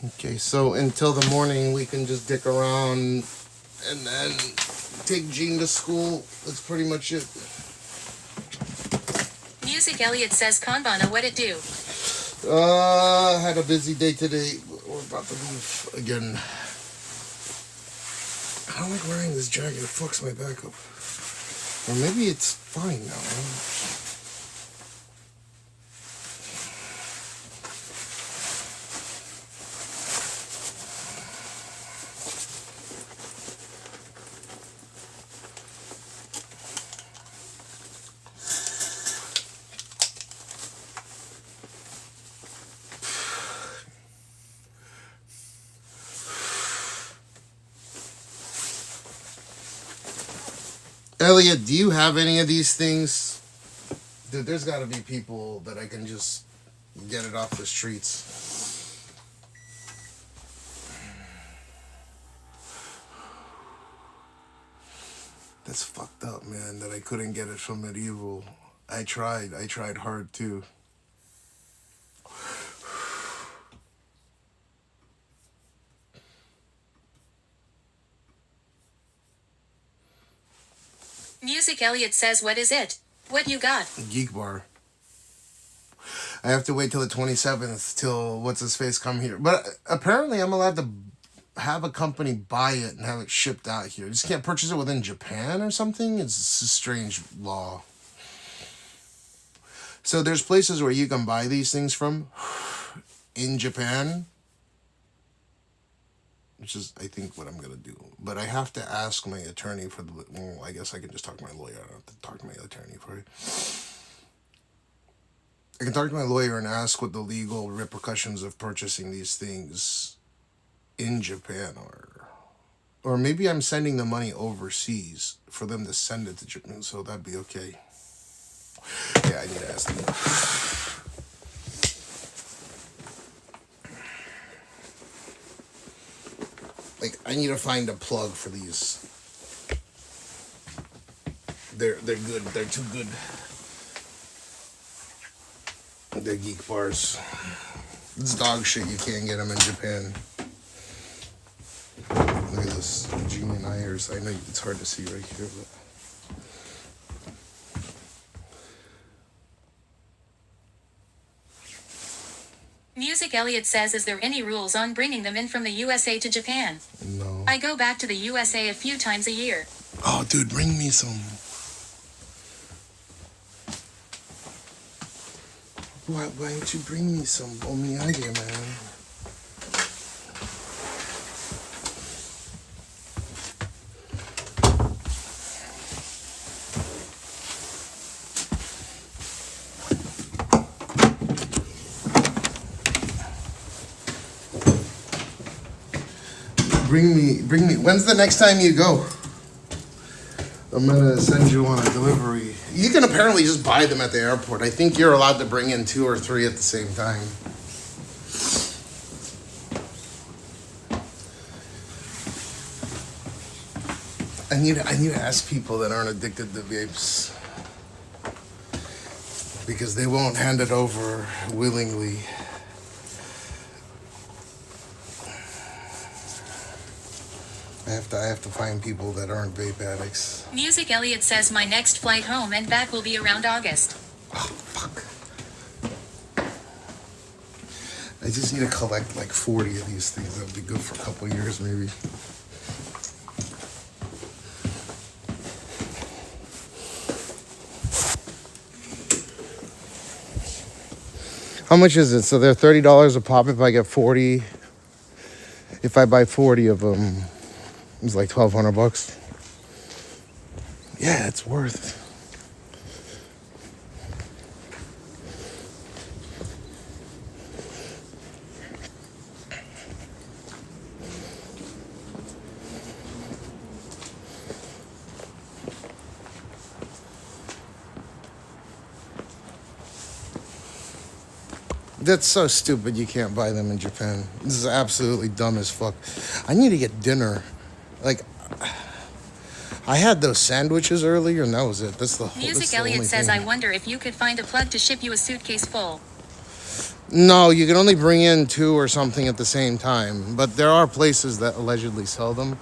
Okay, so until the morning we can just dick around and then take Gene to school. That's pretty much it. Music Elliot says Kanbana, what it do? Had a busy day today. We're about to leave again. I don't like wearing this jacket. It fucks my back up. Or maybe it's fine now. Elliot, do you have any of these things? Dude, there's got to be people that I can just get it off the streets. That's fucked up, man, that I couldn't get it from Medieval. I tried hard too. Music Elliot says, what is it? What you got? Geek Bar. I have to wait till the 27th till what's his face come here. But apparently I'm allowed to have a company buy it and have it shipped out here. You just can't purchase it within Japan or something. It's a strange law. So there's places where you can buy these things from in Japan, which is, I think, what I'm going to do. But I have to ask my attorney for the... Well, I guess I can just talk to my lawyer. I don't have to talk to my attorney for it. I can talk to my lawyer and ask what the legal repercussions of purchasing these things in Japan are. Or maybe I'm sending the money overseas for them to send it to Japan, so that'd be okay. Yeah, I need to ask them. Like, I need to find a plug for these. They're good. They're too good. They're Geek Bars. It's dog shit. You can't get them in Japan. Look at this. Gene and Ayers. I know it's hard to see right here, but... Music Elliot says, is there any rules on bringing them in from the USA to Japan? No. I go back to the USA a few times a year. Oh, dude, bring me some. Why don't you bring me some omiyage, man? Bring me. When's the next time you go? I'm gonna send you on a delivery. You can apparently just buy them at the airport. I think you're allowed to bring in 2 or 3 at the same time. I need to ask people that aren't addicted to vapes, because they won't hand it over willingly. I have to find people that aren't vape addicts. Music Elliot says, my next flight home and back will be around August. Oh, fuck. I just need to collect like 40 of these things. That'll be good for a couple of years, maybe. How much is it? So they're $30 a pop if I get 40. If I buy 40 of them, it's like $1,200. Yeah, it's worth. That's so stupid you can't buy them in Japan. This is absolutely dumb as fuck. I need to get dinner. Like, I had those sandwiches earlier and that was it. That's the whole Music Elliot says, I wonder if you could find a plug to ship you a suitcase full. No, you can only bring in 2 or something at the same time. But there are places that allegedly sell them.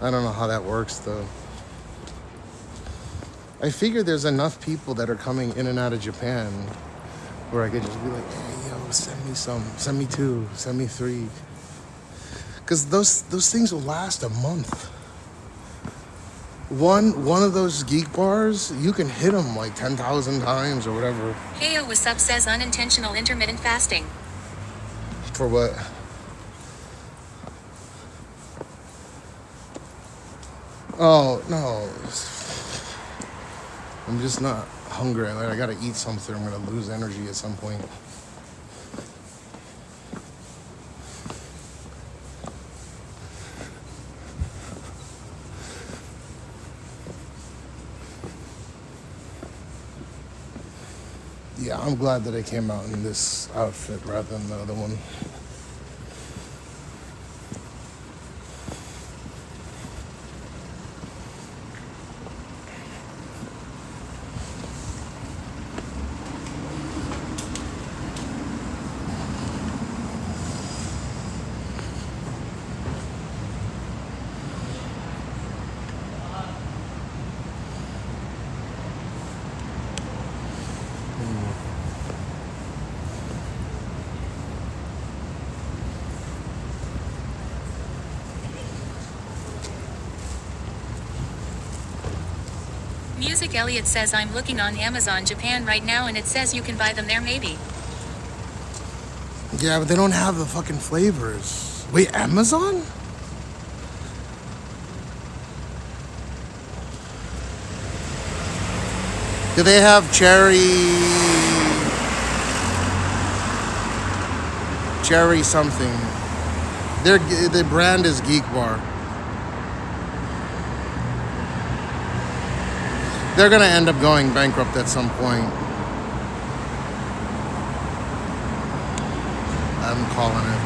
I don't know how that works, though. I figure there's enough people that are coming in and out of Japan where I could just be like, hey, yo, send me some. Send me 2. Send me 3. Because those things will last a month. One of those geek bars, you can hit them like 10,000 times or whatever. Heyo was up says unintentional intermittent fasting. For what? Oh, no. I'm just not hungry. I gotta eat something. I'm gonna lose energy at some point. Yeah, I'm glad that I came out in this outfit rather than the other one. Music Elliot says I'm looking on Amazon Japan right now and it says you can buy them there maybe. Yeah, but they don't have the fucking flavors. Wait, Amazon? Do they have cherry something? Their brand is Geek Bar. They're gonna end up going bankrupt at some point. I'm calling it.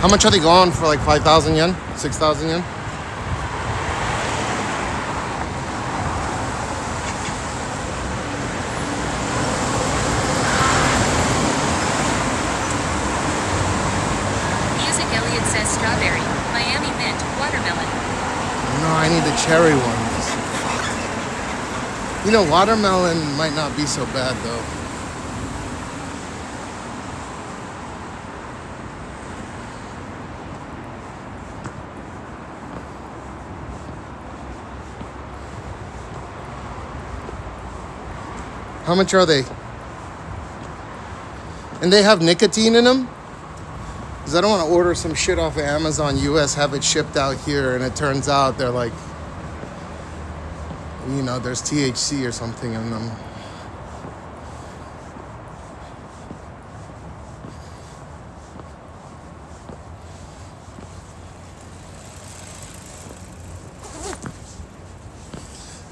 How much are they going for? Like 5,000 yen? 6,000 yen? Music Elliot says strawberry, Miami mint, watermelon. No, I need the cherry ones. You know, watermelon might not be so bad though. How much are they? And they have nicotine in them? Because I don't want to order some shit off of Amazon US, have it shipped out here, and it turns out they're like, you know, there's THC or something in them.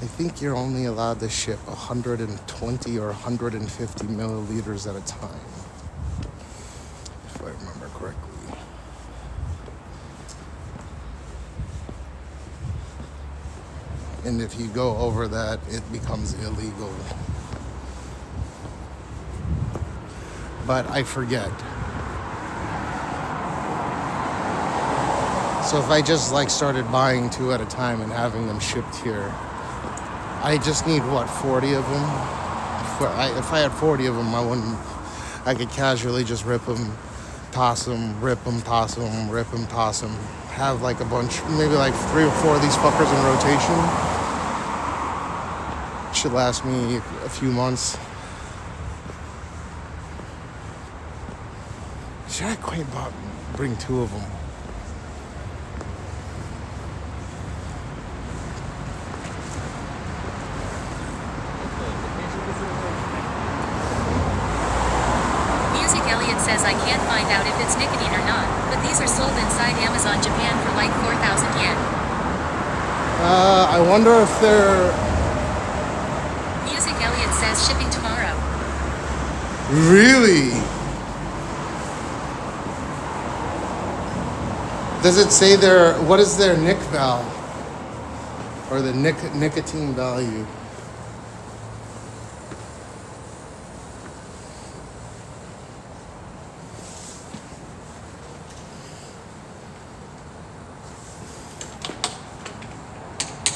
I think you're only allowed to ship 120 or 150 milliliters at a time, if I remember correctly. And if you go over that, it becomes illegal. But I forget. So if I just like started buying 2 at a time and having them shipped here, I just need, what, 40 of them? If I had 40 of them, I could casually just rip them, toss them, rip them, toss them, rip them, toss them. Have like a bunch, maybe like 3 or 4 of these fuckers in rotation. Should last me a few months. Should I quite bring 2 of them? says I can't find out if it's nicotine or not, but these are sold inside Amazon Japan for like 4,000 yen. I wonder if they're... Music Elliot says shipping tomorrow. Really? Does it say their... What is their nic val? Or the nicotine value?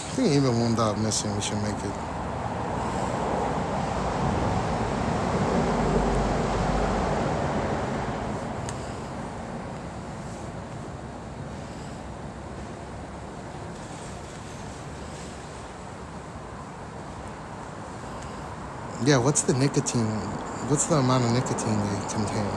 I think even one dot missing, we should make it. Yeah, what's the nicotine? What's the amount of nicotine they contain?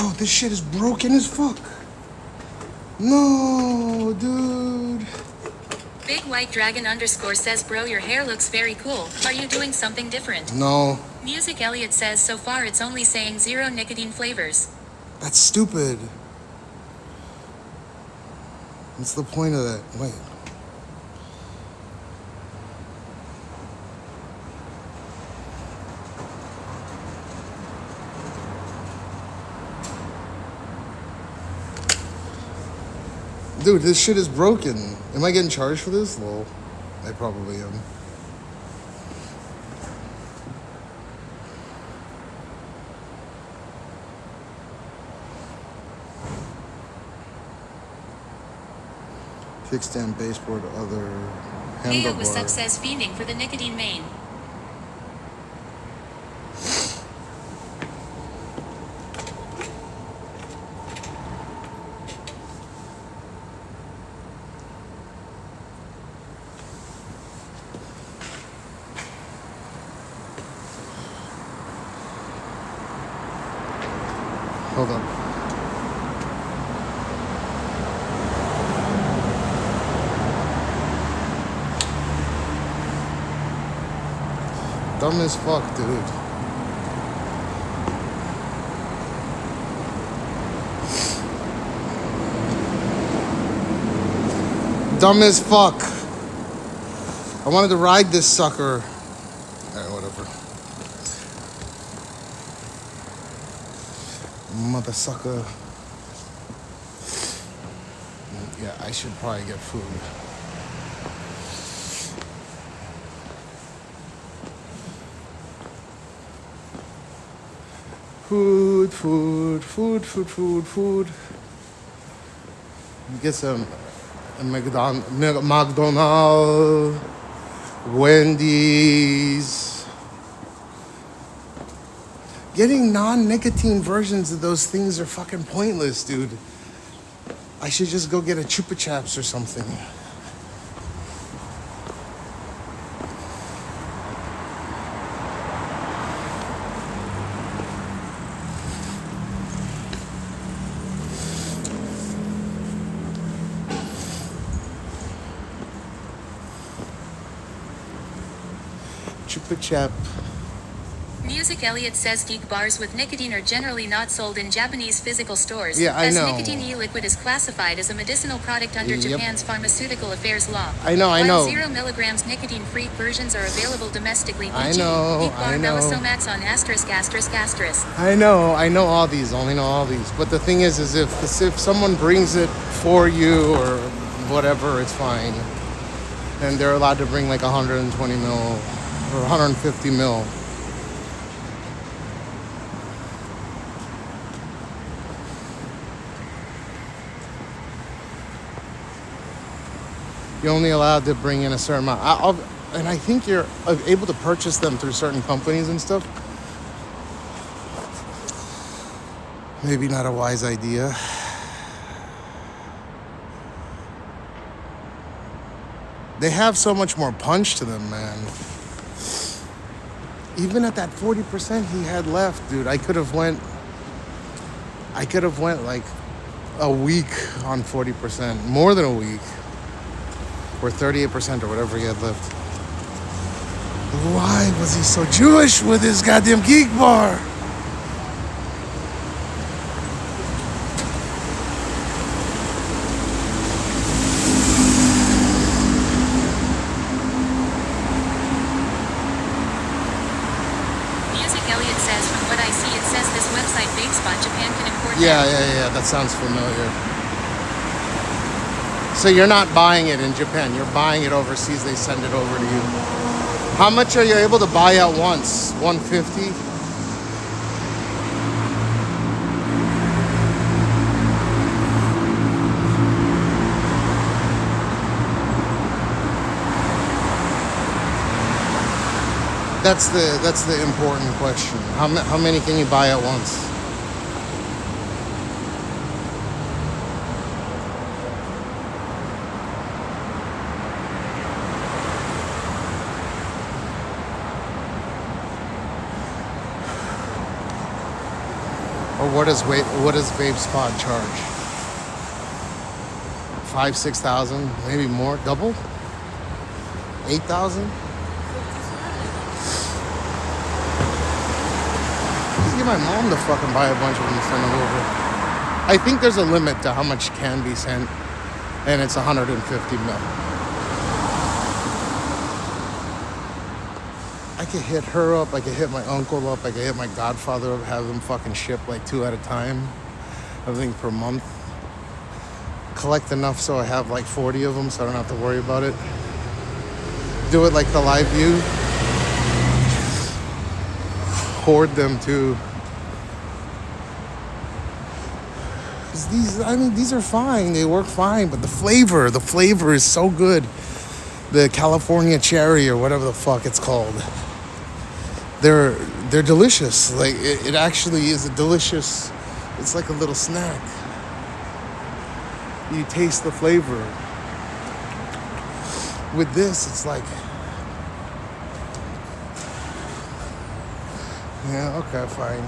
Oh, this shit is broken as fuck. No, dude. Big White Dragon _ says, bro, your hair looks very cool. Are you doing something different? No. Music Elliot says, so far it's only saying 0 nicotine flavors. That's stupid. What's the point of that? Wait. Dude, this shit is broken. Am I getting charged for this? Well, I probably am. Kickstand, baseboard, other Heyo was handlebar. says fiending for the nicotine main. Hold on. Dumb as fuck, dude. Dumb as fuck. I wanted to ride this sucker. Alright, whatever. Mother sucker. Yeah, I should probably get food. Food. Get some McDonald's, Wendy's. Getting non-nicotine versions of those things are fucking pointless, dude. I should just go get a Chupa Chaps or something. Chupa Chap. Music Elliot says geek bars with nicotine are generally not sold in Japanese physical stores. Yeah, I know. As nicotine e-liquid is classified as a medicinal product under Japan's Pharmaceutical Affairs Law. I know. While 0 milligrams nicotine-free versions are available domestically. I know. Geek bar Melisomax on *****. I know all these. Only know all these. But the thing is if someone brings it for you or whatever, it's fine. And they're allowed to bring like 120 mil or 150 mil. You're only allowed to bring in a certain amount. And I think you're able to purchase them through certain companies and stuff. Maybe not a wise idea. They have so much more punch to them, man. Even at that 40% he had left, dude, I could have went like a week on 40%, more than a week, or 38% or whatever he had left. Why was he so Jewish with his goddamn geek bar? Yeah, that sounds familiar. So you're not buying it in Japan, you're buying it overseas, they send it over to you. How much are you able to buy at once? 150? That's the important question. How many can you buy at once? Or what does Vape Spot charge? 5,000-6,000, maybe more, double? 8,000? Get my mom to fucking buy a bunch of them and send them over. I think there's a limit to how much can be sent, and it's 150 mil. I could hit her up, I could hit my uncle up, I could hit my godfather up, have them fucking ship like 2 at a time, everything per month. Collect enough so I have like 40 of them so I don't have to worry about it. Do it like the LiveU. Hoard them too. These are fine, they work fine, but the flavor is so good. The California cherry or whatever the fuck it's called. They're delicious. Like it actually is a delicious, it's like a little snack. You taste the flavor. With this, it's like, yeah, okay, fine.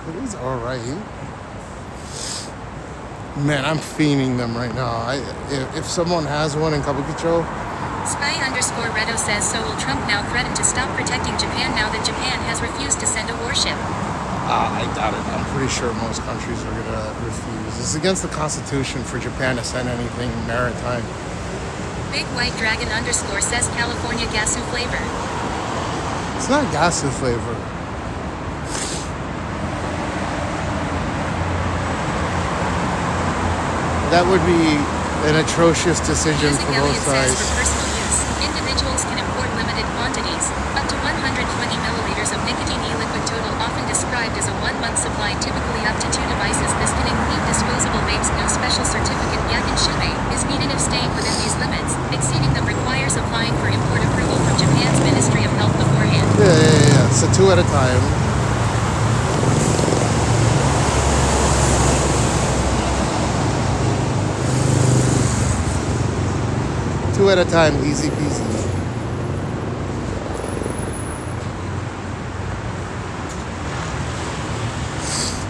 It is alright. Man, I'm fiending them right now. If someone has one in Kabukicho. Spy_Redo says, so will Trump now threaten to stop protecting Japan now that Japan has refused to send a warship? I doubt it. I'm pretty sure most countries are going to refuse. It's against the Constitution for Japan to send anything maritime. Big White Dragon _ says California gasu flavor. It's not gasu flavor. That would be an atrocious decision for both sides. For personal use, individuals can import limited quantities, up to 120 milliliters of nicotine e-liquid total, often described as a 1-month supply, typically up to 2 devices. This can include disposable vapes. No special certificate yakin shume is needed if staying within these limits. Exceeding them requires applying for import approval from Japan's Ministry of Health beforehand. Yeah. So 2 at a time. Two at a time, easy peasy.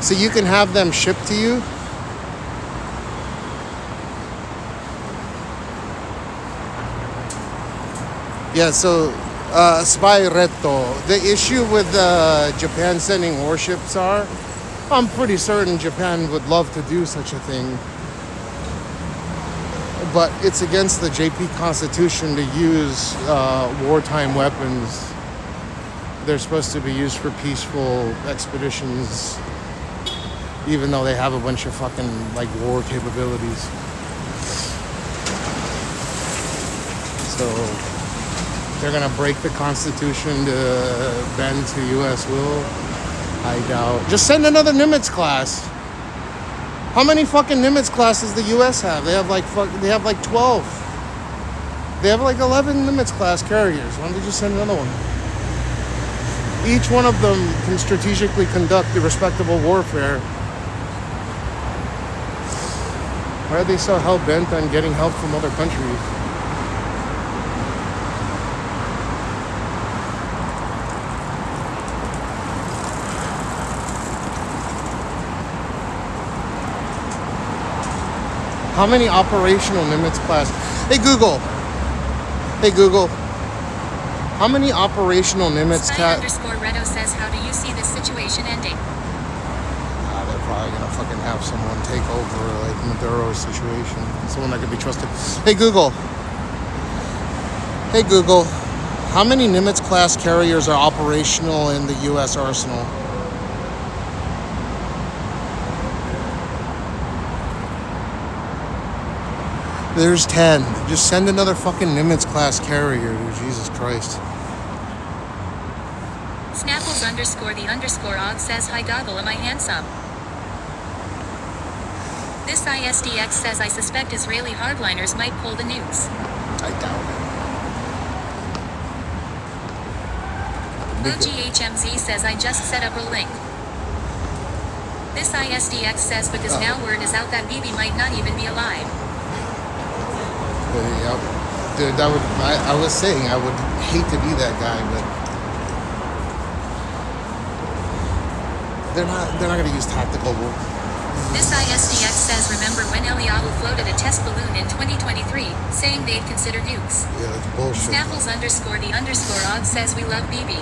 So you can have them shipped to you? Yeah, so Spy Reto, the issue with Japan sending warships are, I'm pretty certain Japan would love to do such a thing. But it's against the JP Constitution to use wartime weapons. They're supposed to be used for peaceful expeditions, even though they have a bunch of fucking like war capabilities. So they're gonna break the Constitution to bend to U.S. will? I doubt. Just send another Nimitz class. How many fucking Nimitz classes the U.S. have? They have like 12. They have like 11 Nimitz class carriers. Why don't they just send another one? Each one of them can strategically conduct irrespectable warfare Why are they so hell-bent on getting help from other countries? How many operational Nimitz class? Hey Google. Hey Google. How many operational Nimitz Sky _Redo says, how do you see this situation ending? They're probably gonna fucking have someone take over, like Maduro's situation. Someone that could be trusted. Hey Google. Hey Google. How many Nimitz class carriers are operational in the U.S. arsenal? There's 10. Just send another fucking Nimitz class carrier, dude. Jesus Christ. Snapples _the_og says, hi Goggle, am I handsome? This ISDX says, I suspect Israeli hardliners might pull the nukes. I doubt it. OGHMZ says, I just set up a link. This ISDX says, because now word is out that Bibi might not even be alive. Yep. Dude, that would, I was saying, I would hate to be that guy, but they're not gonna use tactical. This ISDX says, remember when Eliyahu floated a test balloon in 2023, saying they'd consider nukes? Yeah, that's bullshit. Snaffles _the_og says, we love BB.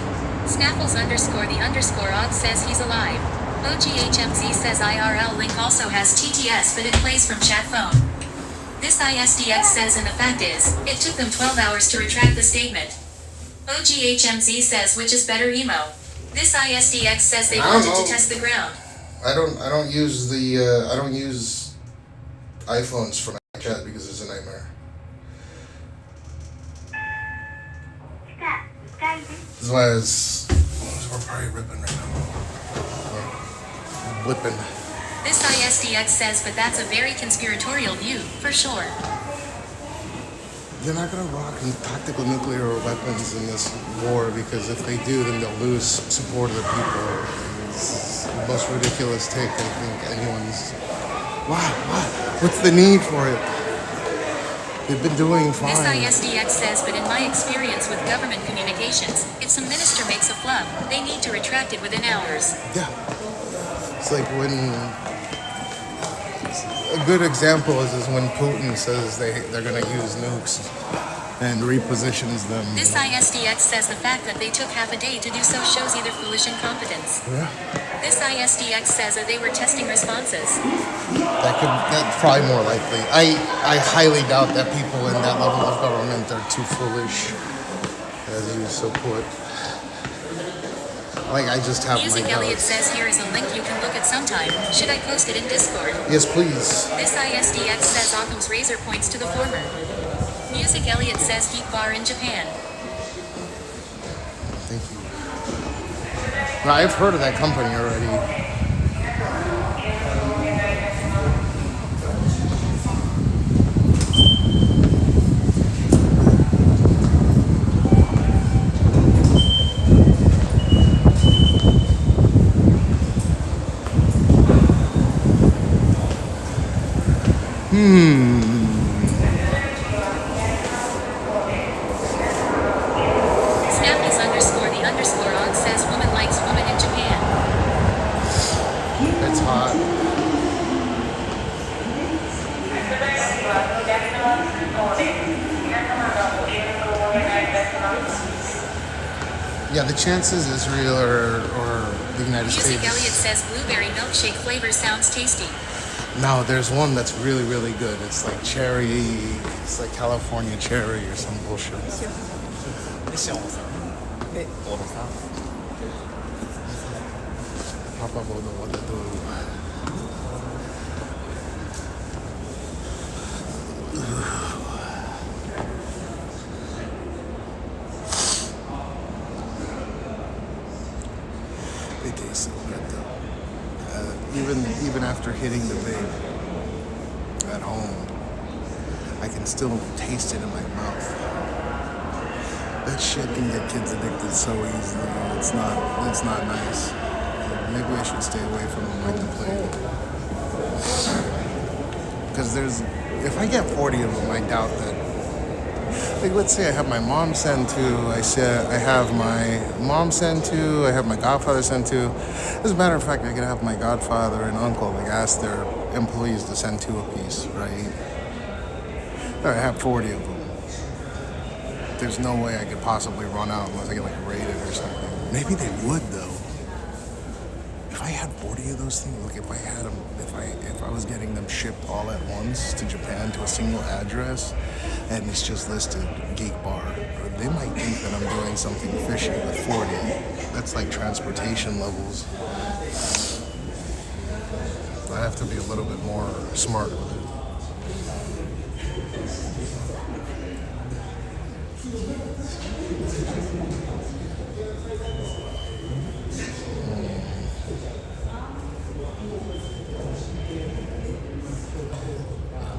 Snaffles _the_og says he's alive. OGHMZ says IRL link also has TTS, but it plays from chat phone. This ISDX says, and the fact is, it took them 12 hours to retract the statement. OGHMZ says, which is better emo? This ISDX says they wanted to test the ground. I don't use iPhones for my chat because it's a nightmare. This is why we're probably ripping right now. Whipping. This ISDX says, but that's a very conspiratorial view, for sure. They're not going to rock tactical nuclear weapons in this war because if they do, then they'll lose support of the people. It's the most ridiculous take I think anyone's... Why? What's the need for it? They've been doing fine. This ISDX says, but in my experience with government communications, if some minister makes a flub, they need to retract it within hours. Yeah. It's like when... A good example is when Putin says they're going to use nukes and repositions them. This ISDX says the fact that they took half a day to do so shows either foolish incompetence. Yeah. This ISDX says that they were testing responses. That's probably more likely. I highly doubt that people in that level of government are too foolish, as you so put. Like, I just have Music Elliot says, here is a link you can look at sometime. Should I post it in Discord? Yes, please. This ISDX says Occam's razor points to the former. Music Elliot says Geek Bar in Japan. Thank you. Well, I've heard of that company already. Snapples _the_og says woman likes woman in Japan. It's hot. Yeah, the chances Israel or the United States. Music Elliot says blueberry milkshake flavor sounds tasty. No, there's one that's really, really good. It's like cherry, it's like California cherry or some bullshit. Papa will know what to do. They taste so good though. Even after hitting the vape at home, I can still taste it in my mouth. That shit can get kids addicted so easily. It's not nice. Maybe I should stay away from them like the plague. because if I get 40 of them, I doubt that. Like, let's say I have my mom send to, I have my mom send to, I have my godfather send to. As a matter of fact, I could have my godfather and uncle like ask their employees to send 2 apiece, right? Or I have 40 of them. There's no way I could possibly run out unless I get like raided or something. Maybe they would though. If I had 40 of those things, like if I had them, if I was getting them shipped all at once to Japan to a single address, and it's just listed Geek Bar, they might think that I'm doing something fishy with 40. That's like transportation levels. I have to be a little bit more smart with it.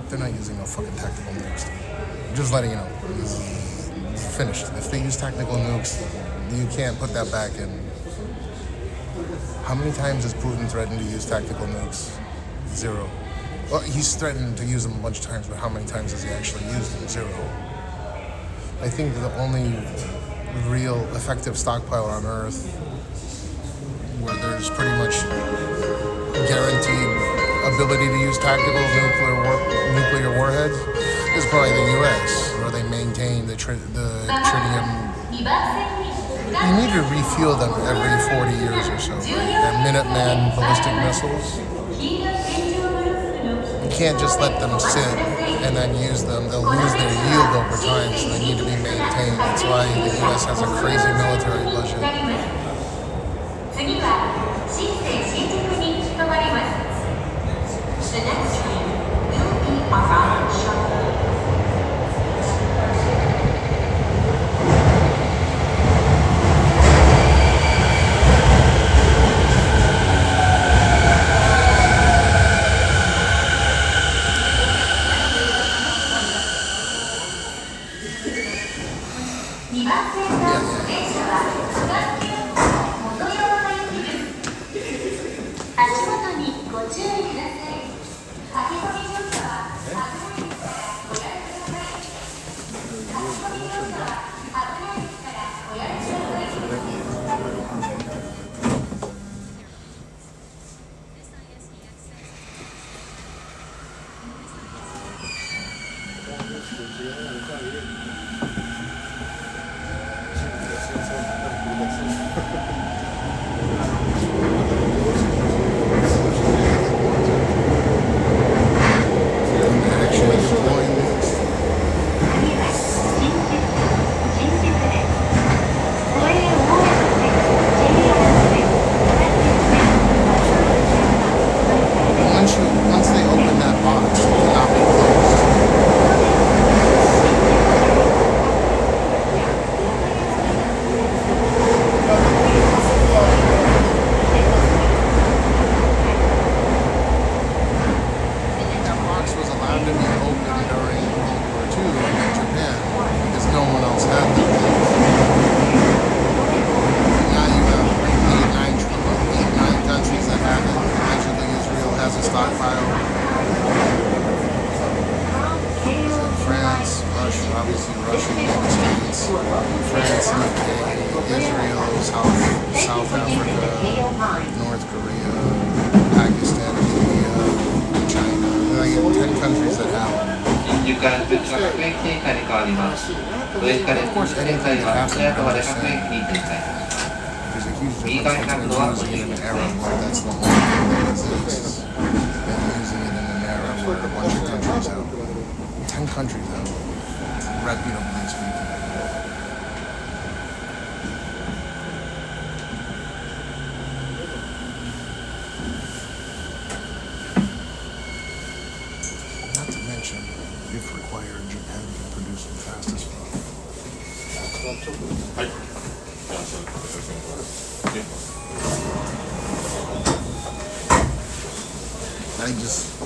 They're not using no fucking tactical nukes. Just letting you know. This is finished. If they use tactical nukes, you can't put that back in. How many times has Putin threatened to use tactical nukes? 0. Well, he's threatened to use them a bunch of times, but how many times has he actually used them? 0. I think the only real effective stockpile on Earth where there's pretty much guaranteed ability to use tactical nuclear warheads is probably the U.S., where they maintain the tritium. You need to refuel them every 40 years or so, right? Their Minuteman ballistic missiles. You can't just let them sit and then use them. They'll lose their yield over time, so they need to be maintained. That's why the U.S. has a crazy military budget. The next train will be around shuttle.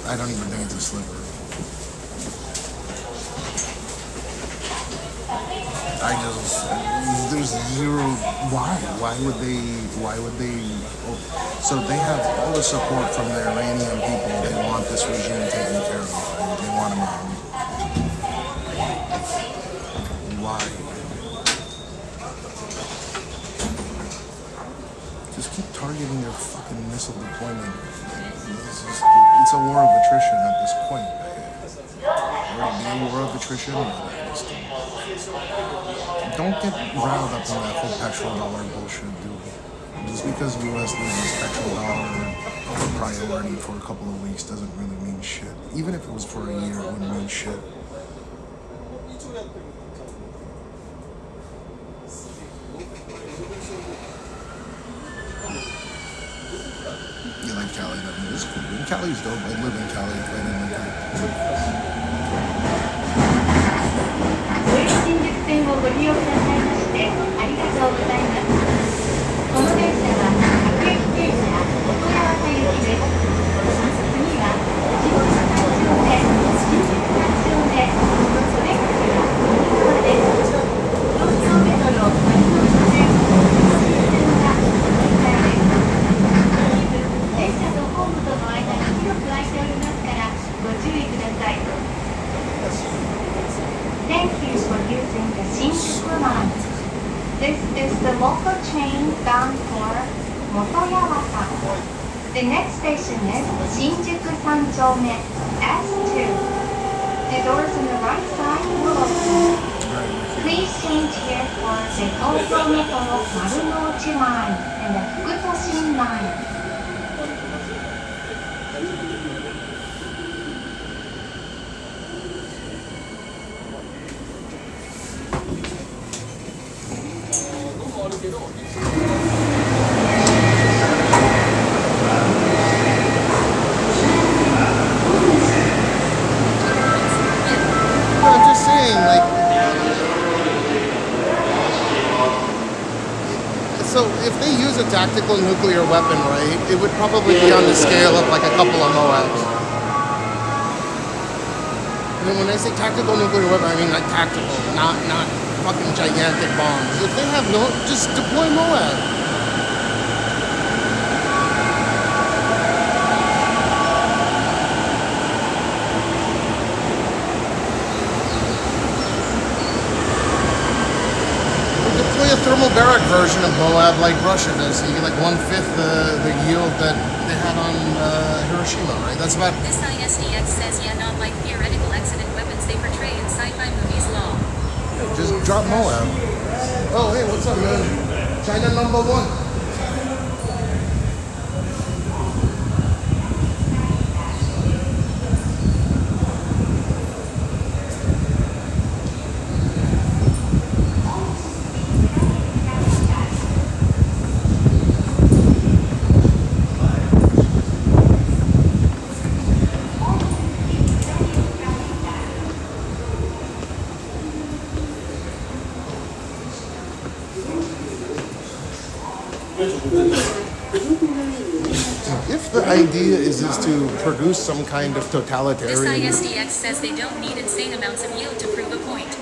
I don't even think it's a sliver. I just, there's zero, why would they, oh, so they have all the support from the Iranian people. They want this regime taken care of. They want them out. Why? Just keep targeting their fucking missile deployment. It's a war of attrition at this point. It'll be a war of attrition. Don't get riled up in that whole petrodollar bullshit, dude. Just because US loses petrodollar priority for a couple of weeks doesn't really mean shit. Even if it was for a year, it wouldn't mean shit. You like Cali? That is cool. And Cali's dope. I'd live in Cali if I didn't live there. 新宿線をご利用くださいましてありがとうございます。この電車は各駅停車音八幡行きです。次は下北3丁目、新宿3丁目、それから右側です。東京メトロ丸の内線、新線が左からです。電車とホームとの間に広く空いておりますからご注意ください。Thank you for using the Shinjuku line. This is the local train bound for Motoyawata. The next station is Shinjuku Sanchome S2. The doors on the right side will open. Please change here for the Tokyo Metro Marunouchi line and the Fukutoshin line. I'm just saying, like, so if they use a tactical nuclear weapon, right, it would probably be on the scale of like a couple of MOABs. And then when I say tactical nuclear weapon, I mean like tactical, not fucking gigantic bombs. If they have no, just deploy MOAB. A thermal barrack version of MOAB like Russia does, so you get like 1/5 the yield that they had on Hiroshima, right? That's about. This ISDX says yeah, not like theoretical accident weapons they portray in sci-fi movies law. Just drop MOAB. Oh, hey, what's up, man? China #1. If the idea is to produce some kind of totalitarian... This ISDX says they don't need insane amounts of yield to prove a point.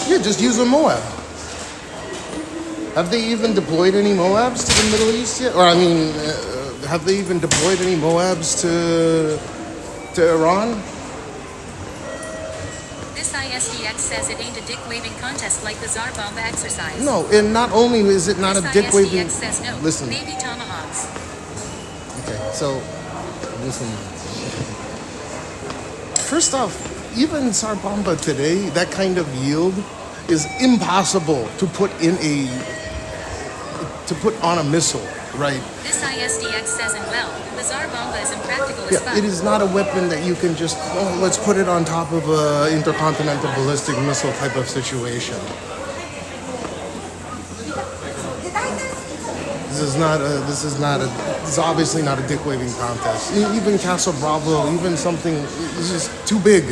Yeah, just use a MOAB. Have they even deployed any MOABs to the Middle East yet? Or, I mean, have they even deployed any MOABs to Iran? This ISDX says it ain't a dick-waving contest like the Tsar Bomba exercise. No, and not only is it not this a dick-waving... ISDX says no, listen. maybe tomahawks. Okay, so, listen. First off, even Tsar Bomba today, that kind of yield is impossible to put on a missile, right? This ISDX says, and well, the Tsar Bomba is impractical as fuck. It is not a weapon that you can just, oh, let's put it on top of a intercontinental ballistic missile type of situation. This is obviously not a dick waving contest. Even Castle Bravo, even something, this is too big.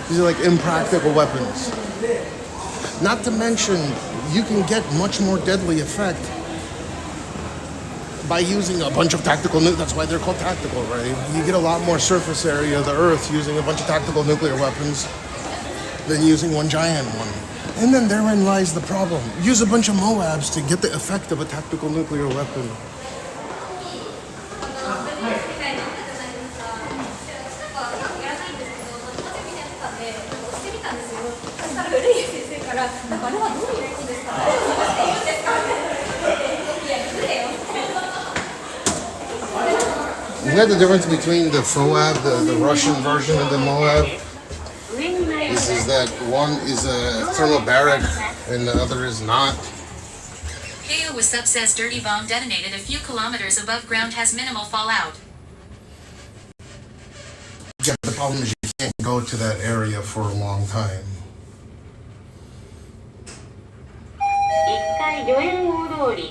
These are like impractical weapons. Not to mention, you can get much more deadly effect by using a bunch of tactical nuclear. That's why they're called tactical, right? You get a lot more surface area of the Earth using a bunch of tactical nuclear weapons than using one giant one. And then therein lies the problem. Use a bunch of MOABs to get the effect of a tactical nuclear weapon. You know the difference between the FOAB, the Russian version of the MOAB? Is that one is a thermobaric and the other is not. KO was sub says dirty bomb detonated a few kilometers above ground has minimal fallout. Yeah, the problem is you can't go to that area for a long time.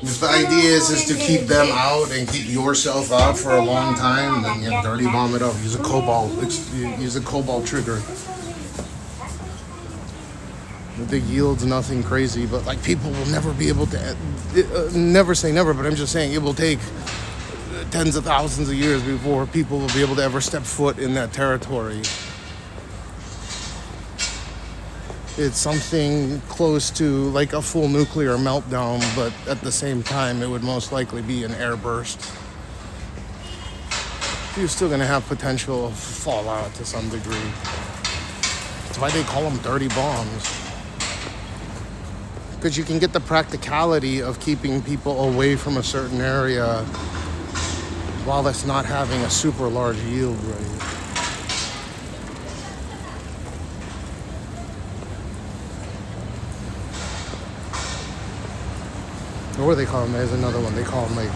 If the idea is to keep them out and keep yourself out for a long time, then you dirty bomb it up. Use a cobalt trigger. The yield's nothing crazy, but like people will never be able to. Never say never, but I'm just saying it will take tens of thousands of years before people will be able to ever step foot in that territory. It's something close to like a full nuclear meltdown, but at the same time, it would most likely be an airburst. You're still gonna have potential fallout to some degree. That's why they call them dirty bombs. Because you can get the practicality of keeping people away from a certain area while it's not having a super large yield rate. Or what do they call them? There's another one. They call them like,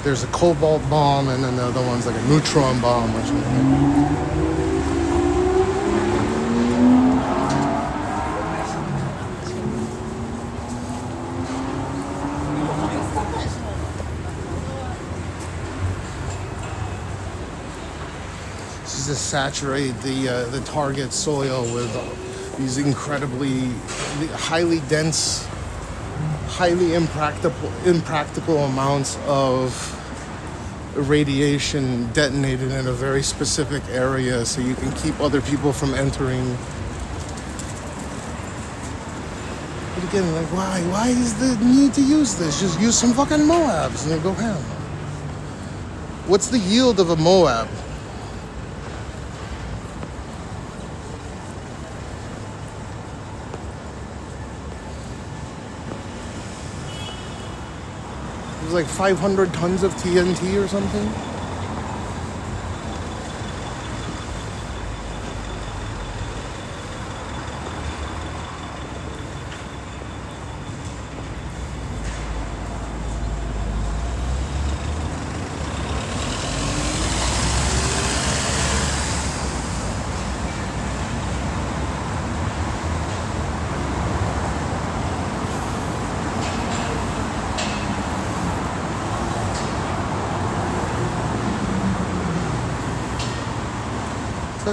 there's a cobalt bomb, and then the other one's like a neutron bomb or something. To saturate the target soil with these incredibly highly dense, highly impractical amounts of radiation detonated in a very specific area so you can keep other people from entering. But again, like why is the need to use this? Just use some fucking MOABs and then go ham. What's the yield of a MOAB? Like 500 tons of TNT or something.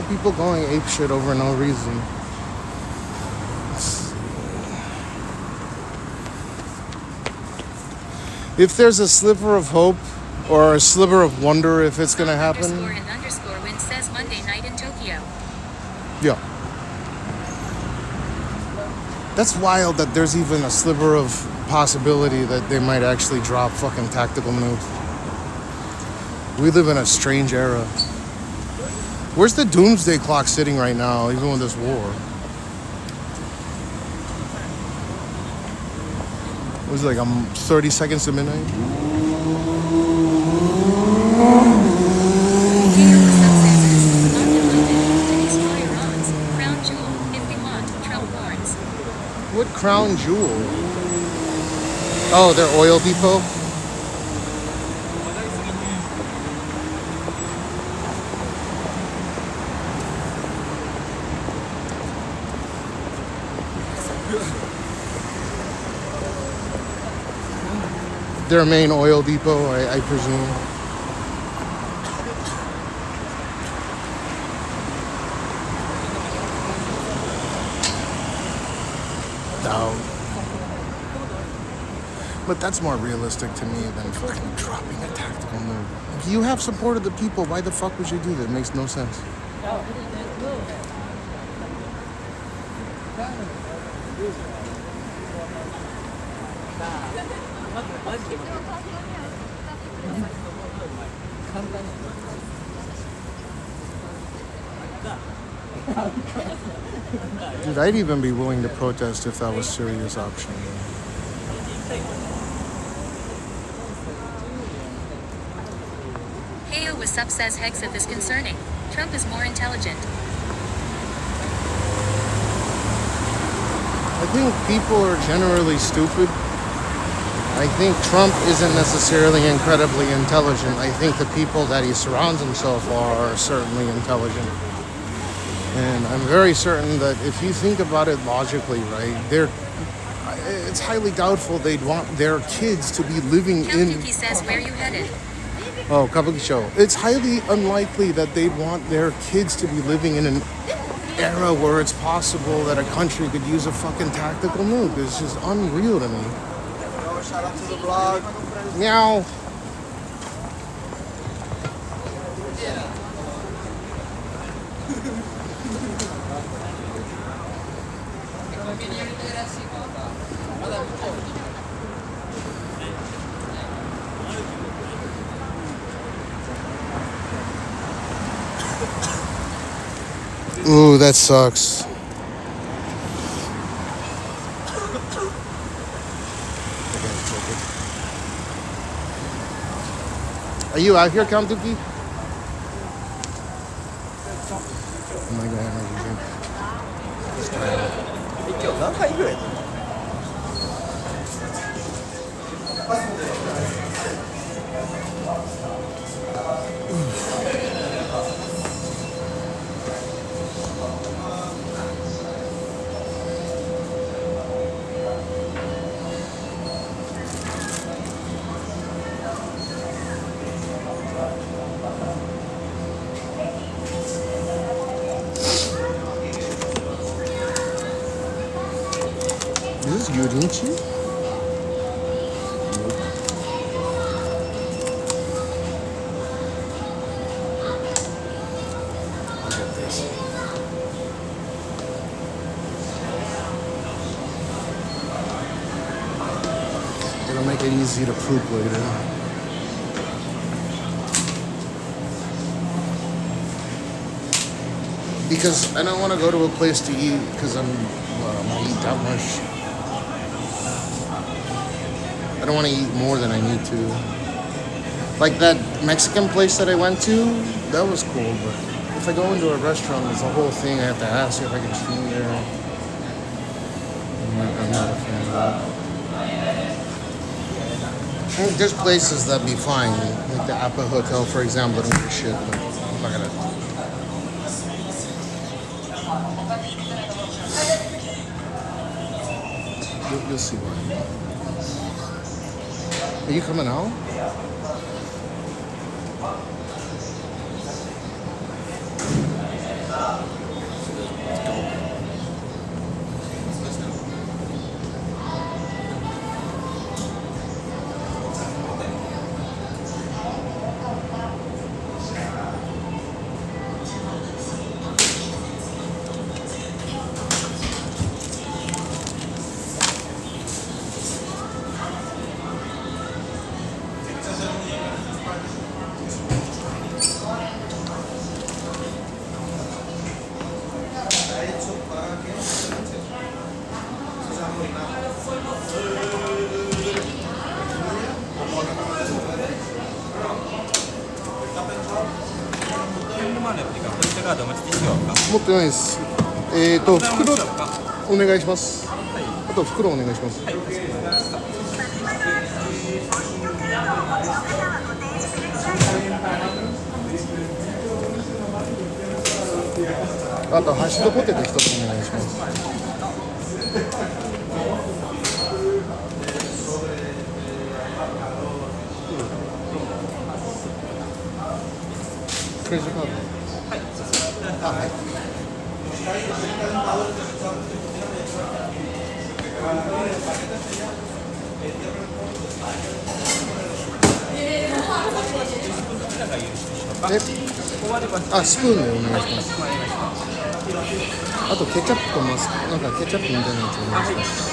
People going ape shit over no reason. If there's a sliver of hope or a sliver of wonder if it's gonna happen. _and_ win says Monday night in Tokyo. Yeah. That's wild that there's even a sliver of possibility that they might actually drop fucking tactical nukes. We live in a strange era. Where's the doomsday clock sitting right now, even with this war? Was it like 30 seconds to midnight? What crown jewel? Oh, their oil depot? Their main oil depot, I presume. No. But that's more realistic to me than fucking dropping a tactical nuke. If you have support of the people, why the fuck would you do that? It makes no sense. Dude, I'd even be willing to protest if that was a serious option. Heyo what's up says Hexif is concerning. Trump is more intelligent. I think people are generally stupid. I think Trump isn't necessarily incredibly intelligent. I think the people that he surrounds himself are certainly intelligent. And I'm very certain that if you think about it logically, right, it's highly doubtful they'd want their kids to be living in... Kabukicho says where you headed. Oh, Kabukicho. It's highly unlikely that they'd want their kids to be living in an era where it's possible that a country could use a fucking tactical nuke. It's just unreal to me. Shout out to the vlog. Meow. Ooh, that sucks. Are you out here, Kabukicho? Oh my god, just tired. 今日何回ぐらいIs this Yurinchi? I'll get this. It'll make it easy to poop later. Because I don't want to go to a place to eat because I'm not eat that much. I don't want to eat more than I need to. Like that Mexican place that I went to, that was cool, but if I go into a restaurant, there's a whole thing I have to ask if I can stream there. I'm not a fan of that. I mean, there's places that'd be fine, like the Appa Hotel, for example. I don't give a shit, but I'm not gonna. You'll see why. Are you coming out?カードお待ちでしょうか。持ってないです。袋お願いします。あと袋お願いします。あとハッシュドポテト一つお願いします。クレジットカード。あ、はい。あ、スプーンでお願いします。あとケチャップとマスなんかケチャップみたいなやつお願いします。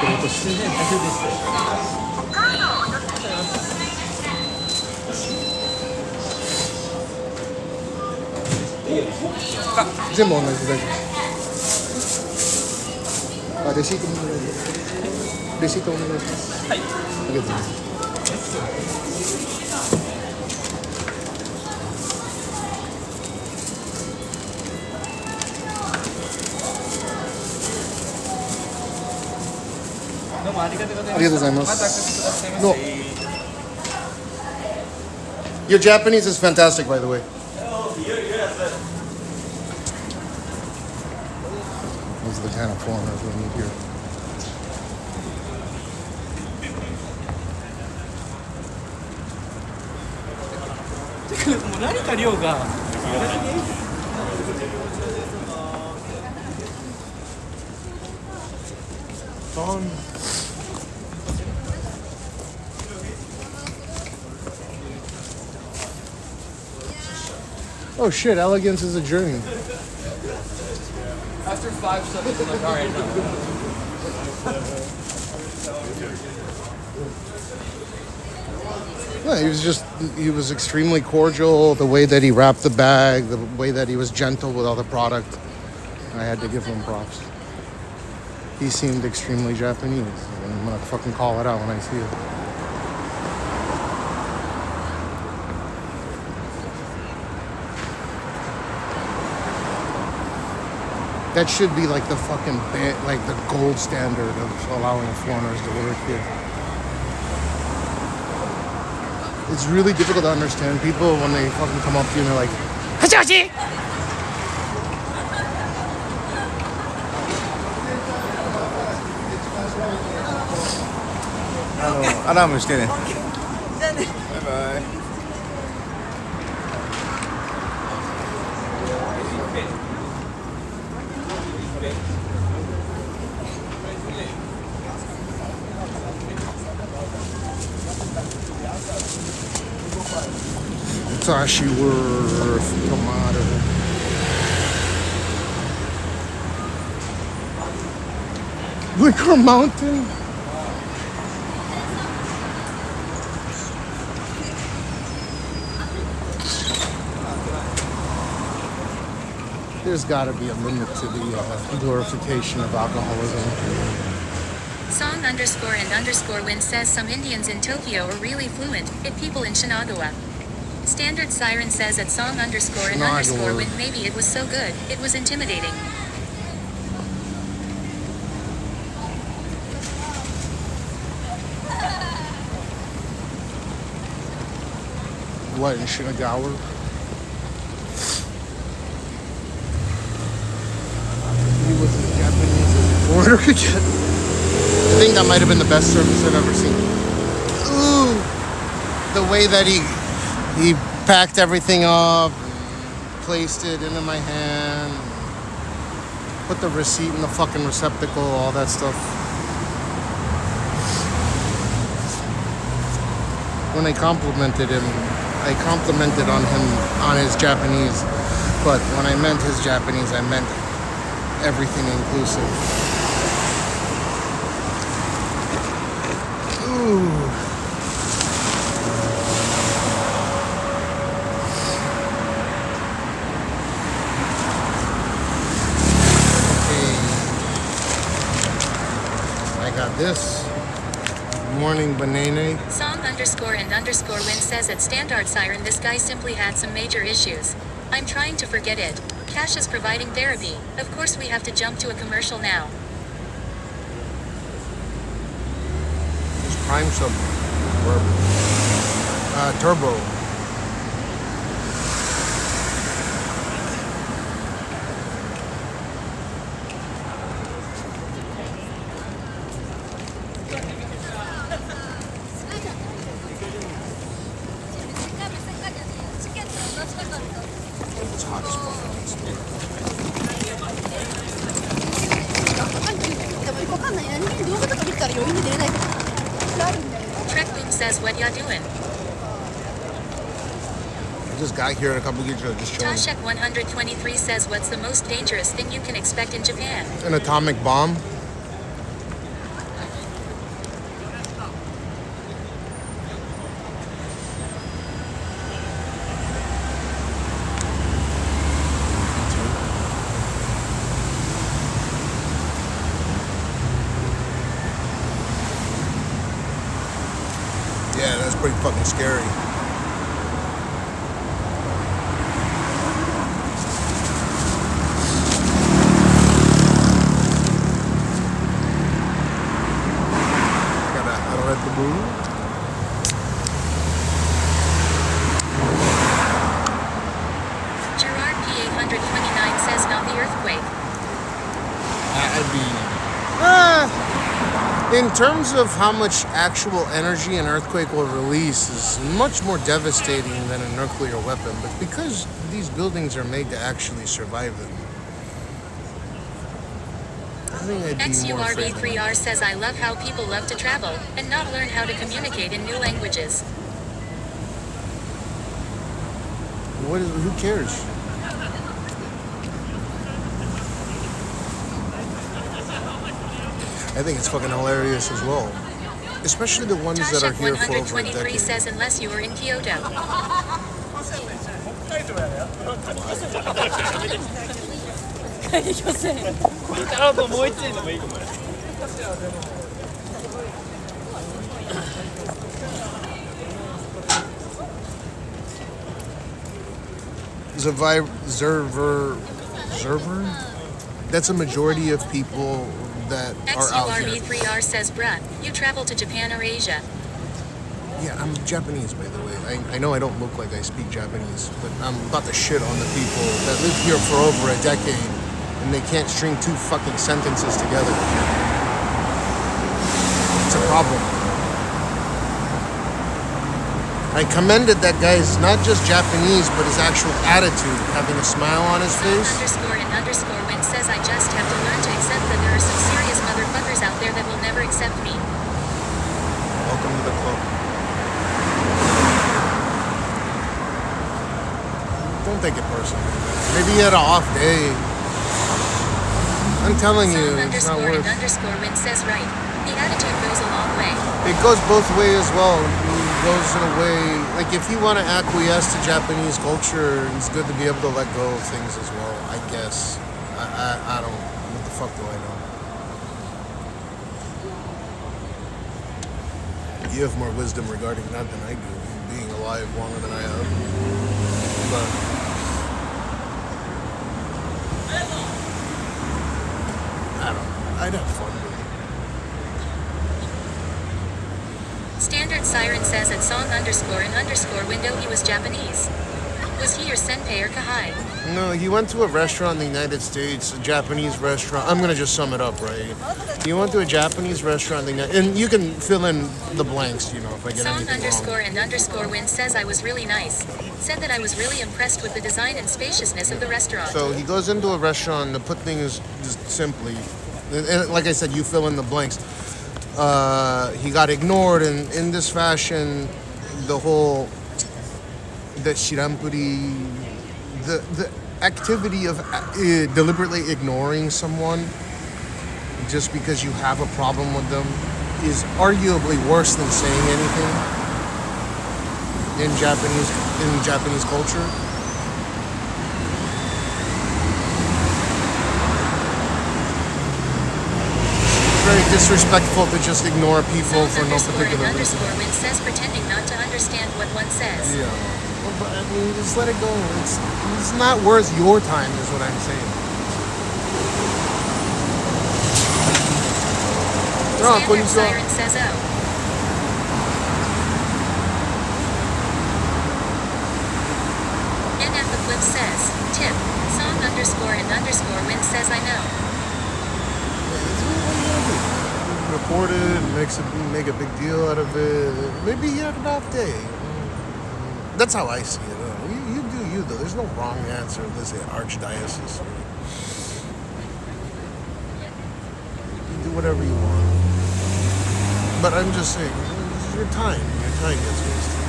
これ落として。全部同じで大丈夫です。あ、レシートもお願いします。レシートお願いします。はい。ありがとうございます。どうもありがとうございます。ありがとうございます。またお越しくださいませ。No. Your Japanese is fantastic, by the way. Those are the kind of foreigners we need here. もう何か量が。Oh shit, elegance is a journey. After 5 seconds, I'm like, all right, no. Yeah, he was extremely cordial. The way that he wrapped the bag, the way that he was gentle with all the product, I had to give him props. He seemed extremely Japanese. And I'm gonna fucking call it out when I see it. That should be like the fucking like the gold standard of allowing foreigners to work here. It's really difficult to understand people when they fucking come up to you and they're like, Hachashi! アラームしてね。バイバイ。Tashi worth tomato. Liquor Mountain. There's got to be a limit to the glorification of alcoholism. Song_and_win says some Indians in Tokyo are really fluent, it people in Shinagawa. Standard Siren says at song_and_win maybe it was so good, it was intimidating. What, in Shinagawa? He was as Japanese as a foreigner could get. I think that might have been the best service I've ever seen. Ooh! The way that he packed everything up, placed it into my hand, put the receipt in the fucking receptacle, all that stuff. When I complimented him, I complimented on his Japanese, but when I meant his Japanese, I meant everything inclusive. Ooh. This morning banana. Song_and_win says at Standard Siren this guy simply had some major issues. I'm trying to forget it. Cash is providing therapy. Of course we have to jump to a commercial now. Just prime sub. Turbo. It's hot as fuck. わかんない。何気に動画とか見たら余韻で出れないから。says, what ya doing? I just got here at Kabukicho, just chilling. Toshek 123 says, what's the most dangerous thing you can expect in Japan? An atomic bomb. Yeah, that's pretty fucking scary. Gotta read the Bull. Gerard P829 says, not the earthquake. In terms of how much actual energy an earthquake will release is much more devastating than a nuclear weapon, but because these buildings are made to actually survive them, I think I'd be more afraid of them. XURB3R says, I love how people love to travel and not learn how to communicate in new languages. Who cares? I think it's fucking hilarious as well. Especially the ones that are Toshek here for over a 123 decade. says, unless you were in Kyoto. Zerver? That's a majority of people that are out here. XURB3R says, bruh, you travel to Japan or Asia. Yeah, I'm Japanese, by the way. I know I don't look like I speak Japanese, but I'm about to shit on the people that live here for over a decade and they can't string two fucking sentences together. It's a problem. I commended that guy's not just Japanese, but his actual attitude, having a smile on his face. _and_win says, I just have to learn to accept that there are some serious motherfuckers out there that will never accept me. Welcome to the club. Don't take it personally. Maybe he had an off day. I'm telling you, it's not worth it. _and_win says, right. The attitude goes a long way. It goes both ways as well. It goes in a way, like if you want to acquiesce to Japanese culture, it's good to be able to let go of things as well, I guess. I don't, what the fuck do I know? You have more wisdom regarding that than I do, being alive longer than I have. But I don't know. I'd have fun with it. Standard Siren says at song_and_window he was Japanese. Was he your senpai or kahai? No, he went to a restaurant in the United States, a Japanese restaurant. I'm gonna just sum it up, right? He went to a Japanese restaurant in the and you can fill in the blanks, you know, if I get anything wrong. Song_and_win says I was really nice. Said that I was really impressed with the design and spaciousness of the restaurant. So he goes into a restaurant, to put things just simply, and like I said, you fill in the blanks. He got ignored, and in this fashion, the shirampuri, the activity of deliberately ignoring someone just because you have a problem with them is arguably worse than saying anything in Japanese culture. Very disrespectful to just ignore people for no particular reason. _and_win says pretending not to understand what one says. Yeah. Well, but I mean, just let it go. It's not worth your time, is what I'm saying. No, Standard Siren says oh. NF the Flip says, tip, song_and_win says I know. Report it, make a big deal out of it. Maybe he had an off day. That's how I see it. You do you, though. There's no wrong answer in this archdiocese. You do whatever you want. But I'm just saying, this is your time. Your Time gets wasted.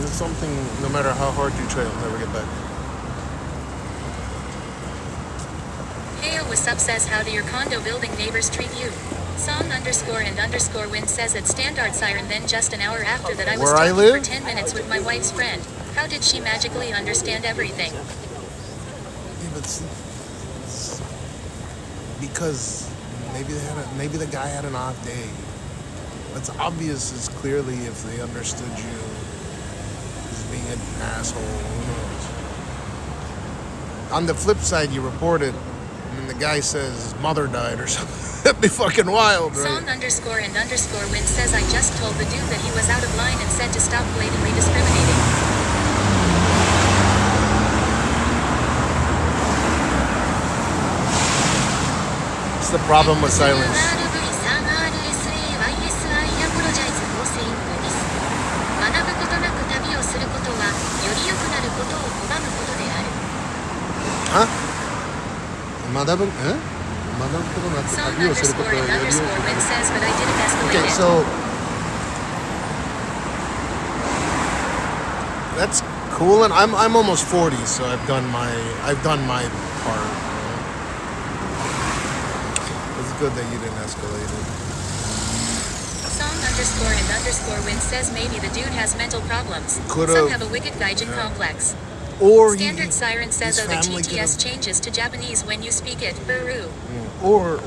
It's something, no matter how hard you try, you'll never get back. Heyo what's up says how do your condo building neighbors treat you? Song underscore and underscore win says at standard siren then just an hour after that I was Where I talking for live? 10 minutes with my wife's friend. How did she magically understand everything? Yeah, but see, it's because maybe the guy had an off day. What's obvious is clearly if they understood you as being an asshole, who knows? On the flip side, you report it, and the guy says his mother died or something. That'd be fucking wild, right? Song underscore and underscore win says I just told the dude that he was out of line and said to stop blatantly discriminating. What's the problem with silence? Huh? Madam, huh? Song underscore and underscore win says but I didn't escalate Okay, it. so that's cool, and I'm almost 40, so I've done my part. It's good that you didn't escalate it. Song underscore and underscore win says maybe the dude has mental problems. Could've- Some have a wicked gaijin complex. Or Standard siren says his oh the family TTS could've- changes to Japanese when you speak it. Buru. or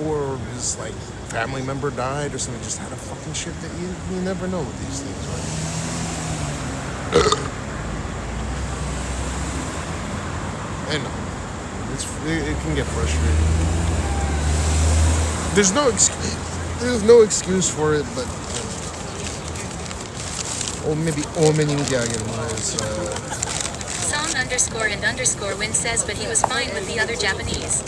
his like family member died or something, just had a fucking shit that you never know with these things, right? I know. It can get frustrating. There's no excuse for it, but or maybe Song underscore and underscore win says but he was fine with the other Japanese.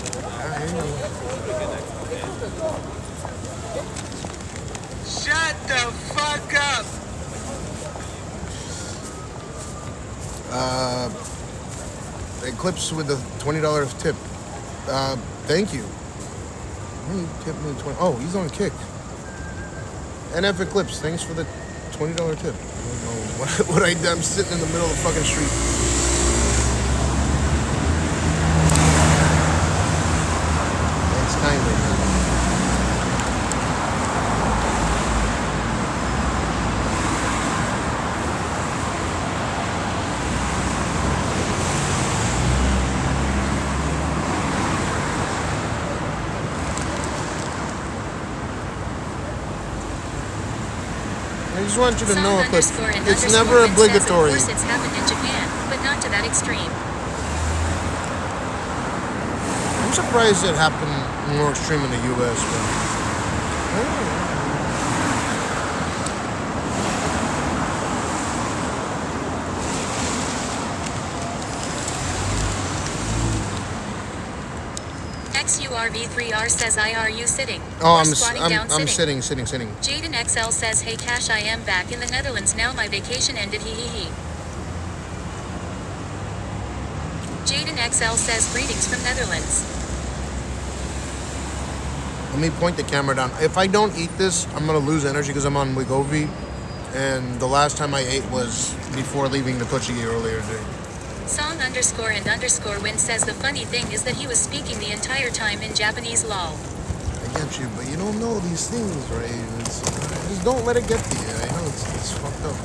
Shut the fuck up! Eclipse with the $20 tip. Thank you. He tipped me 20. Oh, he's on Kick. NF Eclipse, thanks for the $20 tip. I don't know what I'm sitting in the middle of the fucking street. Thanks kindly, man. I just want you to Song know, Eclipse, underscore and it's underscore never win obligatory. Says, of course it's happened in Japan, but not to that extreme. I'm surprised it happened more extreme in the U.S., but XURV3R says are you sitting? oh, Or squatting down I'm sitting. sitting. Jaden XL says hey Cash I am back in the Netherlands now my vacation ended hee. Jaden XL says greetings from Netherlands. Let me point the camera down. If I don't eat this, I'm gonna lose energy because I'm on Wegovy, and the last time I ate was before leaving the Tochigi earlier today. Song underscore and underscore win says the funny thing is that he was speaking the entire time in Japanese lol. I get you, but you don't know these things, right? Just don't let it get to you. I know it's fucked up.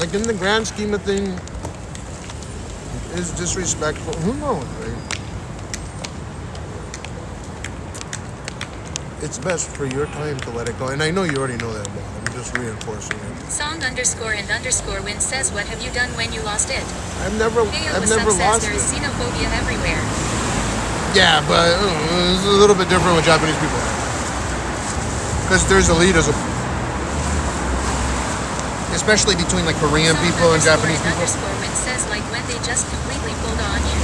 Like in the grand scheme of things, it's disrespectful. Who knows, right? It's best for your time to let it go. And I know you already know that, but I'm just reinforcing it. Song underscore and underscore win says what have you done when you lost it? I've never lost there's it. xenophobia everywhere. Yeah, but it's a little bit different with Japanese people. Because there's elitism. Especially between like Korean Song people and Japanese people. underscore win says like when they just completely pulled on you.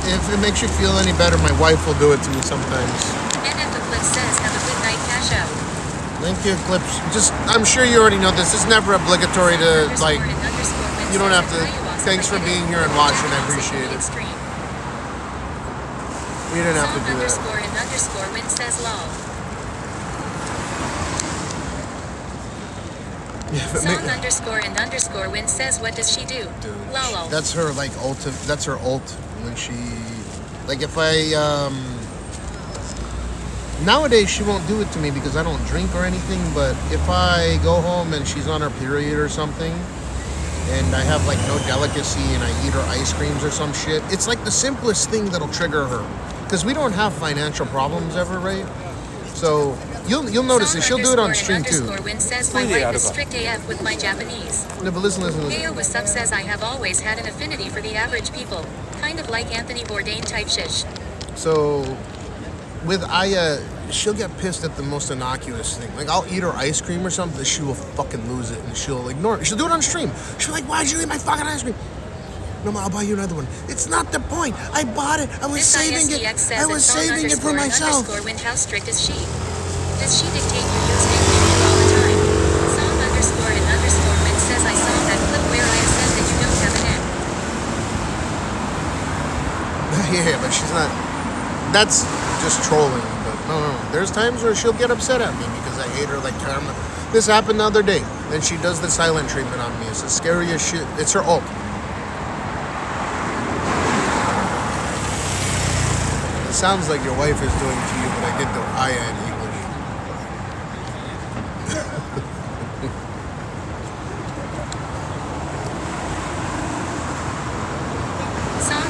If it makes you feel any better, my wife will do it to me sometimes. NF Eclipse says have a good night Cash out. Thank you, Clips. Just, I'm sure you already know this. It's never obligatory to, like, you don't have to. Thanks for being here and watching. I appreciate it. You didn't have to do that. _win says lol. Song _win says what does she do? Dude, Lol. that's her, like, ult. That's her ult when she, like, if I, nowadays she won't do it to me because I don't drink or anything, but if I go home and she's on her period or something, and I have, like, no delicacy and I eat her ice creams or some shit, it's like the simplest thing that'll trigger her. Because we don't have financial problems ever, right? So you'll notice it. She'll do it on stream too. Win says my wife is strict AF with my Japanese. No, but listen. Heyo was sub says I have always had an affinity for the average people, kind of like Anthony Bourdain type shish. So with Aya, she'll get pissed at the most innocuous thing. Like, I'll eat her ice cream or something, she will fucking lose it and she'll ignore it. She'll do it on stream. She'll be like, why'd you eat my fucking ice cream? No, I'll buy you another one. It's not the point. I bought it. I was saving it. I was saving it for myself. Win, how strict is she? Does she dictate you use nicknames all the time? Song _win says I saw that clip where I said that you don't have an N. Yeah, but she's not. That's just trolling. But no. There's times where she'll get upset at me because I hate her like karma. This happened the other day. Then she does the silent treatment on me. It's the scariest shit. It's her ult. It sounds like your wife is doing to you, but I did the Aya in English. Song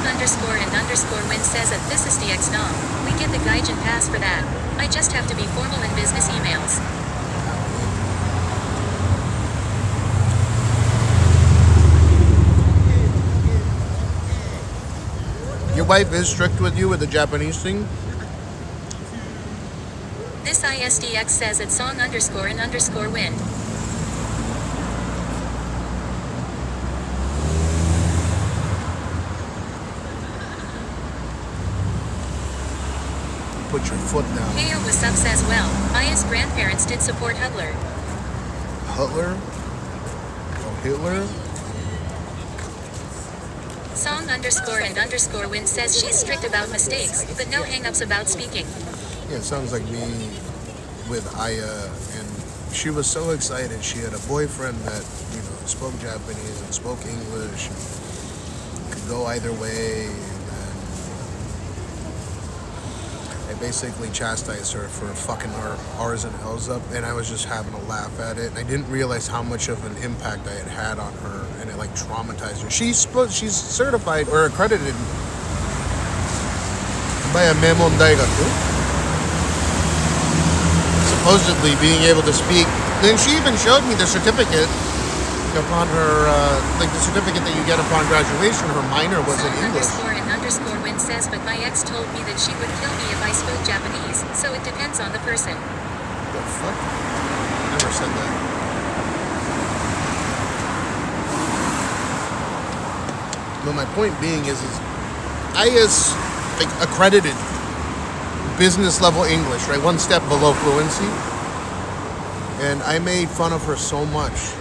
_win says that this is DX nom. We get the Gaijin pass for that. I just have to be formal in business emails. Your wife is strict with you with the Japanese thing? This ISDX says it's song _in_win. Put your foot down. Heyo was up says well, Aya's grandparents did support Hudler. Hutler? Oh, Hitler? Song _in_win says she's strict about mistakes, but no hang-ups about speaking. Yeah, it sounds like me with Aya, and she was so excited. She had a boyfriend that, spoke Japanese and spoke English, and could go either way, and then I basically chastised her for fucking our R's and L's up, and I was just having a laugh at it, and I didn't realize how much of an impact I had on her, and it like traumatized her. She's certified or accredited by a Memon Daigaku, supposedly being able to speak. Then she even showed me the certificate upon her, like the certificate that you get upon graduation. Her minor was in English. _win says, but my ex told me that she would kill me if I spoke Japanese, so it depends on the person. The fuck? I never said that. But my point being is Aya's like accredited business level English, right? One step below fluency. And I made fun of her so much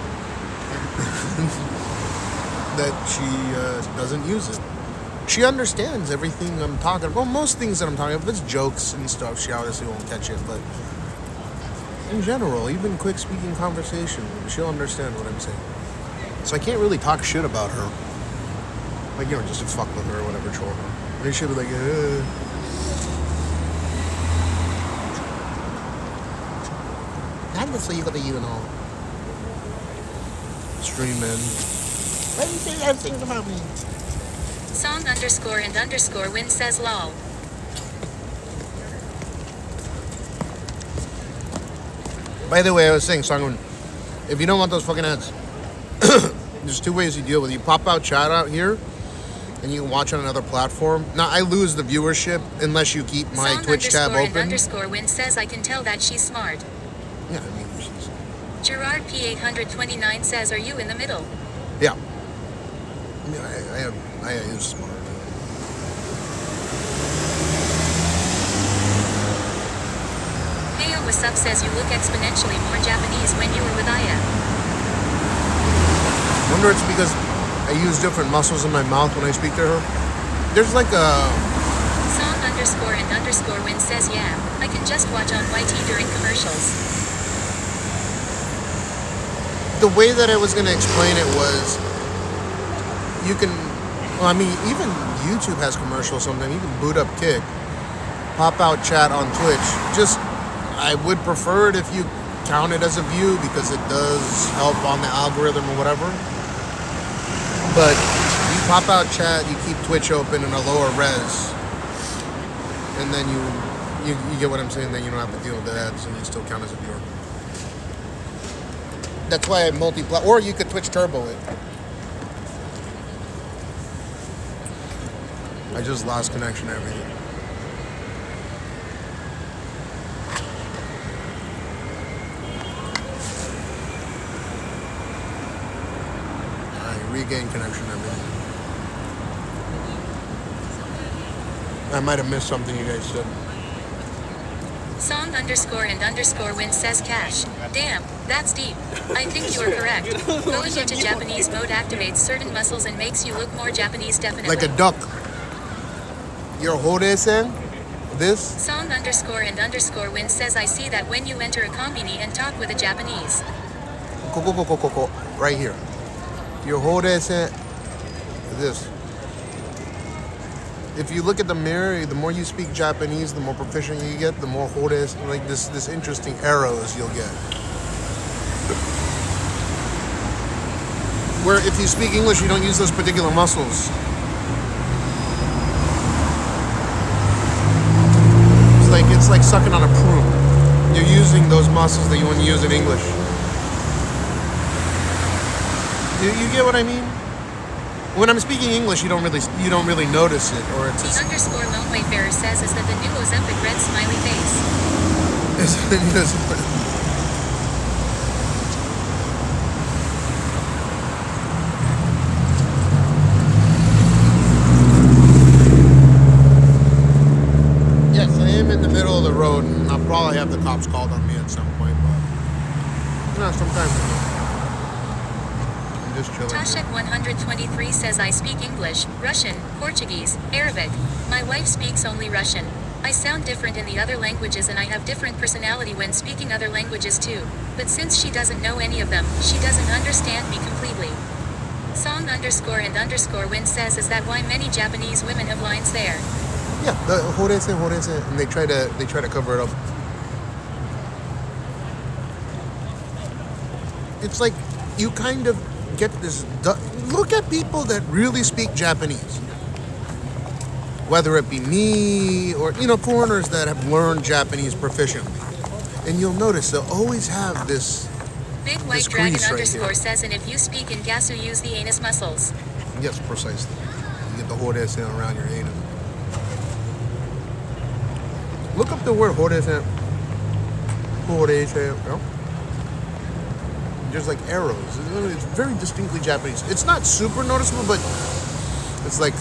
that she doesn't use it. She understands everything I'm talking about. Well, most things that I'm talking about. If it's jokes and stuff, she obviously won't catch it. But in general, even quick speaking conversation, she'll understand what I'm saying. So I can't really talk shit about her. Like, just to fuck with her or whatever, troll her. They should be like, Obviously, you gotta, stream in. Why do you say that thing about me? Song _in_win says lol. By the way, I was saying, Songwin, if you don't want those fucking ads, there's two ways you deal with it. You pop out chat out here, and you can watch on another platform. Now, I lose the viewership unless you keep my Twitch tab open. _win says I can tell that she's smart. Yeah, I mean, she's... Gerard P829 says, are you in the middle? Yeah. I mean, I is smart. Heyo was was up says you look exponentially more Japanese when you were with Aya. I wonder it's because I use different muscles in my mouth when I speak to her. There's like a... Song underscore and underscore win says yeah, I can just watch on YT during commercials. The way that I was going to explain it was, you can, well, I mean, even YouTube has commercials sometimes. You can boot up Kick, pop out chat on Twitch. Just, I would prefer it if you count it as a view because it does help on the algorithm or whatever. But you pop out chat, you keep Twitch open in a lower res, and then you get what I'm saying, then you don't have to deal with the ads and you still count as a viewer. That's why I multiply, or you could Twitch turbo it. I just lost connection to everything. I regained connection to everything. I might have missed something you guys said. Song underscore and underscore win says cash. Damn, that's deep. I think you are correct. Going into Japanese mode activates certain muscles and makes you look more Japanese definitely. Like a duck. Your hore-sen? This? Song underscore and underscore win says I see that when you enter a kombini and talk with a Japanese. Ko. Right here. Your hore-sen. This. If you look at the mirror, the more you speak Japanese, the more proficient you get, the more hores, like this interesting arrows you'll get. Where if you speak English, you don't use those particular muscles. It's like sucking on a prune. You're using those muscles that you wouldn't use in English. You get what I mean? When I'm speaking English, you don't really notice it, or it's. The underscore lone wayfarer says is that the new Ozempic red smiley face. Yes, I am in the middle of the road, and I'll probably have the cops called on me at some point, but sometimes. Tashek 123 says I speak English, Russian, Portuguese, Arabic. My wife speaks only Russian. I sound different in the other languages and I have different personality when speaking other languages too. But since she doesn't know any of them, she doesn't understand me completely. Song underscore and underscore win says is that why many Japanese women have lines there? Yeah, the hore-sen, and they try to cover it up. It's like you kind of get this. Look at people that really speak Japanese, whether it be me or foreigners that have learned Japanese proficiently, and you'll notice they'll always have this. Big white dragon underscore says, and if you speak in Gasu, use the anus muscles. Yes, precisely. You get the hore-sen around your anus. Look up the word hore-sen. There's like arrows. It's very distinctly Japanese. It's not super noticeable, but it's like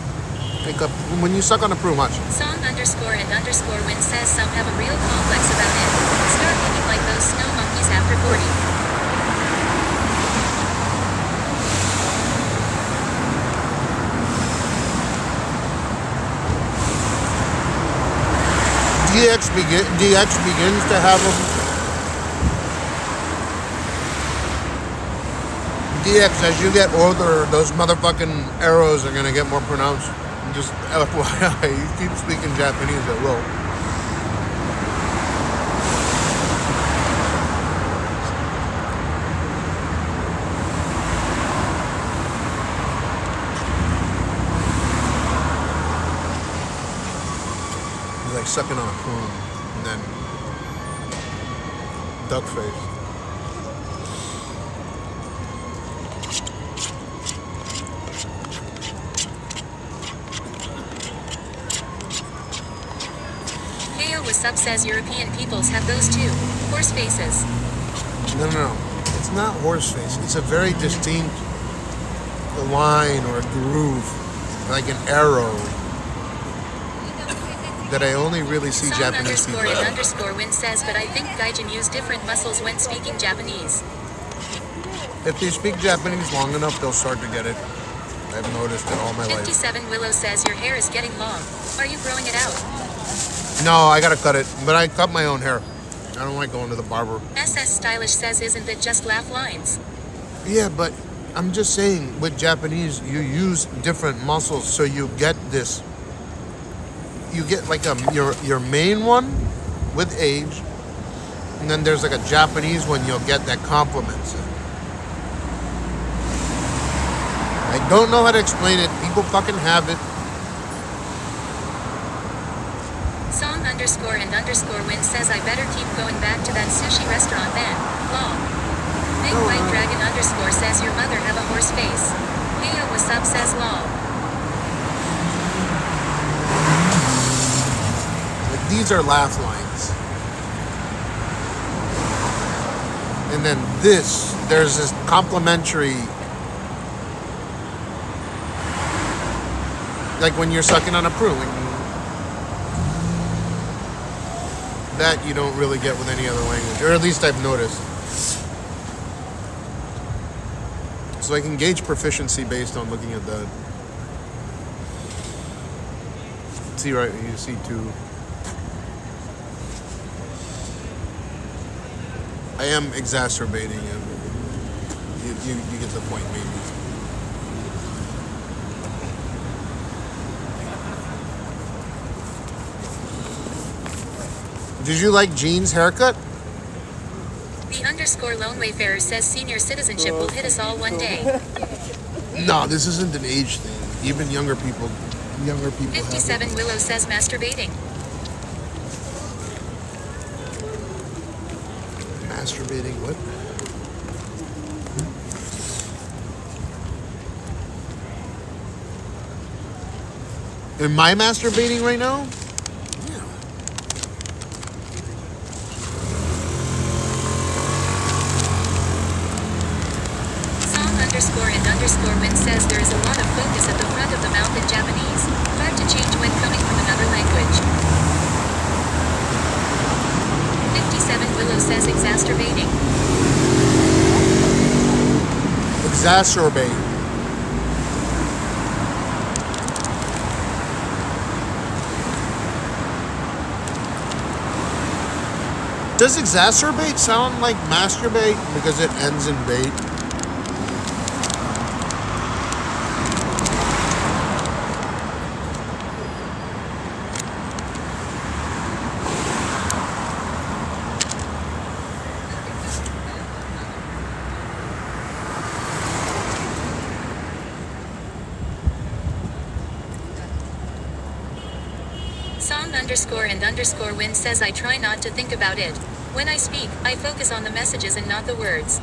pick up when you suck on a prune. Watch. Song underscore and underscore win says some have a real complex about it. Start looking like those snow monkeys after 40. DX begins to have them. DX, as you get older, those motherfucking arrows are gonna get more pronounced. Just FYI, you keep speaking Japanese at will. It's like sucking on a prune, and then duck face. Sub says European peoples have those too. Horse faces. No. It's not horse face. It's a very distinct line or a groove, like an arrow. that I only really see Song Japanese people. underscore and underscore win says, but I think Gaijin use different muscles when speaking Japanese. If they speak Japanese long enough, they'll start to get it. I've noticed it all my life. 57 Willow says, your hair is getting long. Are you growing it out? No, I gotta cut it. But I cut my own hair. I don't like going to the barber. SS Stylish says, isn't it just laugh lines? Yeah, but I'm just saying, with Japanese, you use different muscles, so you get this. You get like your main one with age, and then there's like a Japanese one you'll get that complements it. I don't know how to explain it. People fucking have it. Song underscore and underscore win says, I better keep going back to that sushi restaurant then. Lol. Big White Dragon underscore says, your mother have a horse face. Heyo what's up says lol. These are laugh lines. And then there's this complimentary, like when you're sucking on a prune. That you don't really get with any other language, or at least I've noticed. So I can gauge proficiency based on looking at that. See, right, you see two. I am exacerbating it. You get the point, maybe. Did you like Jean's haircut? The underscore lone wayfarer says, senior citizenship will hit us all one day. No, this isn't an age thing. Even younger people have it. 57 Willow says, masturbating. Masturbating, what? Am I masturbating right now? Yeah. Song underscore and underscore win says, there is a lot of focus at the front of the mouth in Japanese. Hard to change when coming from another language. 57 Willow says, exacerbating. Exacerbate. Does exacerbate sound like masturbate because it ends in bait? Song underscore and underscore win says, I try not to think about it. When I speak, I focus on the messages and not the words.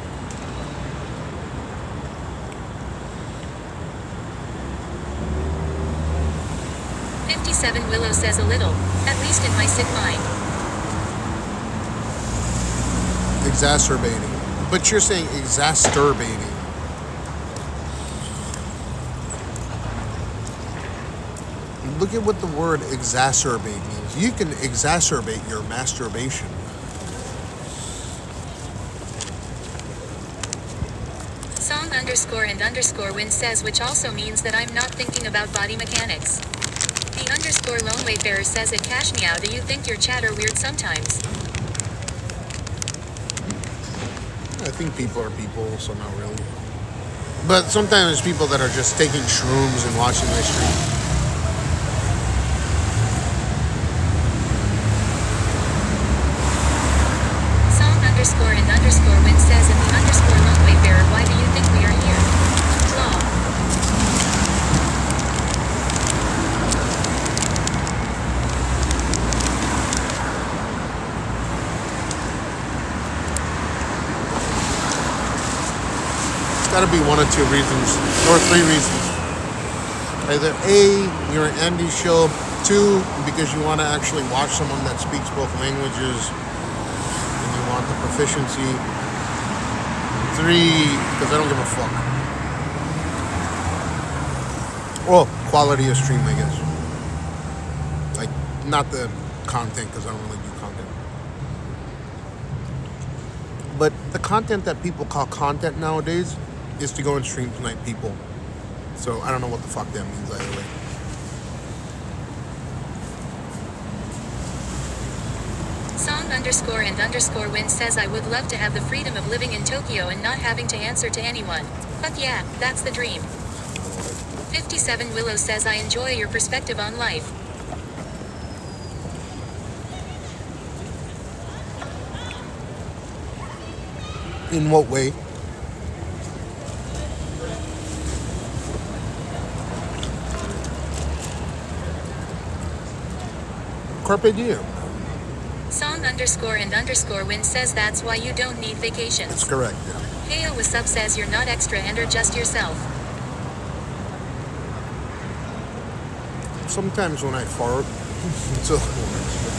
Willow says, a little, at least in my sick mind. Exacerbating. But you're saying exacerbating. Look at what the word exacerbate means. You can exacerbate your masturbation. Song underscore and underscore win says, which also means that I'm not thinking about body mechanics. The underscore lone wayfarer says, at Cashmeow, do you think your chatter weird sometimes? I think people are people, so not really. But sometimes there's people that are just taking shrooms and watching my stream. Underscore and underscore win says, and the underscore lone wayfarer, why do you think we are here? Law. It's got to be one of two reasons, or three reasons. Either A, you're an Andy show. 2, because you want to actually watch someone that speaks both languages. Want the proficiency. 3, because I don't give a fuck. Well, quality of stream, I guess. Like, Not the content, because I don't really do content. But the content that people call content nowadays is to go and stream tonight people. So I don't know what the fuck that means either way. Song_and_win says I would love to have the freedom of living in Tokyo and not having to answer to anyone. Fuck yeah, that's the dream. 57 Willow says I enjoy your perspective on life. In what way? Carpe diem. Song_and_win says that's why you don't need vacations. That's correct, yeah. Heyo what's up says you're not extra and are just yourself. Sometimes when I fart, it's a little extra.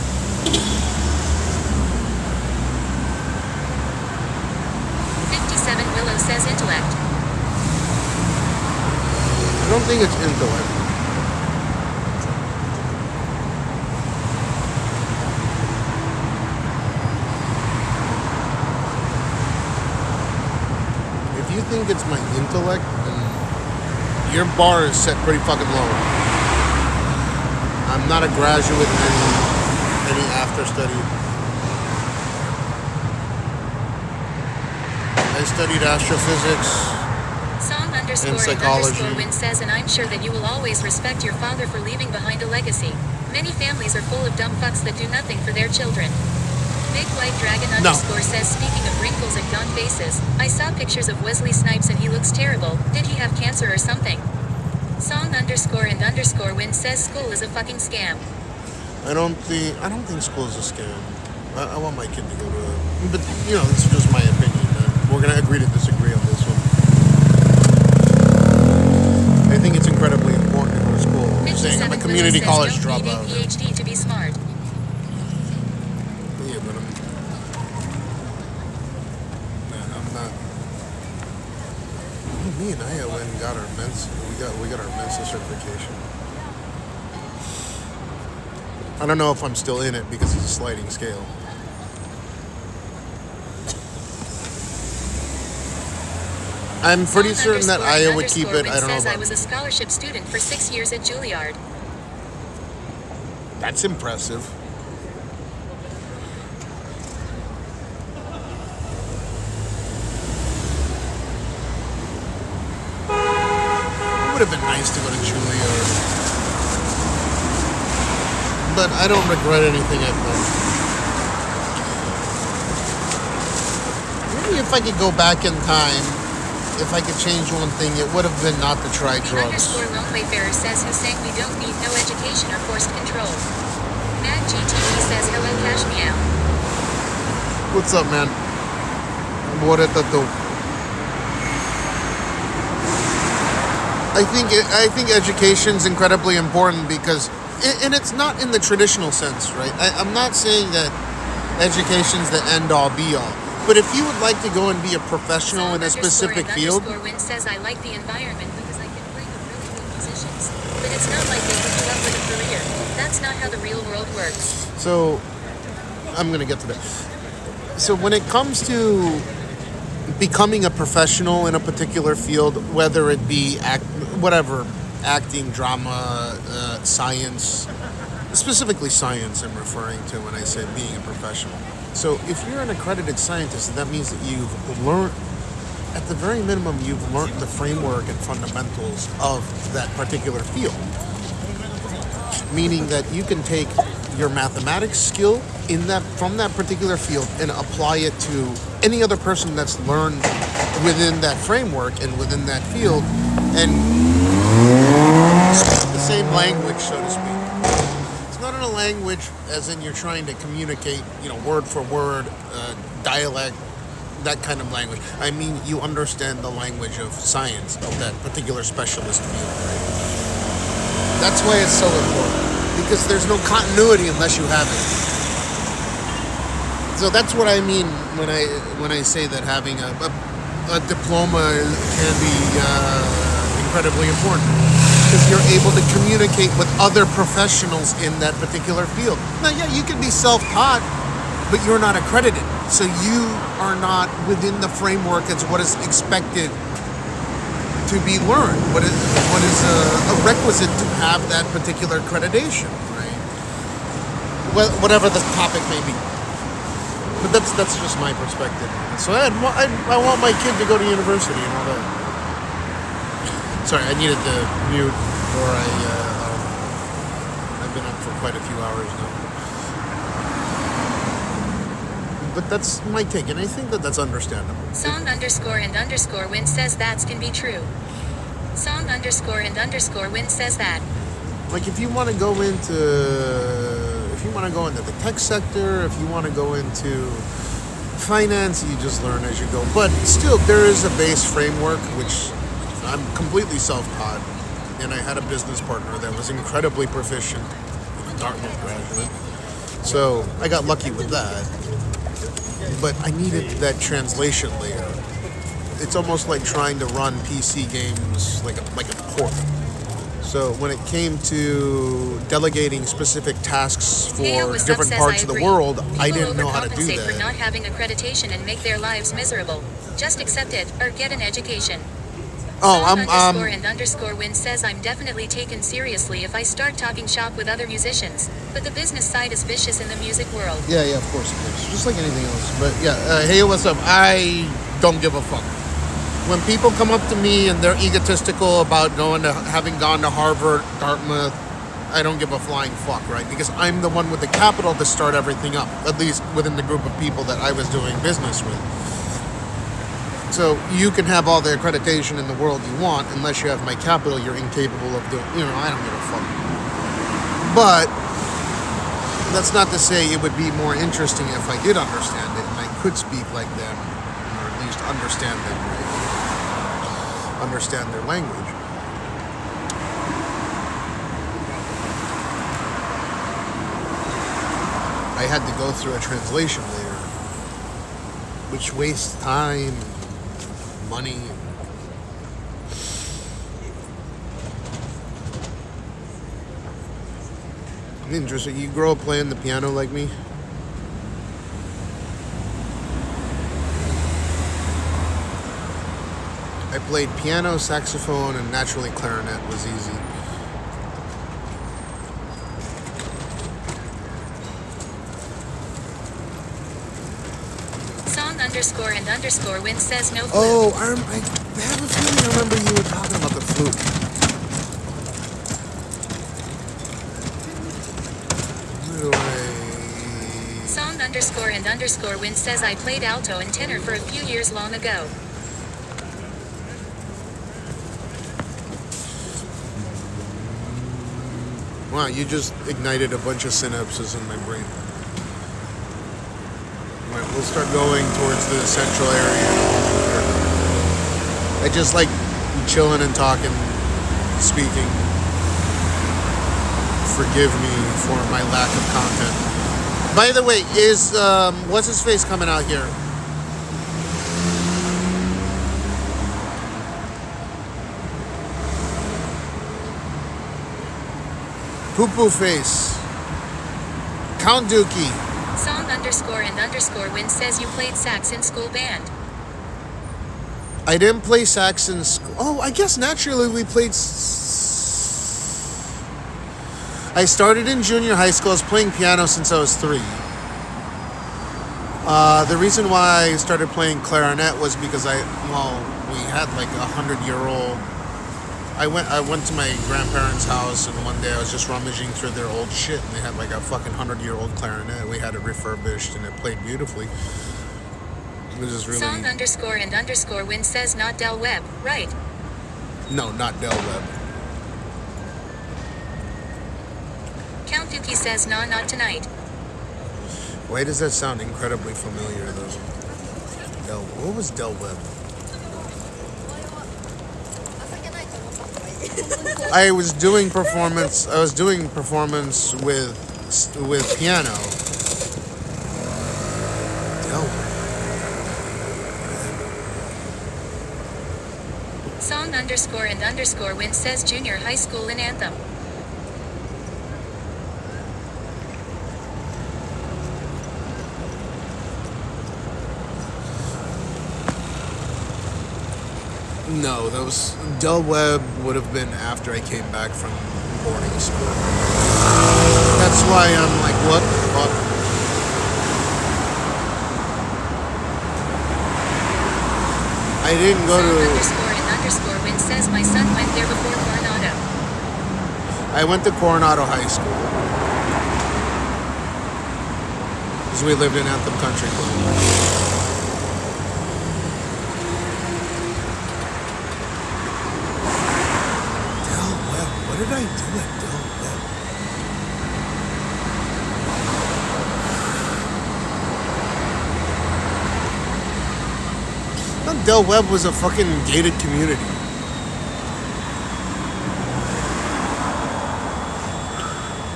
57 Willow says intellect. I don't think it's intellect. If you think it's my intellect, then your bar is set pretty fucking low. I'm not a graduate in any after study. I studied astrophysics. Song_and_win says and I'm sure that you will always respect your father for leaving behind a legacy. Many families are full of dumb fucks that do nothing for their children. Big White Dragon underscore says speaking of wrinkles and gaunt faces, I saw pictures of Wesley Snipes and he looks terrible. Did he have cancer or something? Song_and_win says school is a fucking scam. I don't think school is a scam. I want my kid to go to it. But you know, this is just my opinion. We're gonna agree to disagree on this one. I think it's incredibly important to go to school. I'm saying I'm a community college dropout. Don't need a PhD to be smart. Yeah, but I'm not. Me and Aya went and got our Mensa. We got our Mensa certification. I don't know if I'm still in it because it's a sliding scale. I'm pretty certain that Aya would keep it. I don't know about. I was a scholarship student for 6 years at Juilliard. That's impressive. It would have been nice to go to Juilliard. But I don't regret anything I've done. Maybe if I could go back in time, if I could change one thing, it would have been not to try drugs. _lone wayfarer says Hussein we don't need no education or forced control. Mad GTV says hello Cashmeow. What's up, man? What at the dope? I think education's incredibly important because, and it's not in the traditional sense, right? I'm not saying that education's the end all be all. But if you would like to go and be a professional in a specific field, Win says I like the environment because I can play with really good musicians. But it's not like they hook you up with a career. That's not how the real world works. So I'm gonna get to that. So when it comes to becoming a professional in a particular field, whether it be acting, drama, science, specifically science I'm referring to when I say being a professional. So if you're an accredited scientist, that means that you've learned, at the very minimum, you've learned the framework and fundamentals of that particular field. Meaning that you can take your mathematics skill from that particular field and apply it to any other person that's learned within that framework and within that field and speak the same language, so to speak. Not in a language as in you're trying to communicate, word for word, dialect, that kind of language. I mean, you understand the language of science of that particular specialist field, right? That's why it's so important, because there's no continuity unless you have it. So that's what I mean when I say that having a diploma can be incredibly important. because you're able to communicate with other professionals in that particular field. Now, yeah, you can be self-taught, but you're not accredited. So you are not within the framework as what is expected to be learned. What is a requisite to have that particular accreditation, right? Well, whatever the topic may be. But that's just my perspective. So I want my kid to go to university and all that. Sorry, I needed to mute, or I've been up for quite a few hours now. But that's my take, and I think that's understandable. Song_and_win says that can be true. Song_and_win says that. Like if you want to go into the tech sector, if you want to go into finance, you just learn as you go. But still, there is a base framework, which I'm completely self-taught, and I had a business partner that was incredibly proficient, a Dartmouth graduate. So I got lucky with that. But I needed that translation layer. It's almost like trying to run PC games like a port. So when it came to delegating specific tasks for different parts of the world, I didn't know how to do that. For not having accreditation and make their lives miserable. Just accept it or get an education. Song_and_win says I'm definitely taken seriously if I start talking shop with other musicians, but the business side is vicious in the music world. Yeah, of course. Just like anything else. But yeah, hey, what's up? I don't give a fuck. When people come up to me and they're egotistical about having gone to Harvard, Dartmouth, I don't give a flying fuck, right? Because I'm the one with the capital to start everything up, at least within the group of people that I was doing business with. So you can have all the accreditation in the world you want, unless you have my capital, you're incapable of doing, I don't give a fuck. But that's not to say it would be more interesting if I did understand it and I could speak like them, or at least understand them, right? Understand their language. I had to go through a translation layer, which wastes time, money. I'm interested. You grow up playing the piano like me? I played piano, saxophone, and naturally clarinet was easy. Song_and_win says no flute. Oh, I have a feeling I remember you were talking about the flute. Song_and_win says I played alto and tenor for a few years long ago. Wow, you just ignited a bunch of synapses in my brain. Alright, we'll start going towards the central area. I just like chilling and talking, speaking. Forgive me for my lack of content. By the way, is what's his face coming out here? Poo-poo face. Count Dookie. Song_and_win says you played sax in school band. I didn't play sax in school. Oh, I guess naturally we played. I started in junior high school. I was playing piano since I was 3. The reason why I started playing clarinet was because we had like 100-year-old. I went to my grandparents' house, and one day I was just rummaging through their old shit, and they had like a fucking 100-year-old clarinet. We had it refurbished, and it played beautifully. It was just really... Song_and_win says not Del Webb, right? No, not Del Webb. Count Dookie says nah, not tonight. Why does that sound incredibly familiar, though? What was Del Webb? I was doing performance with piano. Song_and_win says junior high school in Anthem. No, that was Del Webb would have been after I came back from boarding school. That's why I'm like, what the fuck? I didn't go Song_and_win says my son went there before Coronado. I went to Coronado High School. Because we lived in Anthem Country Club. What did I do at Del Webb? I thought Del Webb was a fucking gated community.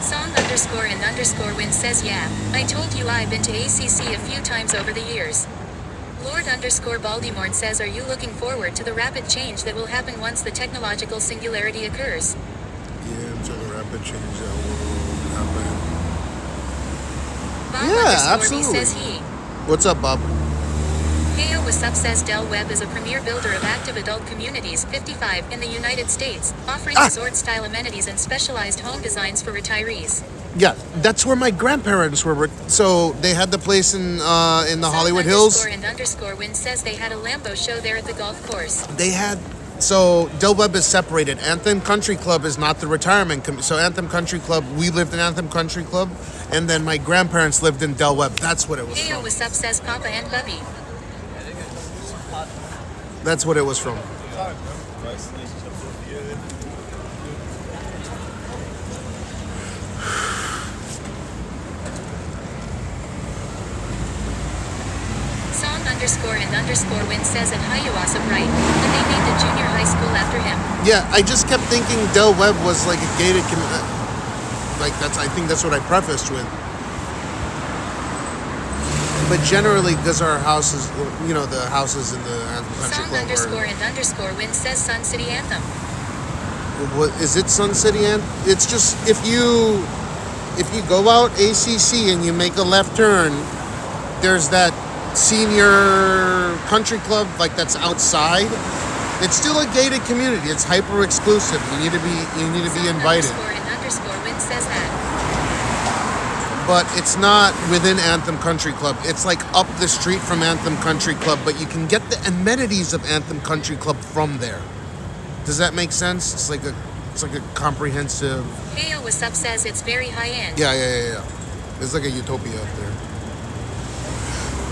Song_and_win says yeah, I told you I've been to ACC a few times over the years. Lord_Baltimore says are you looking forward to the rapid change that will happen once the technological singularity occurs? Yeah, to the rapid change that will happen. Bob Yeah, _B absolutely. says he. What's up, Bob? Heyo what's up says Del Webb is a premier builder of active adult communities 55 in the United States, offering resort-style amenities and specialized home designs for retirees. Yeah, that's where my grandparents were. So they had the place in the Hollywood Hills. Song_and_win says they had a Lambo show there at the golf course. They had. So Del Webb is separated. Anthem Country Club is not the retirement. So Anthem Country Club, we lived in Anthem Country Club, and then my grandparents lived in Del Webb. That's what it was Heyo from. what's up says Papa and Bubby. That's what it was from. Song_and_win says at Hiawatha Bright, and they named the junior high school after him. Yeah, I just kept thinking Del Webb was like a gated community. Like I think that's what I prefaced with. But generally, because our houses, the houses in the Anthem Country Club are. Song_and_win says Sun City Anthem. What is it? Sun City Anthem? It's just if you go out ACC and you make a left turn, there's that senior country club that's outside. It's still a gated community. It's hyper exclusive. You need to be invited. Song_and_win says that. But it's not within Anthem Country Club. It's like up the street from Anthem Country Club, but you can get the amenities of Anthem Country Club from there. Does that make sense? It's like a comprehensive. Heyo what's up says it's very high end. Yeah. It's like a utopia up there.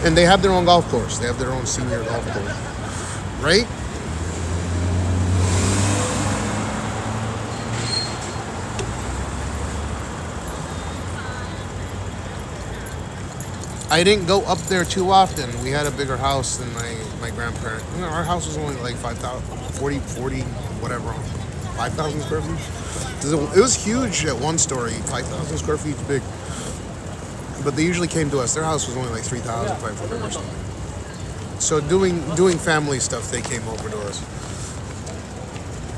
And they have their own golf course. They have their own senior golf course. Right? I didn't go up there too often. We had a bigger house than my grandparents. Our house was only like 5,000, 40, whatever, 5,000 square feet. It was huge at one story, 5,000 square feet big. But they usually came to us. Their house was only like 3,500 or something. So doing family stuff, they came over to us.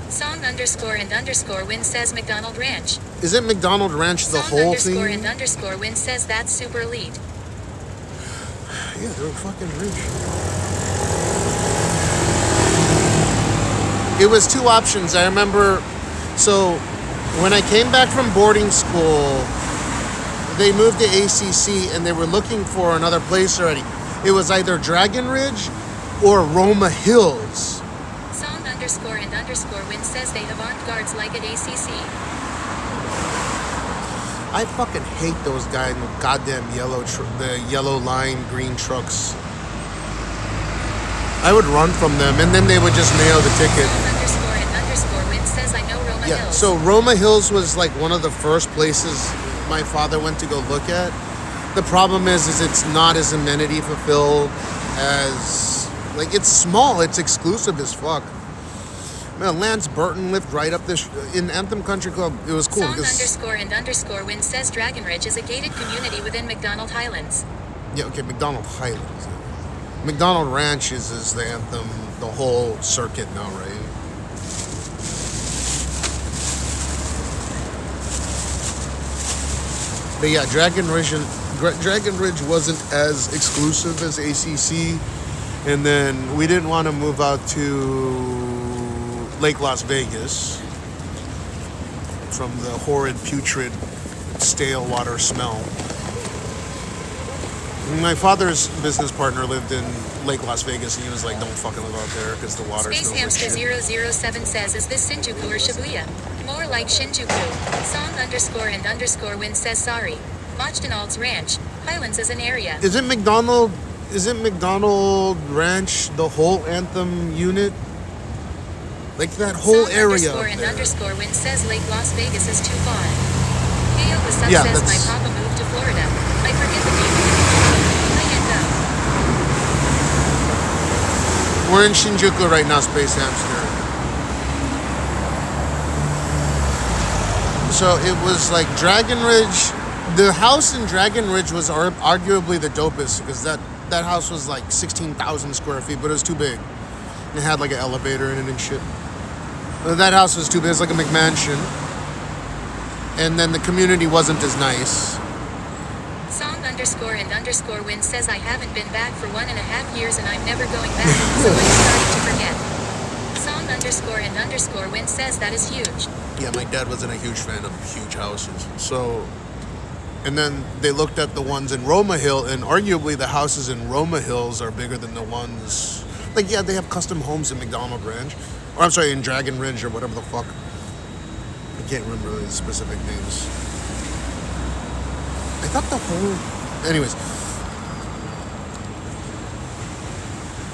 Song_and_win says McDonald Ranch. Isn't McDonald Ranch the whole thing? Song_and_win says that's super elite. Yeah, they were fucking rich. It was two options. I remember, so when I came back from boarding school, they moved to ACC and they were looking for another place already. It was either Dragon Ridge or Roma Hills. Song_and_win says they have armed guards like at ACC. I fucking hate those guys in the goddamn the yellow line green trucks. I would run from them and then they would just mail the ticket. Song_and_win says I know Roma Hills. So Roma Hills was like one of the first places my father went to go look at. The problem is it's not as amenity fulfilled as, it's small, it's exclusive as fuck. Man, Lance Burton lived right up this in Anthem Country Club. It was cool. Song_and_win says Dragon Ridge is a gated community within McDonald Highlands. Yeah, okay, McDonald Highlands. McDonald Ranch is the Anthem, the whole circuit now, right? But yeah, Dragon Ridge wasn't as exclusive as ACC, and then we didn't want to move out to Lake Las Vegas from the horrid, putrid, stale water smell. My father's business partner lived in Lake Las Vegas, and he was like, "Don't fucking live out there because the water Space smells like Hamster shit." 007 says, is this Shinjuku or Shibuya? More like Shinjuku. Song_and_win says sorry. McDonald's Ranch. Highlands is an area. Isn't McDonald Ranch the whole Anthem unit? Like that whole area up there. Song_and_win says Lake Las Vegas is too far. Heyo Wasup Yeah, says my that's- papa moved to Florida. I forget the name of the We're in Shinjuku right now, Space Hamster. So it was like Dragon Ridge. The house in Dragon Ridge was arguably the dopest because that house was like 16,000 square feet, but it was too big. It had like an elevator in it and shit. That house was too big. It's like a McMansion. And then the community wasn't as nice. Song_and_win says I haven't been back for 1.5 years and I'm never going back, so I'm starting to forget. Song_and_win says that is huge. Yeah, my dad wasn't a huge fan of huge houses. So, and then they looked at the ones in Roma Hill, and arguably the houses in Roma Hills are bigger than the ones, like, yeah, they have custom homes in McDonald Ranch. Or I'm sorry, in Dragon Ridge or whatever the fuck. I can't remember the specific names. I thought the whole... Anyways.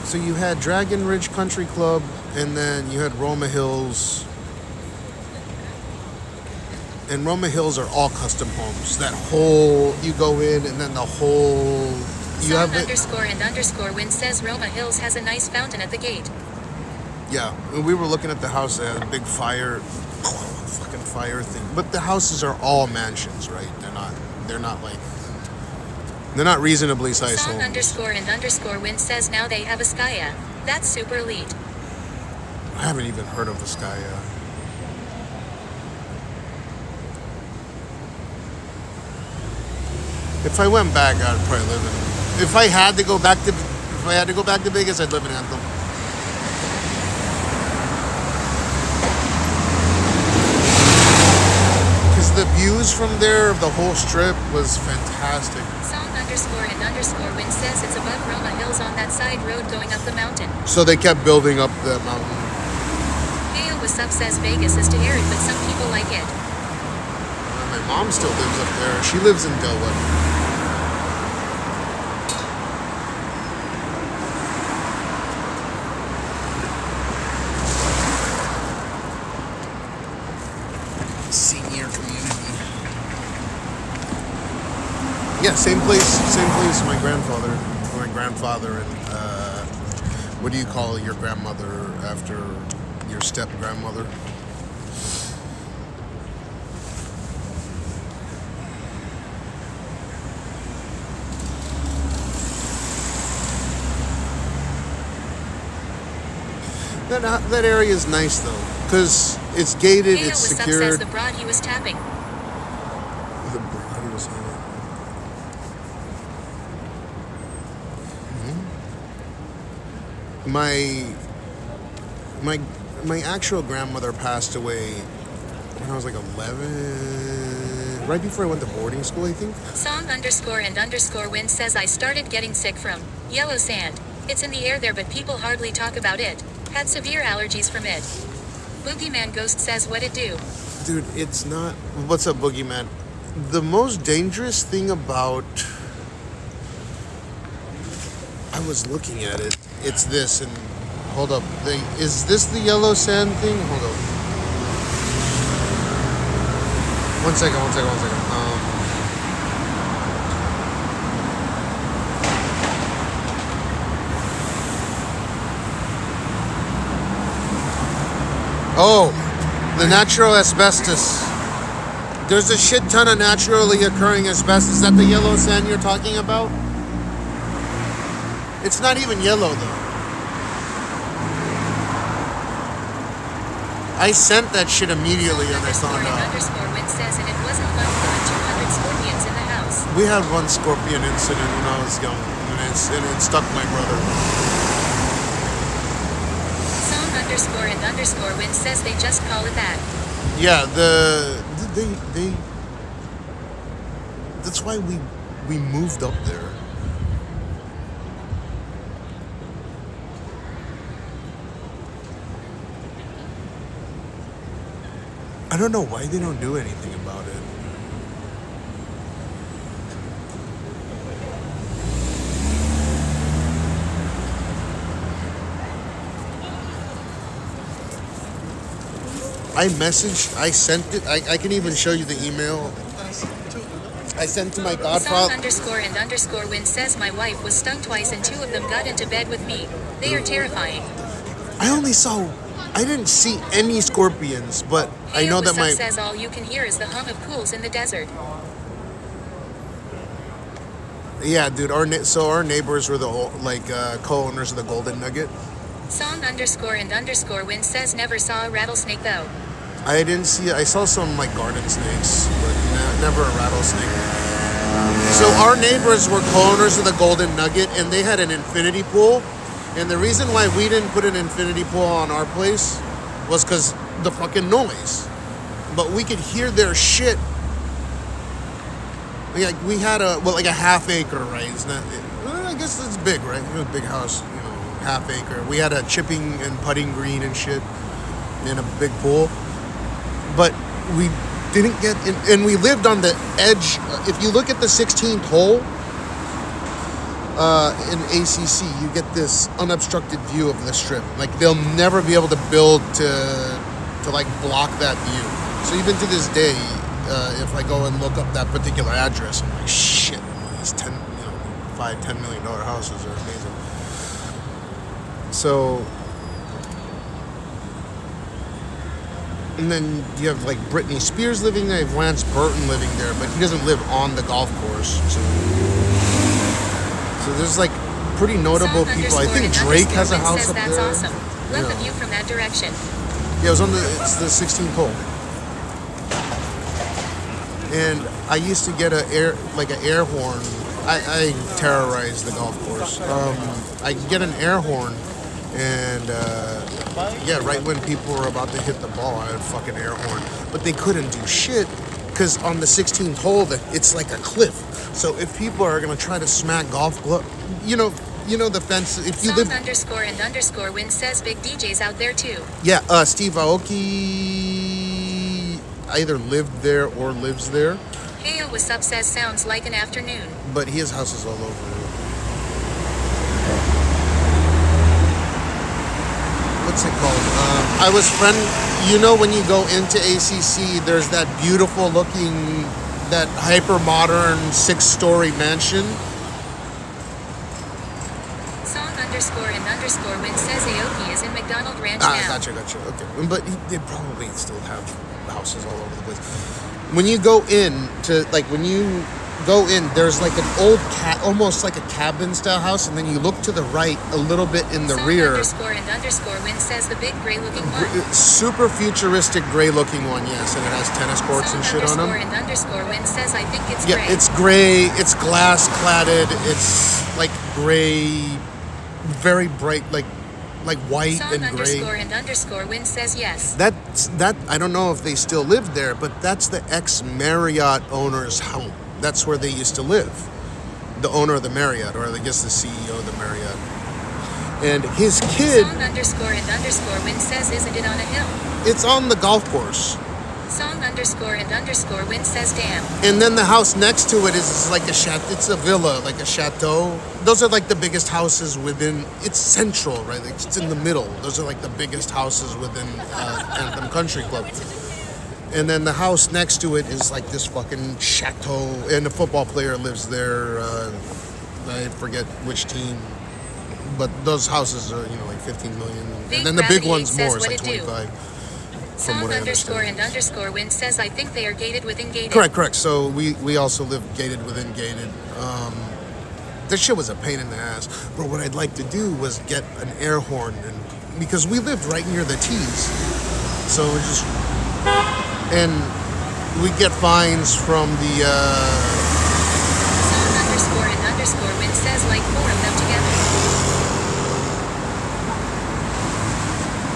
So you had Dragon Ridge Country Club, and then you had Roma Hills. And Roma Hills are all custom homes. That whole... You go in, and then the whole... You have it... Song_and_win says Roma Hills has a nice fountain at the gate. Yeah, when we were looking at the house that had a big fire... fucking fire thing. But the houses are all mansions, right? They're not like... They're not reasonably sized homes. Song_and_win says now they have a Skya. That's super elite. I haven't even heard of the Skya. If I went back, I'd probably live in... If I had to go back to Vegas, I'd live in Anthem. Because the views from there of the whole strip was fantastic. Song_and_win says it's above Roma Hills on that side road going up the mountain. So they kept building up the mountain. Heyo Wassup says Vegas is too arid, but some people like it. My mom still lives up there. She lives in Delwood. Senior community. Yeah, same place. My grandfather and what do you call your grandmother after your step grandmother? That area is nice though, because it's gated, Heyo it's Wassup secured. says the broad he was tapping. The broad he was having. My actual grandmother passed away when I was like 11, right before I went to boarding school, I think. Song_and_win says I started getting sick from yellow sand. It's in the air there, but people hardly talk about it. Had severe allergies from it. Boogeyman Ghost says what it do. Dude, it's not... What's up, Boogeyman? The most dangerous thing about... I was looking at it. It's this, and... Hold up. Is this the yellow sand thing? Hold up. One second. Oh, the natural asbestos. There's a shit ton of naturally occurring asbestos. Is that the yellow sand you're talking about? It's not even yellow though. I sent that shit immediately and I found out. Song_and_win says, and it wasn't like there were 200 scorpions in the We had one scorpion incident when I was young, and it stuck my brother. Song _and _win says they just call it that. Yeah, they that's why we moved up there. I don't know why they don't do anything about it. I sent it. I can even show you the email. I sent to my godfather. Song _ win says my wife was stung twice and 2 of them got into bed with me. They are terrifying. I didn't see any scorpions, but I know that my says all you can hear is the hum of pools in the desert. Yeah, dude. Our neighbors were the co-owners of the Golden Nugget. Song _ win says never saw a rattlesnake though. I didn't see. I saw some like garden snakes, but never a rattlesnake. So our neighbors were co-owners of the Golden Nugget, and they had an infinity pool. And the reason why we didn't put an infinity pool on our place was because the fucking noise. But we could hear their shit. Like we had a half acre, right? It's not. I guess it's big, right? It was a big house, half acre. We had a chipping and putting green and shit, and a big pool. But we didn't get in, and we lived on the edge. If you look at the 16th hole in ACC, you get this unobstructed view of the strip. Like they'll never be able to build to like block that view. So even to this day, if I go and look up that particular address, I'm like, shit, these $10 million houses are amazing. So. And then you have like Britney Spears living there, you have Lance Burton living there, but he doesn't live on the golf course. So there's like pretty notable people. I think Drake has a house up there. That's awesome. Love the view from that direction. Yeah, it's the 16th hole. And I used to get an air horn. I terrorized the golf course. I get an air horn, and right when people were about to hit the ball, I had a fucking air horn. But they couldn't do shit because on the 16th hole, it's like a cliff. So if people are gonna try to smack golf club, the fence. If you live _ win says big DJs out there too. Yeah, Steve Aoki either lived there or lives there. Heyo what's up says sounds like an afternoon. But he has houses all over. What's it called? I was when you go into ACC, there's that beautiful looking, that hyper modern 6-story mansion. Song _ win says Aoki is in McDonald Ranch now. Gotcha. Okay, but they probably still have houses all over the place. When you go in there's like an old almost like a cabin style house, and then you look to the right a little bit in the rear. _ win says the big gray looking one. Super futuristic gray looking one, yes, and it has tennis courts and shit on them. _ win says I think it's gray. Yeah, it's gray. It's glass cladded. It's like gray, very bright, like white and gray. _ win says yes. That I don't know if they still live there, but that's the ex-Marriott owner's home. That's where they used to live. The owner of the Marriott, or I guess the CEO of the Marriott. And his kid. Song _ win says isn't it on a hill? It's on the golf course. Song _ win says damn. And then the house next to it is like it's a villa, like a chateau. Those are like the biggest houses within, it's central, right? Like it's in the middle. Those are like the biggest houses within Anthem Country Club. And then the house next to it is like this fucking chateau, and a football player lives there. I forget which team. But those houses are, like 15 million. And then the big one's more, it's like 25. Song _ win says I think they are gated within gated. Correct. So we also live gated within gated. This shit was a pain in the ass. But what I'd like to do was get an air horn, because we lived right near the tees. So we just, and we get fines from the Song_and_win says like 4 of them together.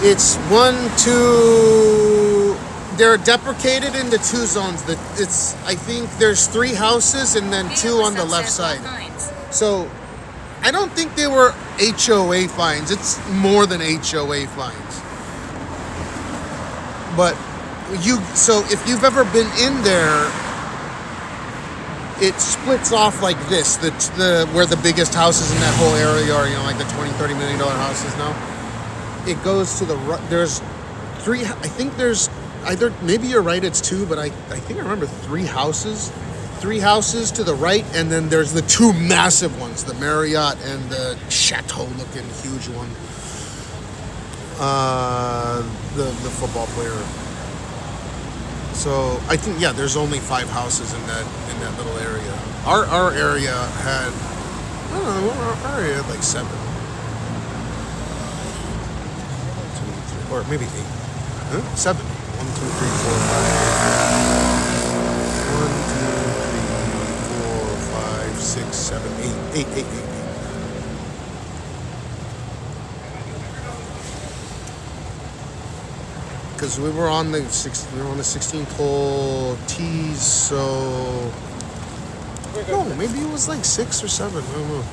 It's 1, 2. They're deprecated into 2 zones. I think there's 3 houses and then 2 on the left side. So I don't think they were HOA fines. It's more than HOA fines. But so if you've ever been in there, it splits off like this. Where the biggest houses in that whole area are, like the $20-30 million houses now. It goes to the right. There's 3. I think there's either, maybe you're right, it's 2, but I think I remember 3 houses. 3 houses to the right, and then there's the 2 massive ones, the Marriott and the chateau-looking huge one. The football player. So I think, yeah, there's only 5 houses in that little area. Our area had, I don't know, our area had like 7. 1, 2, 3, or maybe 8. Huh? 7. 1, 2, 3, 4, 5. 1, 2, 3, 4, 5, 6, 7, 8. 8. Because we were on the 16th hole tees, so no, maybe it was like 6 or 7. I don't know.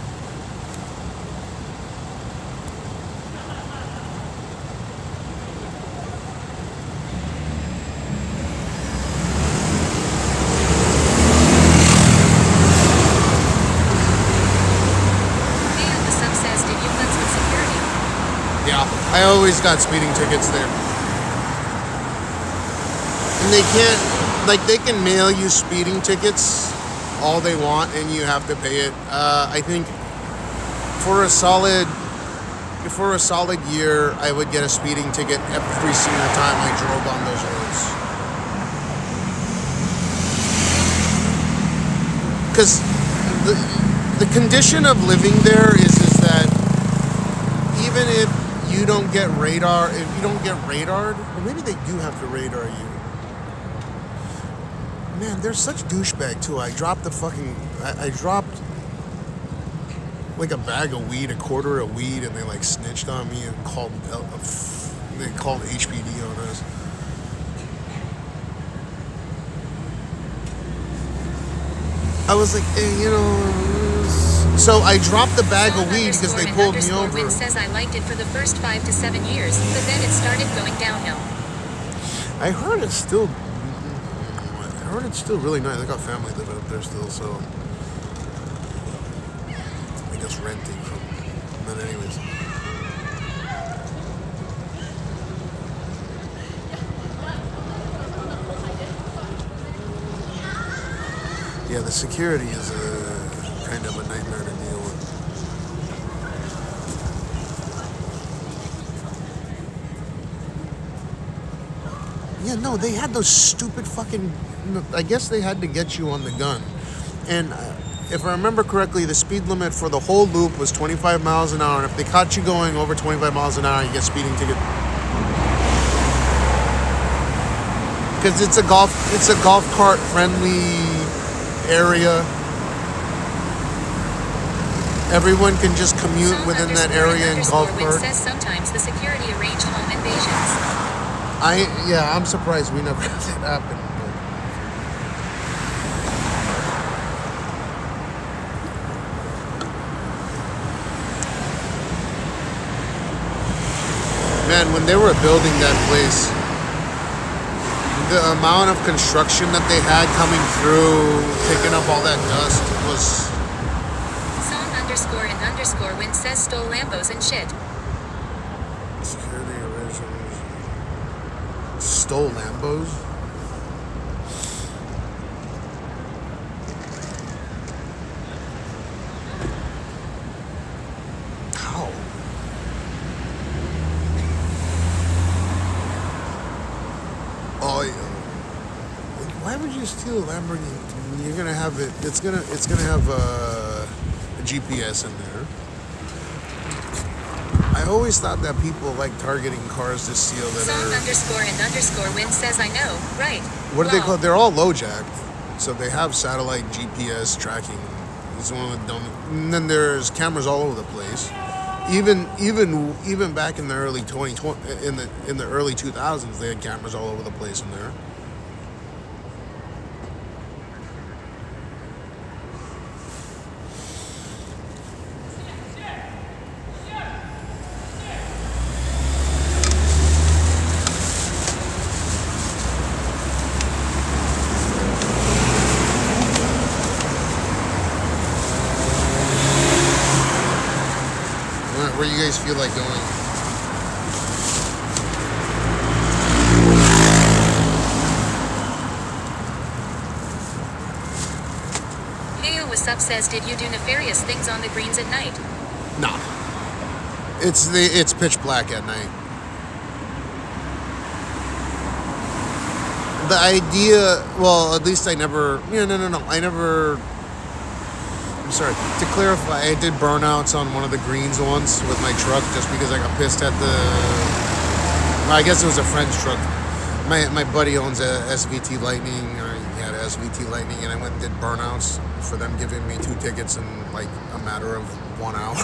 I always got speeding tickets there. And they can't, like, they can mail you speeding tickets all they want and you have to pay it. I think for a solid year, I would get a speeding ticket every single time I drove on those roads. Because the condition of living there is that even if you don't get radared, or maybe they do have to radar you. Man, they're such douchebag too. I dropped like a bag of weed, a quarter of weed, and they like snitched on me and called HPD on us. I was like, hey, so I dropped the bag of weed because they pulled me over. Win says I liked it for the first 5 to 7 years, but then it started going downhill. I heard it's still really nice. I got family living up there still, so I guess renting from. But anyways, yeah, the security is kind of a nightmare to deal with. Yeah, no, they had those stupid fucking. I guess they had to get you on the gun. And if I remember correctly, the speed limit for the whole loop was 25 miles an hour. And if they caught you going over 25 miles an hour, you get a speeding ticket. Because it's a golf cart friendly area. Everyone can just commute within that area in golf cart. Says sometimes the security arrange home invasions. I'm surprised we never had that happen. Man, when they were building that place, the amount of construction that they had coming through, picking up all that dust was... Song_and_win says stole Lambos and shit. Security originals. Stole Lambos? How? Oh, yeah. Why would you steal a Lamborghini? You're gonna have it. It's gonna have a GPS in there. I always thought that people like targeting cars to steal that Song_and_win says I know, right? What are they called? They're all low jacked, so they have satellite GPS tracking. It's one of the dumb. And then there's cameras all over the place. Even back in the early 2020, in the early 2000s, they had cameras all over the place in there. Where you guys feel like going? Heyo what's up says, did you do nefarious things on the greens at night? Nah. It's pitch black at night. The idea, well, at least I never. I never. I'm sorry. To clarify, I did burnouts on one of the greens once with my truck just because I got pissed at the. Well, I guess it was a friend's truck. My buddy owns a SVT Lightning, or he had a SVT Lightning, and I went and did burnouts for them giving me 2 tickets in like a matter of 1 hour.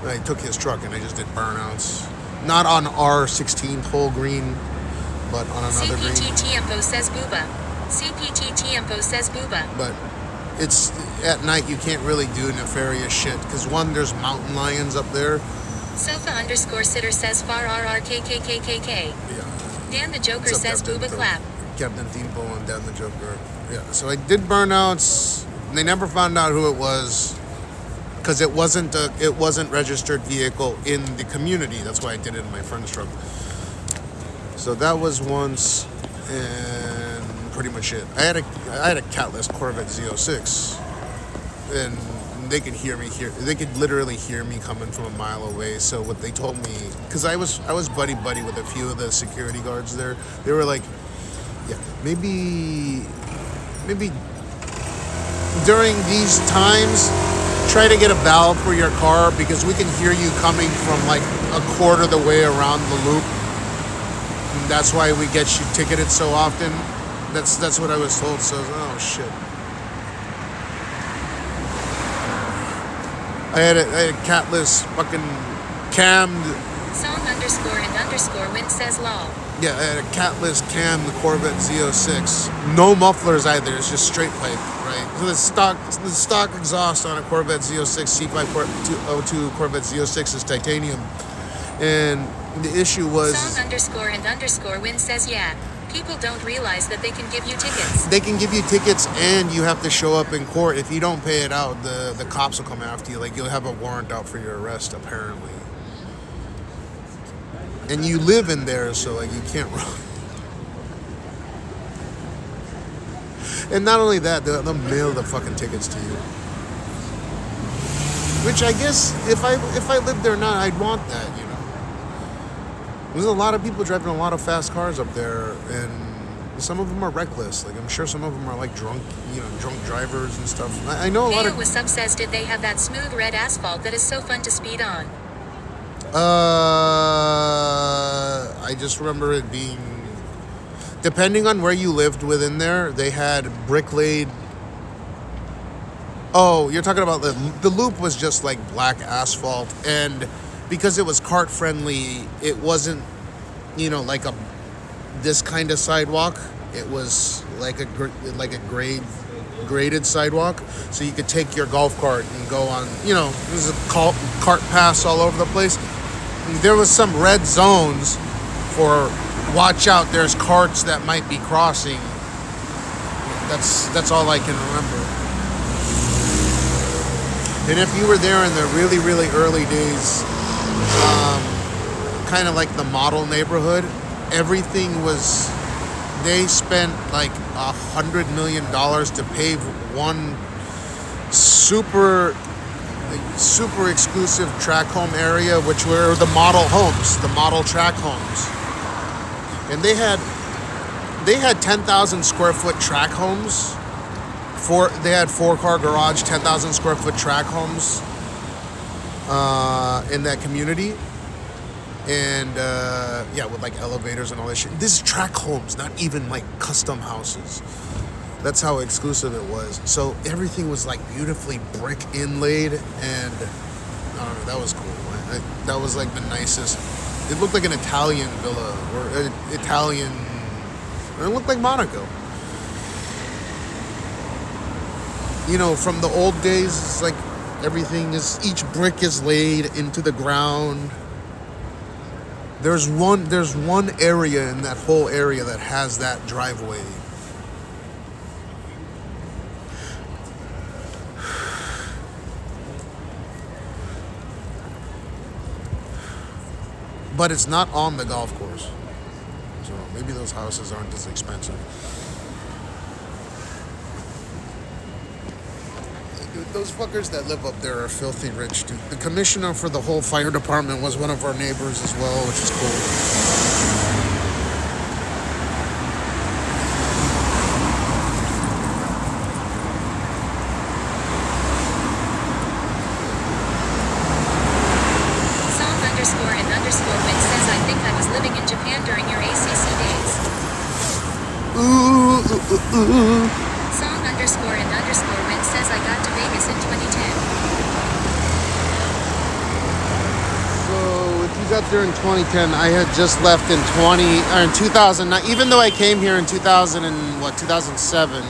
And I took his truck and I just did burnouts. Not on our 16th hole green, but on another green. CPT Tiempo says booba. CPT Tiempo says booba. But it's at night, you can't really do nefarious shit because one, there's mountain lions up there. Sofa_sitter says far RRKKKKK. Yeah. Dan the Joker What's up, says Captain booba Tim? clap. Captain Timbo and Dan the Joker. Yeah. So I did burnouts. They never found out who it was because it wasn't registered vehicle in the community. That's why I did it in my friend's truck. So that was once, and pretty much it. I had a catless Corvette Z06, and they could hear me here. They could literally hear me coming from a mile away. So what they told me, because I was buddy with a few of the security guards there. They were like, yeah, maybe during these times, try to get a valve for your car because we can hear you coming from like a quarter of the way around the loop. And that's why we get you ticketed so often. That's what I was told. So, oh shit. I had a catless fucking cammed. Song_and_win says lol. Yeah, I had a catless cammed Corvette Z06. No mufflers either. It's just straight pipe, right? So the stock exhaust on a Corvette Z06 C502 Corvette Z06 is titanium, and the issue was. Song_and_win says yeah. People don't realize that they can give you tickets. They can give you tickets, and you have to show up in court. If you don't pay it out, the cops will come after you. Like, you'll have a warrant out for your arrest, apparently. And you live in there, so, like, you can't run. And not only that, they'll mail the fucking tickets to you. Which I guess, if I lived there now, I'd want that, you know. There's a lot of people driving a lot of fast cars up there, and some of them are reckless. Like, I'm sure some of them are like drunk drivers and stuff. I know a lot of. What's up says, did they have that smooth red asphalt that is so fun to speed on? I just remember it being, depending on where you lived within there, they had brick laid. Oh, you're talking about the loop was just like black asphalt, and because it was cart friendly, it wasn't, like this kind of sidewalk. It was like a graded sidewalk, so you could take your golf cart and go on. There's a cart paths all over the place. There was some red zones for watch out. There's carts that might be crossing. That's all I can remember. And if you were there in the really, really early days, kind of like the model neighborhood, everything was, they spent like $100 million to pave one super exclusive track home area, which were the model homes, the model track homes. And they had 10,000 square foot track homes. They had 4-car garage, 10,000 square foot track homes in that community. And with like elevators and all that shit. This is track homes, not even like custom houses. That's how exclusive it was. So everything was like beautifully brick inlaid, and I don't know, that was cool. That was like the nicest. It looked like an Italian villa, or an Italian. It looked like Monaco. You know, from the old days, it's like each brick is laid into the ground. There's one area in that whole area that has that driveway. But it's not on the golf course. So maybe those houses aren't as expensive. Dude, those fuckers that live up there are filthy rich, dude. The commissioner for the whole fire department was one of our neighbors as well, which is cool. Song_and_Win says, I think I was living in Japan during your ACC days. Song_and_Win says, I got to Vegas in 2010. So if you got there in 2010, I had just left in 2009. Even though I came here in 2007,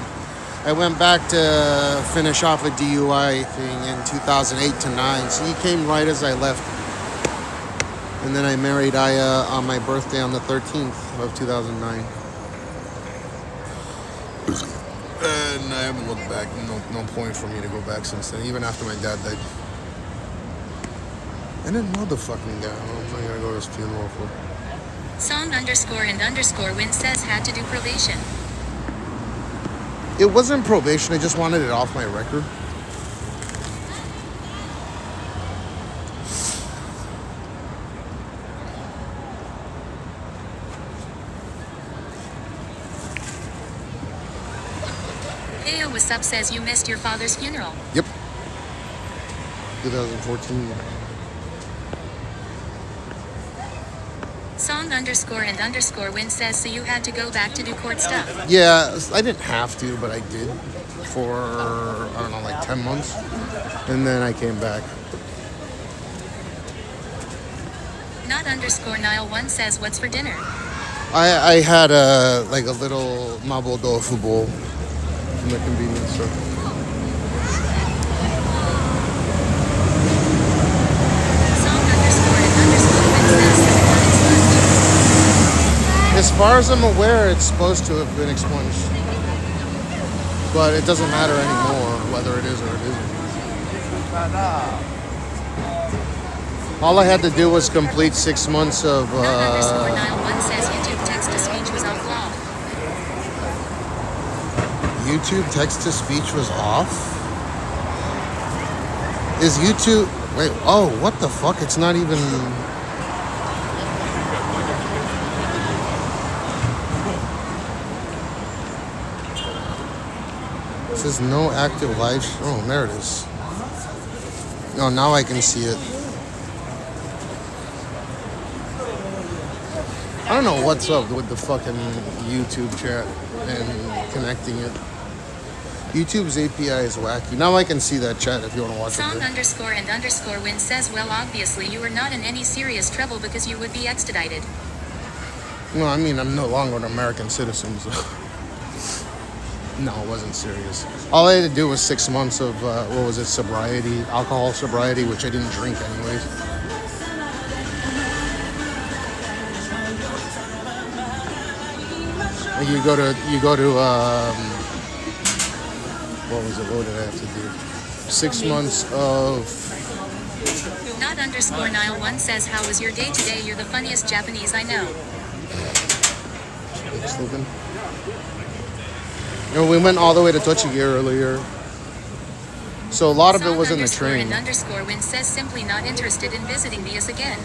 I went back to finish off a DUI thing in 2008 to 9. So you came right as I left. And then I married Aya on my birthday on the 13th of 2009. And I haven't looked back. No point for me to go back since then, even after my dad died. I didn't know the fucking guy. I'm not gonna go to his funeral for. Song_and_Win says, had to do probation. It wasn't probation. I just wanted it off my record. Heyo What's Up says you missed your father's funeral. Yep. 2014. Song_and_Win says, so you had to go back to do court stuff. Yeah, I didn't have to, but I did for, I don't know, like 10 months. And then I came back. Not_Nile1 says, what's for dinner? I had a little mabo tofu bowl from the convenience store. Song_and_Win says, As far as I'm aware, it's supposed to have been expunged. But it doesn't matter anymore whether it is or it isn't. All I had to do was complete 6 months of... Not_Nile1 says YouTube text-to-speech was off. YouTube text-to-speech was off? Is YouTube... Wait, oh, what the fuck? It's not even... It says no active live... Oh, there it is. No, now I can see it. I don't know what's up with the fucking YouTube chat and connecting it. YouTube's API is wacky. Now I can see that chat if you want to watch it. Song_and_Win says, well, obviously you were not in any serious trouble because you would be extradited. No, I mean, I'm no longer an American citizen, so... No, it wasn't serious. All I had to do was 6 months of, sobriety, alcohol sobriety, which I didn't drink anyways. You go to what did I have to do? 6 months of... Not_Nile1 says, how was your day today? You're the funniest Japanese I know. Sleeping. You know, we went all the way to Tochigi earlier. So a lot of it was in the train. Song_and_Win says, simply not interested in visiting us again.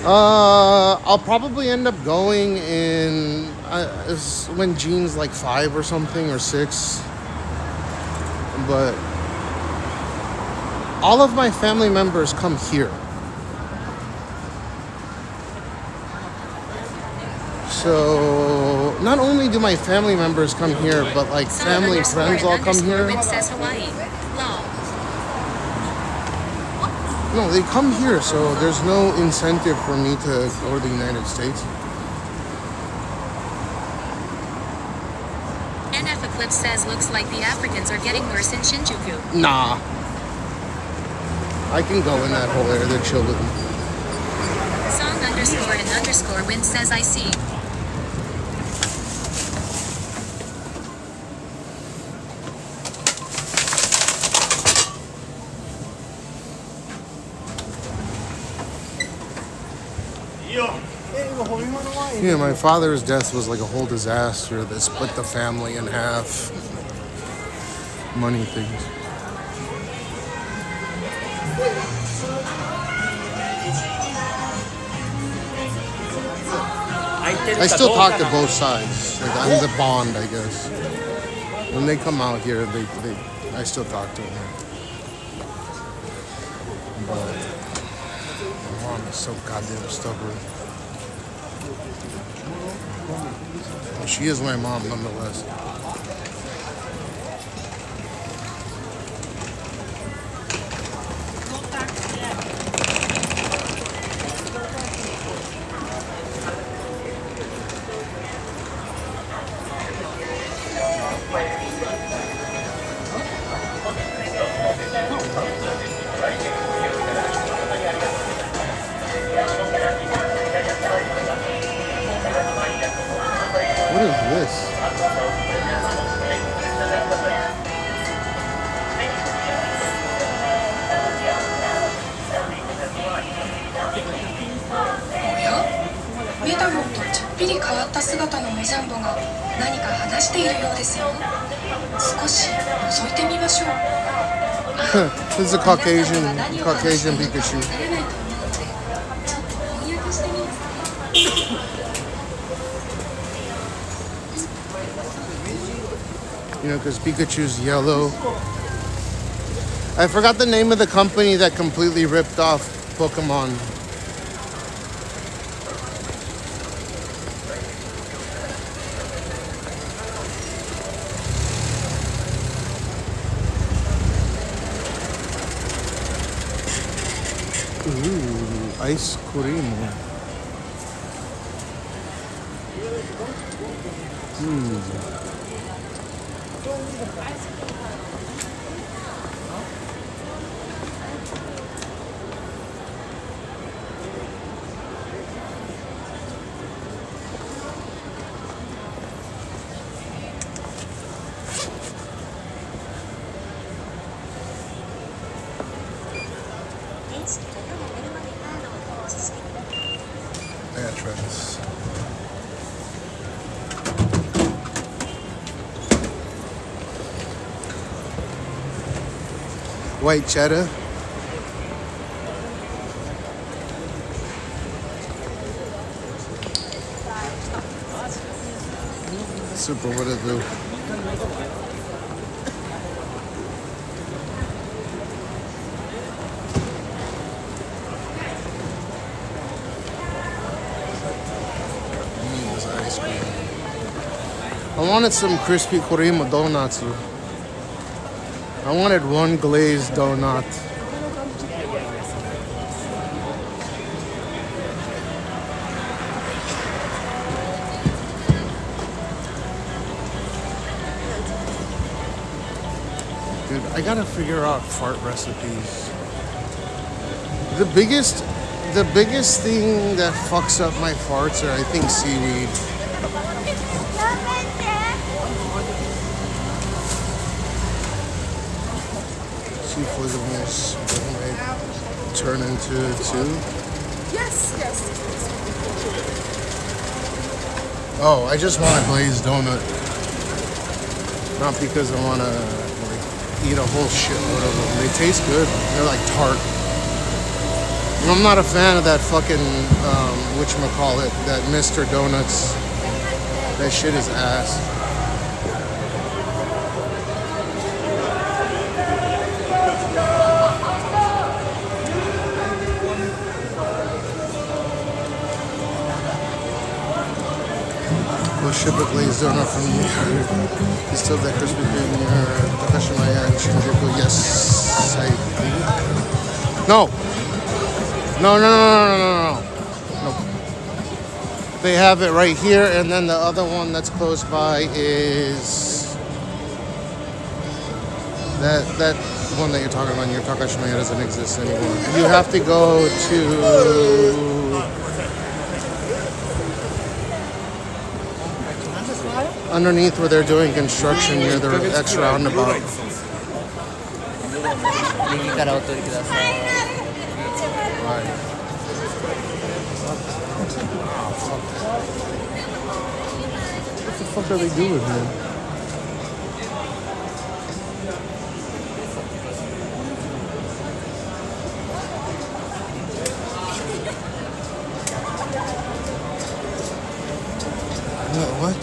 I'll probably end up going in when Jean's like 5 or something, or 6. But all of my family members come here. So Not only do my family members come here, but like family friends all come here. Win says Hawaii. Lol. No, they come here, so there's no incentive for me to go to the United States. NF Eclipse says looks like the Africans are getting worse in Shinjuku. Nah. I can go in that whole area, they're chill with me. Song underscore and underscore win says I see. Yeah, my father's death was like a whole disaster that split the family in half. Money things. I still talk to both sides. Like I'm the bond, I guess. When they come out here, I still talk to them. But my mom is so goddamn stubborn. She is my mom, nonetheless. What is this? This is a Caucasian Pikachu. You know, because Pikachu's yellow. I forgot the name of the company that completely ripped off Pokemon. Ooh, ice cream. Yeah, try this. White cheddar. Super, what it do? This ice cream. I wanted some crispy Kurima donuts. I wanted one glazed donut. Dude, I gotta figure out fart recipes. The biggest thing that fucks up my farts are, I think, seaweed. Seafood might turn into two. Yes. Oh, I just want a glazed donut. Not because I want to eat a whole shitload of them. They taste good. They're like tart. I'm not a fan of that fucking, whatchamacallit, that Mr. Donuts. That shit is ass. Push typically is doing it from here. He's still that crispy cream here. Takashimaya and Shinjuku. Yes, I think. No. No. They have it right here, and then the other one that's close by is that one that you're talking about. Your Takashimaya doesn't exist anymore. You have to go to underneath where they're doing construction near the X roundabout. Right. What the fuck are they doing, man? What?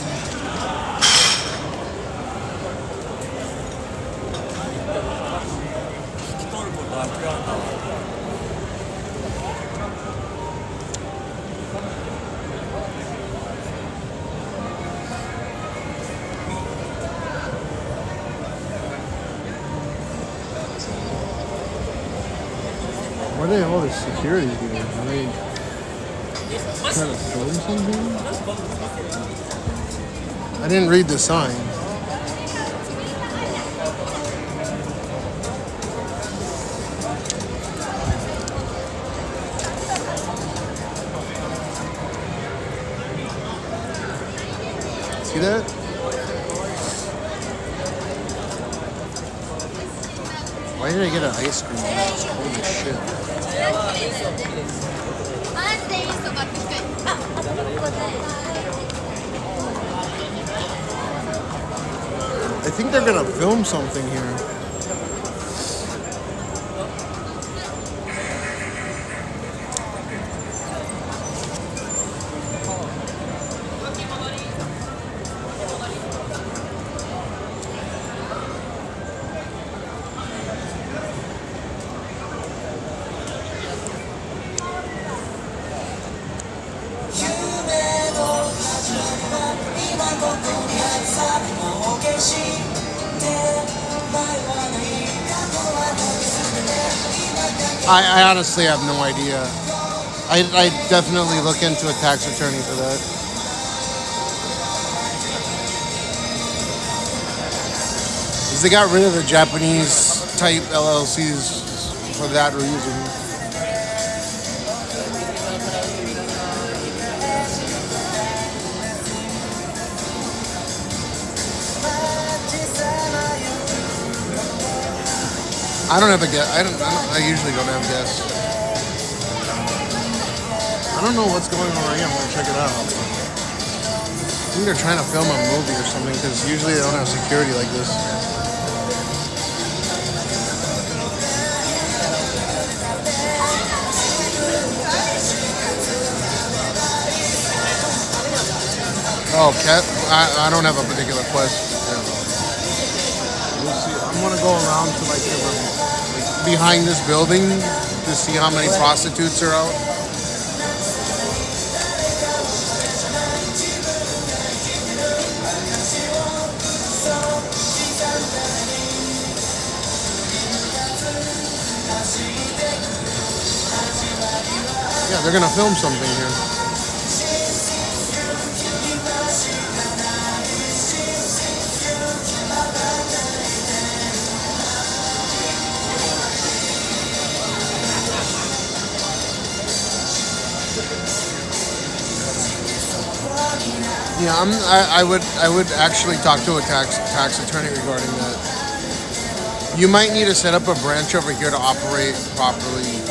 What are all this security doing? Are they trying to film something? I didn't read the sign. See that? Why did I get an ice cream? Holy shit. I think they're gonna film something here. I honestly have no idea. I definitely look into a tax attorney for that. Because they got rid of the Japanese type LLCs for that reason. I don't have a guess. I usually don't have guests. I don't know what's going on right here. I'm gonna check it out. I think they're trying to film a movie or something because usually they don't have security like this. Oh, cat. I don't have a particular quest. We'll see. I'm gonna go around to like behind this building to see how many prostitutes are out. Yeah, they're gonna film something here. Yeah, I would actually talk to a tax attorney regarding that. You might need to set up a branch over here to operate properly.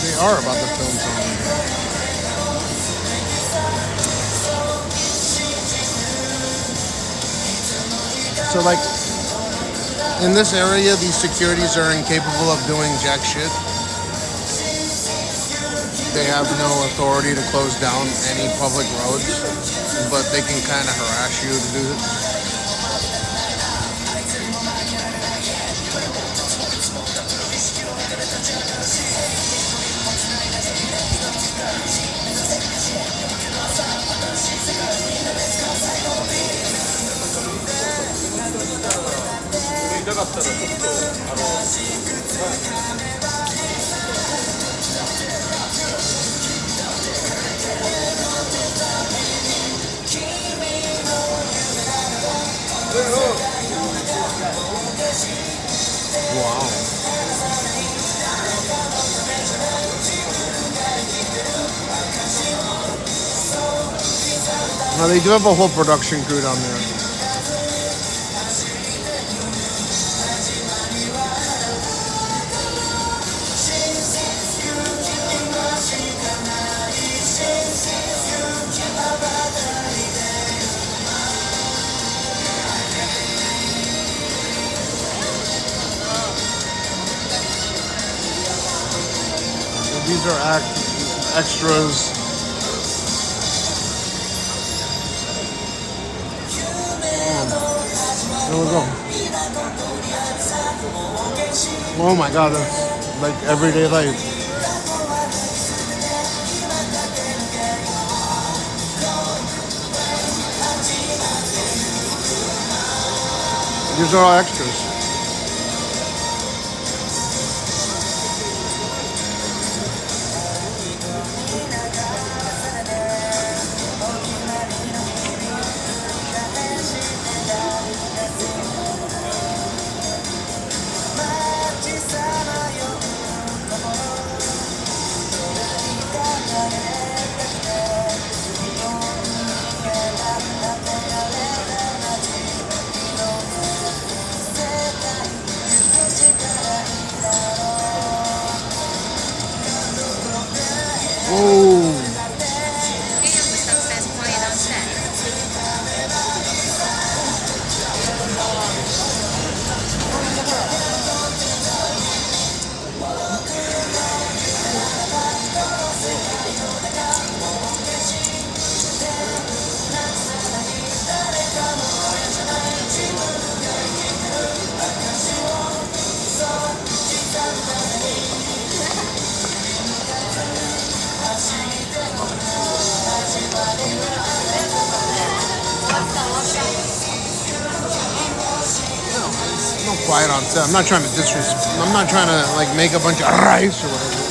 They are about to film something. So like, In this area, these securities are incapable of doing jack shit. They have no authority to close down any public roads, but they can kind of harass you to do it. Wow. Now they do have a whole production crew down there. These are extras. There we go. Oh my god, that's like everyday life. These are all extras. Quiet on set. I'm not trying to disrespect. I'm not trying to like make a bunch of rice or whatever.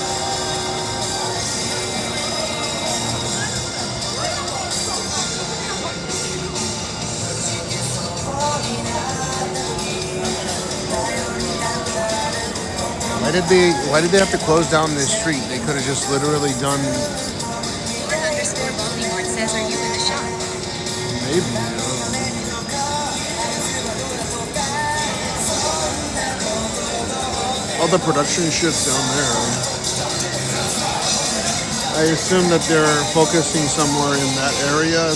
Why did they have to close down this street? They could have just literally done. _Baltimore says, are you in the shop? Maybe. All the production shit's down there. I assume that they're focusing somewhere in that area.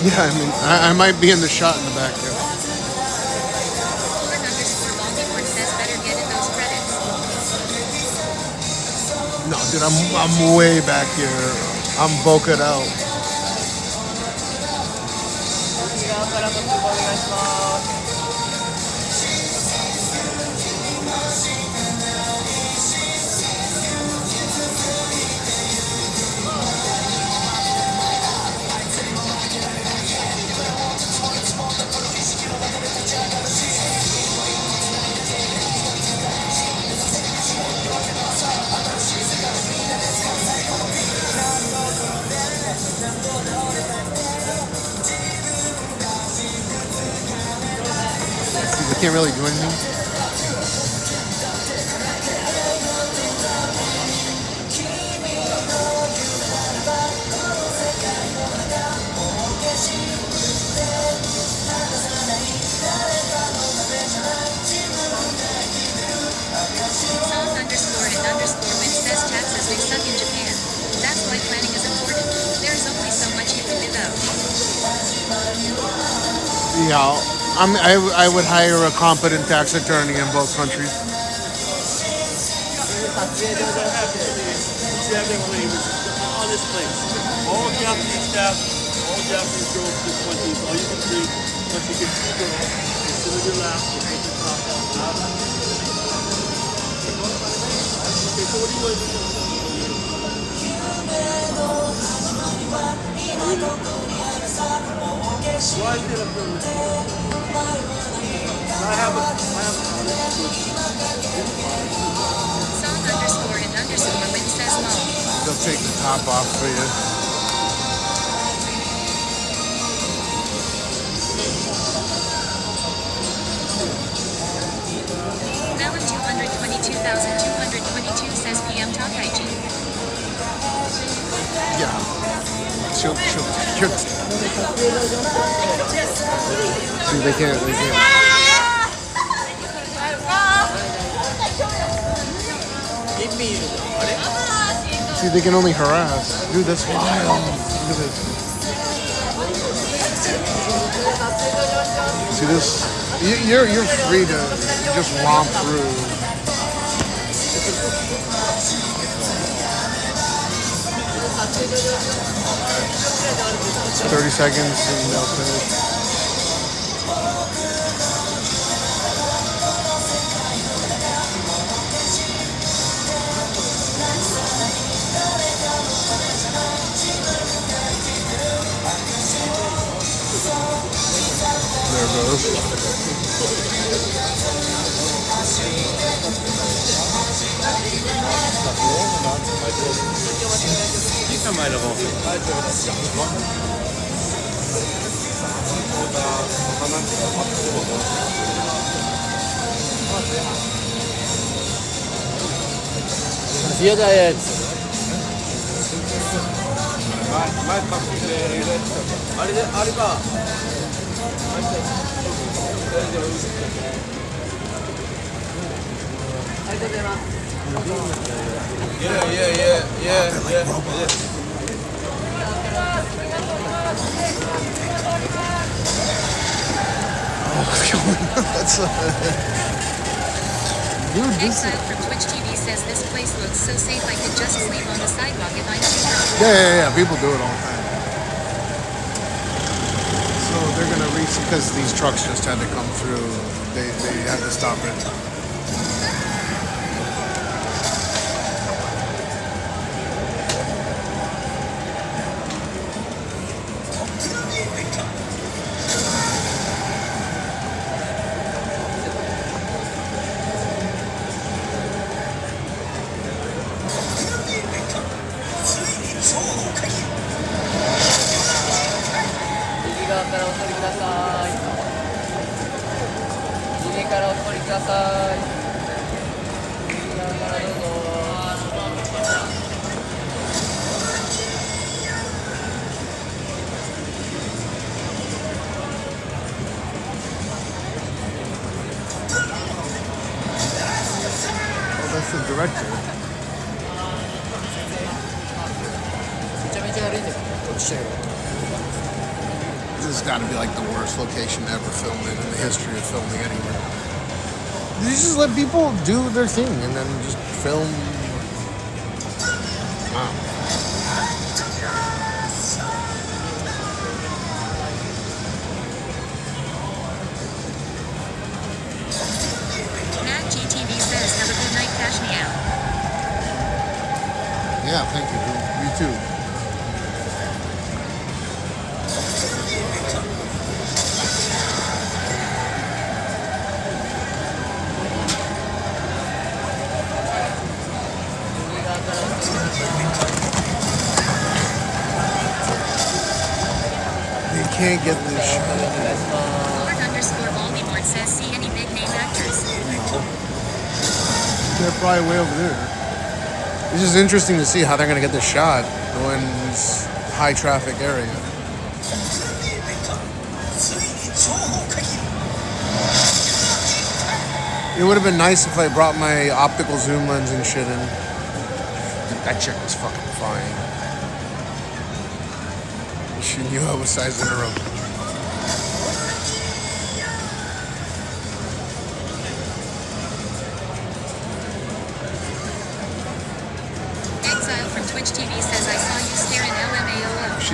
Yeah, I mean, I might be in the shot in the back there. _Baltimore says, better get in those credits. No, dude, I'm way back here. I'm bokeh out. I can't really do anything. _and_win says taxes they suck in Japan. That's why planning is important. There's only so much you can do though. Yeah, I would hire a competent tax attorney in both countries. On this place, all Japanese staff, all Japanese girls to 20s, all you can see, but you can see girls, sit on your lap, you take the top off. Okay, so what do you want to do? Why is it up there? I have a Song_and_win says lol. They'll take the top off for you. Melon 222,222 says PM Takaiji. Yeah. She'll See, they can't. See, they can only harass. Dude, that's wild. Look at this. See this? You're free to just romp through. 30 seconds and they'll finish. There it goes. I might have also. Hier da jetzt. Dude, this Exile from Twitch TV says this place looks so safe I could just sleep on the sidewalk if I'm too yeah. People do it all the time. So they're gonna reach because these trucks just had to come through. They had to stop it. That's the director. This has got to be like the worst location ever filmed in the history of filming anywhere. You just let people do their thing and then just film. Wow. Matt GTV says have a good night, Cashmeow. Yeah, thank you. You too. You can't get this shit. Lord_Voldemort says see any big name actors. They're probably way over there. It's just interesting to see how they're gonna get this shot in this high traffic area. It would have been nice if I brought my optical zoom lens and shit in. Dude, that chick was fucking fine. She knew I was sizing her up.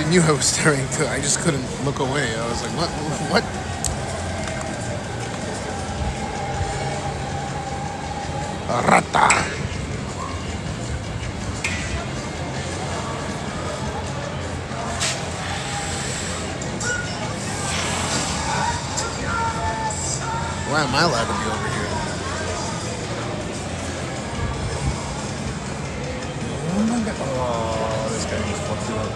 She knew I was staring too. I just couldn't look away. I was like, what? What? Rata. Why am I allowed to be over here? Oh my god. Oh, this guy just fucked it up.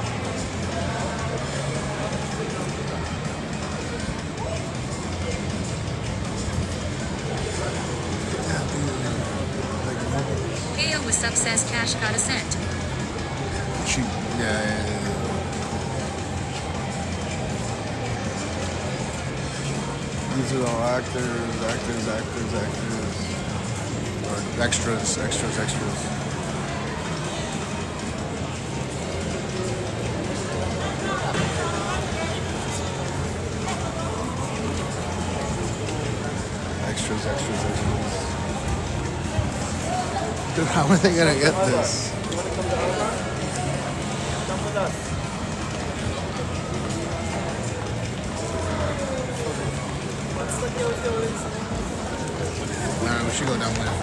Heyo, what's up, says Cash got a cent. Yeah. These are all actors. Or extras. Extras. Dude, how are they gonna get this? Nah, we should go down there.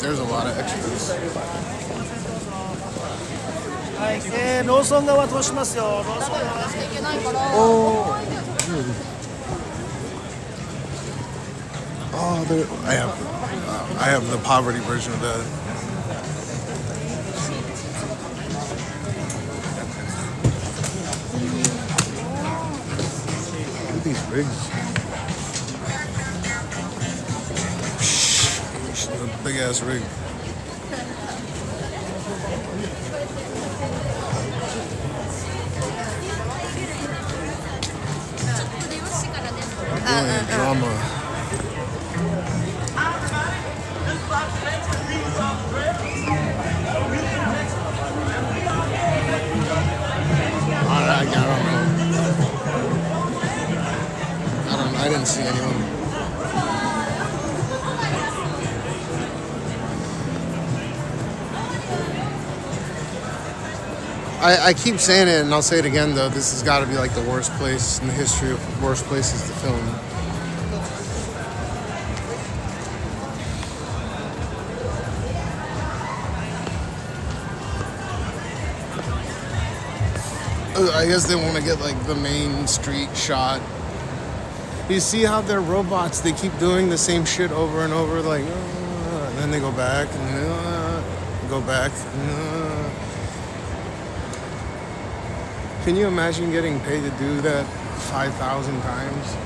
There's a lot of extras. はい、ローソン側通しますよ。ローソン側していけないから。Oh, I have the poverty version of that. Look at these rigs. Big ass rig. Drama. I didn't see anyone. I keep saying it, and I'll say it again, though. This has got to be like the worst place in the history of worst places to film. I guess they want to get like the main street shot. You see how they're robots? They keep doing the same shit over and over, like, and then they go back and go back. Can you imagine getting paid to do that 5,000 times?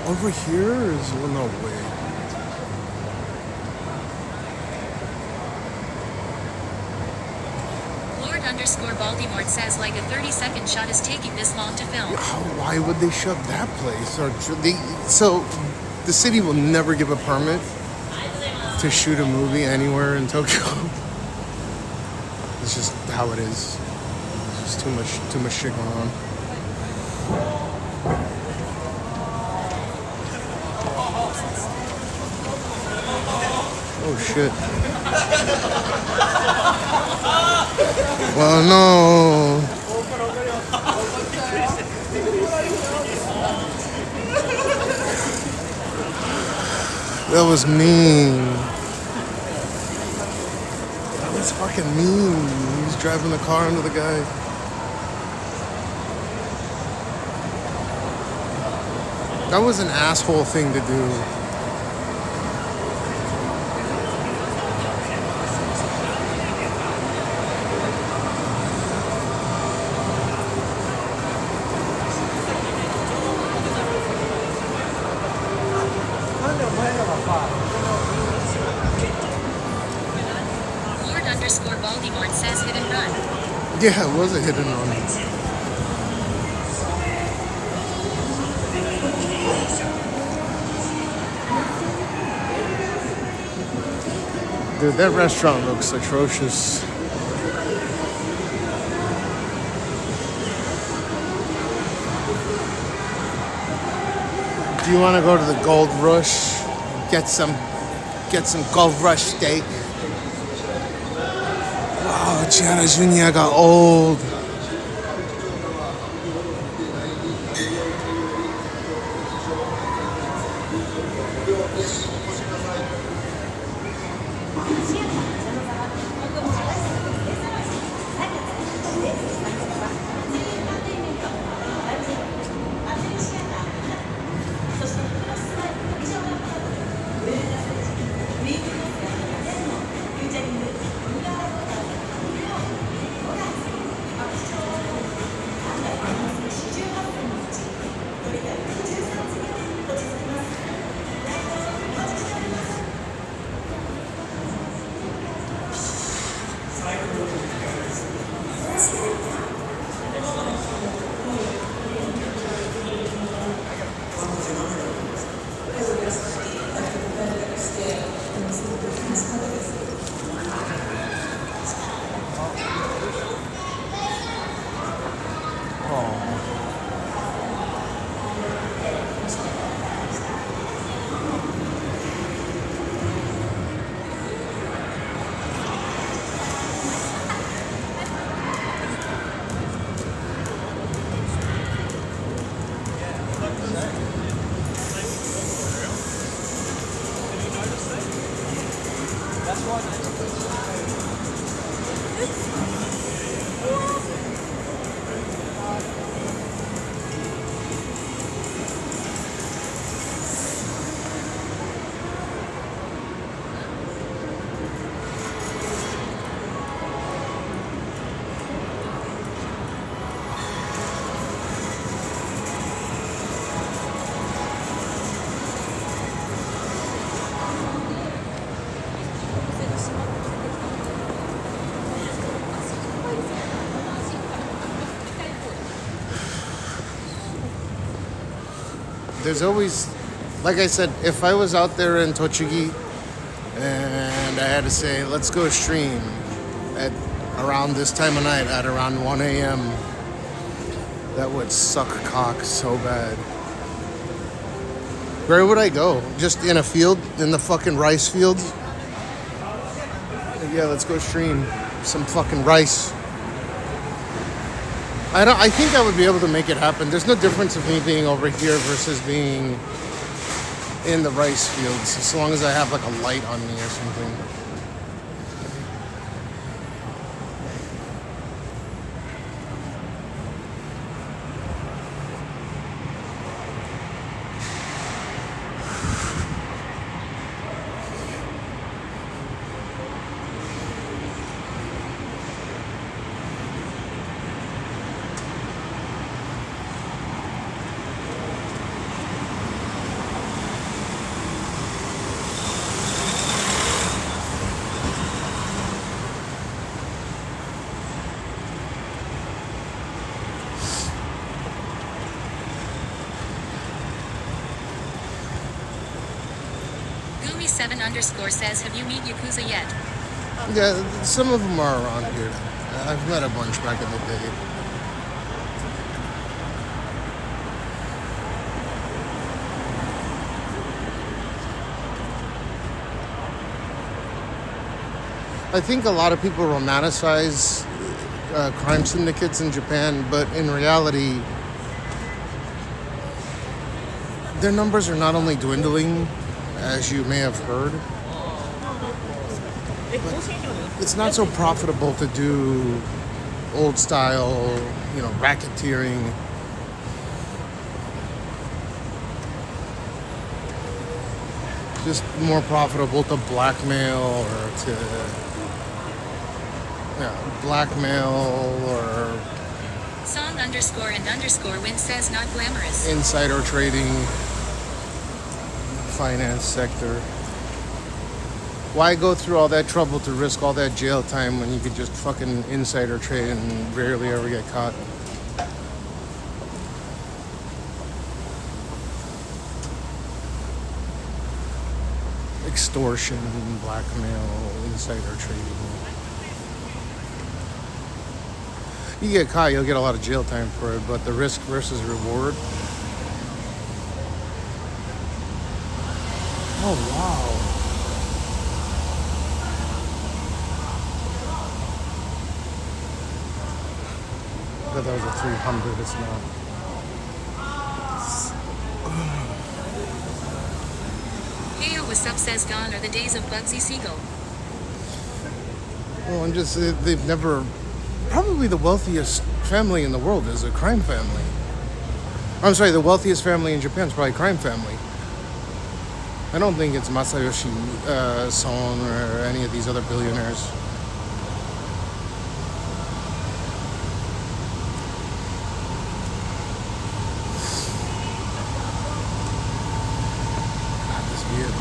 Over here is, well, no way. Lord_Baltimore says like a 30-second shot is taking this long to film. Why would they shut that place? Or so the city will never give a permit to shoot a movie anywhere in Tokyo. It's just how it is. There's just too much shit going on. Oh shit. Well, no. That was mean. That was fucking mean. He was driving the car into the guy. That was an asshole thing to do. Popcorn says hit and run. Yeah, it was a hit and run. Dude, that restaurant looks atrocious. Do you want to go to the Gold Rush? Get some Gold Rush steak. Wow, Gianna Junior got old. There's always, like I said, if I was out there in Tochigi and I had to say, let's go stream at around this time of night at around 1 a.m., that would suck cock so bad. Where would I go? Just in a field? In the fucking rice fields? Yeah, let's go stream some fucking rice. I think I would be able to make it happen. There's no difference of me being over here versus being in the rice fields, as long as I have like a light on me or something. Gumi7_ says, have you met Yakuza yet? Yeah, some of them are around here. I've met a bunch back in the day. I think a lot of people romanticize crime syndicates in Japan, but in reality, their numbers are not only dwindling, as you may have heard, but it's not so profitable to do old style, racketeering. Just more profitable to blackmail or to Song_and_win says not glamorous. Insider trading, finance sector. Why go through all that trouble to risk all that jail time when you could just fucking insider trade and rarely ever get caught? Extortion, blackmail, insider trading. You get caught, you'll get a lot of jail time for it, but the risk versus reward. Oh, wow. I thought that was a 300, it's not. Heyo, what's up, says gone are the days of Bugsy Siegel. Well, I'm just, they've never, probably the wealthiest family in the world is a crime family. I'm sorry, the wealthiest family in Japan is probably a crime family. I don't think it's Masayoshi Son or any of these other billionaires. God, this vehicle.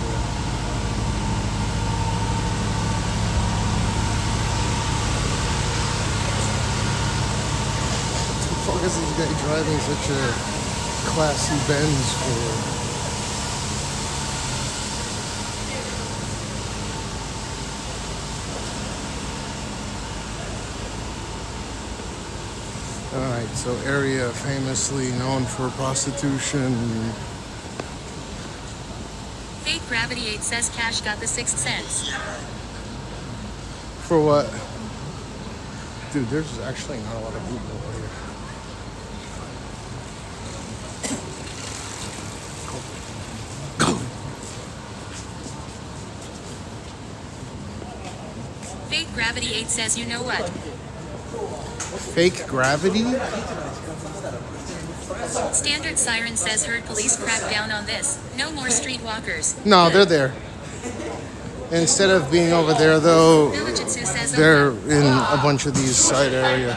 What the fuck is this guy driving such a classy Benz for? Alright, so area famously known for prostitution. Fake Gravity 8 says Cash got the sixth sense. For what? Dude, there's actually not a lot of people over here. Fake Gravity 8 says you know what? Fake gravity? Standard Siren says heard police crack down on this. No more streetwalkers. No, they're there. Instead of being over there, though, Villagitsu says they're in a bunch of these side area.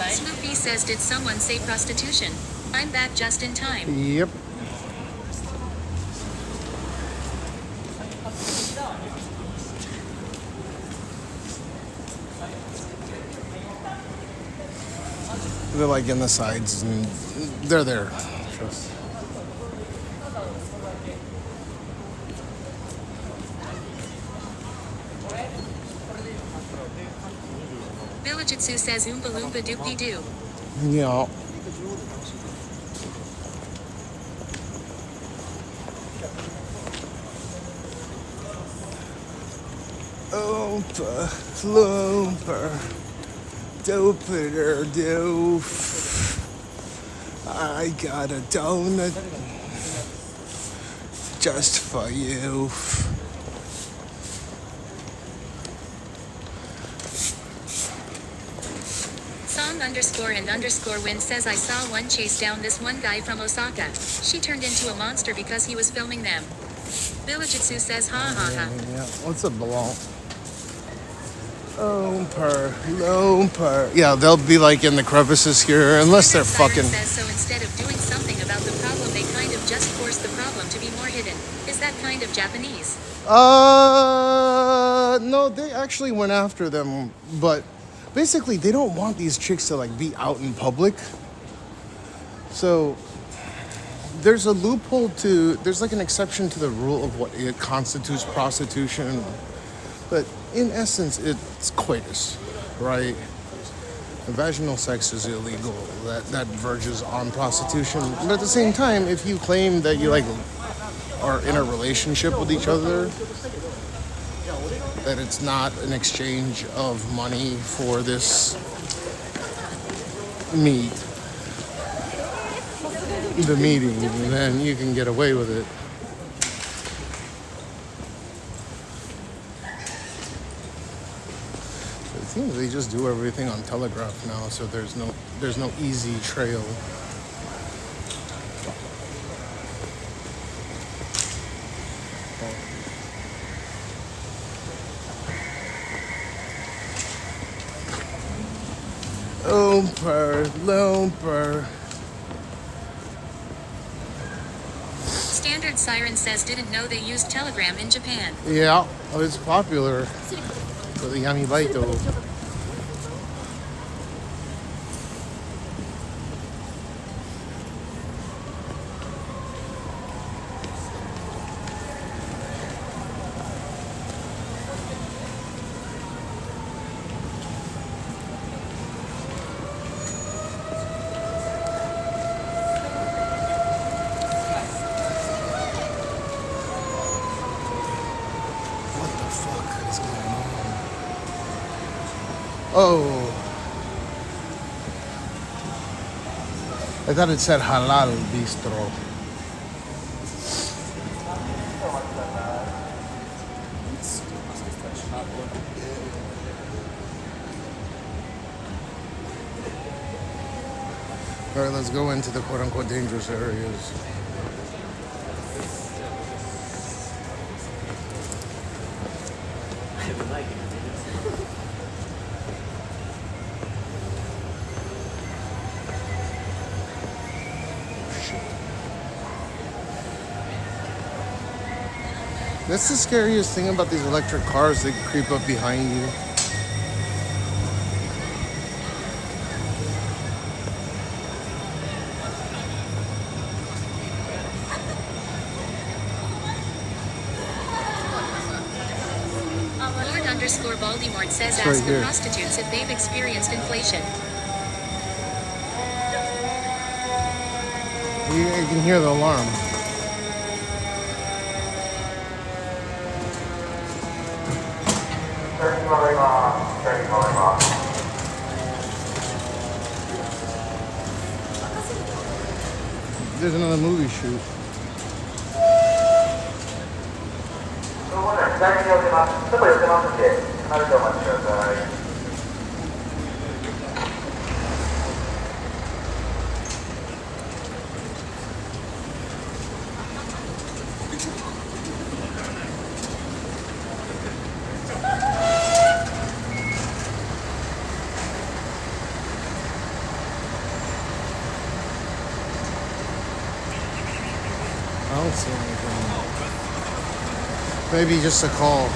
Snoopy says did someone say prostitution? I'm back just in time. Yep. They're like in the sides and they're there. Trust. Villagitsu says oompa loompa doopy doo. Yeah. Oompa loompa dooper doof. I got a donut just for you. _and_win says I saw one chase down this one guy from Osaka. She turned into a monster because he was filming them. Villagitsu says ha ha ha. Yeah, what's a belong? Loomper. Yeah, they'll be like in the crevices here, unless they're fucking. Says so instead of doing something about the problem, they kind of just force the problem to be more hidden. Is that kind of Japanese? No, they actually went after them, but basically they don't want these chicks to like be out in public. So there's a loophole there's like an exception to the rule of what it constitutes prostitution, but in essence it's coitus, right? Vaginal sex is illegal. That verges on prostitution. But at the same time, if you claim that you like are in a relationship with each other, that it's not an exchange of money for this meet, the meeting, then you can get away with it. It seems they just do everything on telegraph now, so there's no easy trail. Looper. Standard Siren says didn't know they used Telegram in Japan. Yeah, oh, it's popular for the Yamibaito. Oh, I thought it said halal bistro. All right, let's go into the quote-unquote dangerous areas. That's the scariest thing about these electric cars. They creep up behind you. Lord_Baltimore says It's ask right the here. prostitutes if they've experienced inflation. You can hear the alarm. There's another movie shoot. I don't see anything. Maybe just a call.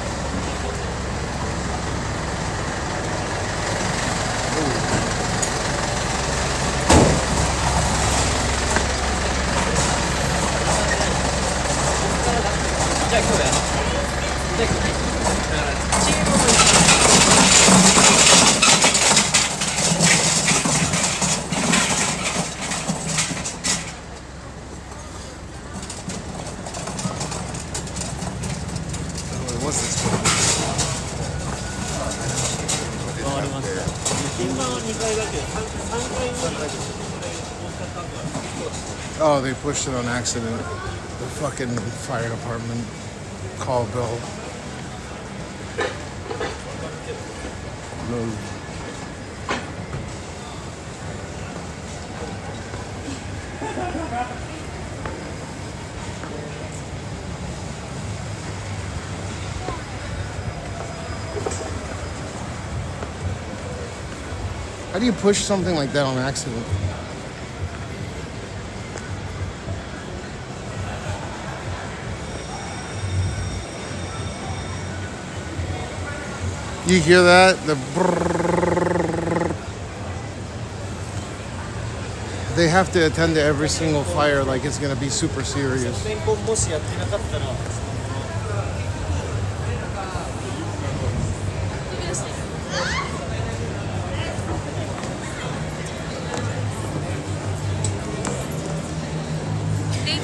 What's this? Oh, they pushed it on accident. The fucking fire department call bill. No. How do you push something like that on accident? You hear that? The brrrr. They have to attend to every single fire like it's gonna be super serious. Big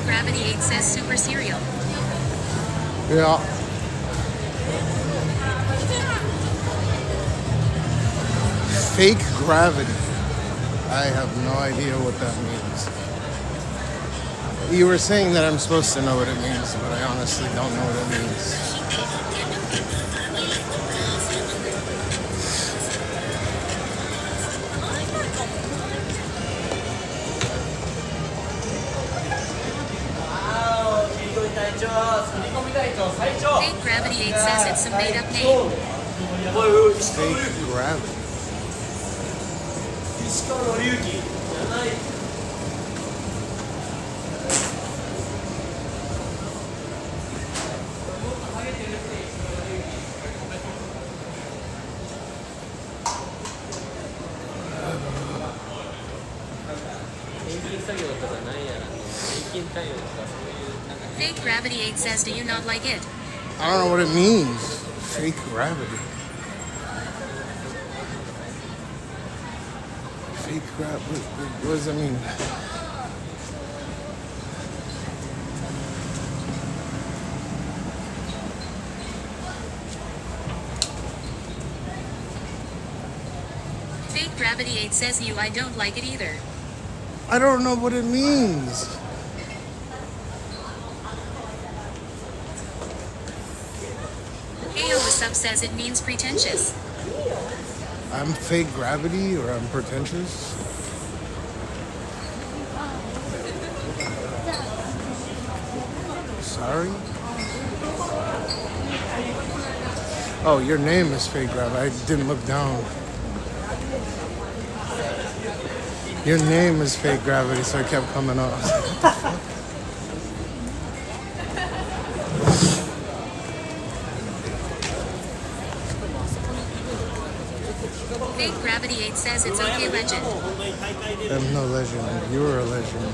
Gravity 8 says super serial. Yeah. Fake gravity. I have no idea what that means. You were saying that I'm supposed to know what it means, but I honestly don't know what it means. Fake Gravity 8 says it's some made up name. Fake gravity. Fake Gravity 8 says, do you not like it? I don't know what it means. Fake gravity. Fake gravity. What does that mean? Fake Gravity 8 says I don't like it either. I don't know what it means. Heyo what's up says it means pretentious. I'm fake gravity or I'm pretentious? Sorry? Oh, your name is fake gravity. I didn't look down. Your name is fake gravity, so I kept coming up. Fake Gravity 8 says it's okay, legend. I'm no legend. You're a legend.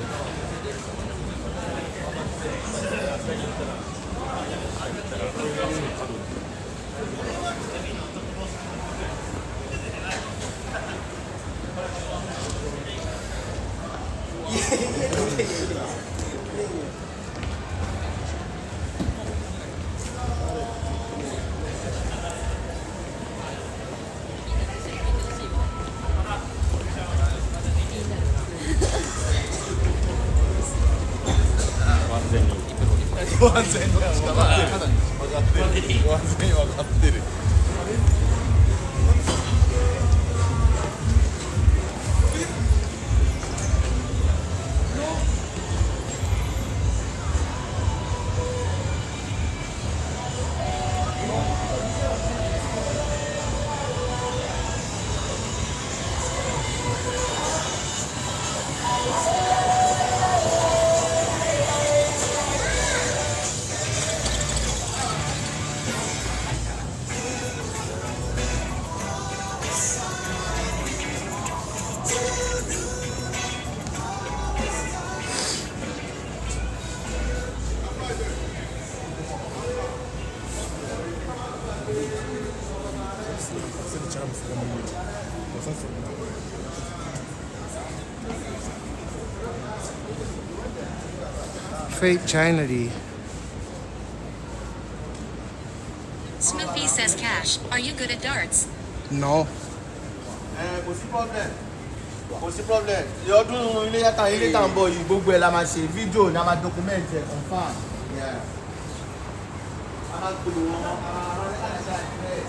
Fake Chinity. Snoopy says, Cash, are you good at darts? No. What's the problem? What's the problem? You're doing ilé yàtà ilé tá ń bọ̀ yìí gbogbo ẹ̀ la máa ṣe fídíò ní a máa document ẹ̀ confirm. A máa gbòòrò wọn, a máa rán ẹ̀ṣá ìfẹ́.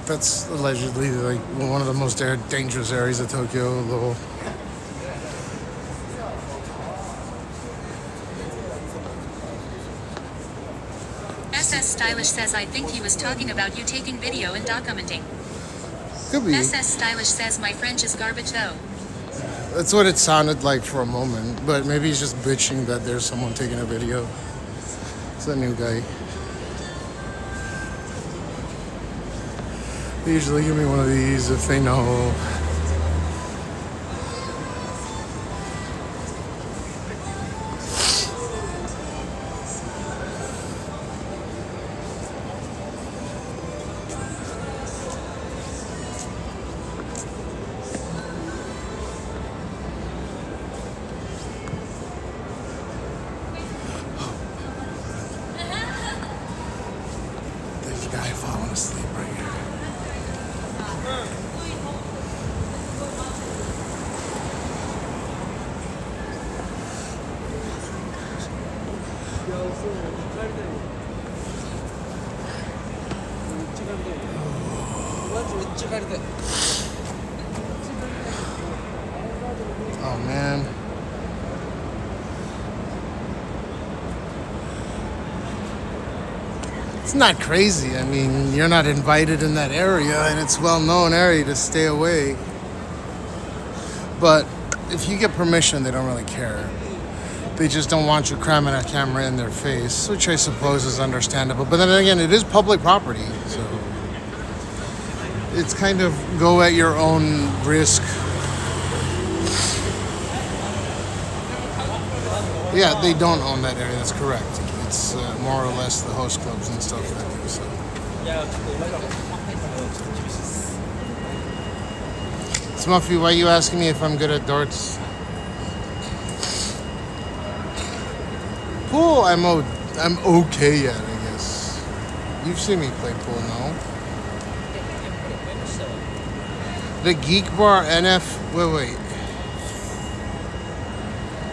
That's allegedly like one of the most dangerous areas of Tokyo. Little. SS Stylish says, I think he was talking about you taking video and documenting. Could be. SS Stylish says, my French is garbage though. That's what it sounded like for a moment, but maybe he's just bitching that there's someone taking a video. It's a new guy. They usually give me one of these if they know. There's a guy falling asleep right here. Oh man. It's not crazy. I mean, you're not invited in that area, and it's a well-known area to stay away. But if you get permission, they don't really care. They just don't want you cramming a camera in their face, which I suppose is understandable. But then again, it is public property, so it's kind of go at your own risk. Yeah, they don't own that area, that's correct. It's more or less the host clubs and stuff that do so. Smuffy, why are you asking me if I'm good at darts? Pool, I'm okay at, I guess. You've seen me play pool, no? The Geek Bar NF, wait.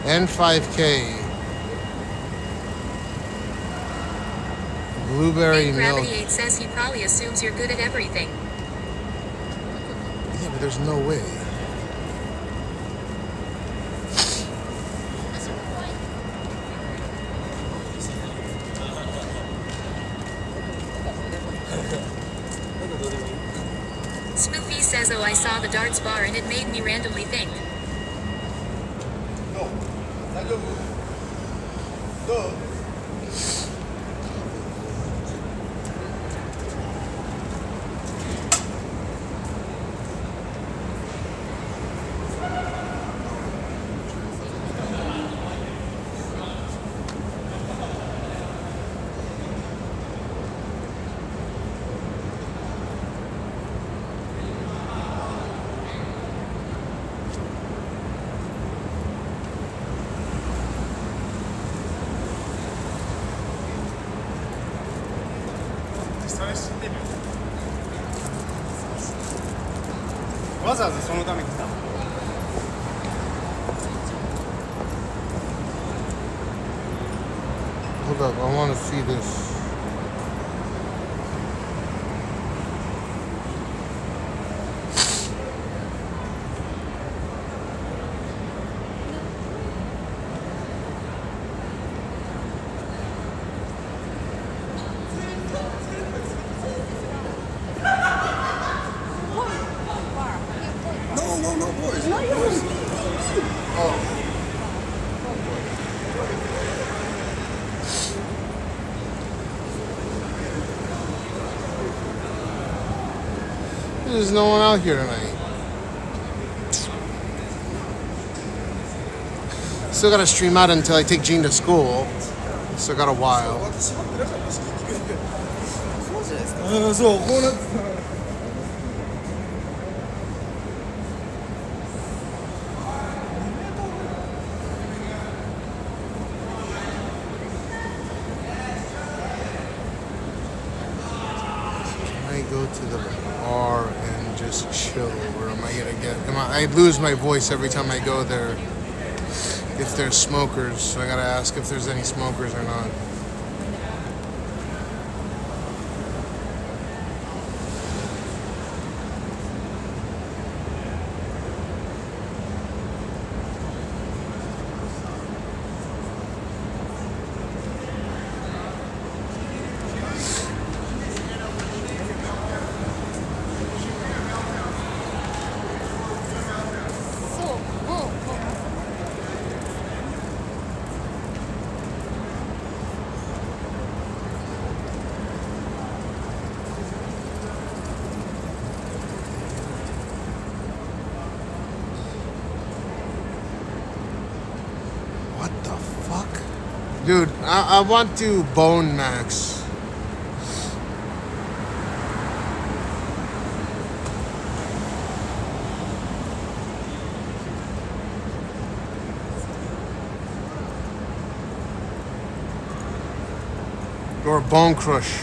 N5K. Blueberry milk. Gravity 8 says he probably assumes you're good at everything. Yeah, but there's no way. Smoofy says, oh, I saw the darts bar and it made me randomly think. Hold up, I want to see this. No, boys. Oh. There's no one out here tonight. Still gotta stream out until I take Gene to school. Still got a while. Go to the bar and just chill, or am I gonna get? I lose my voice every time I go there. If there's smokers, so I gotta ask if there's any smokers or not. Dude, I want to bone max. Or bone crush.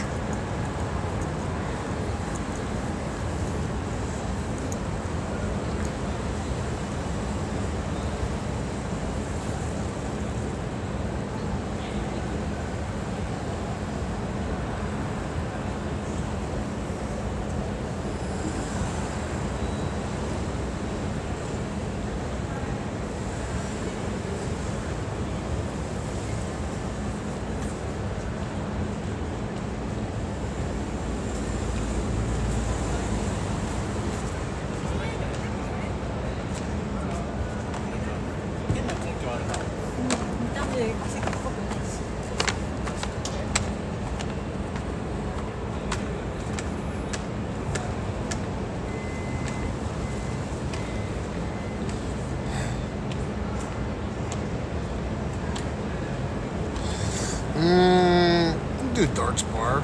do darts bar.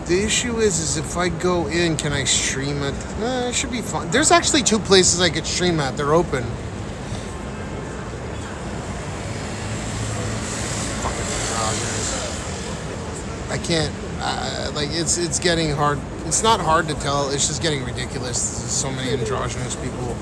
The issue is if I go in, can I stream it? It should be fun. There's actually 2 places I could stream at. They're open. I can't. Like it's getting hard. It's not hard to tell. It's just getting ridiculous. There's so many androgynous people.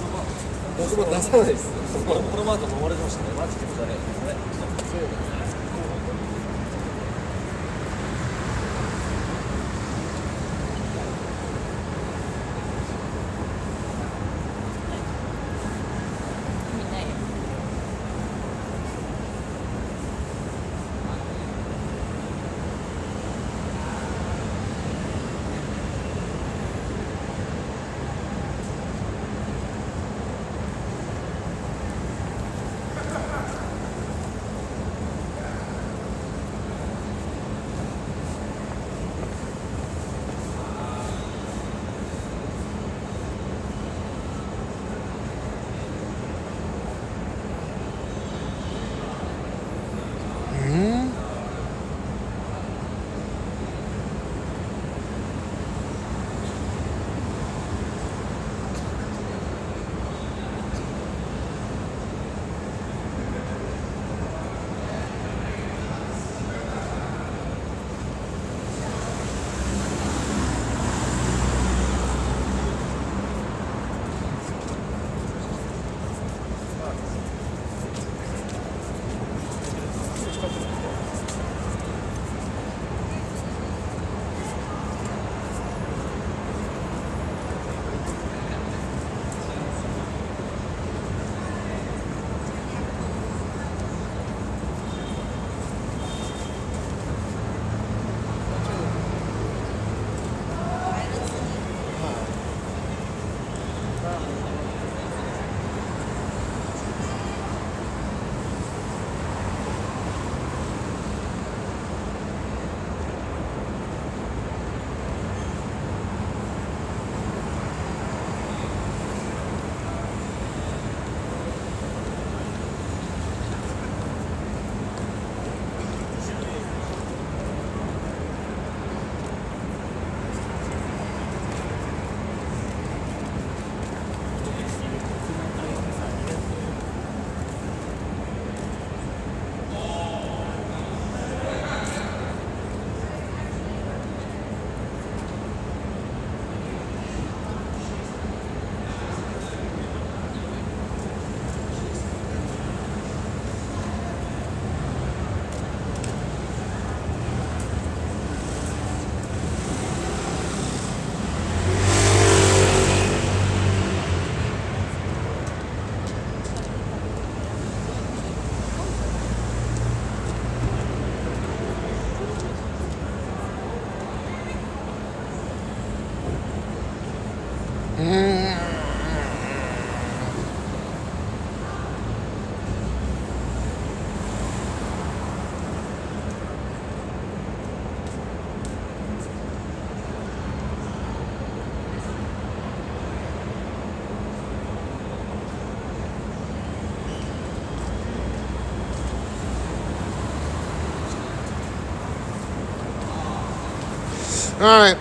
Alright.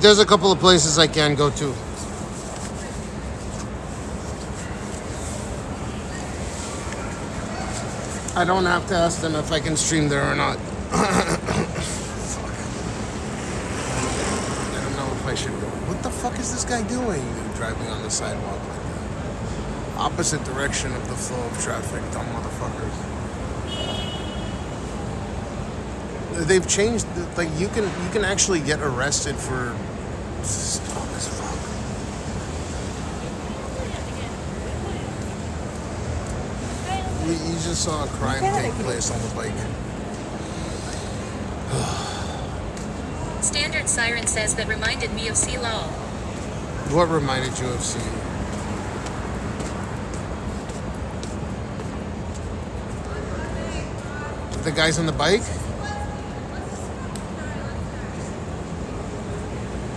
There's a couple of places I can go to. I don't have to ask them if I can stream there or not. Fuck. I don't know if I should go. What the fuck is this guy doing? Driving on the sidewalk like that. Opposite direction of the flow of traffic, dumb motherfuckers. They've changed, like you can actually get arrested for dumb as fuck. You just saw a crime take place on the bike. Standard siren says that reminded me of C-Law. What reminded you of C? The guys on the bike?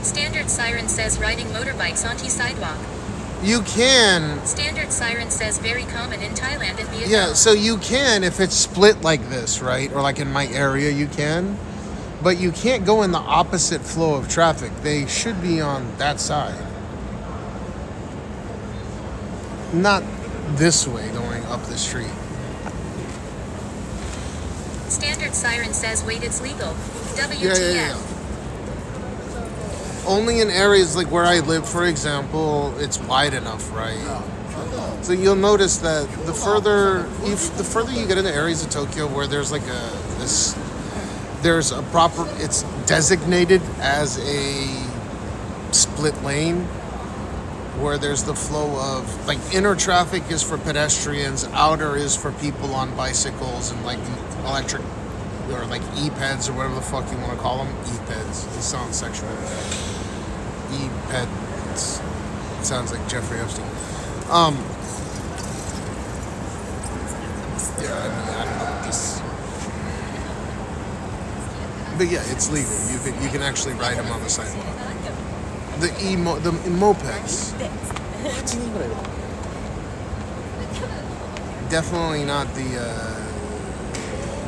Standard siren says riding motorbikes onto sidewalk. You can. Standard siren says very common in Thailand and Vietnam. Yeah, so you can if it's split like this, right? Or like in my area, you can. But you can't go in the opposite flow of traffic. They should be on that side. Not this way going up the street. Standard siren says wait, it's legal. WTF. Yeah. Only in areas like where I live, for example, it's wide enough, right? So you'll notice that the further you get into areas of Tokyo where there's like there's a proper, it's designated as a split lane where there's the flow of, like, inner traffic is for pedestrians, outer is for people on bicycles and like electric or like e-peds or whatever the fuck you want to call them. E-peds. It sounds sexual. E-peds. It sounds like Jeffrey Epstein. Yeah, I don't know what this. But yeah, it's legal. You can actually ride them on the sidewalk. The mopeds. Definitely not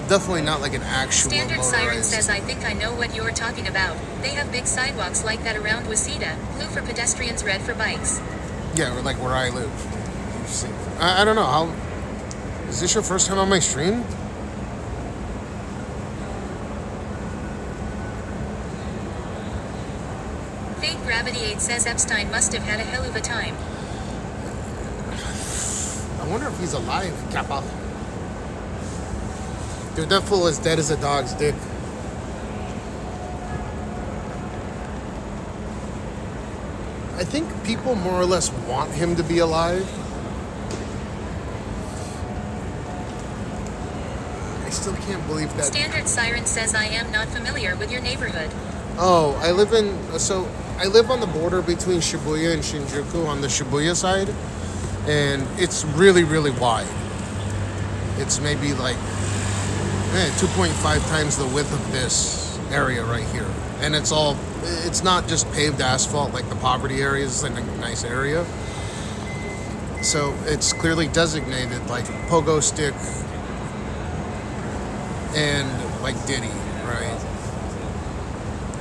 definitely not like an actual Standard motorized. siren says I think I know what you're talking about. They have big sidewalks like that around Waseda. Blue for pedestrians, red for bikes. Yeah, or like where I live. I don't know how. Is this your first time on my stream? Fake Gravity 8 says Epstein must have had a hell of a time. I wonder if he's alive, Kappa. Dude, that fool is dead as a dog's dick. I think people more or less want him to be alive. I still can't believe that. Standard siren says I am not familiar with your neighborhood. Oh, I live on the border between Shibuya and Shinjuku on the Shibuya side, and it's really, really wide. It's maybe like 2.5 times the width of this area right here. And it's not just paved asphalt like the poverty areas in a nice area. So it's clearly designated like pogo stick and like Diddy, right?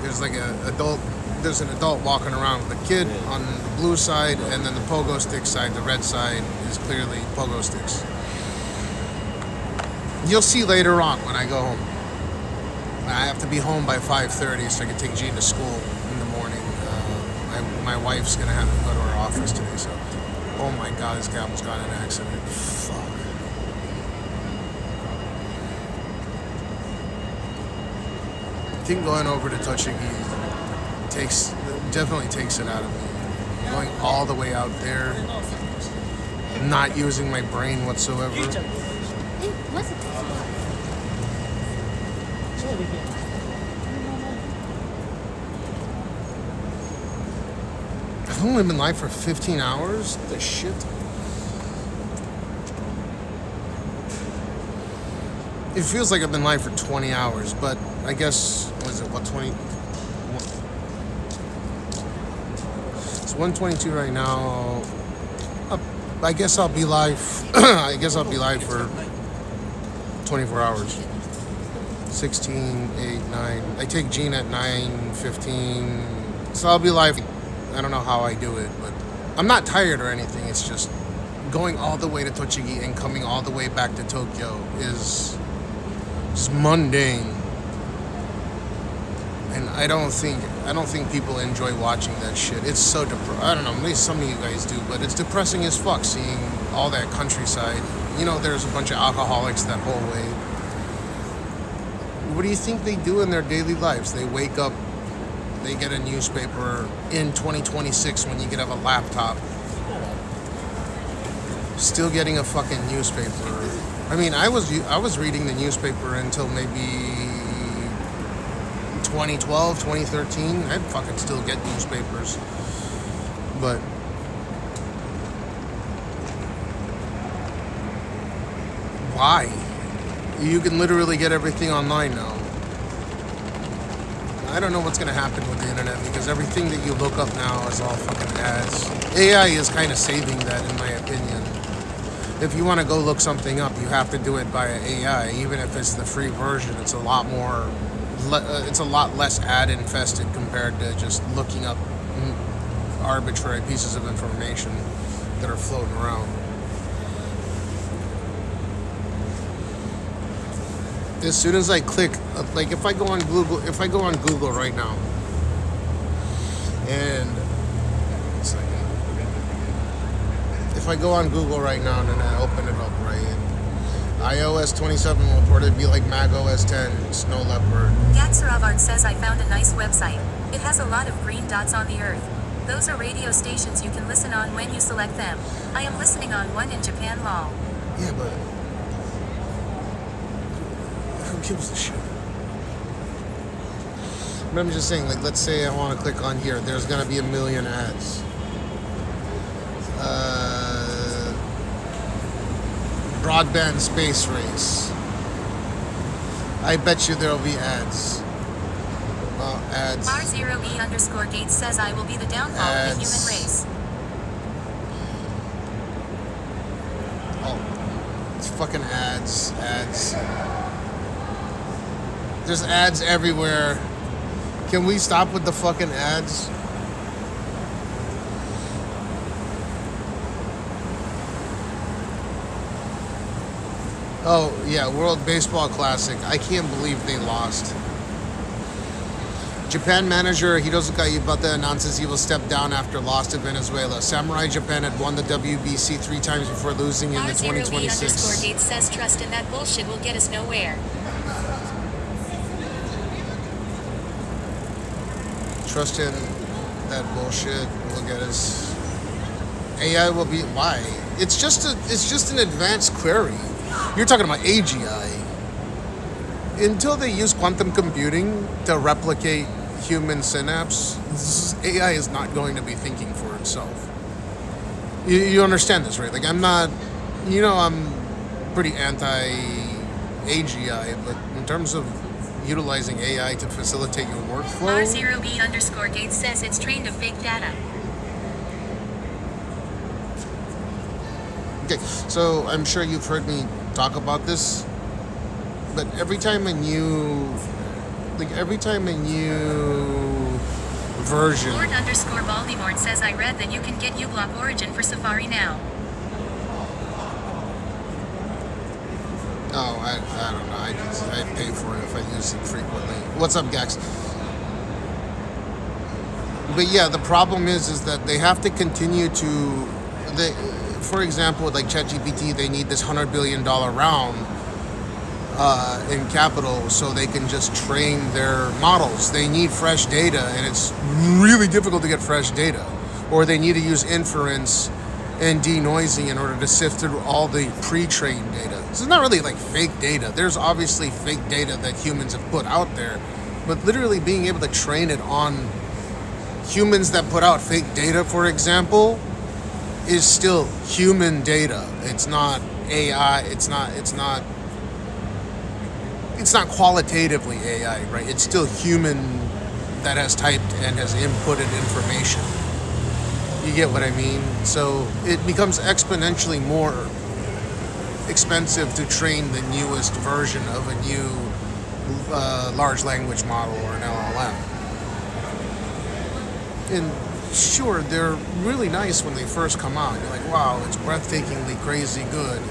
There's like there's an adult walking around with a kid on the blue side, and then the pogo stick side, the red side, is clearly pogo sticks. You'll see later on when I go home. I have to be home by 5:30 so I can take Jean to school in the morning. My wife's gonna have to go to her office today, so. Oh my god, this guy almost got in an accident. Fuck. I think going over to Tochigi definitely takes it out of me. Going all the way out there, not using my brain whatsoever. I've only been live for 15 hours? The shit. It feels like I've been live for 20 hours, but I guess, was it, what, 20? It's 1:22 right now. I guess I'll be live. I guess I'll be live for 24 hours. 16, 8, 9. I take Jean at 9:15. So I'll be live. I don't know how I do it, but I'm not tired or anything. It's just going all the way to Tochigi and coming all the way back to Tokyo is just mundane. And I don't think people enjoy watching that shit. It's so I don't know, maybe some of you guys do, but it's depressing as fuck seeing all that countryside. You know, there's a bunch of alcoholics that whole way. What do you think they do in their daily lives? They wake up, they get a newspaper in 2026 when you can have a laptop. Still getting a fucking newspaper. I mean, I was reading the newspaper until maybe 2012, 2013. I'd fucking still get newspapers. But why? You can literally get everything online now. I don't know what's gonna happen with the internet because everything that you look up now is all fucking ads. AI is kind of saving that, in my opinion. If you want to go look something up, you have to do it via AI. Even if it's the free version, it's a lot more. It's a lot less ad infested compared to just looking up arbitrary pieces of information that are floating around. As soon as I click, like if I go on Google right now, and if I go on Google right now and then I open it up, right, iOS 27 will reportedly be like Mac OS 10, Snow Leopard. Gatsaravard says I found a nice website. It has a lot of green dots on the earth. Those are radio stations you can listen on when you select them. I am listening on one in Japan lol. Yeah, but who gives a shit? But I'm just saying, like, let's say I want to click on here. There's gonna be a million ads. Broadband space race. I bet you there'll be ads. Ads. R0E_Gates says I will be the downfall of the human race. Oh, it's fucking ads. Ads. There's ads everywhere. Can we stop with the fucking ads? Oh, yeah, World Baseball Classic. I can't believe they lost. Japan manager Hirozuka Ibata announces he will step down after loss to Venezuela. Samurai Japan had won the WBC 3 times before losing in the 2026. R0E_Gates says trust in that bullshit will get us nowhere. Trust in that bullshit will get us. AI will be why? It's just an advanced query. You're talking about AGI. Until they use quantum computing to replicate human synapse, AI is not going to be thinking for itself. You understand this, right? Like, I'm not, I'm pretty anti-AGI, but in terms of utilizing AI to facilitate your workflow. R0E_Gates says it's trained of fake data. Okay, so I'm sure you've heard me talk about this, but every time a new version. Lord_Baltimore says I read that you can get uBlock Origin for Safari now. Oh, I don't know. I pay for it if I use it frequently. What's up, Gax? But yeah, the problem is that they have to continue to. For example, like ChatGPT, they need this $100 billion round in capital so they can just train their models. They need fresh data, and it's really difficult to get fresh data. Or they need to use inference and denoising in order to sift through all the pre-trained data. So it's not really like fake data. There's obviously fake data that humans have put out there, but literally being able to train it on humans that put out fake data, for example, is still human data. It's not AI. It's not qualitatively AI, right? It's still human that has typed and has inputted information. You get what I mean? So it becomes exponentially more expensive to train the newest version of a new large language model or an LLM. And sure, they're really nice when they first come out. You're like, wow, it's breathtakingly crazy good.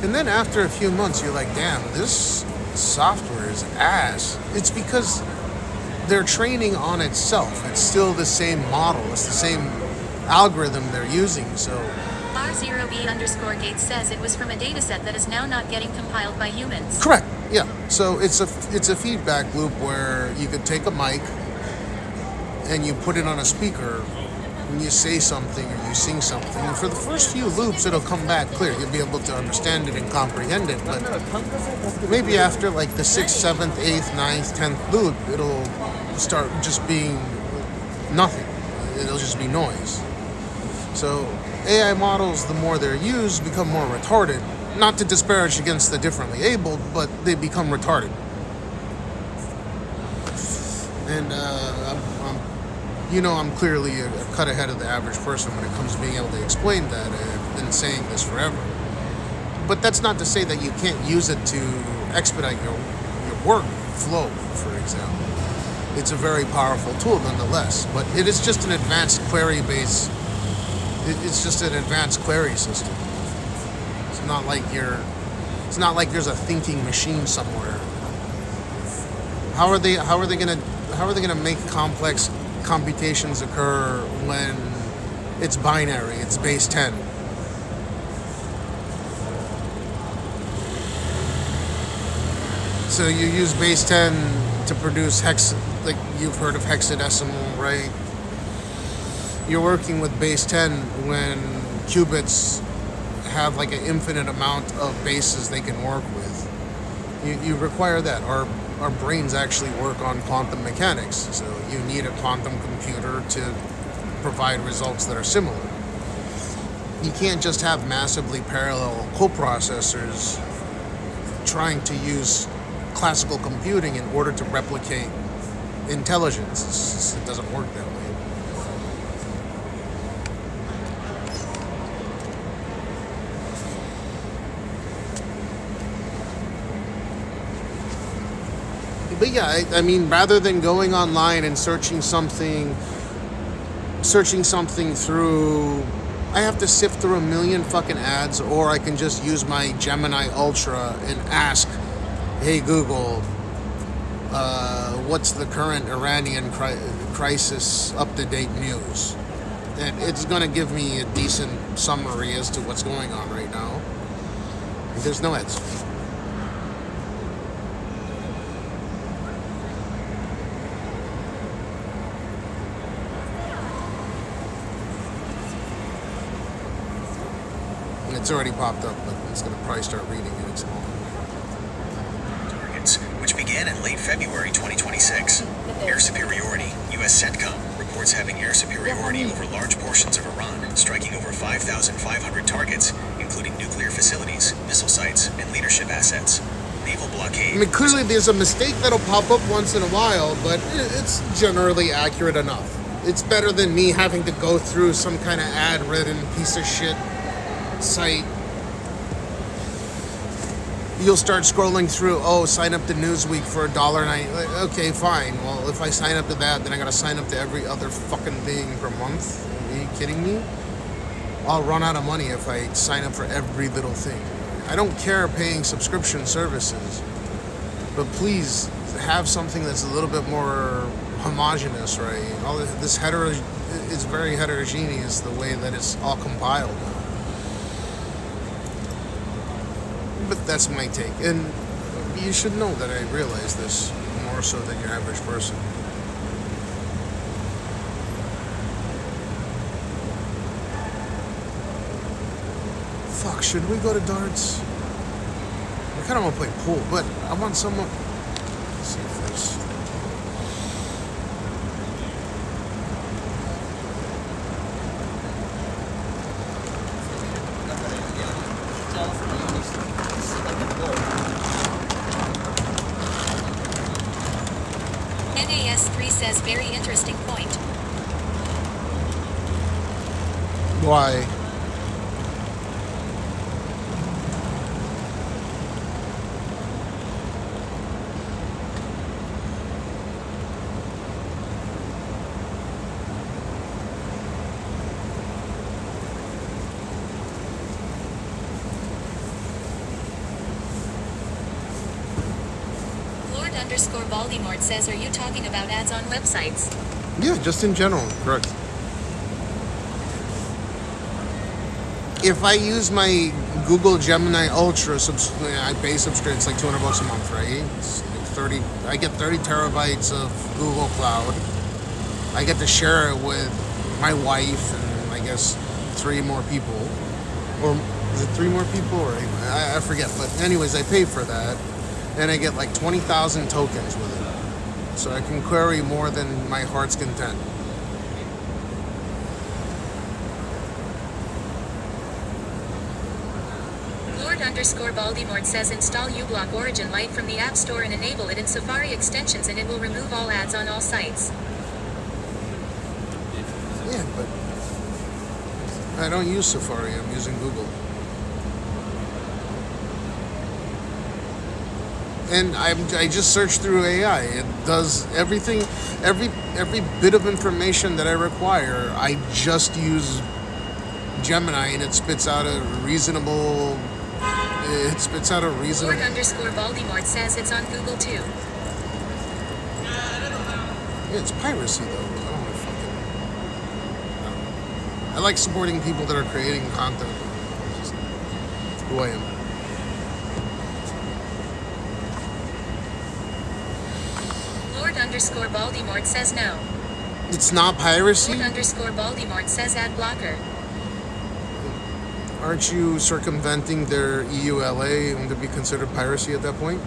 And then after a few months, you're like, damn, this software is ass. It's because they're training on itself. It's still the same model. It's the same algorithm they're using. So R0E_Gates says it was from a dataset that is now not getting compiled by humans. correct. Yeah. So it's a feedback loop where you could take a mic and you put it on a speaker and you say something or you sing something, and for the first few loops it'll come back clear. You'll be able to understand it and comprehend it, but maybe after like the 6th, 7th, 8th, 9th, 10th loop, it'll start just being nothing. It'll just be noise. So AI models, the more they're used, become more retarded. Not to disparage against the differently abled, but they become retarded. And I'm clearly a cut ahead of the average person when it comes to being able to explain that. I've been saying this forever. But that's not to say that you can't use it to expedite your work flow, for example. It's a very powerful tool nonetheless, but it is just an advanced query base. It's just an advanced query system. It's not like there's a thinking machine somewhere. How are they gonna make complex computations occur when it's binary, it's base 10? So you use base 10 to produce hex, like you've heard of hexadecimal, right? You're working with base 10 when qubits have like an infinite amount of bases they can work with. You require that. Our brains actually work on quantum mechanics, so you need a quantum computer to provide results that are similar. You can't just have massively parallel coprocessors trying to use classical computing in order to replicate intelligence. It doesn't work that way. But yeah, I mean, rather than going online and searching something through, I have to sift through a million fucking ads, or I can just use my Gemini Ultra and ask, hey Google, what's the current Iranian crisis up-to-date news? And it's going to give me a decent summary as to what's going on right now. There's no ads. It's already popped up, but it's going to probably start reading it. It's long. Targets, which began in late February 2026. Air superiority. U.S. CENTCOM reports having air superiority over large portions of Iran, striking over 5,500 targets, including nuclear facilities, missile sites, and leadership assets. Naval blockade. I mean, clearly there's a mistake that'll pop up once in a while, but it's generally accurate enough. It's better than me having to go through some kind of ad-ridden piece of shit site. You'll start scrolling through, sign up to Newsweek for $1.90. Okay, fine. Well, if I sign up to that, then I gotta sign up to every other fucking thing per month. Are you kidding me? I'll run out of money if I sign up for every little thing. I don't care paying subscription services, but please have something that's a little bit more homogeneous, right? All this it's very heterogeneous the way that it's all compiled. But that's my take, and you should know that I realize this more so than your average person. Fuck, should we go to darts? I kind of want to play pool, but I want someone. Let's see if there's. NAS3 says very interesting point. Why? Voldemort says, are you talking about ads on websites? Yeah, just in general, correct. If I use my Google Gemini Ultra, I pay subscription, it's like $200 a month, right? It's like I get 30 terabytes of Google Cloud. I get to share it with my wife and I guess 3 more people. Or is it 3 more people? Or I forget. But anyways, I pay for that. And I get like 20,000 tokens with it. So I can query more than my heart's content. Lord Lord_Baltimore says install uBlock Origin Lite from the App Store and enable it in Safari extensions and it will remove all ads on all sites. Yeah, but I don't use Safari. I'm using Google. And I just searched through AI. It does everything, every bit of information that I require. I just use Gemini, and it spits out a reasonable. Lord_Baltimore says it's on Google too. Yeah, it's piracy though. I don't want to fucking. I like supporting people that are creating content. It's just who I am. Lord_Baltimore says no. It's not piracy? Lord_Baltimore says ad blocker. Aren't you circumventing their EULA and to be considered piracy at that point?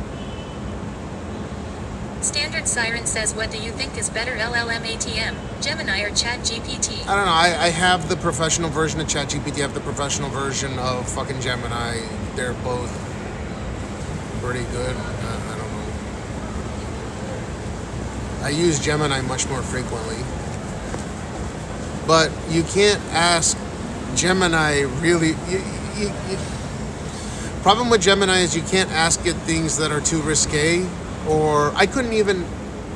Standard Siren says what do you think is better LLM ATM, Gemini or ChatGPT? I don't know. I have the professional version of ChatGPT. I have the professional version of fucking Gemini. They're both pretty good. I don't know. I use Gemini much more frequently. But you can't ask Gemini really. Problem with Gemini is you can't ask it things that are too risque, or I couldn't even.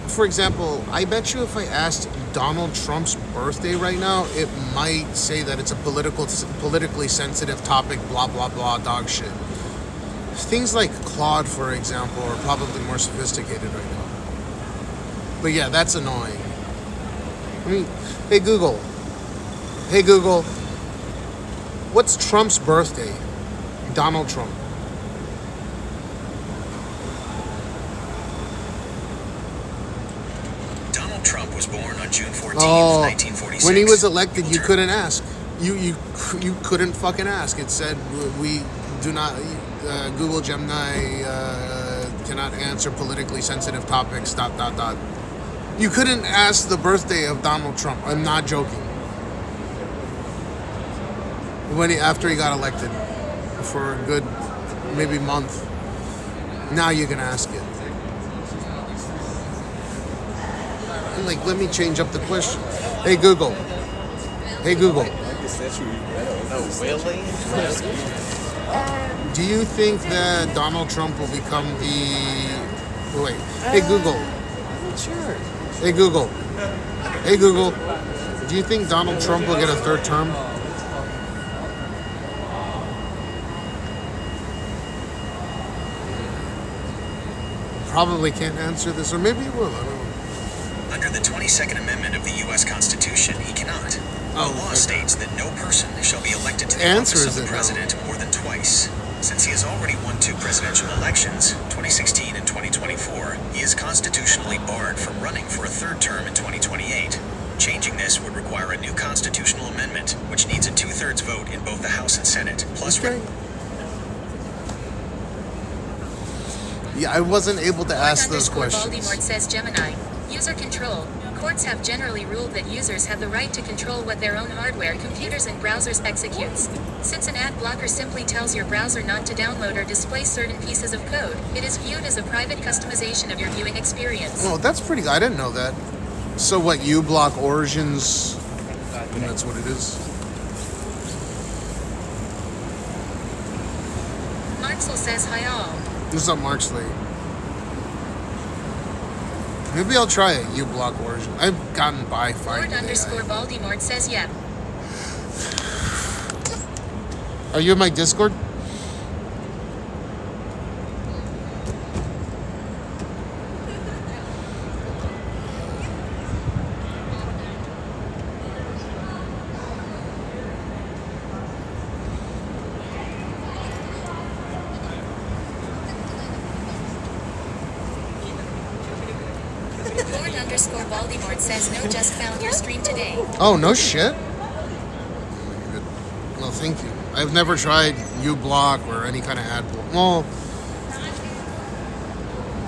For example, I bet you if I asked Donald Trump's birthday right now, it might say that it's a politically sensitive topic, blah blah blah, dog shit. Things like Claude, for example, are probably more sophisticated right now. But yeah, that's annoying. I mean, hey Google. Hey Google. What's Trump's birthday? Donald Trump. Donald Trump was born on June 14th, 1946. When he was elected, you couldn't ask. You couldn't fucking ask. It said we do not. Google Gemini cannot answer politically sensitive topics. ... You couldn't ask the birthday of Donald Trump. I'm not joking. After he got elected, for a good maybe month. Now you can ask it. Like, let me change up the question. Hey Google. Hey Google. Do you think that Donald Trump will become the... Wait. Hey Google. I'm not sure. Hey Google. Hey Google. Do you think Donald Trump will get a third term? Probably can't answer this, or maybe he will. I don't know. Under the 22nd Amendment of the U.S. Constitution, he cannot. The law states that no person shall be elected to the office of the president more than twice. Since he has already won 2 presidential elections, 2016 and 2024, he is constitutionally barred from running for a third term in 2028. Changing this would require a new constitutional amendment, which needs a 2/3 vote in both the House and Senate. Plus, yeah, I wasn't able to ask those questions. Baltimore says Gemini. User control. Courts have generally ruled that users have the right to control what their own hardware, computers, and browsers executes. Since an ad blocker simply tells your browser not to download or display certain pieces of code, it is viewed as a private customization of your viewing experience. Oh, that's pretty good. I didn't know that. So what, uBlock Origins, and that's what it is? Marxel says hi all. What's up, Marxley? Maybe I'll try it, uBlock Origin. I've gotten by finding Lord_Baltimore says yep. Are you in my Discord? Lord_Baltimore says no, just found your stream today. Oh, no shit? Well, thank you. I've never tried uBlock or any kind of ad block. Well,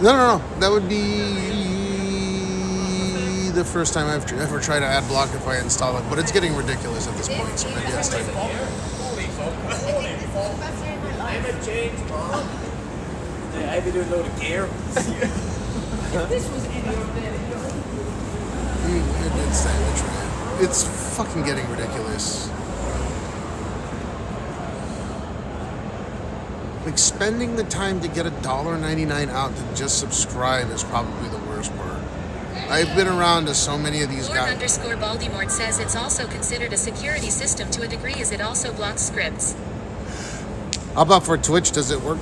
no. That would be the first time I've ever tried to ad block if I install it. But it's getting ridiculous at this point, so maybe it's time. climate change, Mom. Yeah, I've been doing a load of gear. This was in your video. It's fucking getting ridiculous. Like, spending the time to get $1.99 out to just subscribe is probably the worst part. I've been around to so many of these Lord guys. underscore Baltimore says it's also considered a security system to a degree as it also blocks scripts. How about for Twitch? Does it work?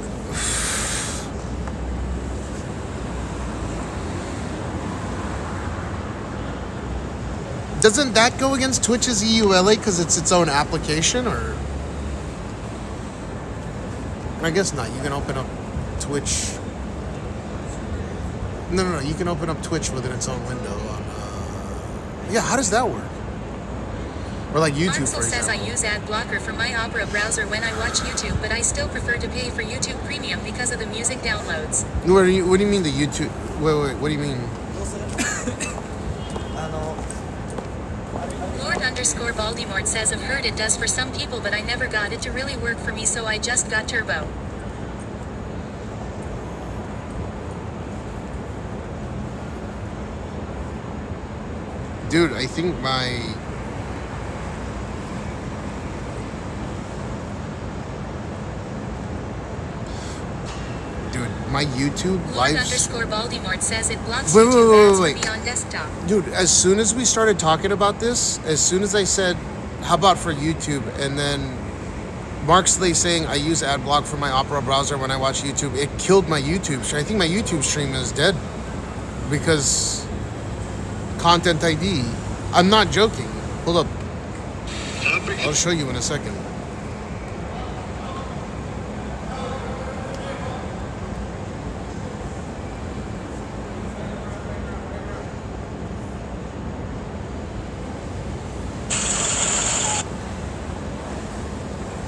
Doesn't that go against Twitch's EULA because it's its own application, or? I guess not. You can open up Twitch. No. You can open up Twitch within its own window. Yeah, how does that work? Or like YouTube, Marcel for says example. I use ad blocker for my Opera browser when I watch YouTube, but I still prefer to pay for YouTube Premium because of the music downloads. What do you mean the YouTube? Wait. What do you mean? Lord underscore Baltimore says I've heard it does for some people, but I never got it to really work for me, so I just got Turbo. Dude, I think my... Dude, my YouTube Lord live... underscore Baltimore says it blocks Wait, YouTube ads wait. for me on desktop. Dude, as soon as we started talking about this, as soon as I said, how about for YouTube, and then Mark Slay saying I use ad block for my Opera browser when I watch YouTube, it killed my YouTube stream. I think my YouTube stream is dead because Content ID. I'm not joking. Hold up. I'll show you in a second.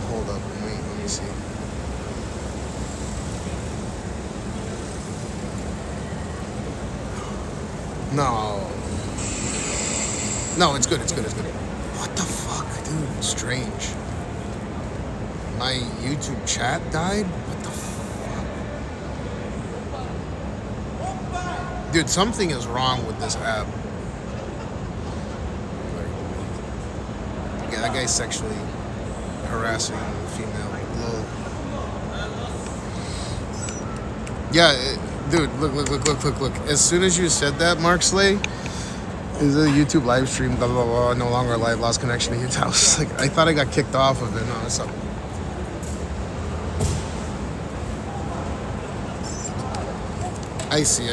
Hold up. Let me see. No, it's good. What the fuck, dude? Strange. My YouTube chat died? What the fuck? Dude, something is wrong with this app. Yeah, that guy's sexually harassing a female. Lol. Yeah, dude, look. As soon as you said that, Mark Slay, is a YouTube live stream, blah, blah, blah, no longer live, lost connection to YouTube. I was like, I thought I got kicked off of it. No, it's up. I see.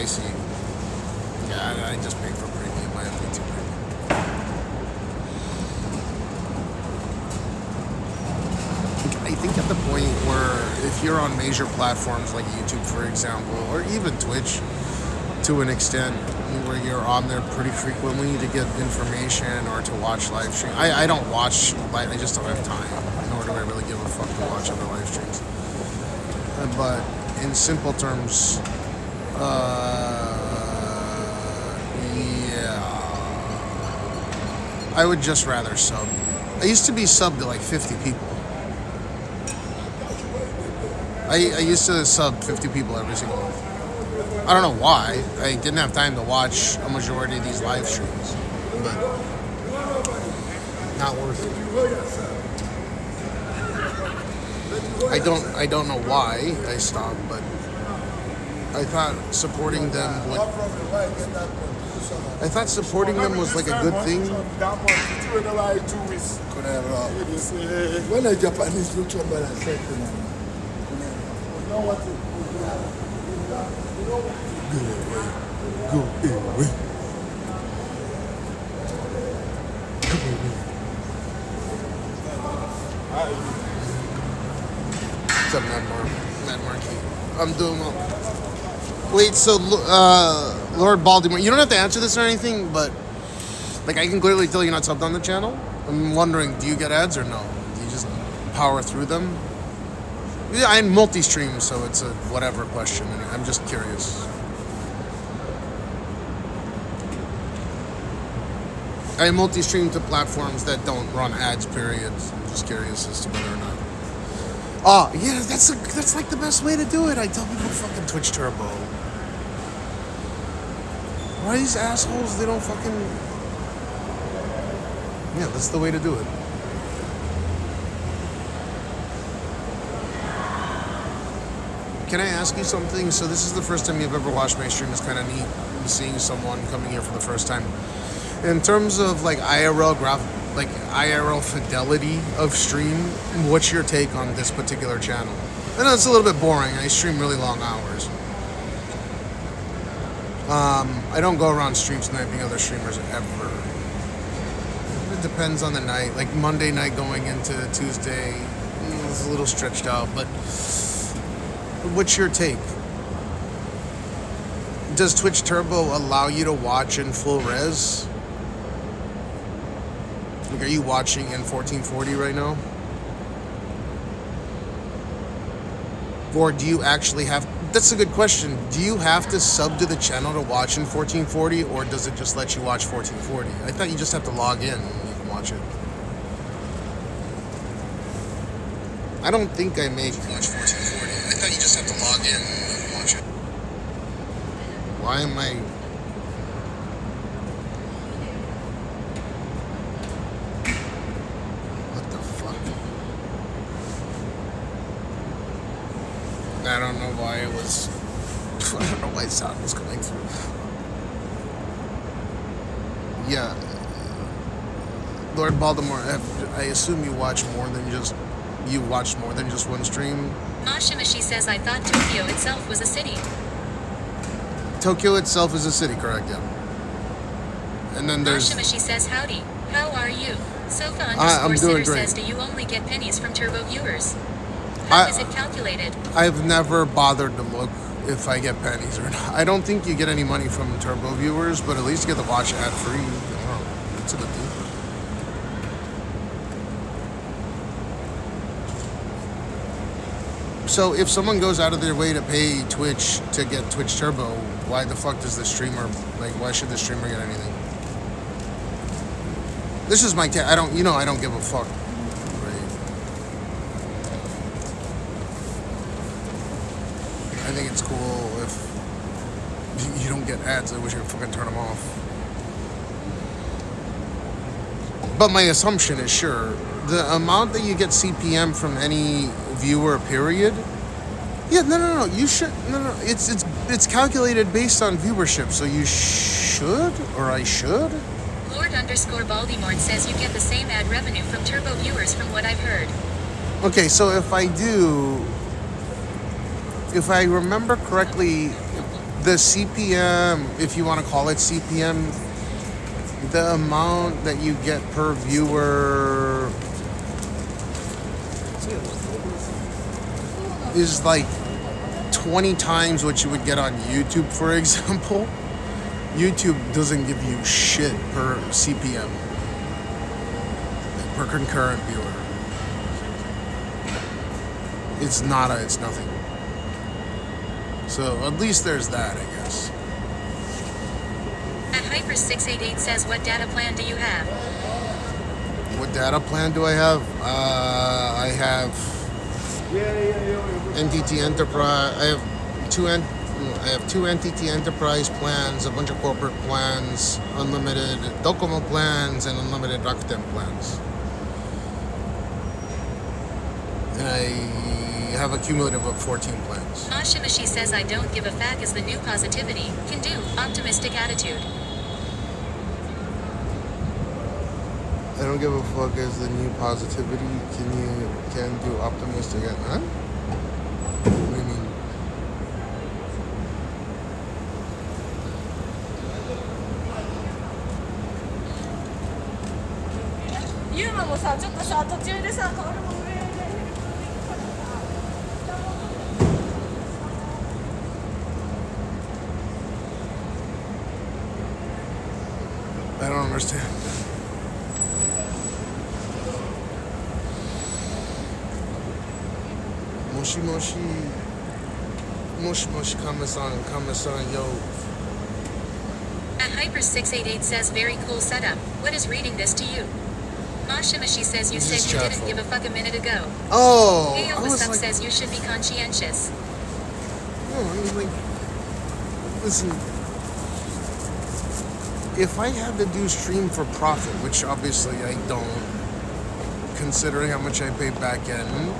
Yeah, I just paid for premium. I have YouTube premium. I think at the point where if you're on major platforms like YouTube, for example, or even Twitch, to an extent, where you're on there pretty frequently to get information or to watch live stream. I don't watch, I just don't have time, nor do I really give a fuck to watch other live streams. But in simple terms, yeah, I would just rather sub. I used to be subbed to like 50 people. I used to sub 50 people every single month. I don't know why. I didn't have time to watch a majority of these live streams, but not worth it. I don't know why I stopped, but I thought supporting them would. I thought supporting them was like a good thing. When a Japanese look somebody and said to them, you know what? Go away. What's up, Mad Marquis? I'm doing well. Wait, so Lord Baltimore, you don't have to answer this or anything, but like I can clearly tell you're not subbed on the channel. I'm wondering, do you get ads or no? Do you just power through them? Yeah, I multi-stream, so it's a whatever question. I'm just curious. I multi-stream to platforms that don't run ads, period. I'm just curious as to whether or not. Oh, yeah, that's like the best way to do it. I tell people fucking Twitch Turbo. Why these assholes, they don't fucking... Yeah, that's the way to do it. Can I ask you something? So this is the first time you've ever watched my stream. It's kind of neat seeing someone coming here for the first time. In terms of like IRL fidelity of stream, what's your take on this particular channel? I know it's a little bit boring. I stream really long hours. I don't go around stream sniping other streamers ever. It depends on the night. Like Monday night going into Tuesday, it's a little stretched out, but what's your take? Does Twitch Turbo allow you to watch in full res? Like, are you watching in 1440 right now? Or do you actually have... That's a good question. Do you have to sub to the channel to watch in 1440, or does it just let you watch 1440? I thought you just have to log in and you can watch it. I don't think I make... Watch 1440. I thought you just have to log in and you can watch it. Why am I... I don't know why it was... I don't know why sound was coming through. Yeah. Lord Baltimore, I assume you watch more than just... You watched more than just one stream? Mashimashi says, I thought Tokyo itself was a city. Tokyo itself is a city, correct, yeah. And then there's... Mashimashi says, howdy. How are you? Sofa I'm doing Sitter great. says, do you only get pennies from Turbo viewers? How is it calculated? I've never bothered to look if I get pennies or not. I don't think you get any money from Turbo viewers, but at least you get to watch ad-free. Oh, that's a good thing. So if someone goes out of their way to pay Twitch to get Twitch Turbo, why the fuck does the streamer, like, why should the streamer get anything? This is my I don't give a fuck. I think it's cool if you don't get ads. I wish I could fucking turn them off. But my assumption is, sure, the amount that you get CPM from any viewer, period. Yeah, no. You should no. It's calculated based on viewership, so you should, or I should. Lord_Baltimore says you get the same ad revenue from Turbo viewers, from what I've heard. Okay, so if I do. If I remember correctly, the CPM, if you want to call it CPM, the amount that you get per viewer is like 20 times what you would get on YouTube, for example. YouTube doesn't give you shit per CPM, per concurrent viewer. It's nada, it's nothing. So at least there's that, I guess. At Hyper688 says, what data plan do you have? What data plan do I have? I have NTT Enterprise. I have two NTT Enterprise plans, a bunch of corporate plans, unlimited Docomo plans, and unlimited Rakuten plans. And I have a cumulative of 14 plans. Mashimashi says, I don't give a fuck is the new positivity. Can do. Optimistic attitude. I don't give a fuck as the new positivity. Can do optimistic at huh? What do you mean? I don't understand. Moshi Moshi, Kame-san, yo. At Hyper688 says, very cool setup. What is reading this to you? Mashimashi says you This said is you chat didn't phone. give a fuck a minute ago. Oh, Hail I was What's Up like, says you should be conscientious. no, I mean, like, listen, if I had to do stream for profit, which obviously I don't, considering how much I pay back end,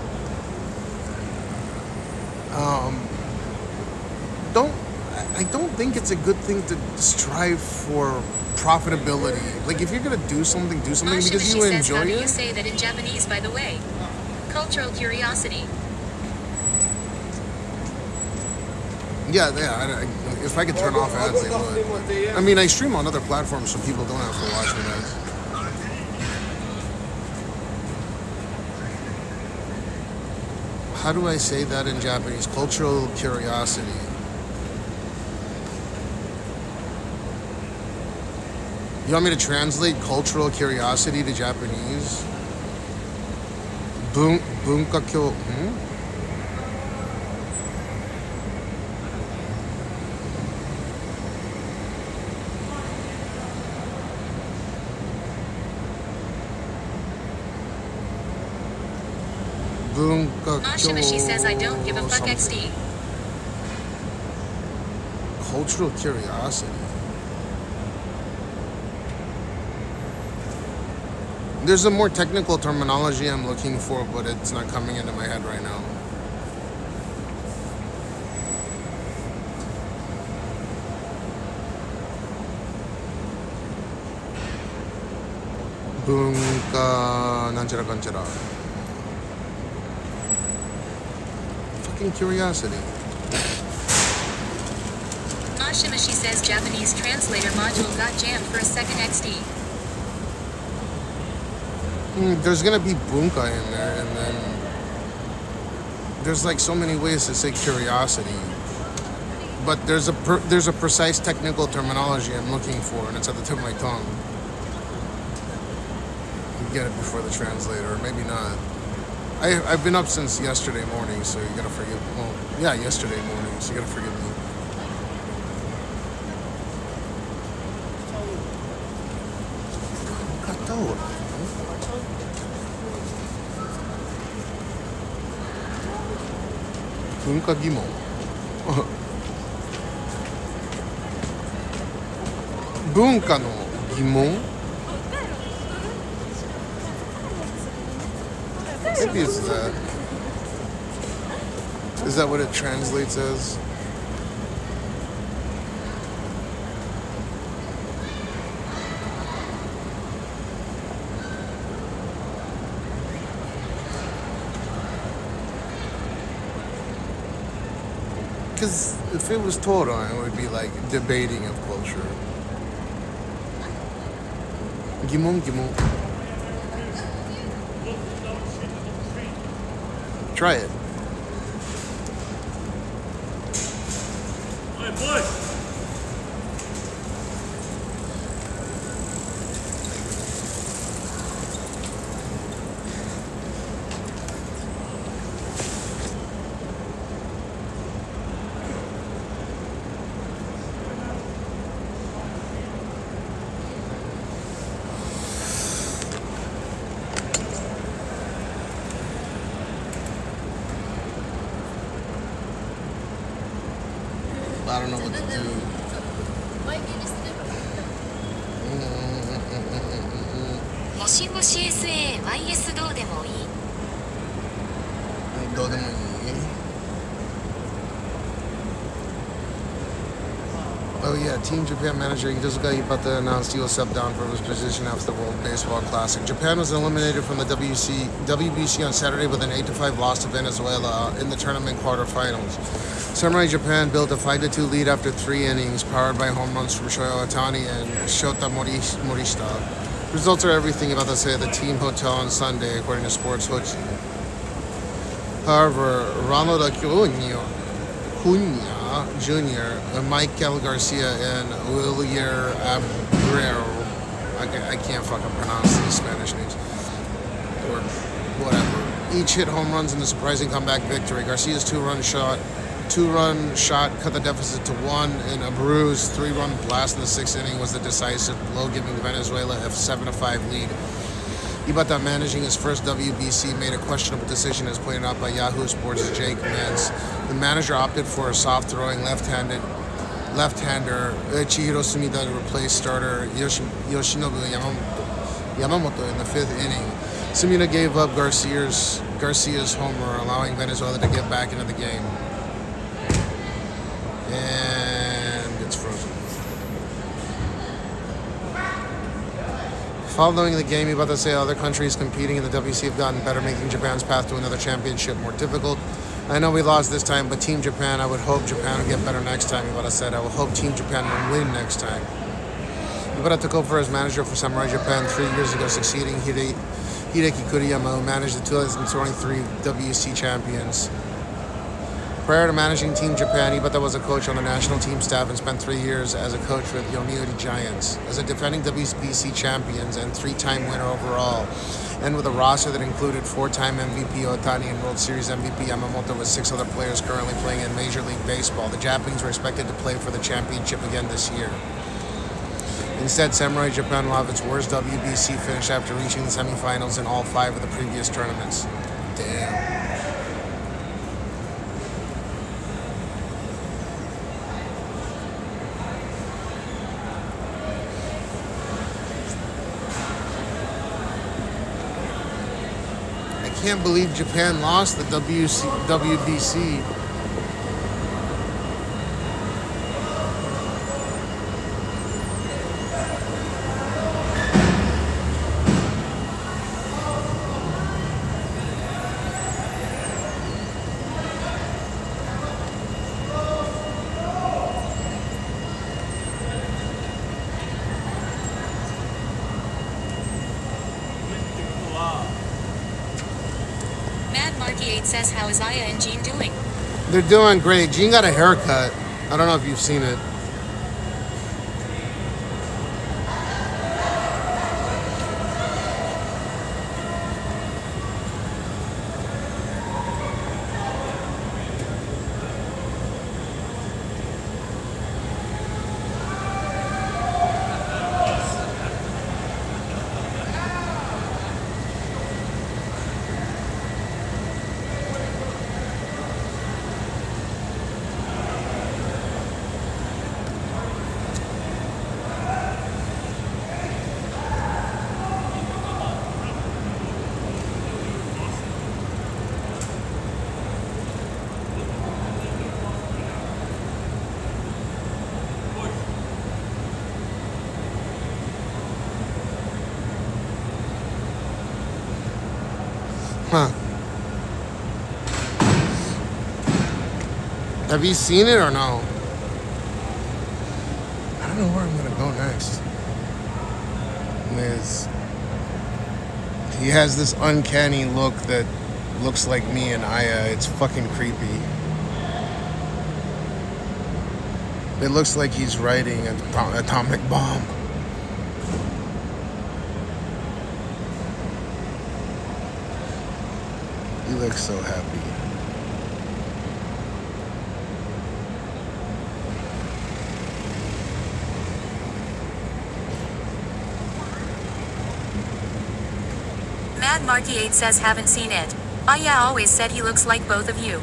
I don't think it's a good thing to strive for profitability. Like, if you're gonna do something because Mashimashi you says, enjoy how do you it. say that in Japanese, by the way? Cultural curiosity. Yeah. If I could turn off ads, they would. I mean, I stream on other platforms, so people don't have to watch me ads. How do I say that in Japanese? Cultural curiosity. You want me to translate cultural curiosity to Japanese? Bunkakyo. Mashimashi says I don't give a fuck XD. Cultural curiosity. There's a more technical terminology I'm looking for, but it's not coming into my head right now. Bunka nanchara kanchara. Fucking curiosity. Mashimashi says Japanese translator module got jammed for a second XD. There's gonna be bunka in there, and then there's like so many ways to say curiosity, but there's a precise technical terminology I'm looking for, and it's at the tip of my tongue. You get it before the translator, or maybe not. I've been up since yesterday morning, so you gotta forgive. Well, yeah, yesterday morning, so you gotta forgive me. 분과 기모. 분과の疑問? Maybe it's that. Is that what it translates as? Because if it was Toron, it would be like debating of culture. Gimon. Try it. Hey, boy. I don't know what to do. YS どうでもいい。どうでもいい? Oh yeah, Team Japan manager Hidezuka Ibata announced he will step down from his position after the World Baseball Classic. Japan was eliminated from the WBC on Saturday with an 8-5 loss to Venezuela in the tournament quarterfinals. Samurai Japan built a 5-2 lead after 3 innings, powered by home runs from Shohei Ohtani and Shota Morishita. Results are everything about to say at the team hotel on Sunday, according to Sports Hochi. However, Ronald Acuña Jr., Michael Garcia, and Willier Abreu, I can't fucking pronounce these Spanish names, or whatever, each hit home runs in the surprising comeback victory. Garcia's two-run shot cut the deficit to 1, and Abreu's 3-run blast in the 6th inning was the decisive blow, giving Venezuela a 7-5 lead. Ibata managing his first WBC made a questionable decision as pointed out by Yahoo Sports' Jay Commands. The manager opted for a soft-throwing left-hander Chihiro Sumida to replace starter Yoshinobu Yamamoto in the 5th inning. Sumida gave up Garcia's homer, allowing Venezuela to get back into the game. And it's frozen. Following the game, Ibata said other countries competing in the WC have gotten better, making Japan's path to another championship more difficult. I know we lost this time, but Team Japan, I would hope Japan will get better next time, Ibata said. I will hope Team Japan will win next time. Ibata took over as manager for Samurai Japan 3 years ago, succeeding Hideki Kuriyama, who managed the 2023 WC champions. Prior to managing Team Japan, Ibata was a coach on the national team staff and spent 3 years as a coach with Yomiuri Giants. As a defending WBC champions and 3-time winner overall, and with a roster that included 4-time MVP Otani and World Series MVP Yamamoto with 6 other players currently playing in Major League Baseball, the Japanese were expected to play for the championship again this year. Instead, Samurai Japan will have its worst WBC finish after reaching the semifinals in all 5 of the previous tournaments. Damn. I can't believe Japan lost the WBC. Says, how is Aya and Jean doing? They're doing great. Jean got a haircut. I don't know if you've seen it. Huh. Have you seen it or no? I don't know where I'm gonna go next. He has this uncanny look that looks like me and Aya. It's fucking creepy. It looks like he's riding an atomic bomb. He looks so happy. Mad Marky 8 says haven't seen it. Aya always said he looks like both of you.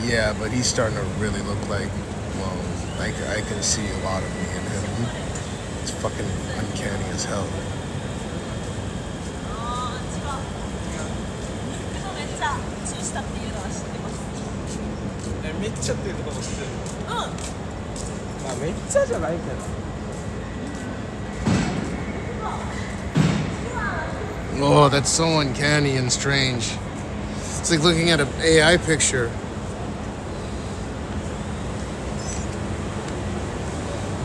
Yeah, but he's starting to really look like, well, I can see a lot of me in him. It's fucking uncanny as hell. Oh, that's so uncanny and strange. It's like looking at an AI picture.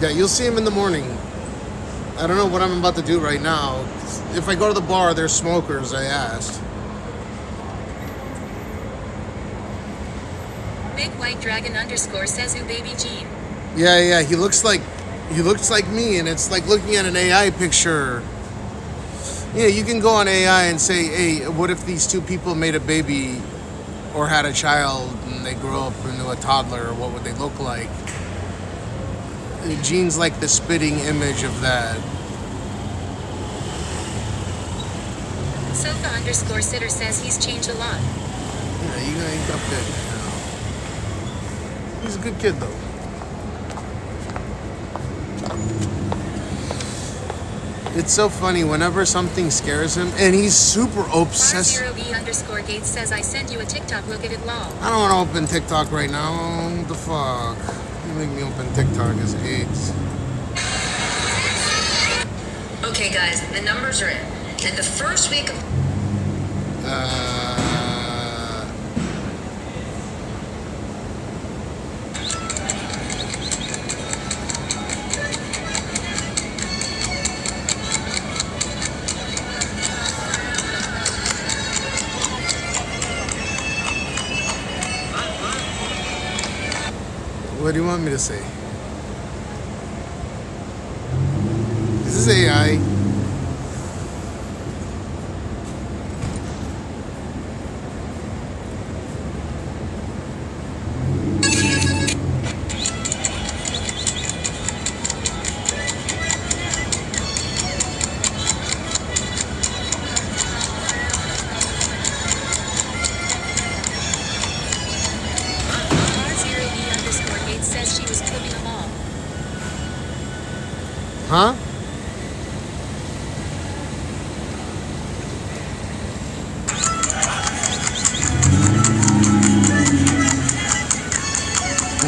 Yeah, you'll see him in the morning. I don't know what I'm about to do right now. If I go to the bar, there's smokers, I asked. Big White Dragon _ says ooh baby Jean. Yeah, he looks like me, and it's like looking at an AI picture. Yeah, you can go on AI and say, hey, what if these two people made a baby or had a child and they grew up into a toddler? What would they look like? Jean's like the spitting image of that. Sofa_sitter says he's changed a lot. Yeah, he got big. He's a good kid though. It's so funny whenever something scares him, and he's super obsessed. R0E_Gates says I send you a TikTok. Look at it, lol. I don't want to open TikTok right now. What the fuck? You make me open TikTok as AIDS. Okay, guys, the numbers are in. In the first week of What do you want me to say? Is this AI? Huh?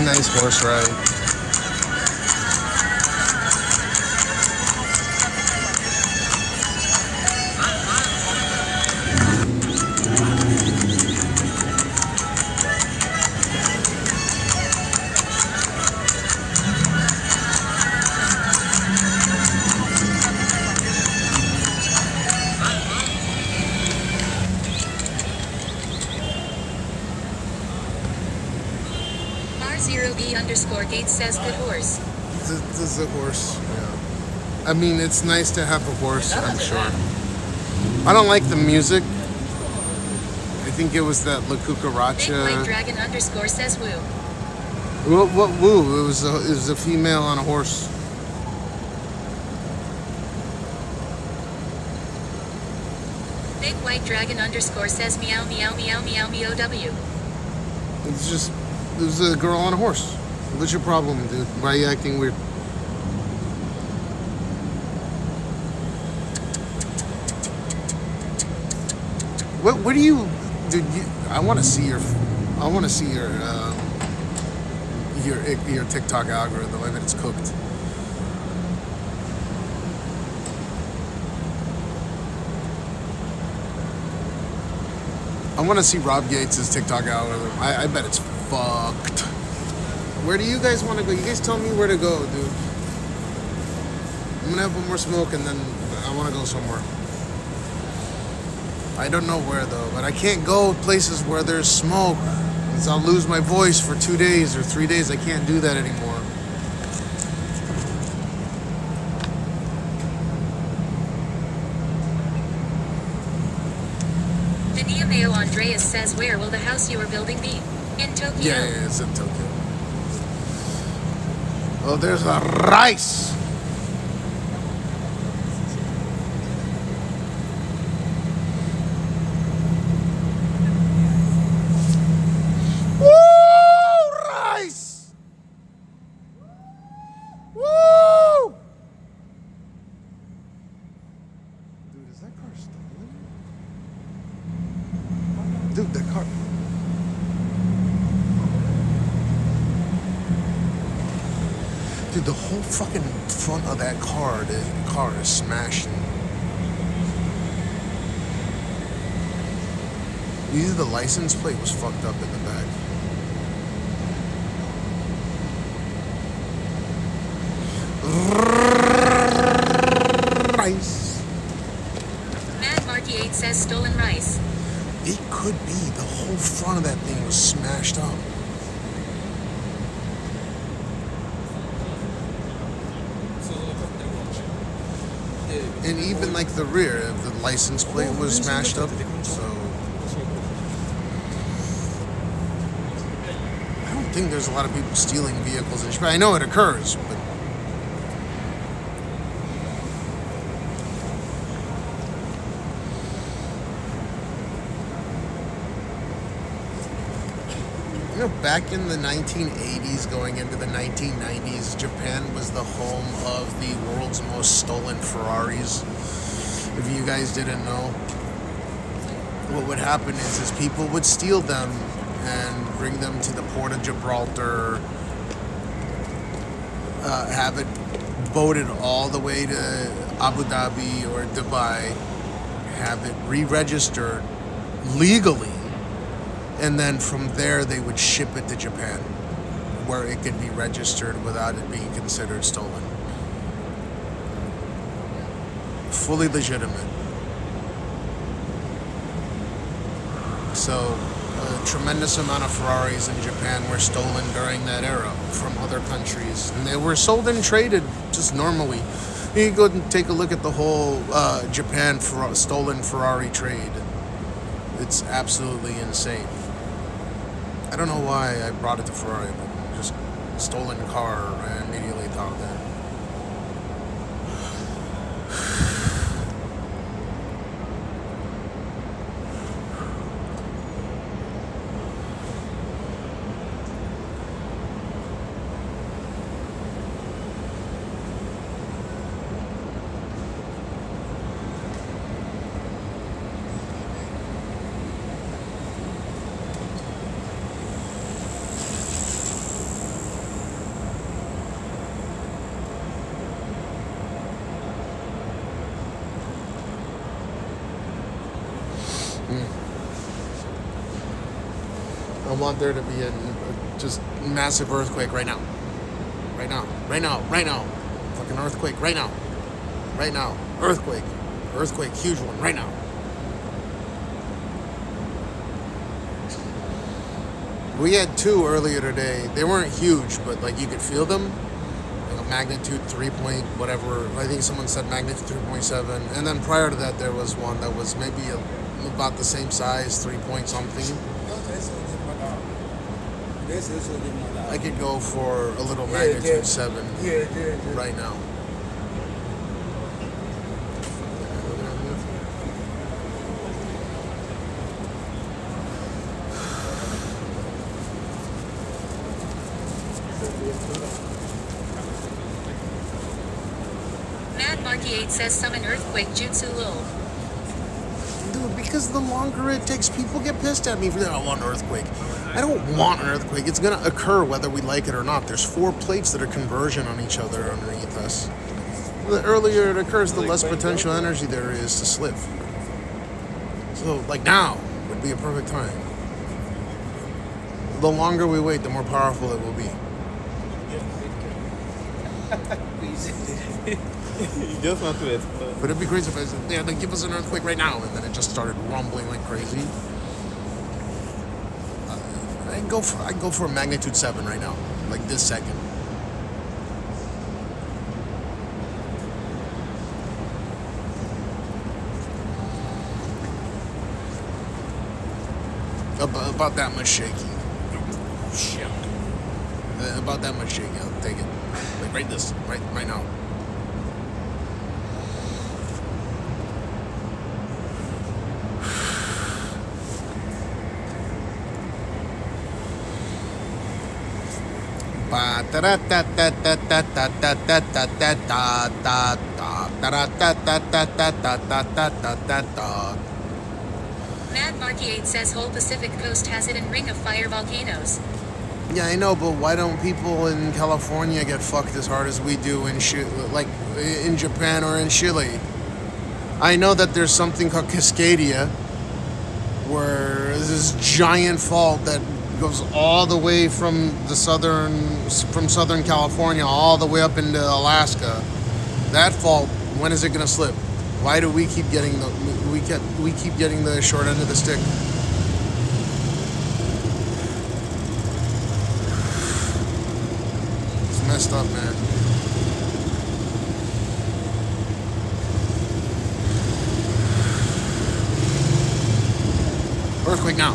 Nice horse ride. R0E_Gates says good horse. This is a horse, yeah. I mean, it's nice to have a horse, I'm sure. I don't like the music. I think it was that La Cucaracha. Big White Dragon says woo. What woo? It was a female on a horse. Big White Dragon says meow meow meow meow meow w. It's just, it was a girl on a horse. What's your problem, dude? Why are you acting weird? What do you, dude? I want to see your TikTok algorithm. I bet it's cooked. I want to see Rob Gates' TikTok algorithm. I bet it's fucked. Where do you guys want to go? You guys tell me where to go, dude. I'm gonna have one more smoke and then I want to go somewhere. I don't know where though, but I can't go places where there's smoke, because I'll lose my voice for 2 days or 3 days. I can't do that anymore. The Neomeo Andreas says, where will the house you are building be? In Tokyo. Yeah, it's in Tokyo. Oh, there's a rice. Dude, that car. Dude, the whole fucking front of that car, the car is smashing. Either the license plate was fucked up in the back. Rice. Mad Marky 8 says stolen rice. It could be the whole front of that thing was smashed up. And even like the rear, the license plate was smashed up. So I don't think there's a lot of people stealing vehicles in Japan. I know it occurs, but You know, back in the 1980s, going into the 1990s, Japan was the home of the world's most stolen Ferraris. If you guys didn't know, what would happen is people would steal them and bring them to the port of Gibraltar, have it boated all the way to Abu Dhabi or Dubai, have it re-registered legally, and then from there they would ship it to Japan, where it could be registered without it being considered stolen. Fully legitimate. So a tremendous amount of Ferraris in Japan were stolen during that era from other countries, and they were sold and traded just normally. You can go and take a look at the whole Japan stolen Ferrari trade. It's absolutely insane. I don't know why I brought it to Ferrari, but just stolen car, I immediately thought of that. I want there to be a just massive earthquake right now. Right now. Right now. Right now. Fucking earthquake right now. Right now. Earthquake. Earthquake. Huge one. Right now. We had 2 earlier today. They weren't huge, but like you could feel them. Like a magnitude 3 point whatever. I think someone said magnitude 3.7. And then prior to that there was one that was maybe about the same size, 3 point something. I could go for a little magnitude 7 right now. Mad Marky 8 says summon earthquake jutsu lol. Dude, because the longer it takes, people get pissed at me for that. I want an earthquake. I don't want an earthquake. It's going to occur whether we like it or not. There's 4 plates that are converging on each other underneath us. The earlier it occurs, the less potential energy there is to slip. So, like now would be a perfect time. The longer we wait, the more powerful it will be. But it'd be crazy if I said, yeah, then give us an earthquake right now, and then it just started rumbling like crazy. I'd go for a magnitude 7 right now, like this second. About that much shaky. Shit. About that much shaky. I'll take it. Like right now. Mad Marky 8 says whole Pacific coast has hidden ring of fire volcanoes. Yeah, I know, but why don't people in California get fucked as hard as we do in like in Japan or in Chile? I know that there's something called Cascadia, where there's this giant fault that goes all the way from southern California all the way up into Alaska. That fault, when is it gonna slip? Why do we keep getting the short end of the stick? It's messed up, man. Earthquake now.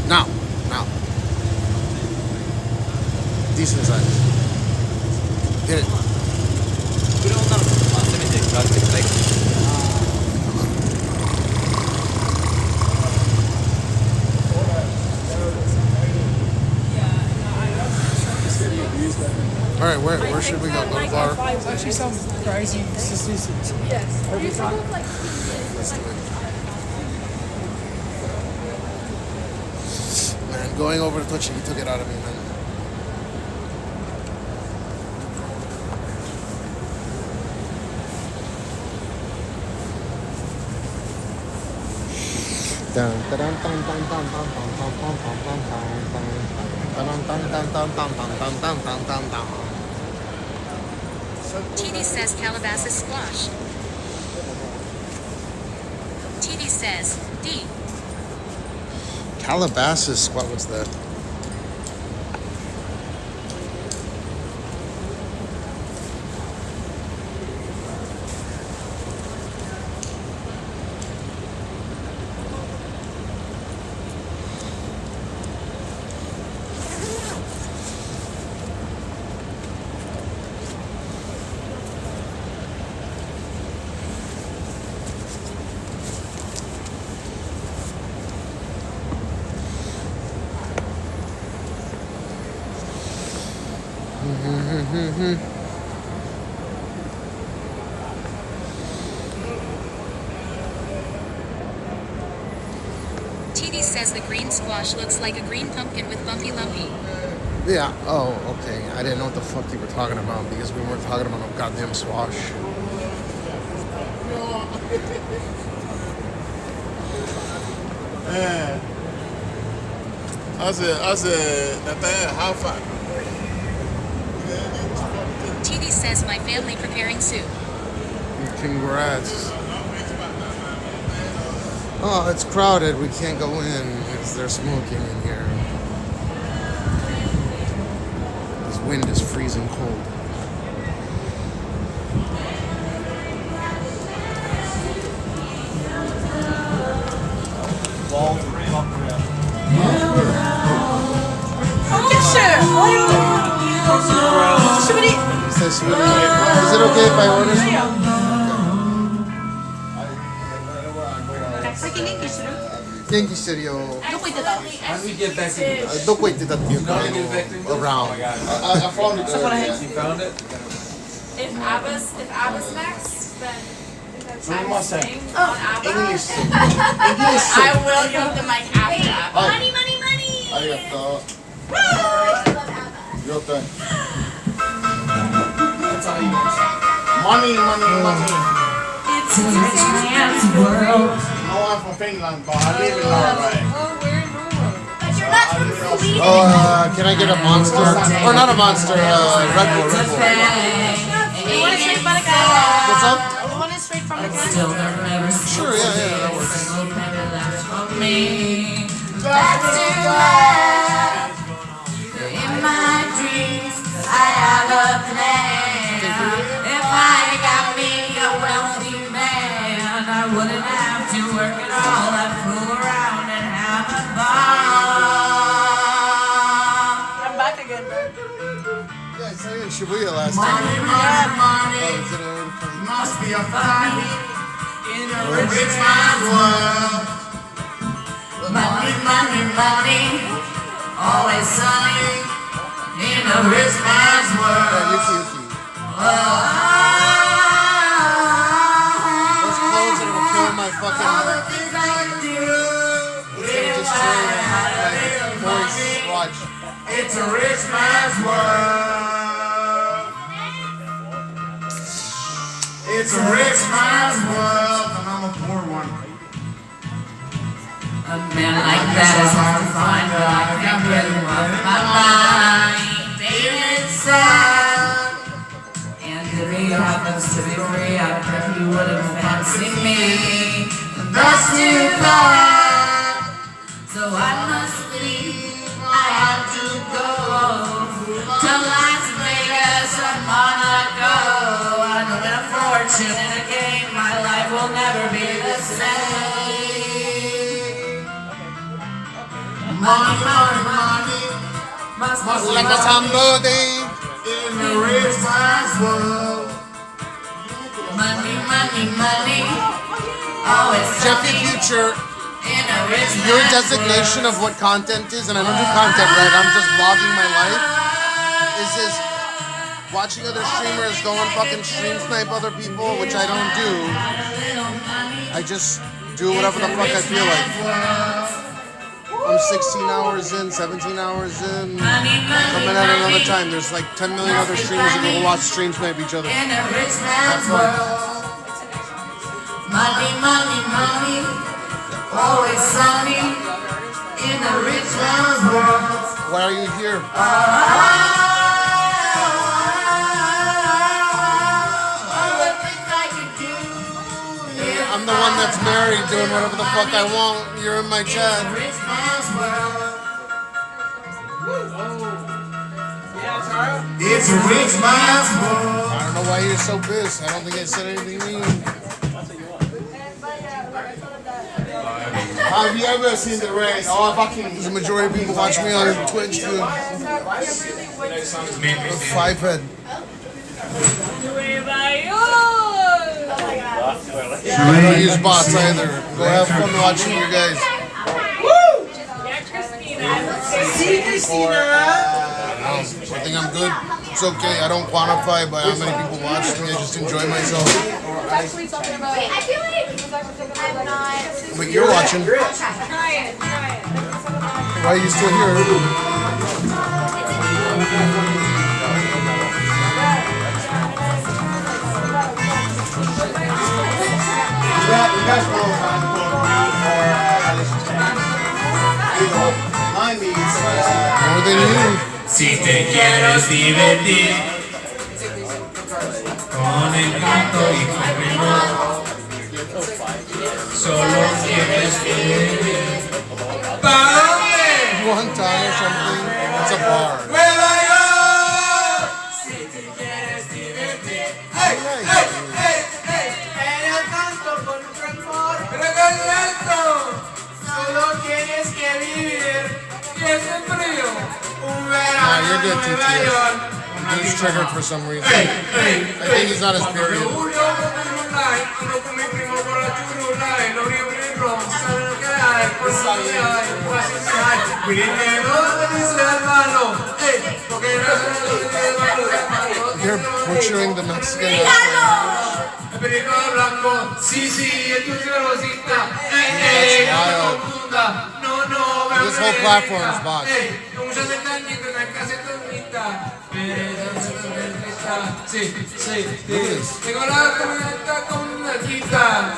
Now. Decent size. Hit it. right, where should we go? Go to the bar? It's actually some crazy statistics. Yes. Every time. Man, going over to Twitch, he took it out of me, man. TV says Calabasas squash. TV says D. Calabasas squat, what's that? TV says the green squash looks like a green pumpkin with bumpy lumpy. Yeah, oh, okay. I didn't know what the fuck you were talking about because we weren't talking about no goddamn squash. I said, that thing, how far? TV says my family preparing soup. Congrats. Oh, it's crowded. We can't go in because they're smoking in here. This wind is freezing cold. Is it okay if I order some? Genkiしてるよ。どこ行ってた? How do we get back to どこ行ってたっていうか、around. I found it. You found it? If Abbas next, then English. I will give the mic after Abbas. Money, money, money! ありがとう。Your turn. Money, money, money. It's a man's world. No, I'm from Finland, but I live in Norway. Oh, we're in Norway. But you're not from Sweden. Oh, can I get a monster? Or not a monster, Red Bull, Red Bull. You want it straight from the can? What's up? You want it straight from the can? Sure, yeah, that works. That's too bad. In my dreams, I have a plan. If I got me a wealthy man, I wouldn't have to work at all. I'd fool around and have a ball. I'm back again, bro. Yeah, I saw you in Shibuya last time. Money, money, money. Oh, is it already funny? Must be a funny in a rich man's world. Money, money, money, always sunny in a rich man's world. Yuki. Those clothes are gonna kill my fucking. All the things I do, It's gonna destroy my voice. Watch. It's a rich man's world. It's a rich man's world, and I'm a poor one. a man like that is hard to find, but I can't get him off my mind. David said, and if he happens to be free, I bet he wouldn't fancy me. That's too bad. So I must leave. I have to go to Las Vegas or Monaco. I know that a fortune in a game, my life will never be the same. Money, money, money. Like a somebody. In the rich man's world. Money, money, money. Always Jeffy sunny Future, in a rich your man's designation of what content is, and I don't do content, right? I'm just vlogging my life. Is this watching other streamers go and fucking stream snipe other people, which I don't do. I just do whatever the fuck I feel like. I'm 16 hours in, 17 hours in. Coming at another time. There's like 10 million other streamers that will watch stream snipe each other. Have fun. Money, money, money, always sunny in the rich man's world. Why are you here? I'm the one that's married doing whatever the fuck I want. You're in my chat. It's a rich man's world. I don't know why you're so pissed. I don't think I said anything mean. Have you ever seen the rain? Oh, fucking. The majority of people watch me on Twitch too. Five head. I don't use bots either. Go have fun watching you guys. I think I'm good. It's okay. I don't quantify by how many people watch me. I just enjoy myself. But you're watching. Why are you still here? More than you. Si te quieres divertir con encanto y con ritmo, solo tienes que vivir. ¿Para dónde? One time or something. It's a bar. ¡Nueva York! Si te quieres divertir. ¡Hey, hey, hey, hey! En el canto con un transpor. ¡Regalando! Solo tienes que vivir. Y es el frío. Nah, you're good, TTS. He's triggered for some reason. I think he's not his period. You're butchering the Mexican This whole platform is bots. Sí, sí, Look at this. tengo la camioneta con una quita.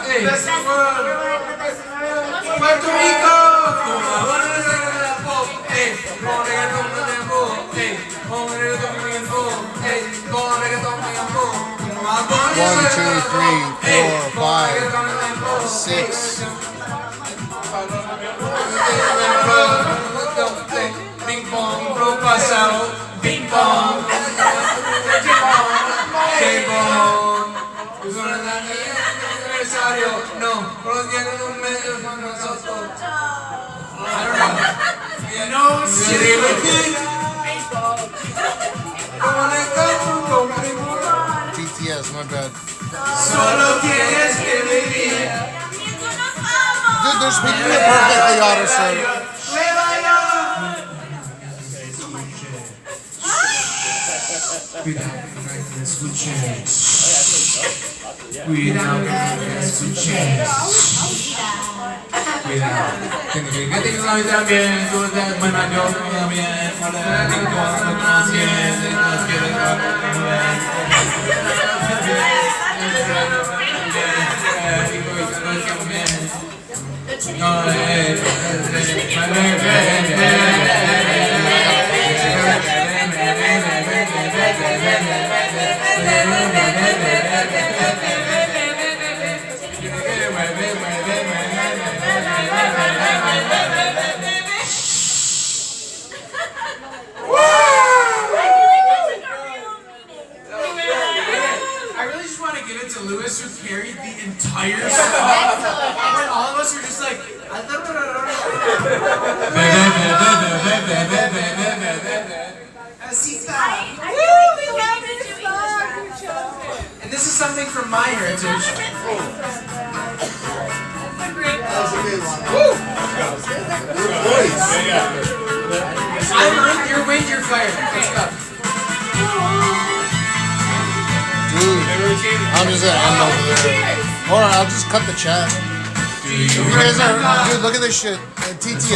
Puerto Rico, como ahora no se la pop, como reggaetón no me empujo, como reggaetón me empujo, como reggaetón me empujo. 1, 2, 3, 4, 5, 6. Ping pong, bro pasado, ping pong. No, por los días de los medios con nosotros. I don't know. No, si TTS, my bad. Solo tienes que vivir. Dude, they're speaking it perfectly, Odyssey. Cuidado que no te escuches. Cuidado que no te escuches. Cuidado. Tengo que tengo la vida bien, tú estás buena, yo también. Hola, tengo la vida bien, nos quieres Lewis, who carried the entire song, and all of us were just like, and this is something from my heritage. I'm earth, your wind, your fire. Let's go. I'm just gonna end over there. Hold on, I'll just cut the chat. You guys are, dude, look at this shit. TTS.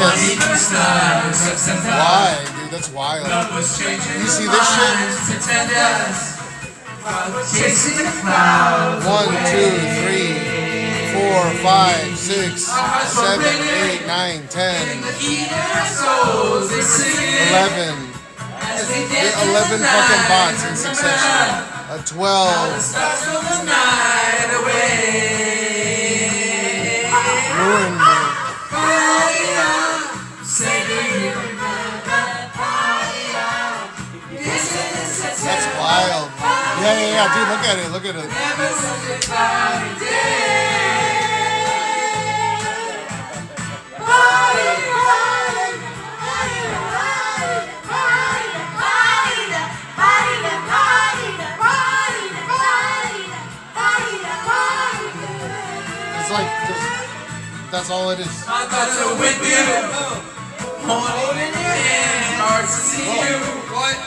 Why, dude? That's wild. You see this shit? 1, 2, 3, 4, 5, 6, 7, 8, 9, 10, 11. 11 fucking bots in succession. 12. Ruined me. That's wild. Yeah, dude, look at it, look at it. It's like, that's all it is. I got to with you, holding your hand, hard to see you. What?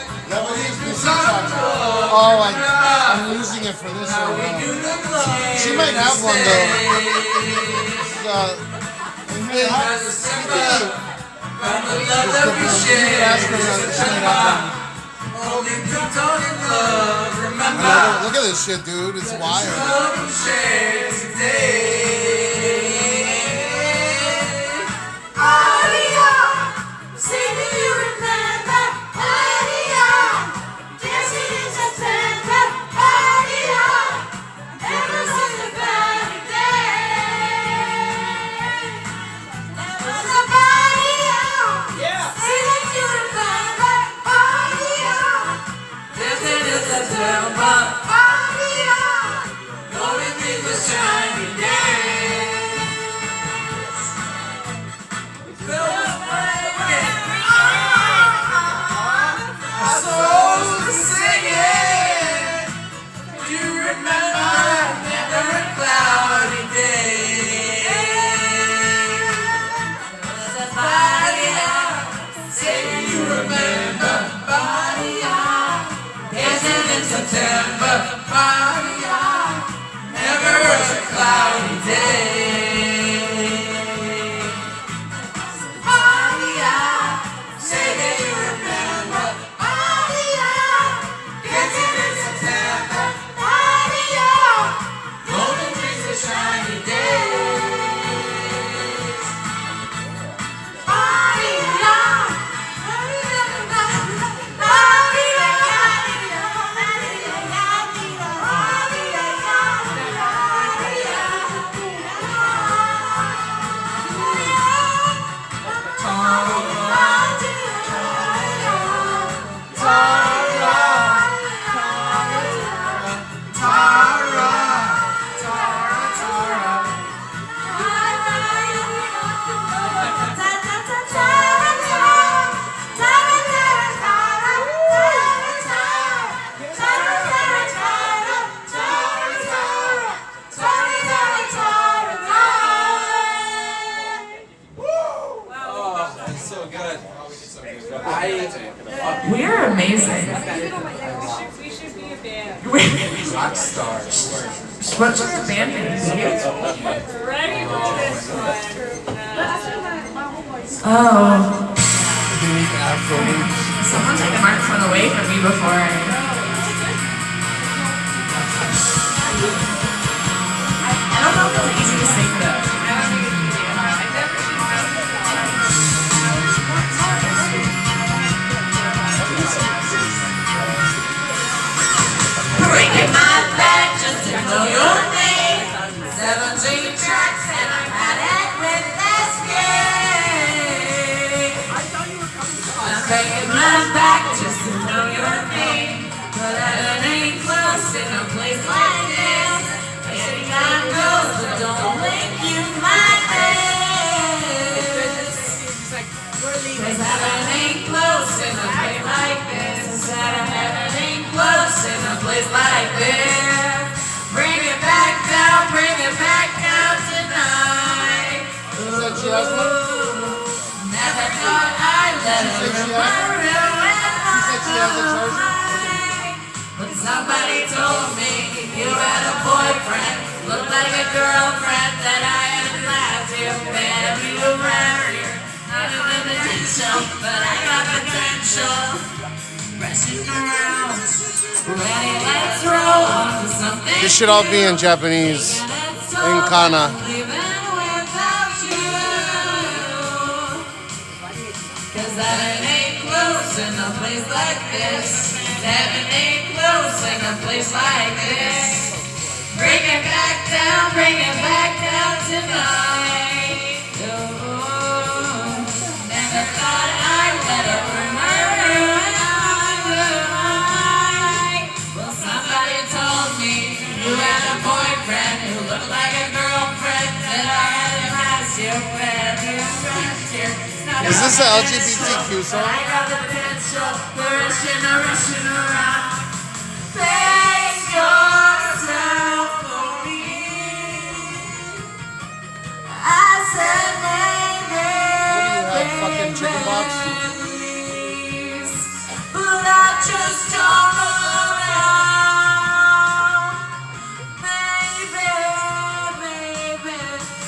Oh, I'm using it for this one. She might have one though. Look at this shit, dude. It's wild. We're amazing. We should be a band. Rock stars. What's the band name? Ready for this one? Oh. Someone took the microphone away from me before. I don't know if it's easy to sing though. Breaking my back just to know your name. 17 tracks and I've had it with this game. I'm breaking my back just to know your name. But I ain't close in a place like this. Maybe God knows, but don't link you my this. Cause heaven ain't close in a place like this. Heaven ain't close in a place like this. Bring it back. told me you had a boyfriend, looked like a girlfriend that I had left you. Babe, you married her, not even potential, but I got potential. Rushing around, ready, let's roll on to something. This should all be in Japanese, in kana. Cause heaven ain't close in a place like this. Heaven ain't close in a place like this. Bring it back down tonight. Oh, never thought I'd let it remind. Well, somebody told me you had a boyfriend who looked like a girlfriend that I had last year. Is this an LGBTQ song? I got the potential for rushing around. Face yourself for me. I said maybe, fucking chicken box? please, but I just don't know now. Baby,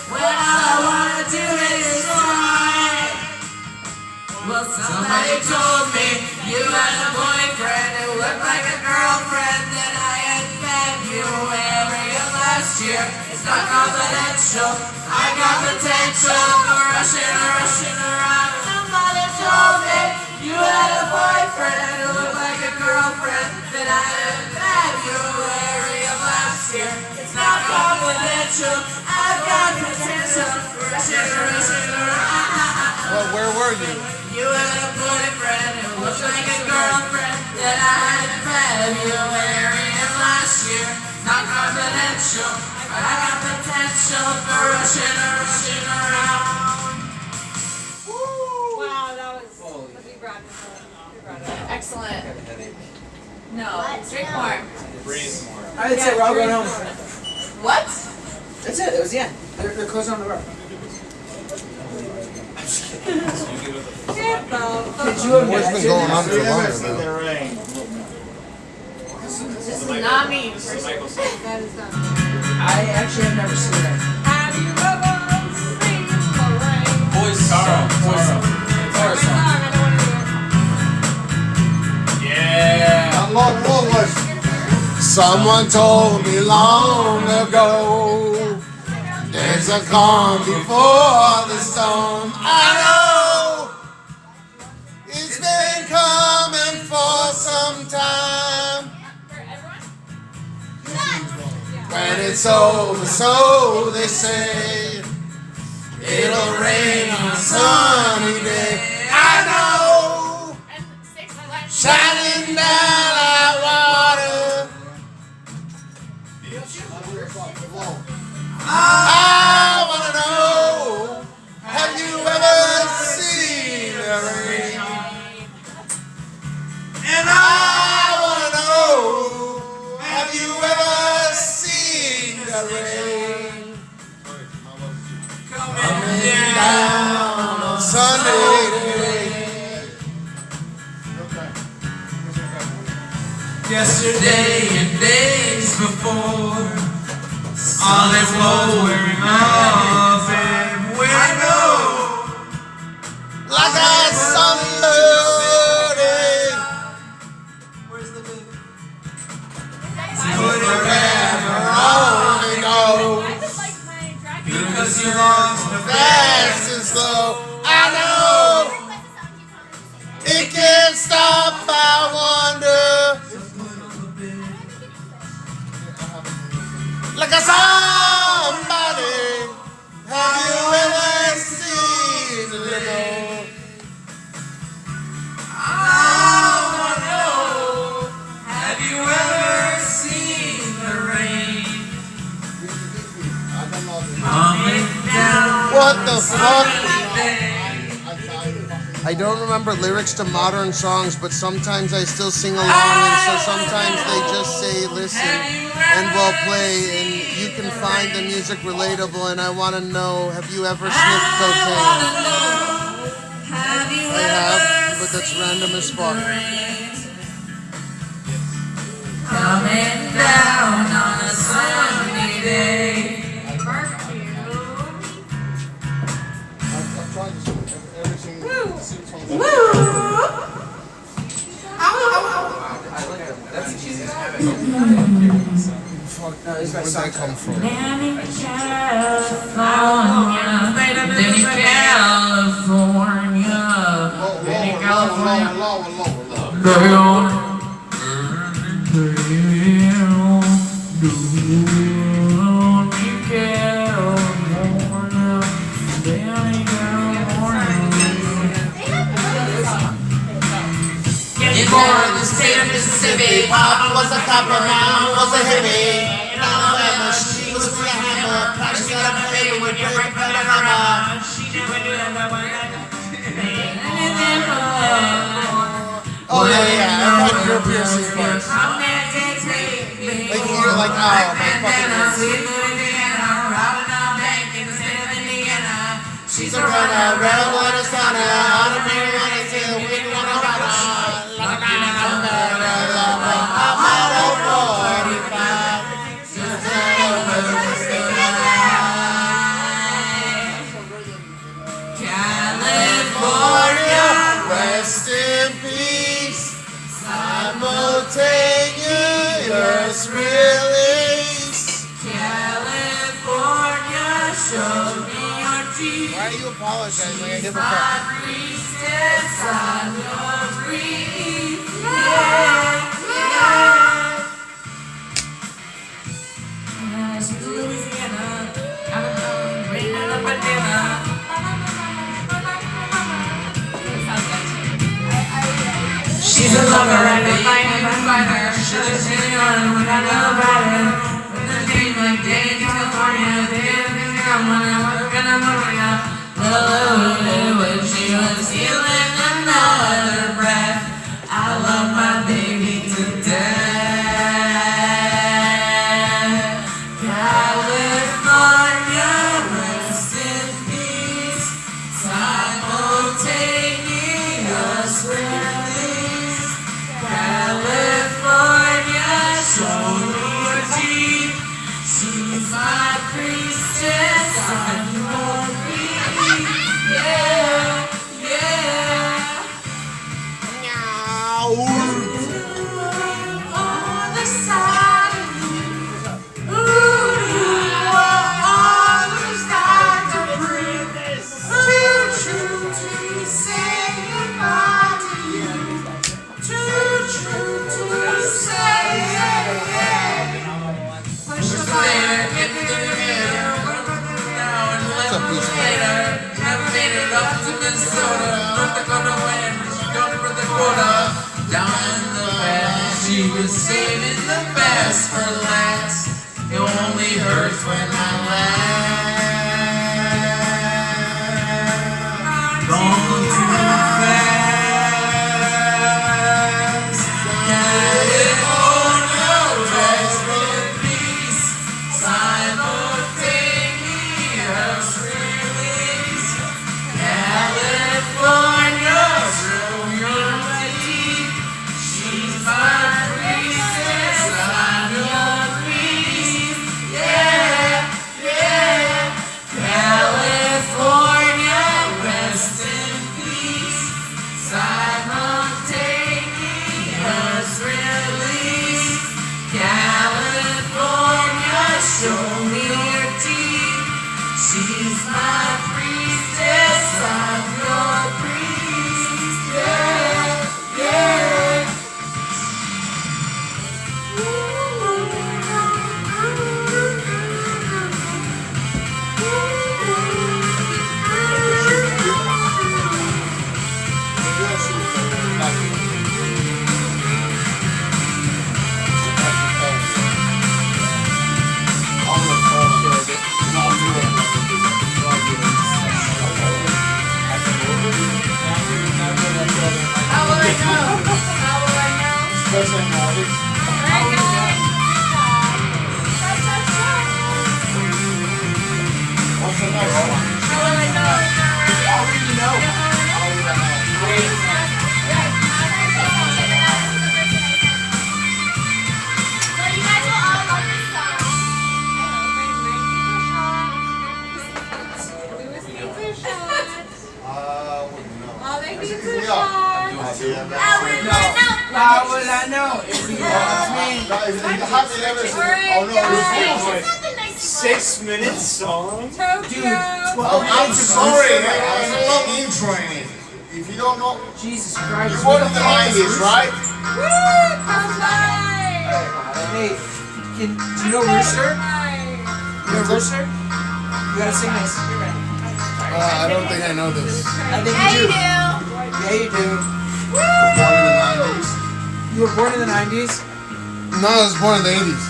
when all I wanna do is try. Well, somebody told me you had a boyfriend who looked like a girlfriend that I had February of last year. It's not confidential. I got potential for rushing around. Somebody told me you had a boyfriend who looked like a girlfriend that I had February of last year. It's not confidential. I've got potential for rushing around. Well, where were you? You had a boyfriend who looked like a girlfriend that I had in February of last year. Not confidential, but I got potential for rushing around. Wow, that was. We brought it. Excellent. No, drink more. Breathe more. I would say we're all going home. What? That's it. That was the end. They're closing on the road. What's been going on for longer though? This is not me. That is not. I actually have never seen it. Have you ever seen the rain? Boys song. Guitar song. I don't want to do it. Yeah. Unlock Woolworth. Someone told me long ago, there's a calm before the storm. I know it's been coming for some time. When it's over, so they say, it'll rain on a sunny day. I know, shining down like water. I wanna know, have you ever seen the rain? And I wanna know, have you ever seen the rain? Coming down on Sunday. Yesterday and days before, all this was wearing off and where I go, like a somebody. Where's the baby? Would forever only know, Because you lost the fast and slow. I know it can't stop. I wonder, like a somebody. Have you ever seen the little? I wanna know, have you ever seen the rain coming down? What the fuck? I don't remember lyrics to modern songs, but sometimes I still sing along, and so sometimes they just say listen and we'll play, and you can find the music relatable. And I want to know, have you ever sniffed cocaine? I have, but that's random as fuck. Coming Fuck, where'd that come from? California, born in the state of Mississippi. Papa was a copper, mama was a hippie. In Alabama, she was free hammer. She got a baby with your break for the mama. She never knew that Oh yeah, I thought you were piercing first. Like you're like, oh, my fucking she's a runner, red one is stunner. On a marijuana tail, we wanna run. California, rest in peace. Simultaneous release. California, show me your teeth. Why do you apologize like I give a fuck? She's a lover and a fighter. She's a singer and we're not gonna fight her. When the day like day in California, day in California, we're gonna move ya. When she was stealing another breath, I love my baby to death. California, rest in peace. Simultaneous release. California, show me your teeth. She's my priestess. I'm your queen. Yeah, yeah. On the side of you. Ooh, you are on the side to breathe. Too true to say goodbye to you. Too true to say, push the fire, get me to the mirror. Now and let me later. Never made it up to Minnesota. North Dakota went, she don't for the quota. Down in the past, she was saving the best for last. It only hurts when I laugh. Gone too fast. California, rest in peace. Simultaneous release. California, show your teeth. She's my priestess, I'm your priest. Yeah, yeah. California, rest in peace. Simultaneous release. California, show me your teeth. She's my priestess, I'm your priest. Yeah, yeah. I'll How would I know if he loves me? Oh no, 6 minutes song? Dude, I'm sorry, man. It's a long intro. If you don't know, Jesus Christ. you born in the 90s, right? Hey, do you know Rooster? You know Rooster? You gotta sing this. I don't think I know this. I think you do. Yeah, you do. Born in the 90s? You were born in the 90s? No, I was born in the 80s.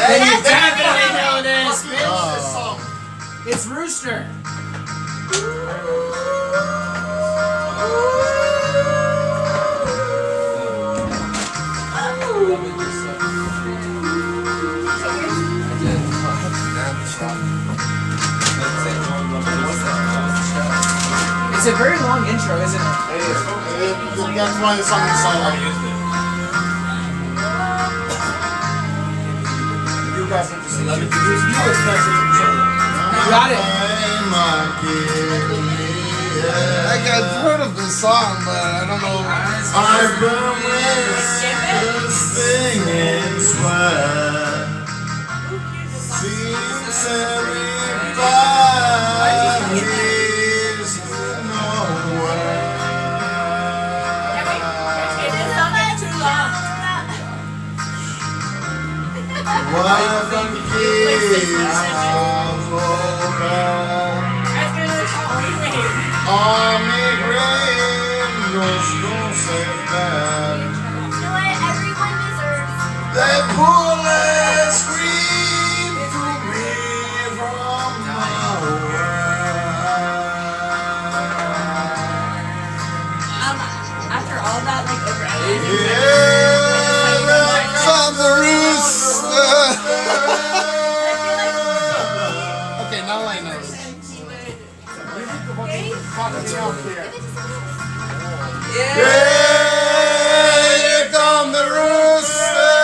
Then you definitely know this, bitch. It's Rooster. It's a very long intro, isn't it? It is. That's why the song is so long. You guys need to sing. You expect it to be. You got it. I've heard of this song, but I don't know. I promise to sing and swear. Seems everybody's nowhere. What the kids of over. They pull a scream to me from nowhere. After all that, like over From the roost. Okay, now I know. Yeah, here come the rooster.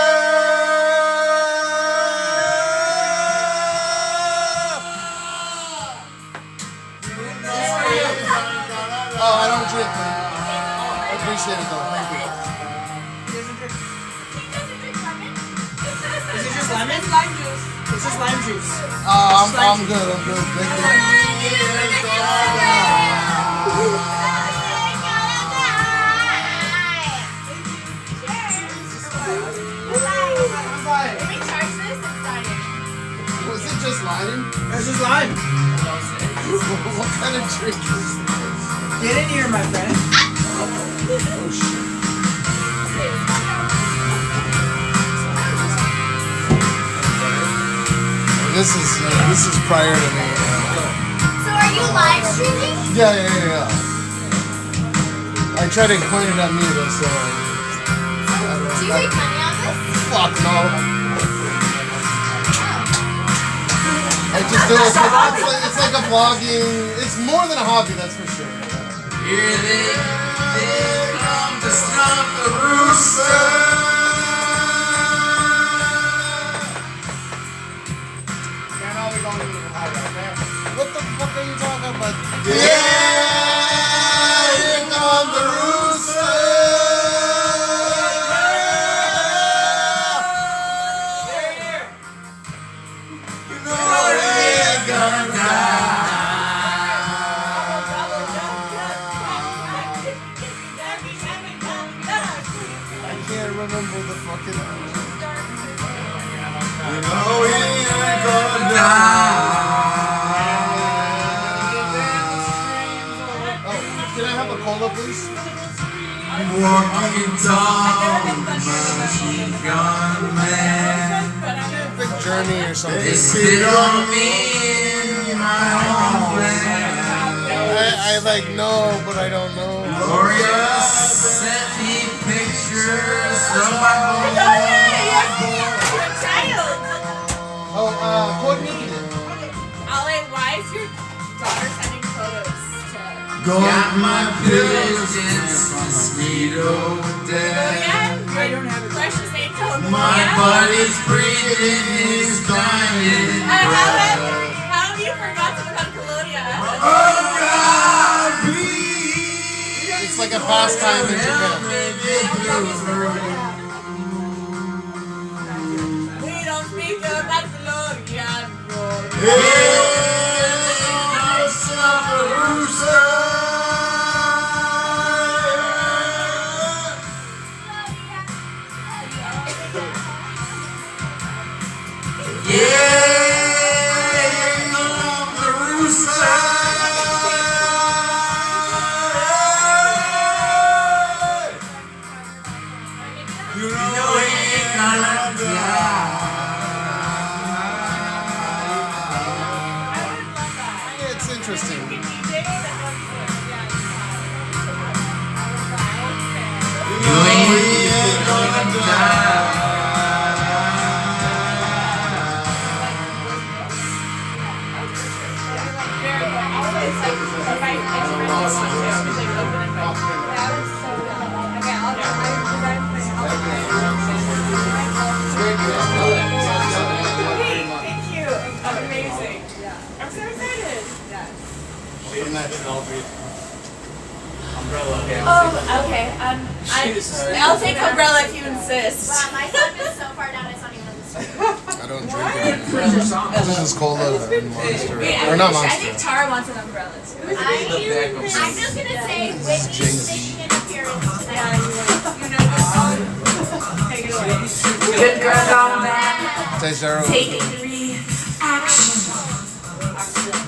Oh, I don't drink, man. I appreciate it though. Thank you. Is it just lemon? It's lime juice. It's just lime juice. I'm good. I'm good. Thank you. Was it just lime? It's just lime. What kind of drink is this? Get in here, my friend. Oh shit. This is prior to me. So are you live streaming? Yeah. I tried to point it at me though, so. Do you make money on this? Fuck no. I just do it. It's like a vlogging. It's more than a hobby, that's for sure. Here they come to stop the rooster. What the fuck are you talking about? Yeah, here come the rooster. You know they're gonna die. I can't remember the fucking. You know we're gonna die. Cola, please. Walking tall, machine gun man. Big journey or something. They spit on me in my homeland. I like know, but I don't know. Gloria sent me pictures of my home. Oh, Courtney. Ollie, why is your daughter sending photos? Got my pigeons, mosquito dead. I don't have a precious angel. My buddy's breathing is dying. How have you forgotten about Colonia? Oh God, please! It's like a pastime in Japan. We don't speak about Florian. It's interesting. Thank you. Amazing. I'm so excited. Umbrella. Okay. I'll take umbrella if you insist. Wow, my phone is so far down, it's not even on the screen. I don't drink it. This is cola and Monster. Or not I Monster. think Tara wants an umbrella too. I'm just gonna say Whitney's making an appearance tonight. Good girl gone bad. Taking action.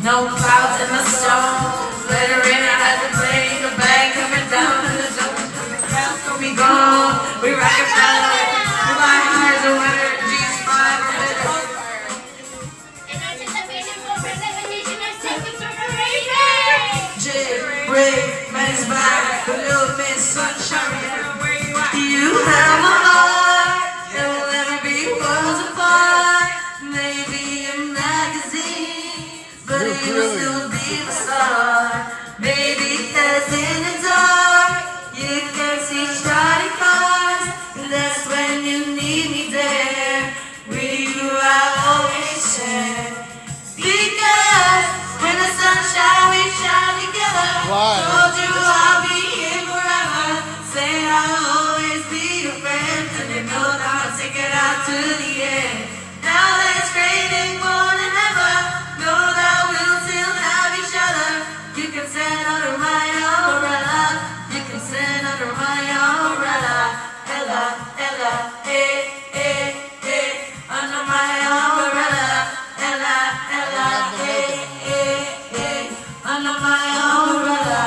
No clouds in the stones. Let her in at the plane. The bag coming down to the zone. The crowd's gonna be gone. We rock it down. We buy cars or winter. G5 or better. And anticipated for presentation of seconds from the rating. J-Ray, man's back. The little miss sunshine. You have a heart that will never be worlds apart. Maybe a magazine, but it will still be the star. Baby, cause in the dark, you can see shiny cars. And that's when you need me there. With you I'll always share. Because when the sun shines, we shine together. Told you I'll be here forever. Saying I'll always be your friend. And you know that I'll take it out to the end. Now that it's raining more than ever, know that we'll still have each other. You can stand under my umbrella. You can stand under my umbrella. Ella, Ella, eh, eh, eh. Under my umbrella. Ella, Ella, eh, eh, eh. Under my umbrella.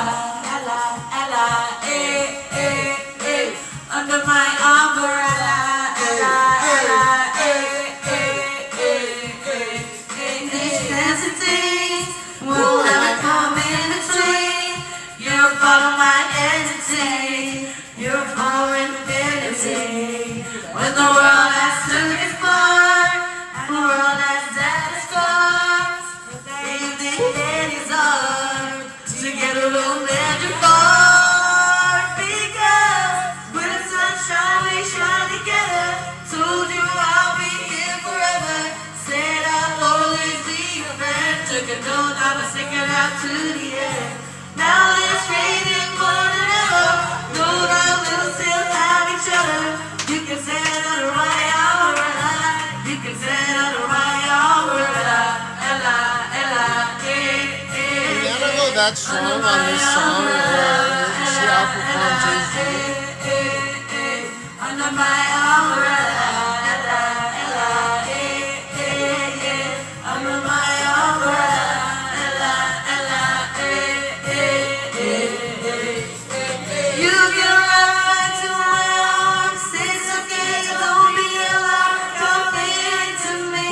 Ella, Ella, eh, eh, eh. Under my umbrella. Ella, Ella, eh, eh, eh, eh. These fancy things will never come in between. You're part of my entity. You're for infinity. When the world has took its part, and the world has dead its scars, leave the pennies on to get a little magic bar. Because when the sunshine we shine together. Told you I'll be here forever. Said I'll always be your friend. Took a note, I was sticking out to the end. Now it's raining more than ever. Know that we'll still have each other. You can stand under my umbrella. You can stand under my umbrella. Ella, Ella, eh, eh. Rihanna go that strong on this song, or she outperformed Jay-Z? Under my umbrella. Ella, Ella, eh, eh, eh. Under my umbrella. Ella, Ella, eh, eh, eh, eh. You can run right to my arms. It's okay, don't be alarmed. Come into me.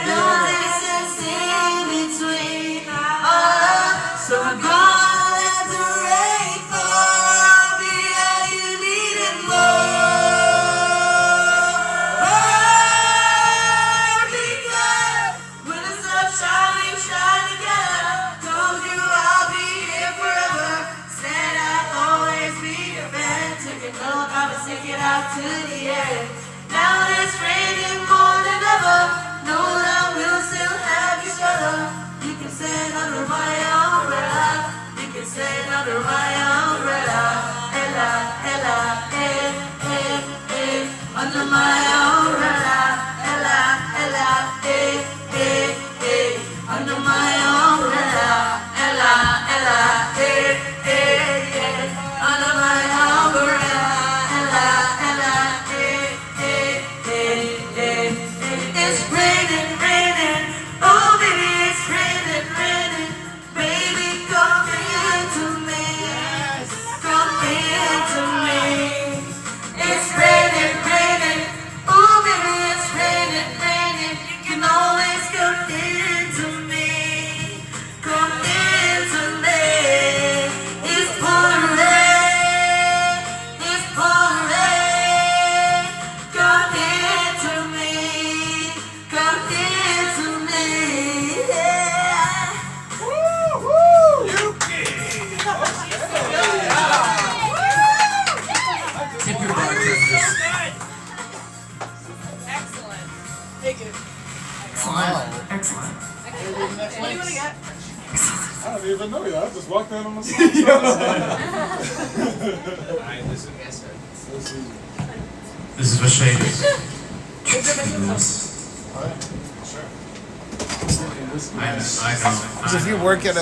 No distance in between us. So I'm gonna let the rain fall. I'll be how you need. my umbrella, ella, ella, under my umbrella, ella, ella, under my umbrella, ella, ella, it's raining, raining, oh baby, it's raining, raining, baby, come into me, come into me. It's raining, raining, oh baby, it's raining, raining, you can always come into me, come into me. It's pouring rain, it's pouring rain, come into me, come into me, yeah. Tip your bartenders. Excellent. Thank you. Excellent. Excellent. What do you want to get? I don't even know you. I just walked in on the side. Alright, this is This is for Shady. I know. So if you work at a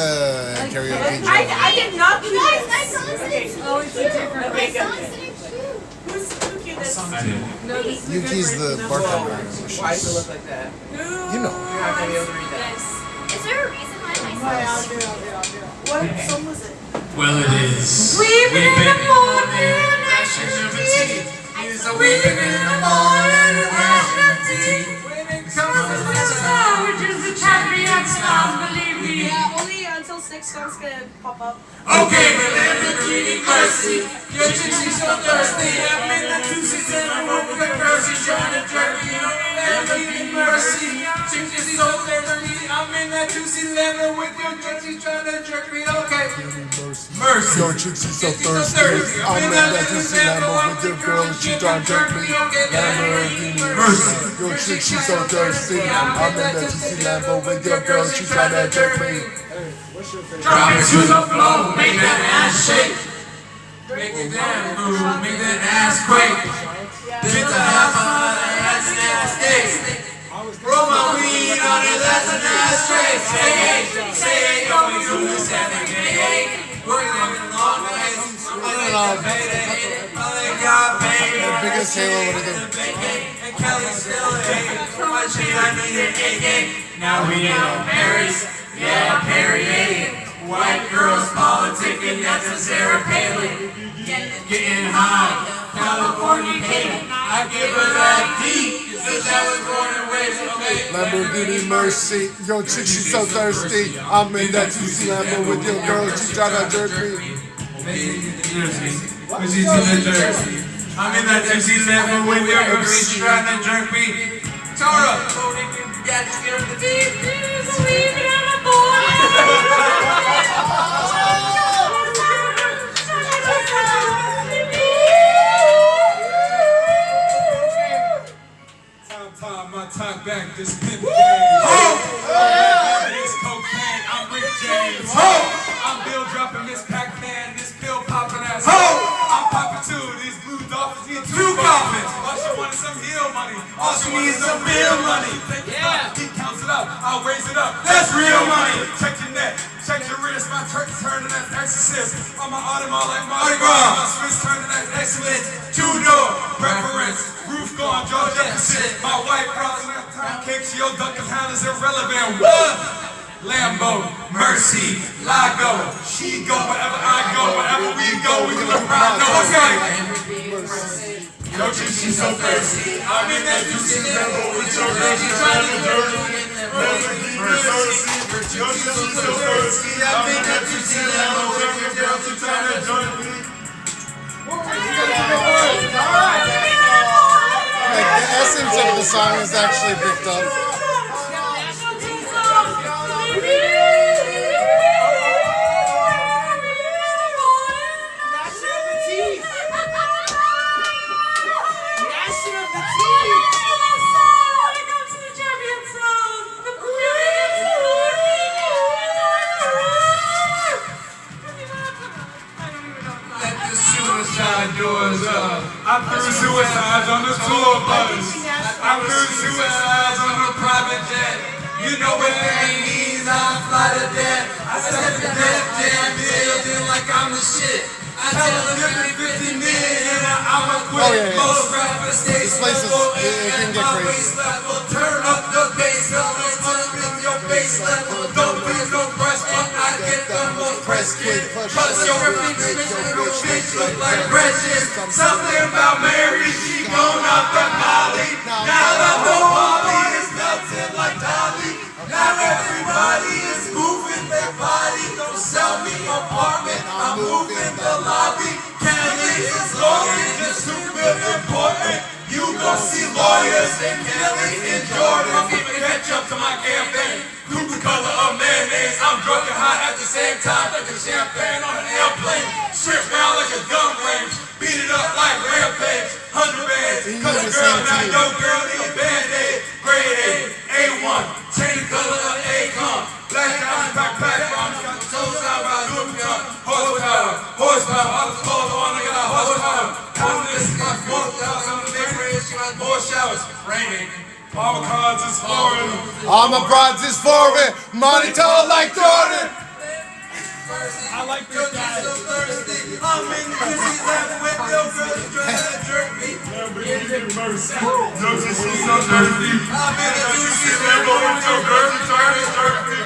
karaoke job, I did not do Guys, this. my song's in it. Oh, it's a different. My Okay, song's good. in it too. Who's Yuki this? I did. No, this is a good Yuki's version. the No. bartender. Why does it look like that? You know. You're not gonna be able to read that. Is there a reason why my Alright, I'll song's do it. What song was it? Well, it is. Weeping in the morning, Ashes of a tea. it's a weeping in the morning, ashes of tea. Savages, the champions, believe me. Yeah, only until 6 songs can pop up. Okay, but Lamborghini Mercy. Your chick, she's so thirsty. I'm in the two-seats and I'm over the girl. She's trying to jerk me on the Lamborghini Mercy. Chick, she's so thirsty. I'm in that two-seat Lambo with your chick. She's trying to jerk me. Okay. Mercy. Yo, chick, she's so thirsty. I'm in that juicy Lambo with your girl. She trying to jerk me. Lamborghini Mercy. Yo, chick, she's so thirsty. I'm in that juicy Lambo with your girl. She trying to jerk me. Drop it to the floor, make that ass shake. Make it damn move, make that ass quake. Get the half of that's an ass steak. Roll my weed on it, that's an ass tray. Say hey, yo, we do this every day. Working on the long nights, I'm in the payday. The biggest Halo would have been. And Kelly still ain't. So much shit, I need an AK. Now we in Paris. Yeah, Perrier. White girls politicking, that's a Sarah Palin. Getting high, California cake. I give her that D, since I was born and raised in Bay. Lamborghini Mercy. Yo, chick, she's so thirsty. I'm in that juicy Lambo with your girl. She trying to jerk me. She's in the jersey. I'm in that juicy Lambo with your girl. She's trying to jerk me. Tara, yeah, just get up the deep. Time, my time back, this pimp game. This cocaine, I'm Rick James. I'm Bill dropping Miss Pac-Man, this pill popping ass. I'm popping too, these blue dolphins need two coffins. All she wanted some heel money, all she needs is some real money. Take it up, he counts it up, I'll raise it up. That's real money. Check your neck, check your wrist, my turk's turning as exorcist. On my Audemars like Mardi Gras, my Swiss turning as excellent. Two-door preference, roof gone, George Jefferson. My white bras and time kicks, yo, Duncan Hound is irrelevant. What? Lambo, Mercy, Lago, she go wherever I go, wherever we go, we gonna ride. No, okay. Yo, chick, she's so thirsty. I'm in that juicy Lambo with your girl, she trying to jerk me. Mercy, yo, she's so thirsty. I'm in that juicy Lambo with your girl, she trying to jerk me. Like the essence of the song is actually picked up. Doors up. I threw suicides on the tour bus. You know what that means, I'm fly to death. I step to death jam building like I'm the shit. I tell them different 50 million, I'm a quit. Most rappers stay level, and my waist level. Turn up the bass level, up in your bass level. Don't be no press, but I get the most press kid. Plus your bitch look like precious. Something about Mary, she gone off the Molly. Now the whole Molly is melting like Dolly. Now everybody is moving their body. Don't sell me apartment, I'm moving the lobby. Kelly is lawyer, just super important. You gon' see lawyers and Kelly and Jordan. I'm giving catch up to my campaign. Who's the color of mayonnaise? I'm drunk and high at the same time, drinking champagne on an airplane. Strip down like a gun range, beat it up like Rampage. 100 bands, cause the girl now your girl need a band-aid. Grade A, A1, chain color of Akon. Black diamond backpack, bombs got the toes out by Lupion. Horsepower, horsepower, I was called on, I got horsepower. I'm this, my 4,000, they raise, she has more showers. Raining. All my cards is foreign. All my bronze is foreign. Money tall like Jordan. I like this guy. So thirsty. I'm in the busy left with your girl trying to jerk me. Mercy. Yo, she's so thirsty. I'm in the juicy left with your girl trying to jerk me.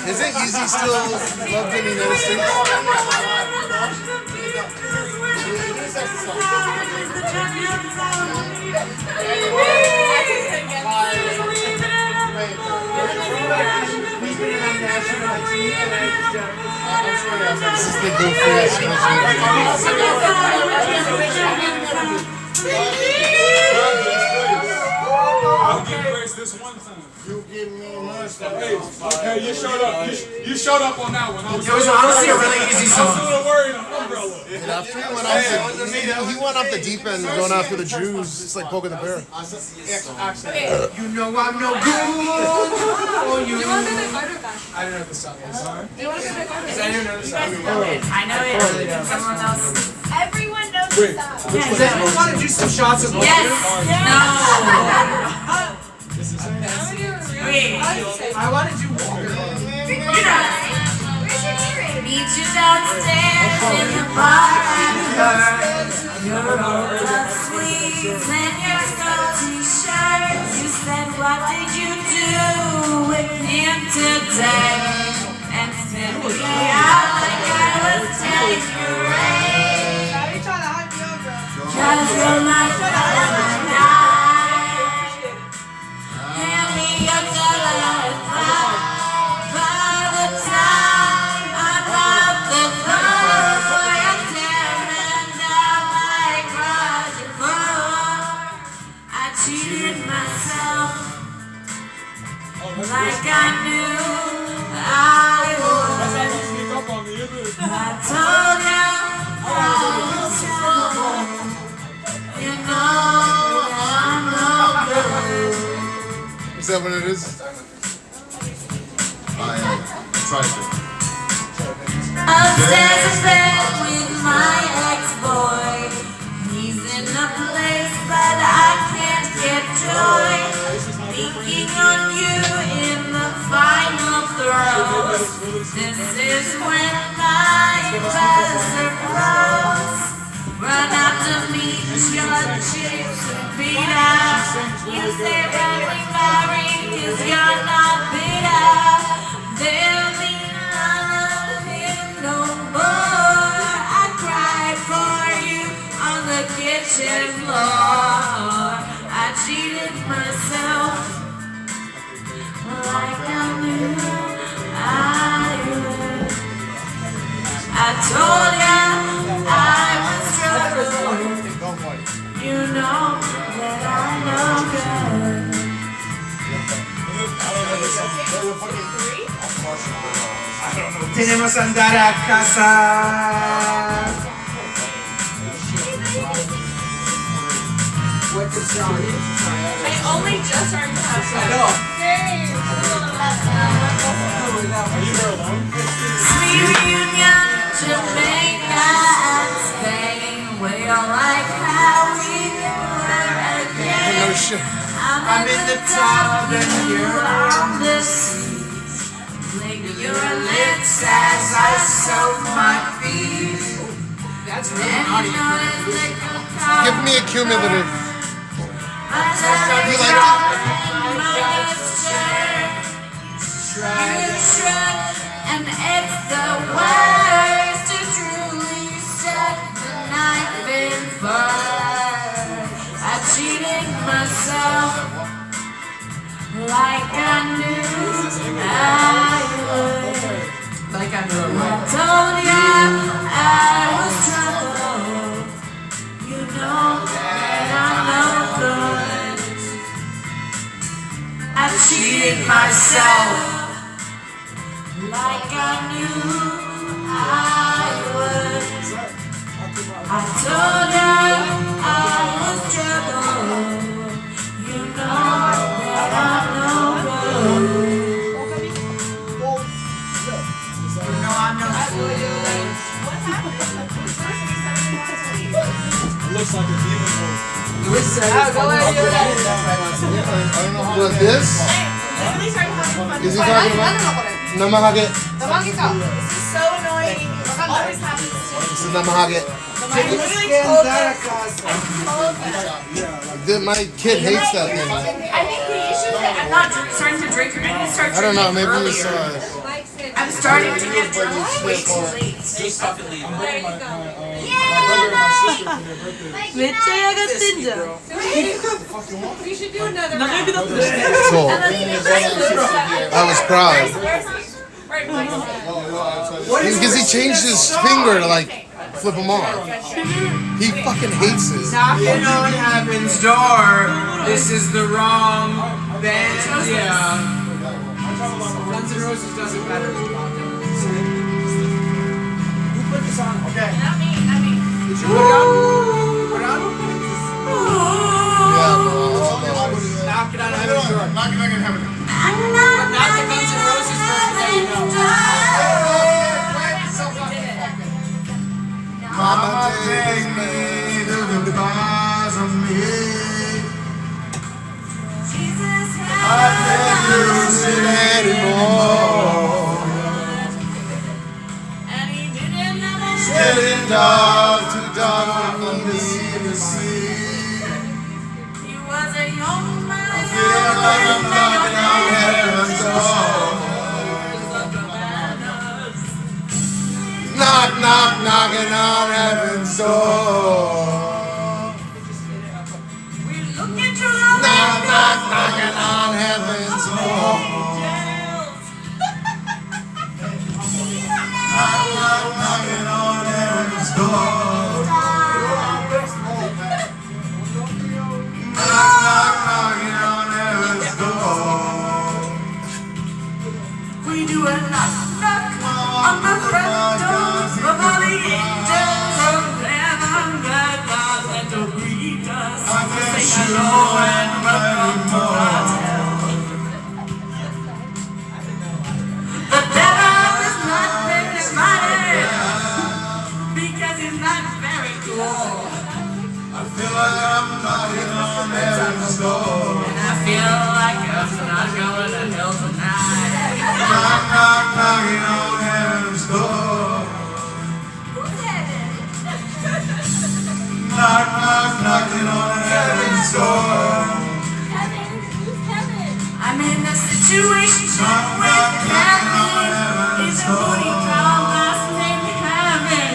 Is it easy still loved in the United States? This is the goofiest I'll give grace this one time. You give me mercy. Hey, you showed up. You showed up on that one. It was honestly a really easy song. I was a little worried on Umbrella. And after he went off the deep end going after the Jews, it's like poking the bear. You know I'm no good for you. Do you want to do the Carter back? I don't know what the song is. Do you want to do the Carter Because I don't know the song. I know it. Someone else. Everyone knows the song. Does anyone want to do some shots of Yes. No. Wait. I want to do Walker. Meet you downstairs in the bar after your roll of sleeves and your skull t-shirt. You said, what did you do with him today? And said, out like I was telling you right. Now you're trying to hype me up, bro. Cause you're my night. Hand me your dollar by the time I'm off the floor. You're tearing down my garage floor. I cheated myself like I knew I would. I told you I was trouble. You know I'm no good. Is that what it is? Try to. Upstairs in bed with my ex-boy. He's in a place but I can't get joy. Thinking on you in the final throes. This is when my buzzer blows. Run out to meet your chicks and beat out. You say running married 'cause you're not bitter. There'll be none of him no more. I cried for you on the kitchen floor. I cheated myself like I knew I would. I told ya I was trouble. You know that I know good. Tenemos que andar a casa. What's the song? I only just started to have I know. Sweet reunion, Jamaica and Spain. We all like how we were again. No shit. I'm in the tub and you're on the sea. Lick your lips as I soak my feet. That's really naughty. Give me a cumulative. You like And it's the worst to truly set the knife in fire. I cheated myself like I knew I would. Like I knew I told ya I was trouble. You know that I'm no good. I cheated myself like I knew I would. I told ya I was trouble. You know that I'm no good. You know I'm no good. It looks like a demon horse. Louis said What, this? Is he talking about? Namahage. This is so annoying. It always happens to me. This is Namahage. My kid hates that thing. I think the issue is that I'm not starting to drink. I need to start I don't know, maybe earlier. it's I'm starting to get drunk way too late. Just fucking leave it. There you go. We should do another round. Cool. I was proud. Because he changed his finger to like flip him off. He fucking hates it. Knocking on heaven's door. This is the wrong band. Yeah. Guns N' Roses doesn't matter. Who put this on? Okay. Not me, not me. Did you put it on? Put it on? Knocking on heaven's door. Knocking on heaven's door. But not the Guns N' Roses version that you know. Mama, take me to the bars of me. I can't use it anymore. It's getting dark, too dark for me to see the sea. I feel like I'm knocking on heaven's door. Knock, knock, knocking on heaven's door. Knock, knock, knocking on heaven's door. Knock, knock, knocking on heaven's door. Knock, knock, knocking on heaven's door. We do a knock, knock on the front door. Of all the angels of heaven that God sent to greet us. I can't show and anymore. The devil is not very funny because he's not very cool. I feel like I'm knocking on heaven's door. And I feel like I'm not going to hell tonight. Knock, knock, knocking on heaven's door. Knock, knock, knocking on heaven's door. I'm in a situation with Kevin. He's a booty call, last name Kevin.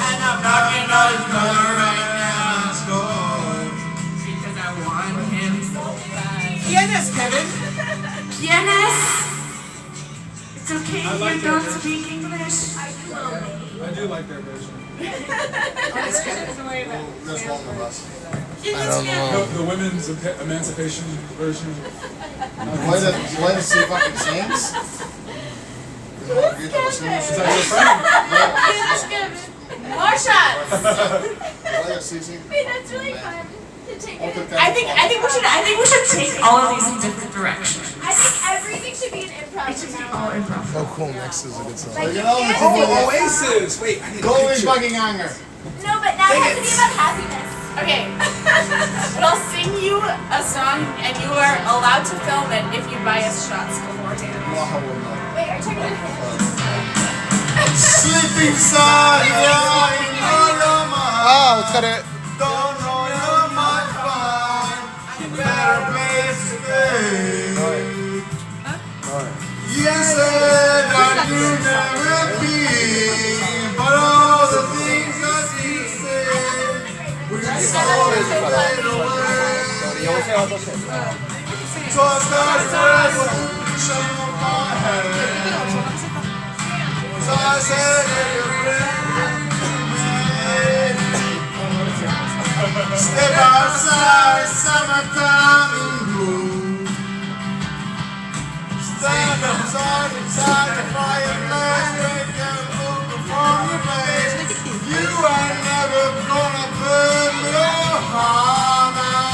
And I'm knocking on his door right now. Because I want him so bad. Yes, Kevin. Yes. It's okay if you don't speak English. I do like their version. There's one of us. I don't know. The women's emancipation version. Why does he fucking sings? Is that your friend? More shots. Wait, that's really fun to take it. I think we should take all of these in different directions. I think everything should be an improv. It should be all improv. Oh, cool. Next is a good song. Like, Oh, Oasis! Wait, I need Go a with picture. fucking Anker. no, but now it has to be about happiness. Okay. But I'll sing you a song and you are allowed to film it if you buy us shots beforehand. Wait, are you talking about Sleeping side, Oh, cut it. don't know you might find better place to stay. You said that you never be, but all the things that you said were just all fade away. So I started revolution on my head. So I said that you're step outside, summertime in bloom. Stand outside inside the fireplace, take a look from your face. You are never gonna burn your heart out.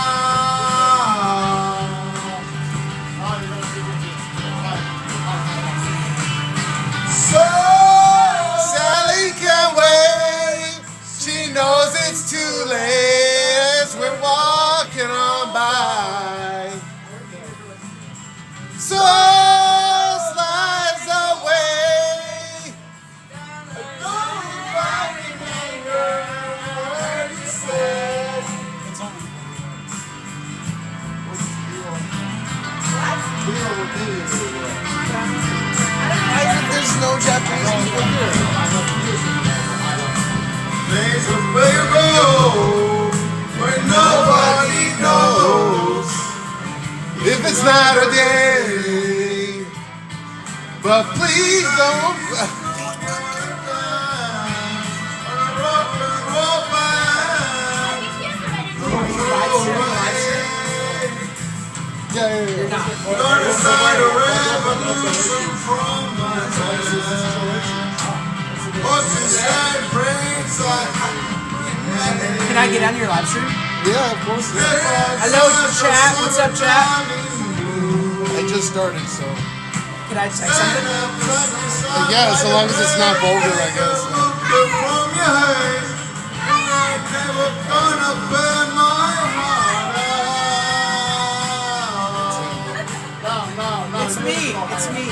So Sally can't wait. She knows it's too late as we're walking on by. So slides away. Don't look back in anger. What you said. There's no Japanese people here. Places where you go, where nobody knows. If it's not a day, but please don't. Gonna start a revolution from my Can I get on your live stream? Yeah, of course. Hello, chat. What's up, chat? I just started, so. Can I text something? Yeah, so long as it's not vulgar, I guess. It's me. It's me.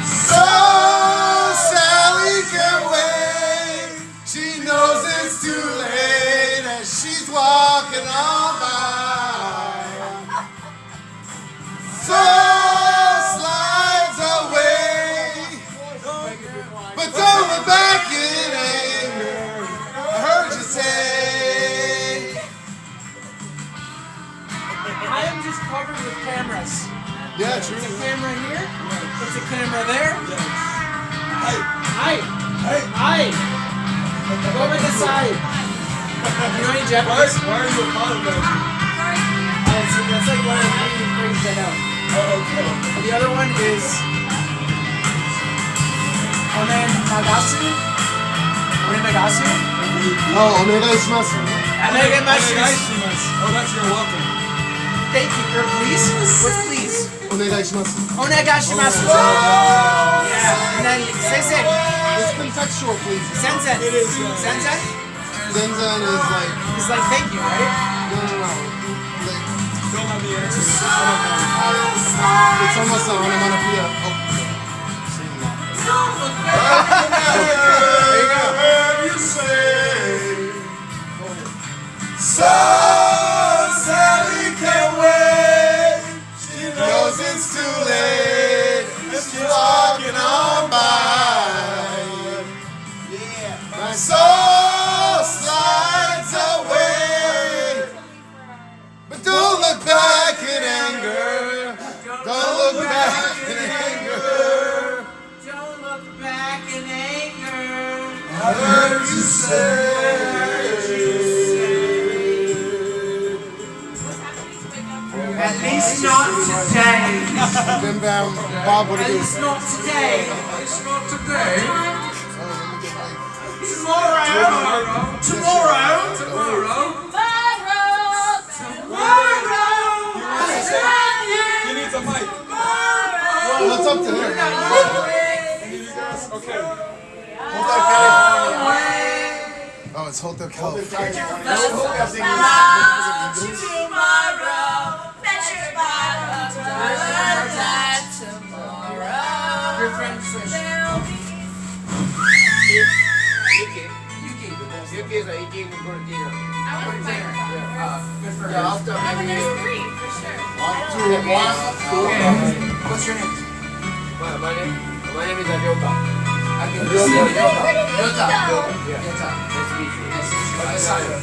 So Sally can wait. She knows it's too late as she's walking on by. So slides away, but don't look back in anger. I heard you say. I am just covered with cameras. Yeah, true. It's a camera here. It's a camera there. Hi. Go over this side. You know any Japanese? Why are you apologizing? That's like one of the main phrases I know. Oh, okay. The other one is Onen Nagasu. Oh, onegaishimasu. Onegaishimasu. Oh, that's your welcome. Thank you. Or please? What's please? Onegaishimasu. Onegaishimasu. Yeah. And then sensei. It's contextual, please. Sensen. It is. Sensen? Zenzen is like. It's like thank you, right? No. Don't have the answer. It's almost an onomatopoeia. There you go. So Sally can't wait. She knows it's too late. And she's walking on by. My soul slides away. But don't look back in anger. Don't look back in anger. Don't look back in anger. I heard you say. At least not today. Bim Bam, Bob, what At do you least not today. It's not today. Tomorrow. You need the mic. Well, it's up to him. Okay. Oh, Oh, it's Hotel California. Your friends switch. Yuki is like, you can go to dinner. I want to play her. Good for her. I'll start. Oh, but there's 3 for sure. 1, 2, 1. What's your name? My name is Ryota. I can just say Ryota. Ryota. Yeah. Nice to meet you. Alessandro.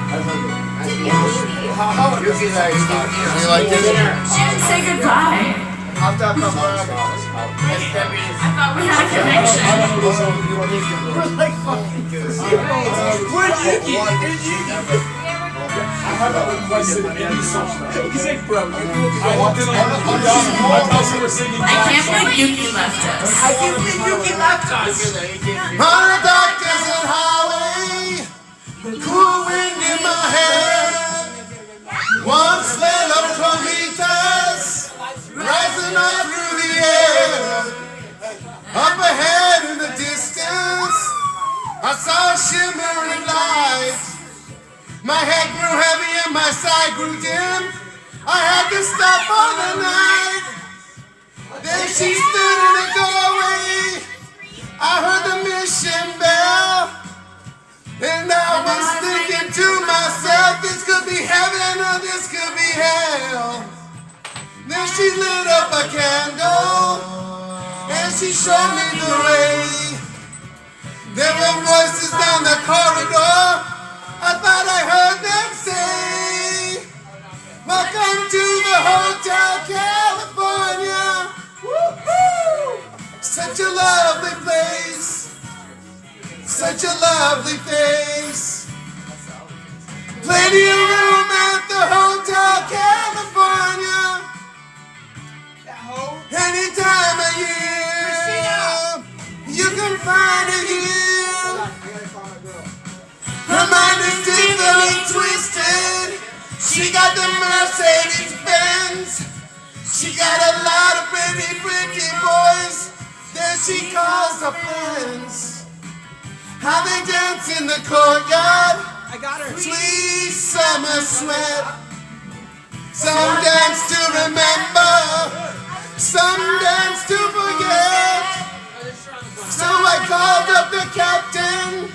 Nice to meet you. How are you? Yuki's like, You like this? She didn't say goodbye. After a couple of I thought we had a connection. We're like fucking good. Where's Yuki? I haven't requested any song. He's like, bro, I walked in on my house and we're singing. I can't believe Yuki left us. I can't believe Yuki left us. On a dark desert highway, cool wind in my hair. One sled of kilometers rising up through the air. Up ahead in the distance, I saw a shimmering light. My head grew heavy and my sight grew dim. I had to stop for the night. Then she stood in the doorway. I heard the mission bell. And I was thinking to myself, this could be heaven or this could be hell. Then she lit up a candle and she showed me the way. There were voices down the corridor. I thought I heard them say, welcome to the Hotel California. Woo-hoo! Such a lovely place. Such a lovely face. Plenty of room at the Hotel California. Any time of year, you can find it here. Her mind is deeply twisted. She got the Mercedes Benz. She got a lot of pretty boys that she calls her friends. How they dance in the courtyard. I got her. Sweet summer sweat. Some dance to remember. Some dance to forget. So I called up the captain.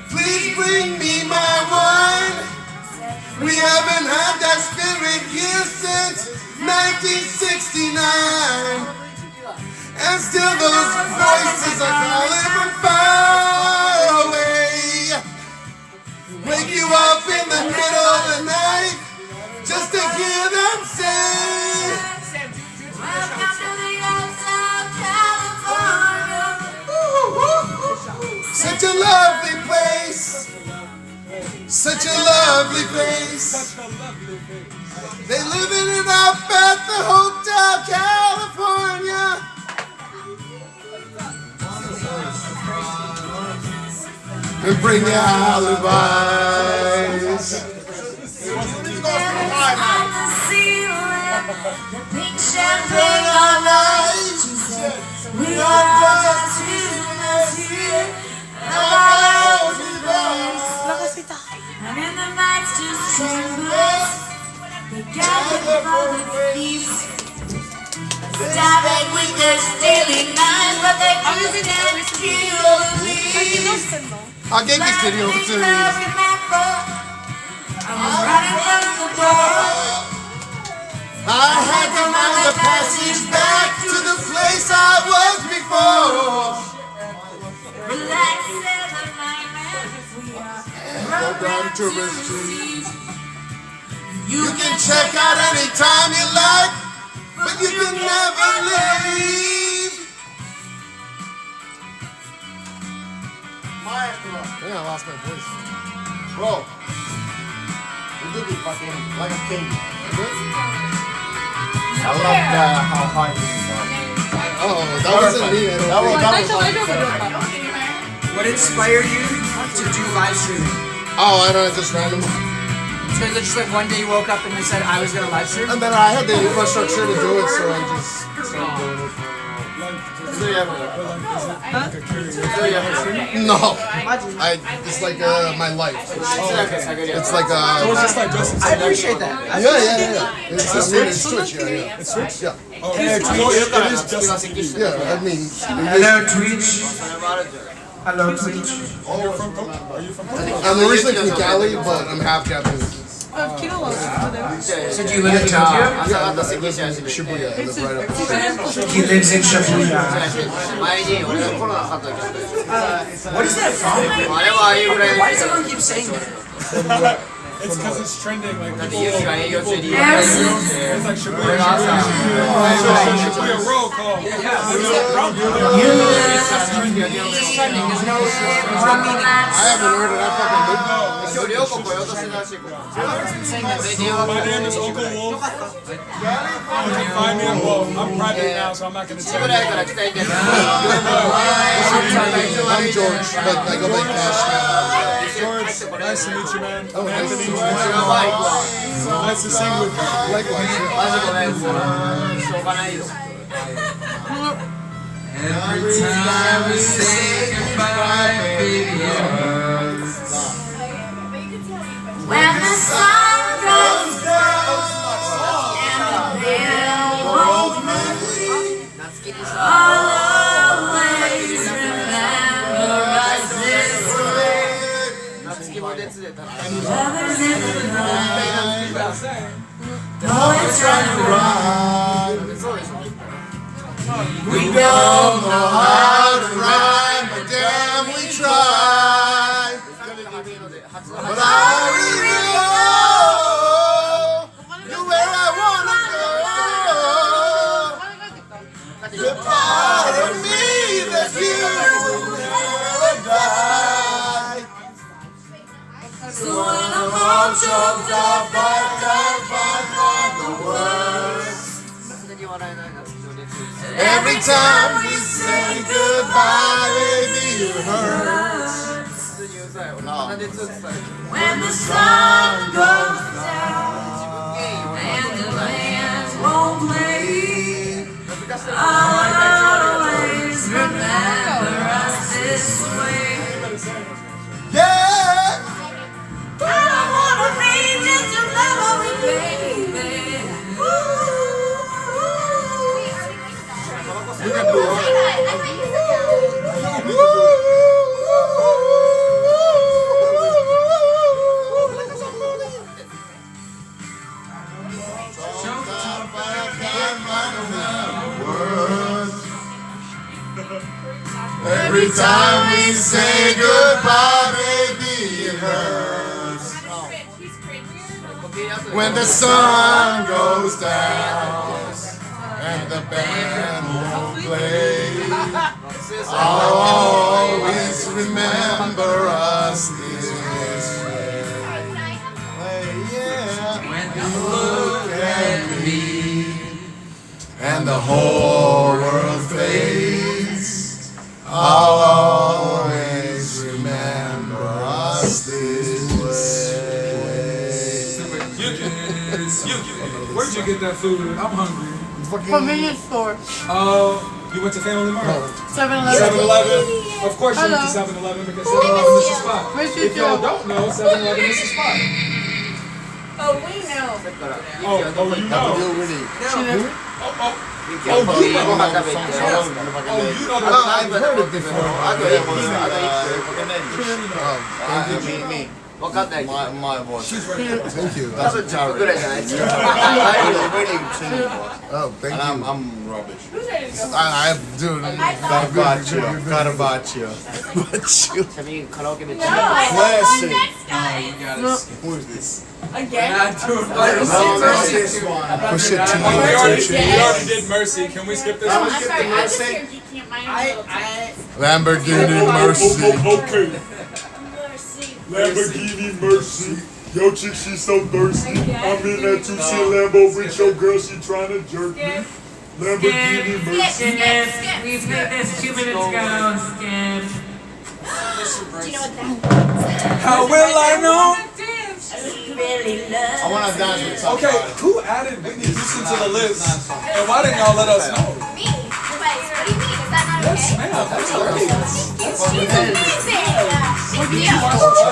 Please bring me my wine. We haven't had that spirit here since 1969. And still those voices are calling from far away. Wake you up in the middle of the night just to hear them say, welcome to the Hotel California. Such a lovely place. Such a lovely place. They living it up at the Hotel California. And bring your alibis. The pink champagne all night. We are just humans here. And in the night's just chambers. They gather for the feast. Stabbing with their stealing knives, but they can't kill the beast. I'll get this video to you. I was running from the door. I had to find the passage back to the place I was before. Relax, sailor, my man. We are programmed to receive. You can check out anytime you like, but you can never leave. I think I lost my voice. Bro, you do be fucking like a king. I love how hard you are. Oh, that wasn't me. That was What inspired you to do live streaming? Oh, I don't know, just random. So is it just like one day you woke up and you said I was gonna live stream? And then I had the infrastructure to do it, so I just started doing it. No, it's like my life. It's like So it's just like dressing. I appreciate that. yeah. It's Twitch, yeah. It's Twitch? Yeah. Oh, yeah, it is just TV. Yeah, I mean. Hello, Twitch. Hello, Twitch. Oh, you're from Coke? Are you from Coke? I'm originally from Cali, but I'm half Japanese. So do you live in Tokyo? Yeah, Shibuya. I live right up. He lives in Shibuya. What is that from? Why does everyone keep saying that? It's because it's trending. Like Yes. it's like Shibuya roll call. I haven't heard of that fucking book. My name is Uncle Wolf. You can find me on Wolf. I'm private now, so I'm not going to tell you. I'm George, but I go by Cashmeow. George, nice to meet you, man. Oh, Anthony, nice to sing with you. Likewise. Every time we say goodbye, baby, it hurts. When the sun goes down and the veil won't move, I'll always remember us this way. Lovers in the night, though it's running We don't know how to rhyme, but damn we try. But I really know you're where I wanna go. You're part of me that you will never die. So when I'm all choked up, I can't find the words. Every time we say goodbye, baby, it hurts. when the sun goes down and the band won't play. I'll always remember us this way. Yeah! But I wanna be just your memory, baby. You can do it. Every time we say goodbye, baby, it hurts. When the sun goes down and the band won't play, I'll always remember us this way. When you look at me and the whole world fades, I'll always remember us this way. Where'd you get that food? I'm hungry. Convenience store. Oh, you went to Family Mart? 7-Eleven. 7-Eleven. Of course you went to 7-Eleven because 7-Eleven is the spot. If y'all don't know, 7-Eleven is the spot. Oh, we know. Oh, you know. I've heard it before. My voice. Thank you. That's a joke. Oh, thank you. I'm rubbish. Dude. Kabukicho. Classic. Who is this? Again? Push it to We already did Mercy. Can we skip this one? I'm sorry, I just hear you can't mind Lamborghini Mercy. Okay. Lamborghini Mercy. Yo, chick, she's so thirsty. I'm in that 2-seat Lambo with your girl. She trying to jerk me. Lamborghini Mercy. We played this 2 minutes ago. Skip. Do you know what that How will I know? Really love. I want to dance with somebody. Okay, who added Whitney Houston to the list? And why didn't y'all let us know? Me? What do you mean? Is that not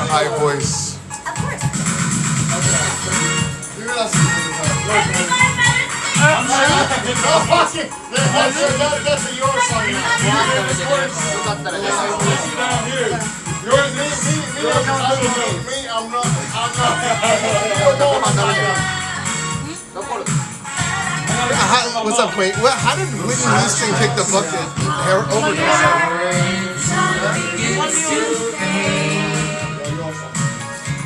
High voice. Oh, fuck it! That's a your song now. What's up, wait? How did Whitney Houston kick the bucket? Hair overdose.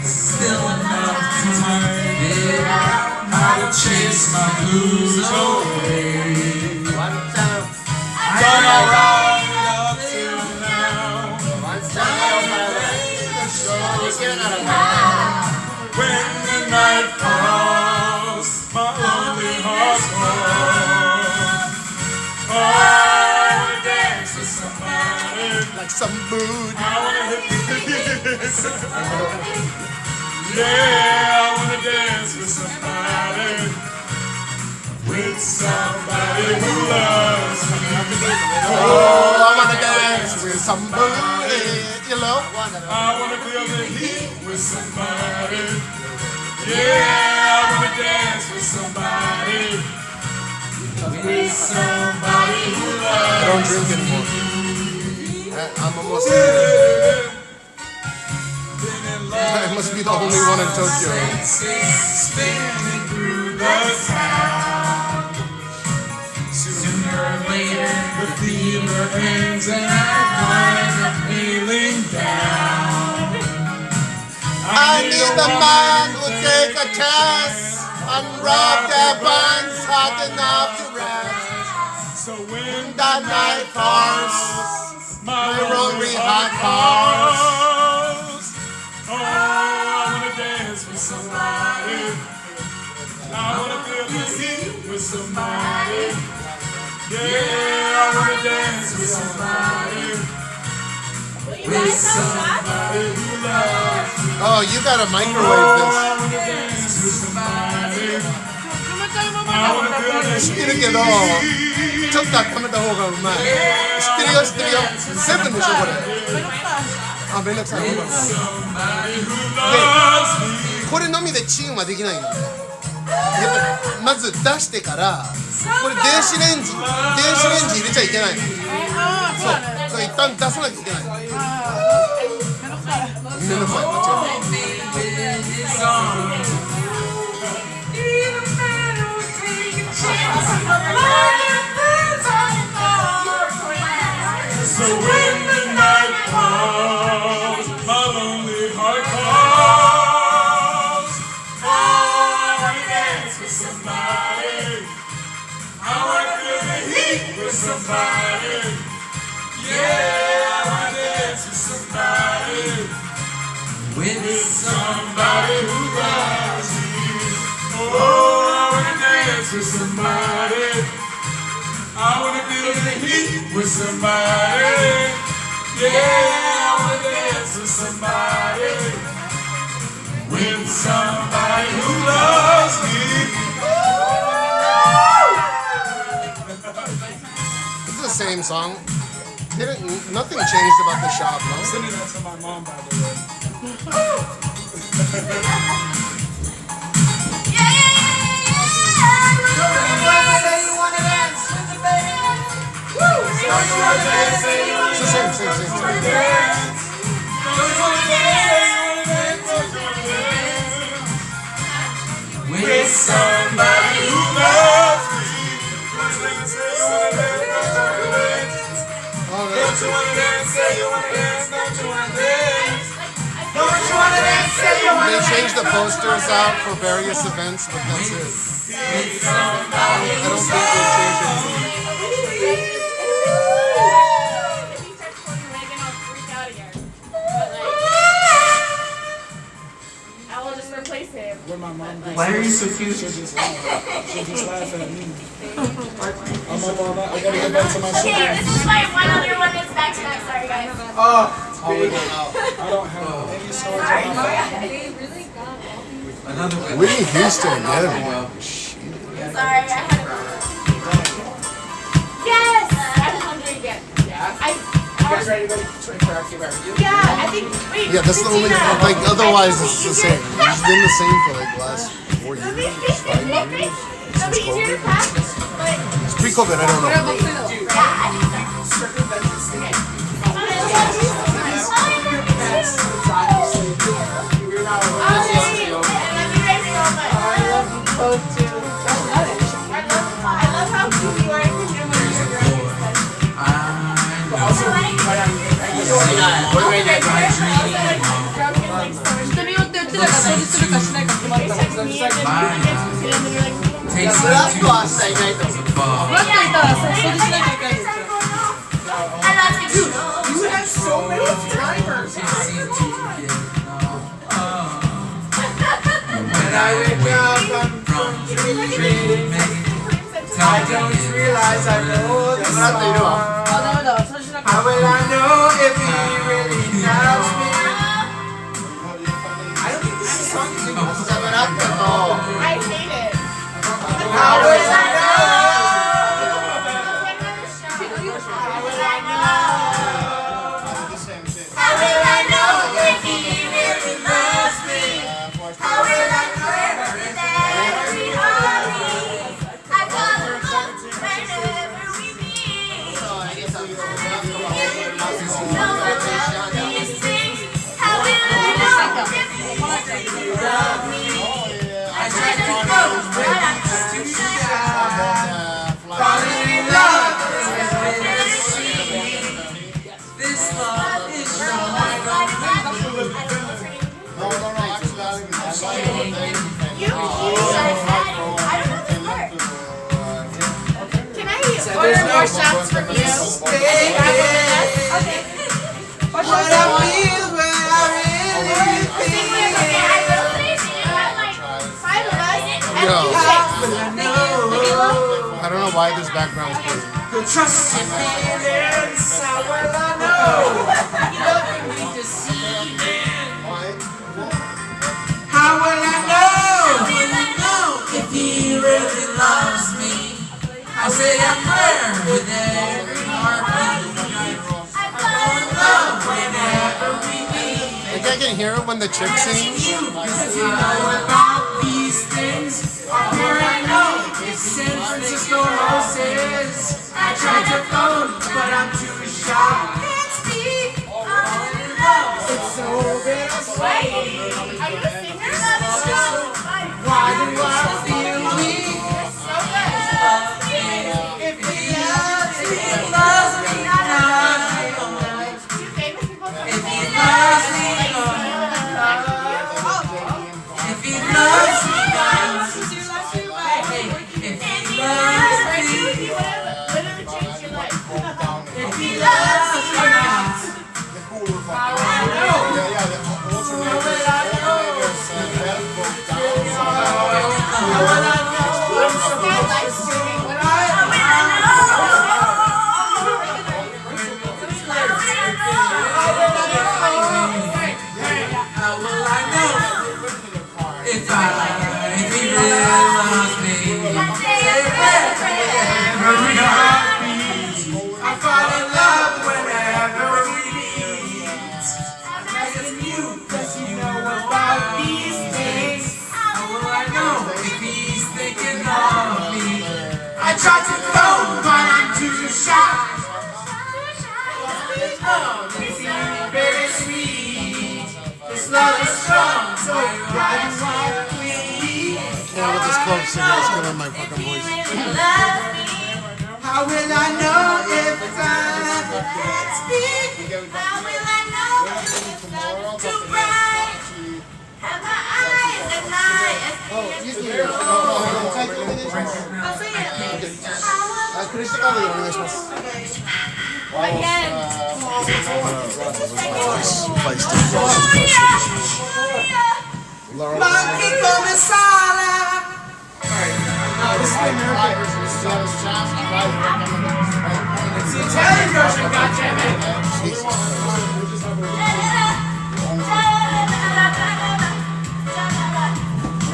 Still enough time how to chase my blues away. Done alright up till now. When the night falls, my lonely heart falls. Oh, I wanna dance with somebody. Like some mood. I wanna hit the yeah, I wanna dance with somebody who loves me. Oh, I wanna dance with somebody, you know. I wanna feel the heat with somebody. Yeah, I wanna dance with somebody who loves me. I don't drink anymore. I'm almost. I must be the only one in Tokyo. Spinning through the town. Sooner or later, the fever ends and I wind up kneeling down. I need a man who take a chance and rub their buns hot enough to rest. So when the night falls, my lonely heart falls. Oh, I wanna dance with somebody. I wanna feel the heat with somebody. Yeah, I wanna dance with somebody. With somebody who loves me. Oh, you gotta microwave this. I wanna dance with somebody. I wanna feel the 知ってるけど、ちょっと温めた方がうまい。知ってるよ、知ってるよ。セブンでしょ、これ。あ、めんどくさい。で、これのみでチンはできないんで。やっぱまず出してから、これ電子レンジ入れちゃいけないの。そう。だから一旦出さなきゃいけない。めんどくさい、間違い。So when the night falls, my lonely heart calls. Oh, I wanna dance with somebody. I wanna feel the heat with somebody. Yeah, I wanna dance with somebody. With somebody who loves me. Oh, I wanna dance with somebody. I wanna feel the heat with somebody. Yeah, I wanna dance with somebody. With somebody who loves me. It's the same song. Nothing changed about the shop, no? I'm sending that to my mom, by the way. It's the same. With somebody who loves me. Don't you wanna dance? Say you wanna dance. Don't you wanna dance? Don't you wanna dance? Say you wanna dance. They changed the posters out for various events, but that's it. I don't think they changed anything. When my mom gets Why are you so cute? She'll just laugh at me. I'm up all night. I gotta get back to my shit. Okay, this is my one other one that's back to back. Sorry, guys. I don't have any storage on my phone. Whitney Houston again. Sorry, I had Yes! I'm hungry again. You guys ready to go 24 hour cable review? Yeah, I think. Wait. Yeah, that's the only. Like otherwise, it's the same. It's been the same for like the last 4 years, 5 years since COVID. It's pre-COVID. I don't know. You have so many timers. When I wake up from dreaming, I don't realize I know the song. How will I know if he really loves me? I don't think this is a song you can I hate it. How will I know? How will I know? How will I know if he really loves me? How will I know whenever he holds me? I fall in love whenever we meet. No one loves these things. How will I know if he really loves me? I try to go, but I'm too shy. Falling in love is bittersweet. This love is strong. Can I order more shots from you? Okay. What I feel when I really I don't know why this background is playing. the trust in feelings. How will I know? Loving me deceiving. How will I know if he really loves me? I say a prayer with every heartbeat. I fall in love whenever we meet. Like I can hear it when the chick sings. Because you know about these things. Here I know it's San Francisco roses. I tried to phone, but I'm too shy. Can't speak. I'm in love. It's so bittersweet. Are you a singer? Why do I feel weak? If he loves me now. If he loves me if he loves me now. If he loves me, if he loves me now. How will I know? How will I know? How will I know? I'm supposed to sing what how will I know if he really loves me? I fall in love whenever we meet. It's you, cause you know about these things. How will I know if he's thinking of me? I try to phone, but I'm too shy. It's very sweet. This love is strong, so why won't we? Yeah, with this close singer, it's killing my fucking voice. How will I know if I can't speak? How will I know if love is too bright? Have my eyes and eyes. Again. Monkey come sala. This is the American version. It's the Italian version, goddammit.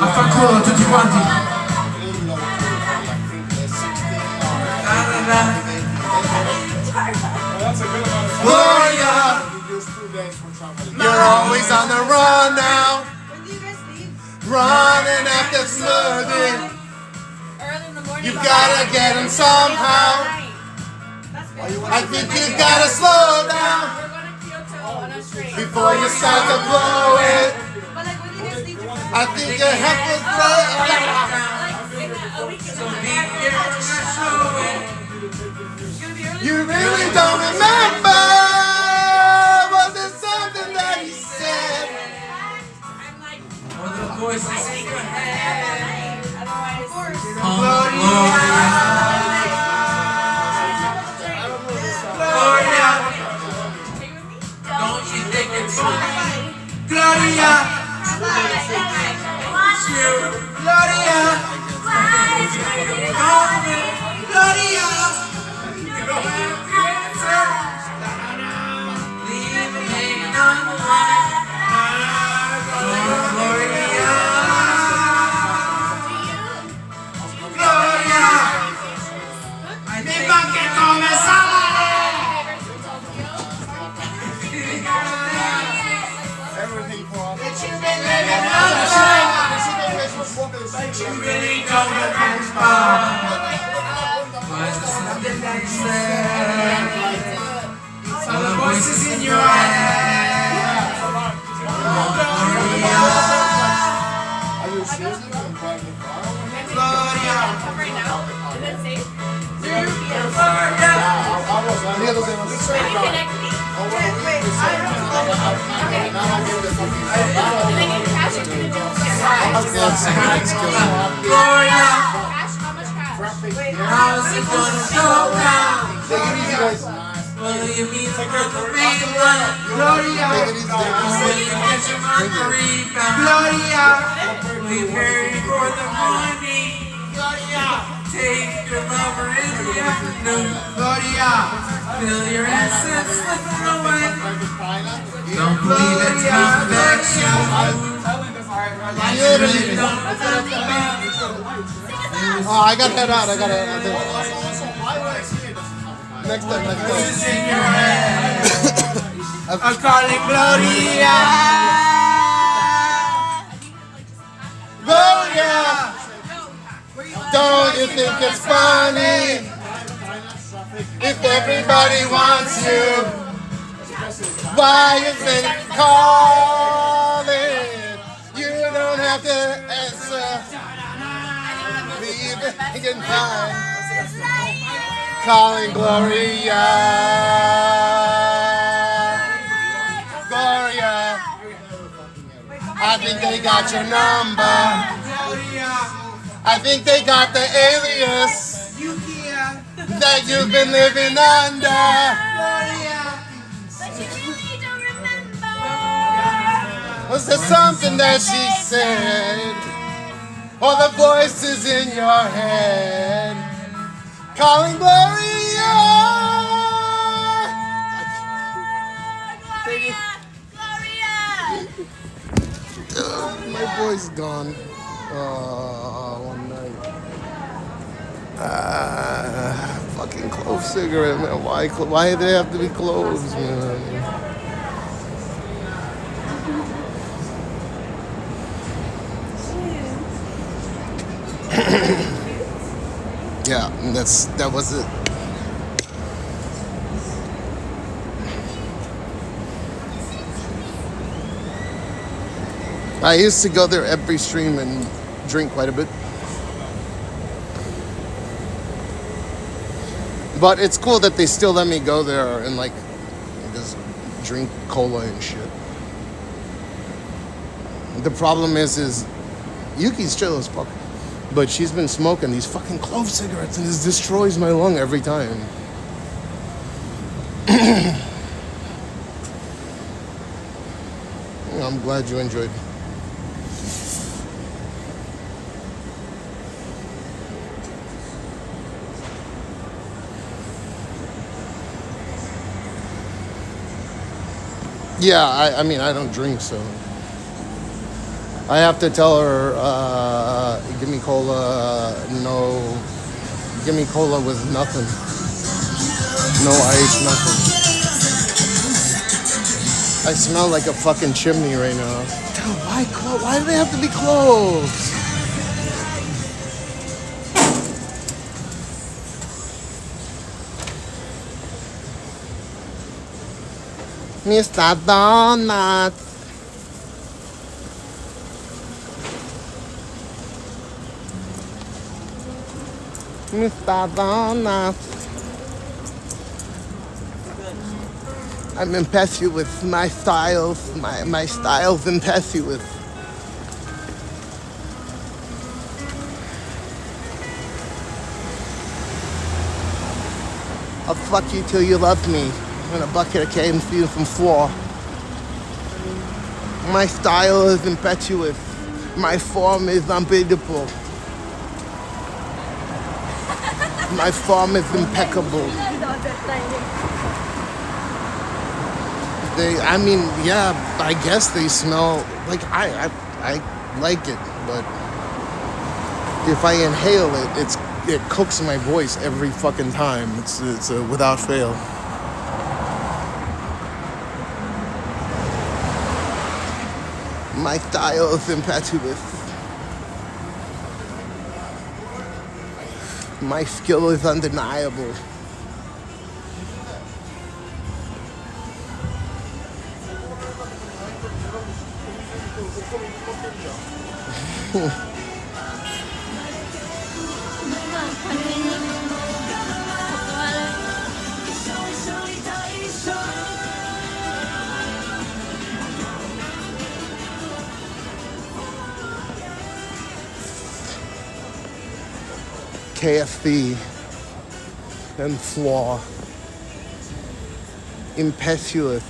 Affanculo tutti quanti. always on the run now. Running after Smallrig. You gotta get him somehow. I think you gotta slow down before you start to blow it. I think you have to slow it. You really don't remember. Was it something that he said? Or the voices in your head. Gloria, don't you think it's funny? Gloria, want you, Gloria, Gloria, leave me hanging on the line. Gloria, mi banque come sale. Everything for That you've been living outside, but you really don't remember. Was there something that you said? All the voices in your head. Gloria, how's it gonna go down? Will you meet for the mainland? Gloria, will you get your margarita? Gloria, will you carry for the morning? Gloria, take your lover in the afternoon. Gloria, feel your essence slipping away. Don't believe it's perfection. You really don't remember. Oh, I gotta head out. I gotta head out. Next time. Voices in your head. I'm calling Gloria. Gloria, don't you think it's funny if everybody wants you? Why you think calling? You don't have to answer. Leave it in time. Calling Gloria. Gloria, I think they got your number. I think they got the alias that you've been living under. Was there something that she said? Or the voices in your head? Calling Gloria. My voice gone. One night. Fucking clove cigarette, man. Why do they have to be cloves, man? Yeah, that was it. I used to go there every stream and drink quite a bit. But it's cool that they still let me go there and like just drink cola and shit. The problem is Yuki's chill as fuck. But she's been smoking these fucking clove cigarettes and this destroys my lung every time. I'm glad you enjoyed. Yeah, I mean, I don't drink, so I have to tell her, give me cola, give me cola with nothing. No ice, nothing. I smell like a fucking chimney right now. Dude, why do they have to be closed? Mr. Donuts. Mr. Donuts. I'm impetuous with my styles. My style's impetuous. I'll fuck you till you love me. In a bucket of KMC from floor. My style is impetuous. My form is unbeatable. My form is impeccable. I mean, yeah, I guess they smell like I like it, but if I inhale it, it cooks my voice every fucking time. It's without fail. My style is impetuous. My skill is undeniable. KFC and flaw. Impetuous.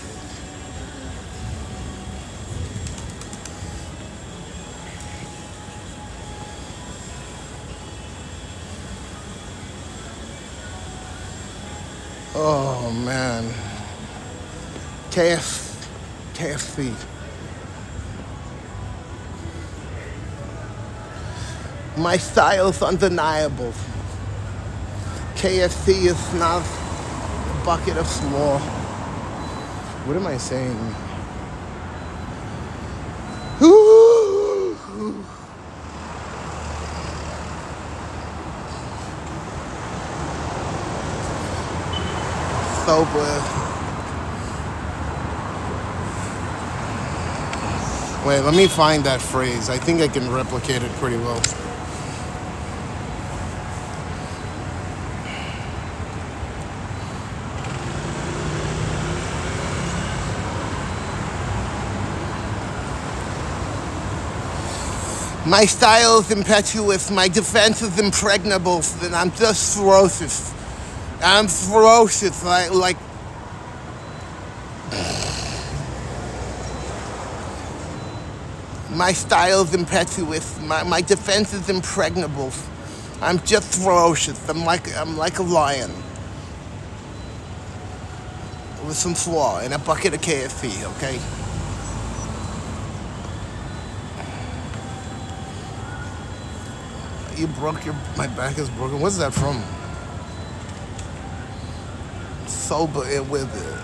Oh man. KFC. My style's undeniable. KFC is not a bucket of slaw. What am I saying? Sober. Wait, let me find that phrase. I think I can replicate it pretty well. My style is impetuous, my defense is impregnable, and I'm just ferocious. I'm ferocious, like my style is impetuous, my defense is impregnable. I'm just ferocious. I'm like a lion with some flaw and a bucket of KFC, okay? You broke my back is broken. What's that from? Sober it with it.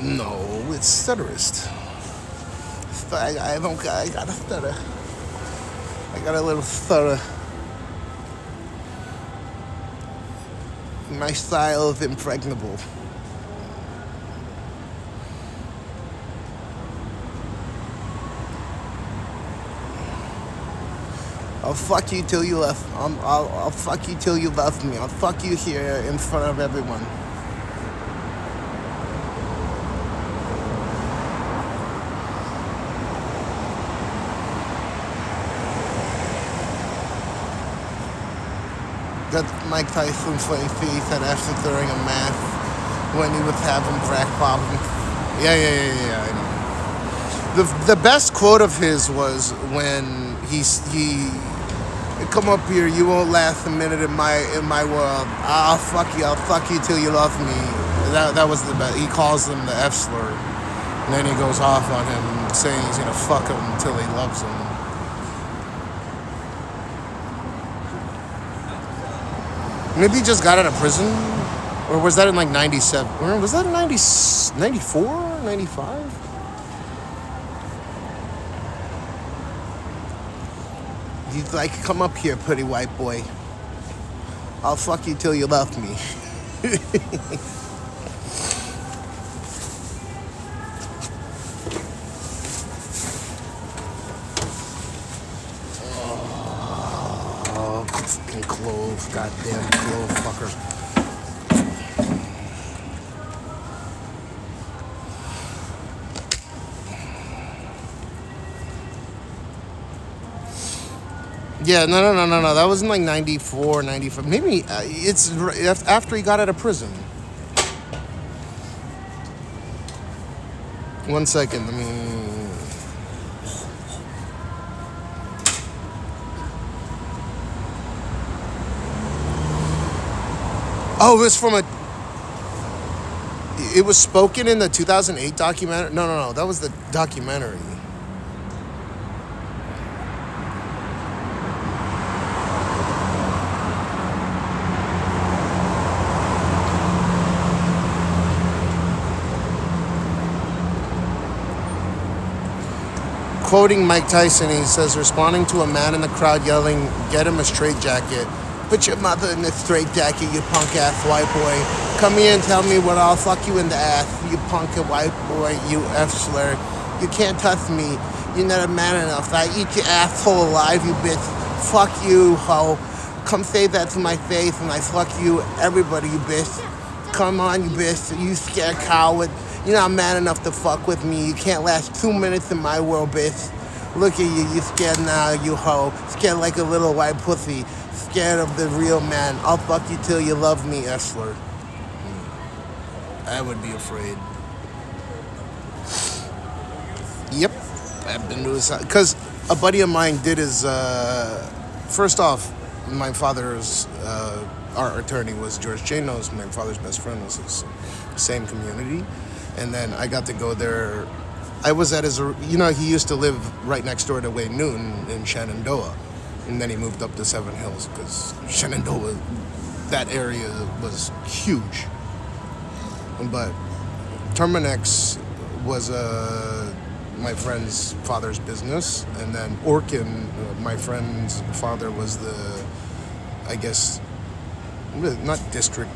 No, it's stutterist. I got a stutter. I got a little stutter. My style is impregnable. I'll fuck you till you left. I'll fuck you till you left me. I'll fuck you here in front of everyone. That Mike Tyson's funny face that after throwing a mask when he was having crack problems. Yeah, I know. The best quote of his was when he come up here, you won't last a minute in my world. I'll fuck you till you love me. That was the best. He calls him the F slur. And then he goes off on him saying he's gonna fuck him until he loves him. Maybe he just got out of prison? Or was that in like 97? Or was that in 94? 95? He's like, come up here, pretty white boy. I'll fuck you till you love me. Oh, fucking clove. Goddamn clove fucker. Yeah, no. That was in like 94, 95. Maybe it's after he got out of prison. 1 second, let me... Oh, it was from a... It was spoken in the 2008 documentary. No. That was the documentary. Quoting Mike Tyson, he says, responding to a man in the crowd yelling, get him a straitjacket. Put your mother in the straitjacket, you punk ass white boy. Come here and tell me what I'll fuck you in the ass, you punk white boy, you F-slur. You can't touch me. You're not a man enough. I eat your asshole alive, you bitch. Fuck you, ho. Come say that to my face and I fuck you, everybody, you bitch. Come on, you bitch. You scared coward. You're not man enough to fuck with me. You can't last 2 minutes in my world, bitch. Look at you. You scared now, you hoe. Scared like a little white pussy. Scared of the real man. I'll fuck you till you love me, Essler. I would be afraid. Yep. I've been to his house. Because a buddy of mine did his... First off, my father's... our attorney was George Janos. My father's best friend was his same community. And then I got to go there. I was at his, he used to live right next door to Wayne Newton in Shenandoah. And then he moved up to Seven Hills because Shenandoah, that area was huge. But Terminex was my friend's father's business. And then Orkin, my friend's father was the, I guess, not district,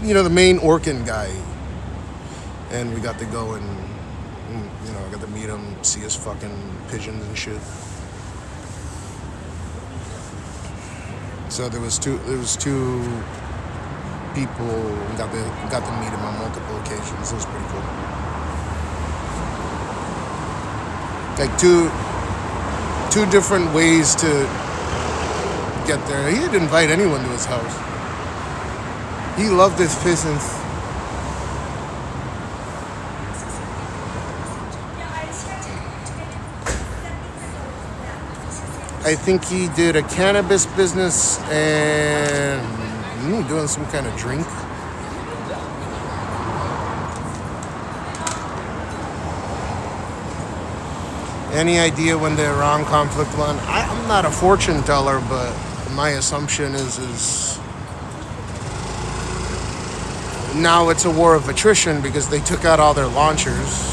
the main Orkin guy. And we got to go and, I got to meet him, see his fucking pigeons and shit. So there was two people, got to meet him on multiple occasions. It was pretty cool. Like two different ways to get there. He didn't invite anyone to his house. He loved his pigeons. I think he did a cannabis business and doing some kind of drink. Any idea when the Iran conflict won? I'm not a fortune teller, but my assumption is now it's a war of attrition because they took out all their launchers.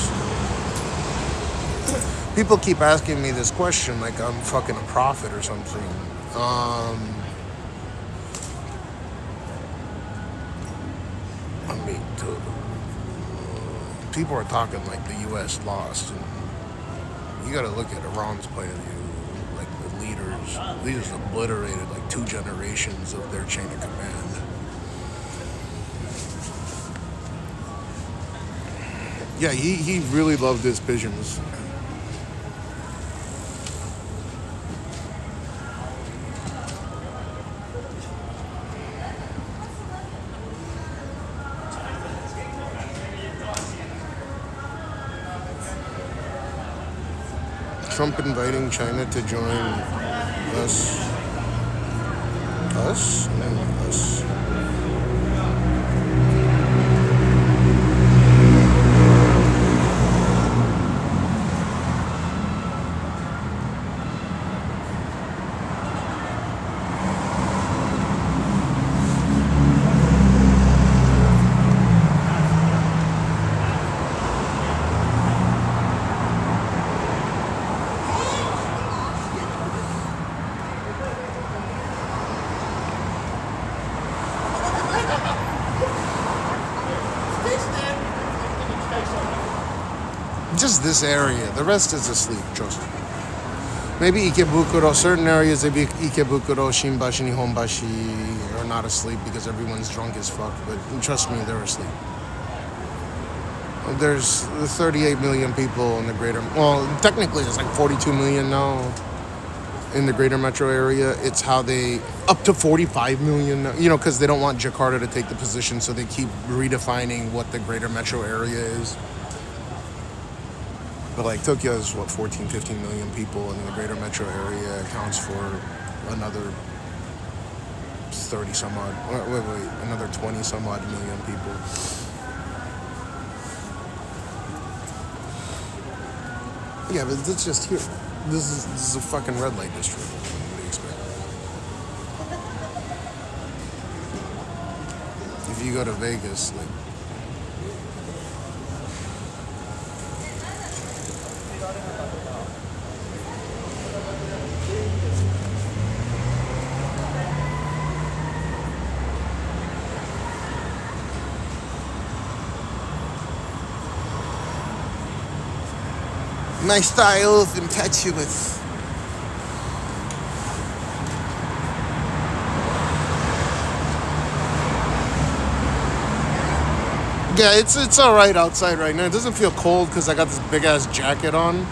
People keep asking me this question like I'm fucking a prophet or something. People are talking like the U.S. lost. And you got to look at Iran's point of view. Like the leaders obliterated like 2 generations of their chain of command. Yeah, he really loved his pigeons. Trump inviting China to join us. Us? No, us. Just this area. The rest is asleep, trust me. Maybe Ikebukuro, certain areas, maybe Ikebukuro, Shinbashi, Nihonbashi are not asleep because everyone's drunk as fuck, but trust me, they're asleep. There's 38 million people in the greater, well, technically it's like 42 million now in the greater metro area. It's how they, up to 45 million, you know, because they don't want Jakarta to take the position, so they keep redefining what the greater metro area is. But like Tokyo is what, 14, 15 million people, and the greater metro area accounts for another 30 some odd, wait, another 20 some odd million people. Yeah, but it's just here. This is a fucking red light district. What do you expect? If you go to Vegas, like, my style is impetuous. Yeah, it's all right outside right now. It doesn't feel cold because I got this big ass jacket on.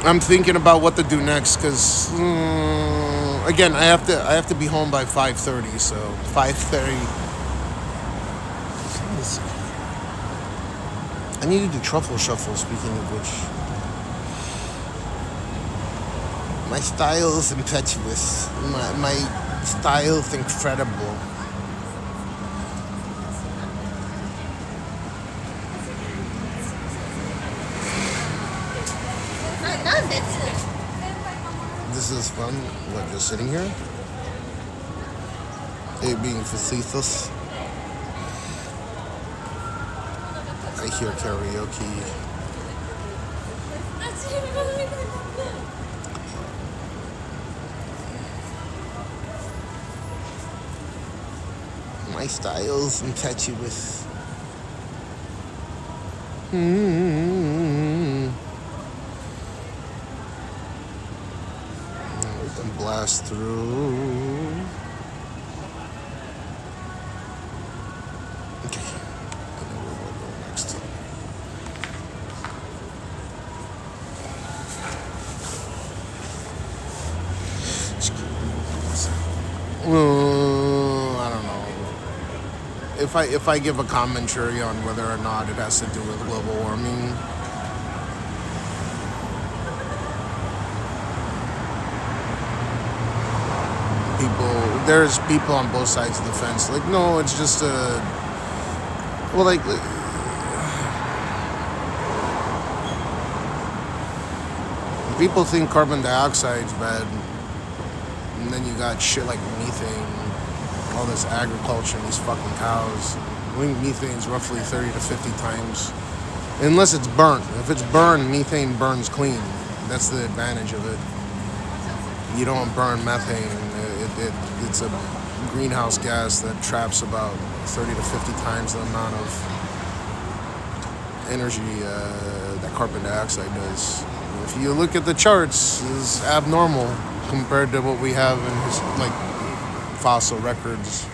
I'm thinking about what to do next because again, I have to be home by 5:30. So 5:30. I need to do truffle shuffle, speaking of which. My style is impetuous. My style is incredible. This is fun. What, just sitting here? It being facetious. I hear karaoke. My style's impetuous. We can blast through. I don't know. If I give a commentary on whether or not it has to do with global warming, there's people on both sides of the fence. Like, no, it's just well, like people think carbon dioxide's bad. And then you got shit like methane, all this agriculture and these fucking cows. I think methane's roughly 30 to 50 times. Unless it's burnt. If it's burned, methane burns clean. That's the advantage of it. You don't burn methane. It's a greenhouse gas that traps about 30 to 50 times the amount of energy that carbon dioxide does. If you look at the charts, it's abnormal compared to what we have in like fossil records.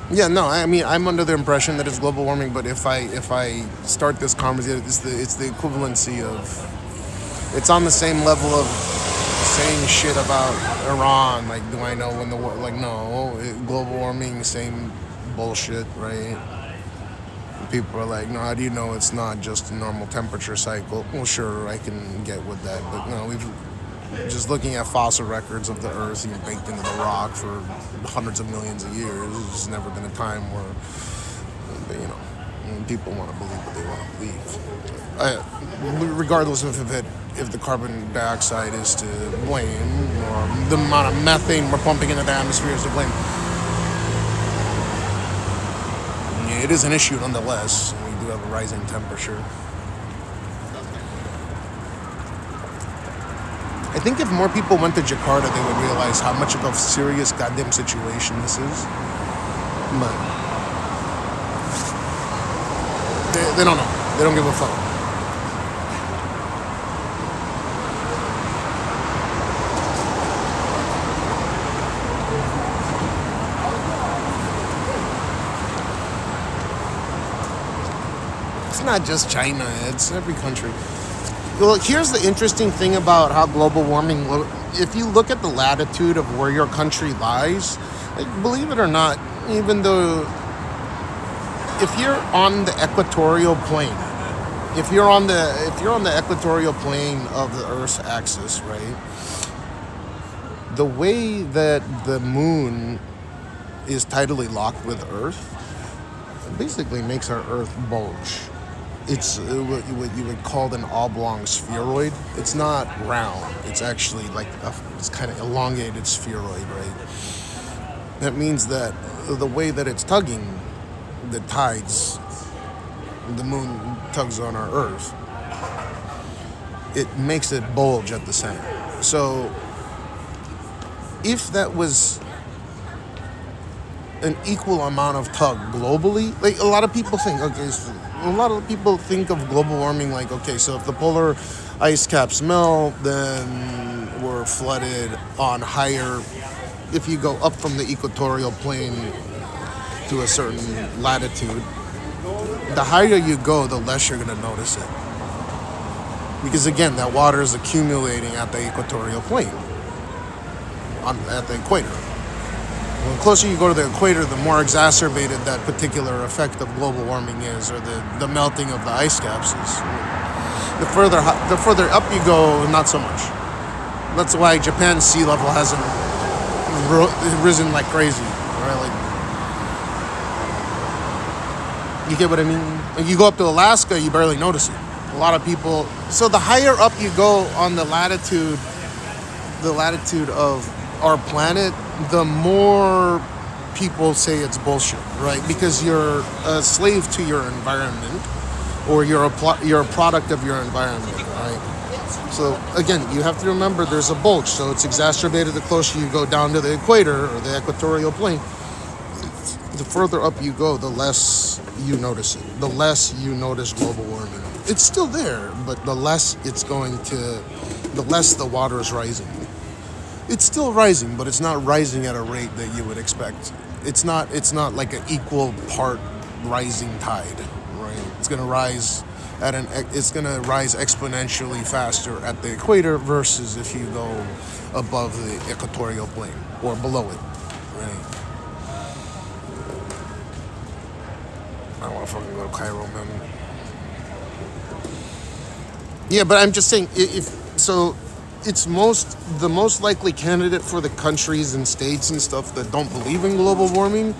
Yeah, no, I mean, I'm under the impression that it's global warming, but if I start this conversation, it's the equivalency of, it's on the same level of saying shit about Iran. Like, do I know when the war? Like, no, global warming, same bullshit, right? People are like, no, how do you know it's not just a normal temperature cycle? Well, sure, I can get with that, but no, we've just looking at fossil records of the Earth, baked into the rock for hundreds of millions of years. There's just never been a time where, you know, people want to believe what they want to believe. Regardless of if the carbon dioxide is to blame, or the amount of methane we're pumping into the atmosphere is to blame. It is an issue nonetheless. We do have a rising temperature. I think if more people went to Jakarta, they would realize how much of a serious goddamn situation this is. But they don't know. They don't give a fuck. It's not just China, it's every country. Well, here's the interesting thing about how global warming, if you look at the latitude of where your country lies, like, believe it or not, even though if you're on the equatorial plane, if you're on the equatorial plane of the Earth's axis, right? The way that the moon is tidally locked with Earth, it basically makes our Earth bulge. It's what you would call an oblong spheroid. It's not round. It's actually like it's kind of elongated spheroid, right? That means that the way that it's tugging, the tides, the moon tugs on our Earth, it makes it bulge at the center. So if that was an equal amount of tug globally, like a lot of people think, okay, so a lot of people think of global warming like, okay, so if the polar ice caps melt, then we're flooded on higher, if you go up from the equatorial plane to a certain latitude, the higher you go, the less you're going to notice it. Because again, that water is accumulating at the equatorial plane, at the equator. The closer you go to the equator, the more exacerbated that particular effect of global warming is, or the melting of the ice caps is. The further up you go, not so much. That's why Japan's sea level hasn't risen like crazy, right? Like, you get what I mean? Like, you go up to Alaska, you barely notice it. A lot of people. So the higher up you go on the latitude of our planet, the more people say it's bullshit, right? Because you're a slave to your environment, or you're a product of your environment, right? So again, you have to remember there's a bulge, so it's exacerbated the closer you go down to the equator or the equatorial plane. The further up you go, the less you notice it. The less you notice global warming. It's still there, but the less the water is rising. It's still rising, but it's not rising at a rate that you would expect. It's not like an equal part rising tide, right? It's gonna rise exponentially faster at the equator versus if you go above the equatorial plane or below it, right? I don't want to fucking go to Cairo, man. Yeah, but I'm just saying, it's the most likely candidate for the countries and states and stuff that don't believe in global warming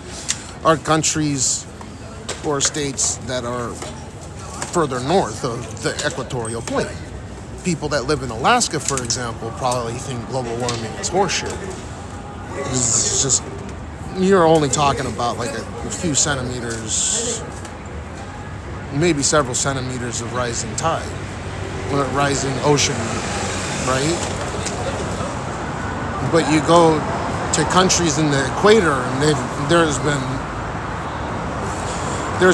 are countries or states that are further north of the equatorial plane. People that live in Alaska, for example, probably think global warming is horseshit. It's just, you're only talking about like a few centimeters, maybe several centimeters of rising tide, or rising ocean, right? But you go to countries in the equator, and there's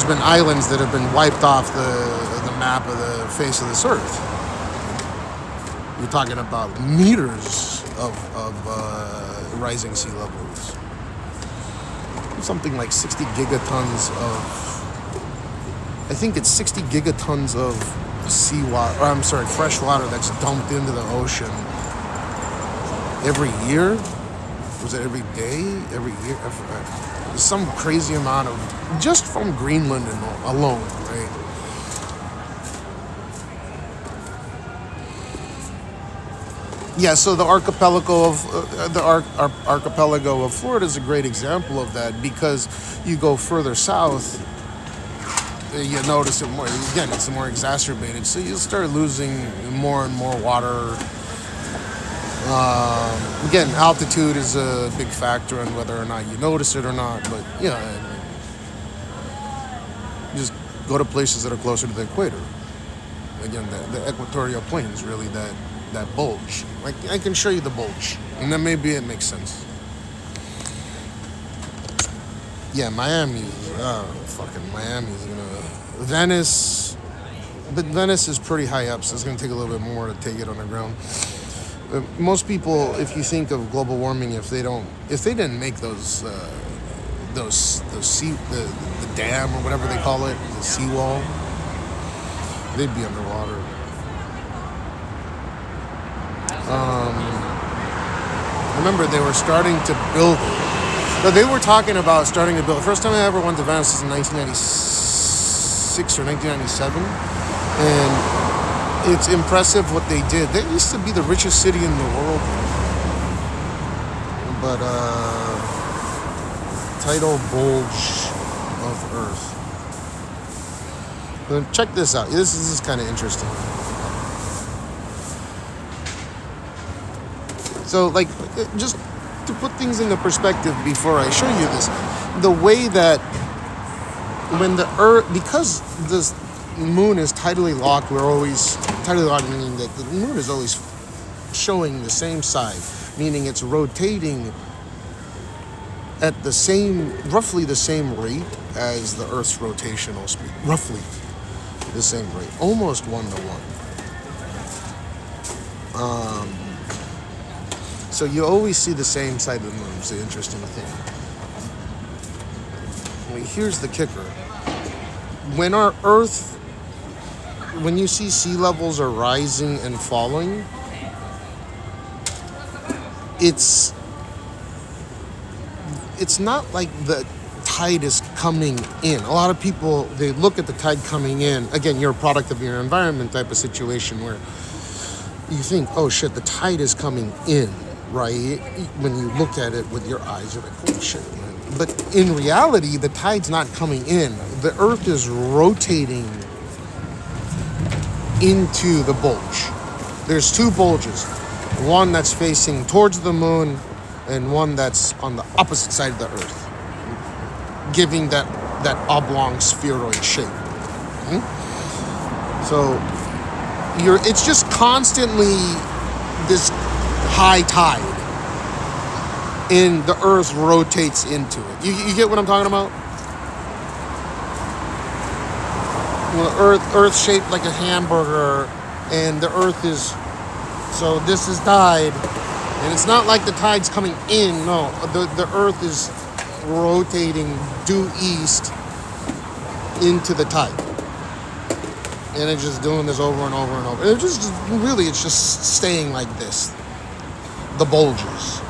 been islands that have been wiped off the map of the face of this earth. You're talking about meters of rising sea levels. Something like 60 gigatons of, I think it's 60 gigatons of fresh water that's dumped into the ocean every year. Was it every day? Every year? Some crazy amount of, just from Greenland alone, right? Yeah, so the archipelago of Florida is a great example of that, because you go further south, you notice it more. Again, it's more exacerbated, so you'll start losing more and more water. Again, altitude is a big factor in whether or not you notice it or not, but yeah, just go to places that are closer to the equator. Again, the equatorial plane is really that that bulge. Like, I can show you the bulge, and then maybe it makes sense. Yeah, Miami. Fucking Miami's gonna... Venice... But Venice is pretty high up, so it's gonna take a little bit more to take it on the ground. Most people, if you think of global warming, if they didn't make the dam or whatever they call it, the seawall, they'd be underwater. Remember, they were starting to build it. But they were talking about starting to build. The first time I ever went to Venice was in 1996 or 1997. And it's impressive what they did. They used to be the richest city in the world. But, tidal bulge of Earth. But check this out. This is kind of interesting. So, like, just to put things into perspective before I show you this, the way that when the Earth, because the moon is tidally locked, we're always, tidally locked meaning that the moon is always showing the same side, meaning it's rotating at the same, roughly the same rate as the Earth's rotational speed, roughly the same rate, almost 1-to-1. So you always see the same side of the moon. It's the interesting thing. I mean, here's the kicker. When our Earth, when you see sea levels are rising and falling, it's not like the tide is coming in. A lot of people, they look at the tide coming in. Again, you're a product of your environment type of situation where you think, oh shit, the tide is coming in. Right? When you look at it with your eyes, you're like, holy shit, man. But in reality, the tide's not coming in. The Earth is rotating into the bulge. There's two bulges. One that's facing towards the moon and one that's on the opposite side of the Earth, giving that oblong spheroid shape. So it's just constantly this high tide, and the Earth rotates into it. You get what I'm talking about? Well, Earth shaped like a hamburger, and the Earth is, so this is tide, and it's not like the tide's coming in. No, the Earth is rotating due east into the tide, and it's just doing this over and over and over. It's just really, it's just staying like this. The bulges.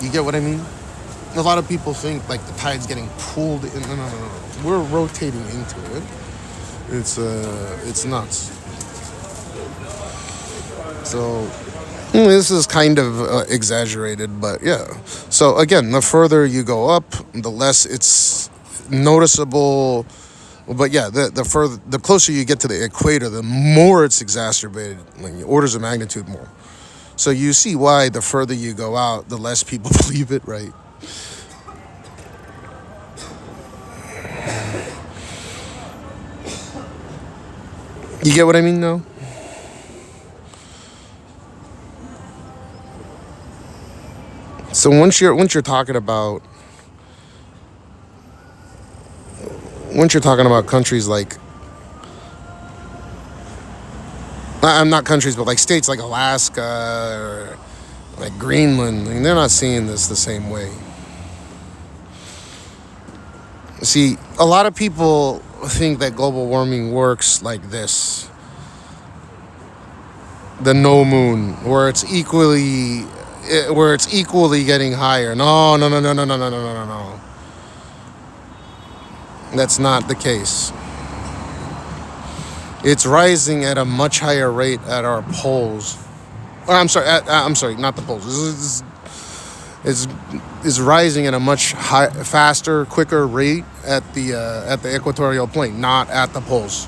You get what I mean? A lot of people think like the tide's getting pulled in. No. We're rotating into it. It's nuts. So this is kind of exaggerated, but yeah. So again, the further you go up, the less it's noticeable. But yeah, the closer you get to the equator, the more it's exacerbated, like orders of magnitude more. So you see why the further you go out, the less people believe it, right? You get what I mean, though? So once you're talking about countries like, not countries, but like states like Alaska or like Greenland, I mean, they're not seeing this the same way. See, a lot of people think that global warming works like this. The no moon, where it's equally getting higher. No. That's not the case. It's rising at a much higher rate at our poles. I'm sorry, not the poles. It's rising at a much faster, quicker rate at the equatorial plane, not at the poles.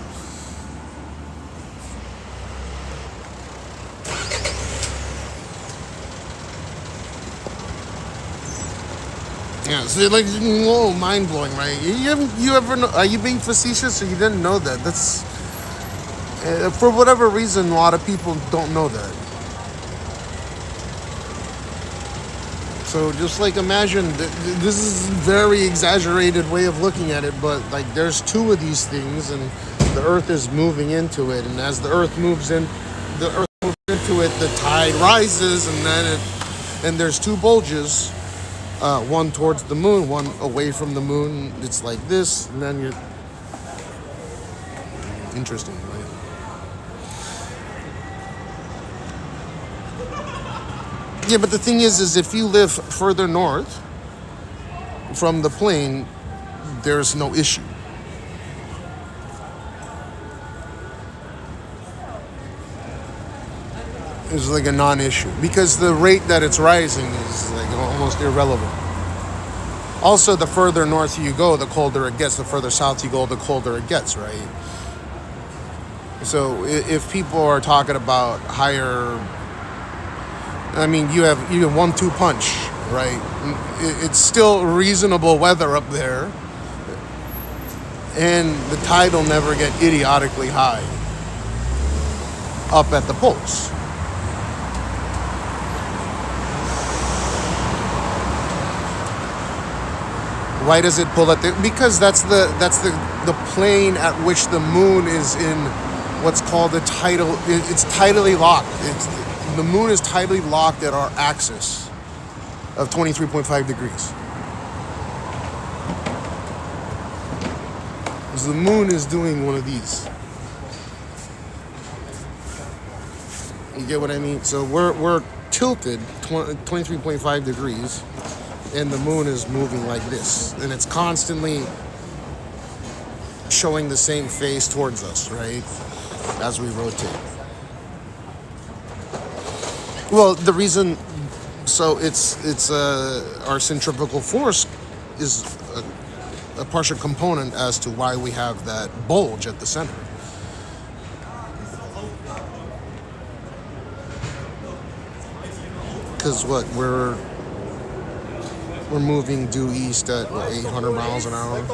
Yeah, so like, whoa, mind blowing, right? You ever know? Are you being facetious or you didn't know that? For whatever reason, a lot of people don't know that. So just like imagine, this is a very exaggerated way of looking at it, but like there's two of these things and the Earth is moving into it. And as the Earth moves into it, the tide rises, and there's two bulges, one towards the moon, one away from the moon. It's like this, and then you're interesting, right? Yeah, but the thing is if you live further north from the plane, there's no issue. It's like a non-issue because the rate that it's rising is like almost irrelevant. Also, the further north you go, the colder it gets. The further south you go, the colder it gets, right? So if people are talking about higher, I mean, you have 1-2 punch, right? It's still reasonable weather up there, and the tide will never get idiotically high up at the poles. Why does it pull at the? Because that's the plane at which the moon is in what's called a tidal. It's tidally locked. The moon is tidally locked at our axis of 23.5 degrees. So the moon is doing one of these. You get what I mean? So we're tilted 23.5 degrees, and the moon is moving like this, and it's constantly showing the same face towards us, right? As we rotate. Well, the reason, so it's our centrifugal force is a partial component as to why we have that bulge at the center. Because what, we're moving due east at 800 miles an hour.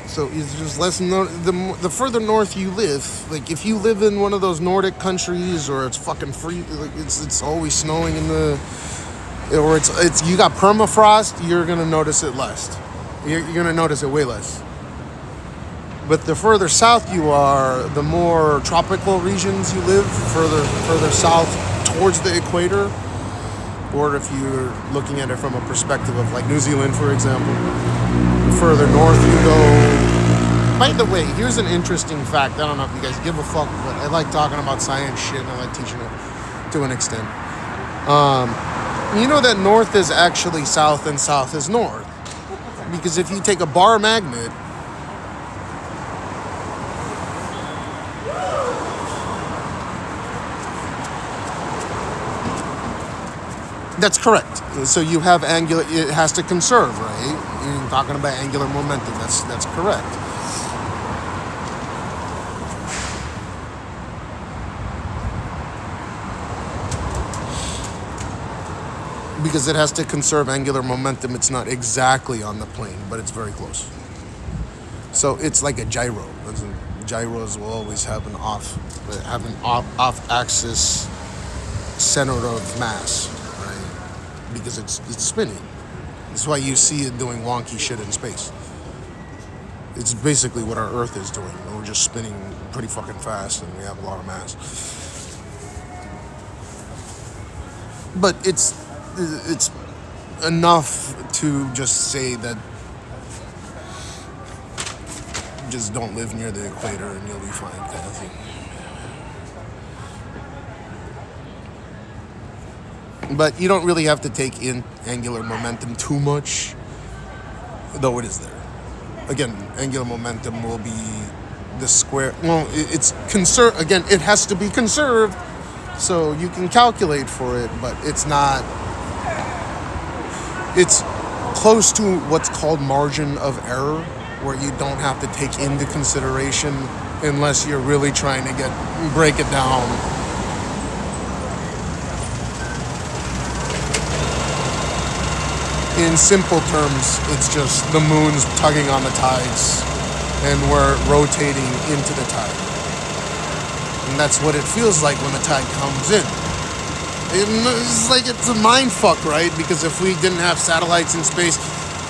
So it's just less the further north you live, like if you live in one of those Nordic countries or it's fucking free, like it's always snowing in the, or it's you got permafrost, you're gonna notice it less. You're gonna notice it way less. But the further south you are, the more tropical regions you live, further south towards the equator, or if you're looking at it from a perspective of like New Zealand, for example, the further north you go. By the way, here's an interesting fact. I don't know if you guys give a fuck, but I like talking about science shit and I like teaching it to an extent. You know that north is actually south and south is north. Because if you take a bar magnet, that's correct. So you have angular, it has to conserve, right? You're talking about angular momentum. That's correct. Because it has to conserve angular momentum. It's not exactly on the plane, but it's very close. So it's like a gyro. Gyros will always have an off-axis center of mass. Because it's spinning. That's why you see it doing wonky shit in space. It's basically what our Earth is doing. We're just spinning pretty fucking fast and we have a lot of mass. But it's enough to just say that just don't live near the equator and you'll be fine kind of thing. But you don't really have to take in angular momentum too much, though it is there. Again, angular momentum will be the square. Well, it's conserved. Again, it has to be conserved, so you can calculate for it, but it's not. It's close to what's called margin of error, where you don't have to take into consideration unless you're really trying to break it down. In simple terms, it's just the moon's tugging on the tides and we're rotating into the tide. And that's what it feels like when the tide comes in. It's like it's a mind fuck, right? Because if we didn't have satellites in space,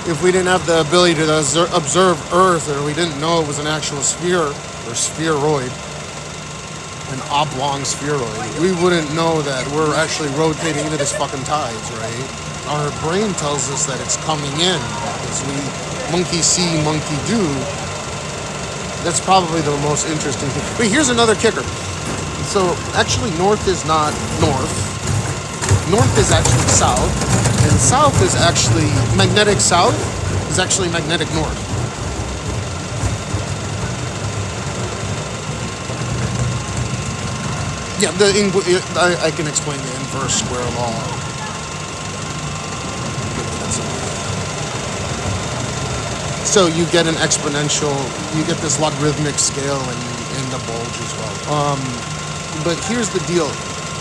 if we didn't have the ability to observe Earth, or we didn't know it was an actual sphere or spheroid, an oblong spheroid, we wouldn't know that we're actually rotating into this fucking tides, right? Our brain tells us that it's coming in because we monkey see, monkey do. That's probably the most interesting thing. But here's another kicker. So actually north is not north. North is actually south. And south is actually, magnetic south is actually magnetic north. Yeah, I can explain the inverse square law. So you get an exponential, you get this logarithmic scale in the bulge as well. But here's the deal.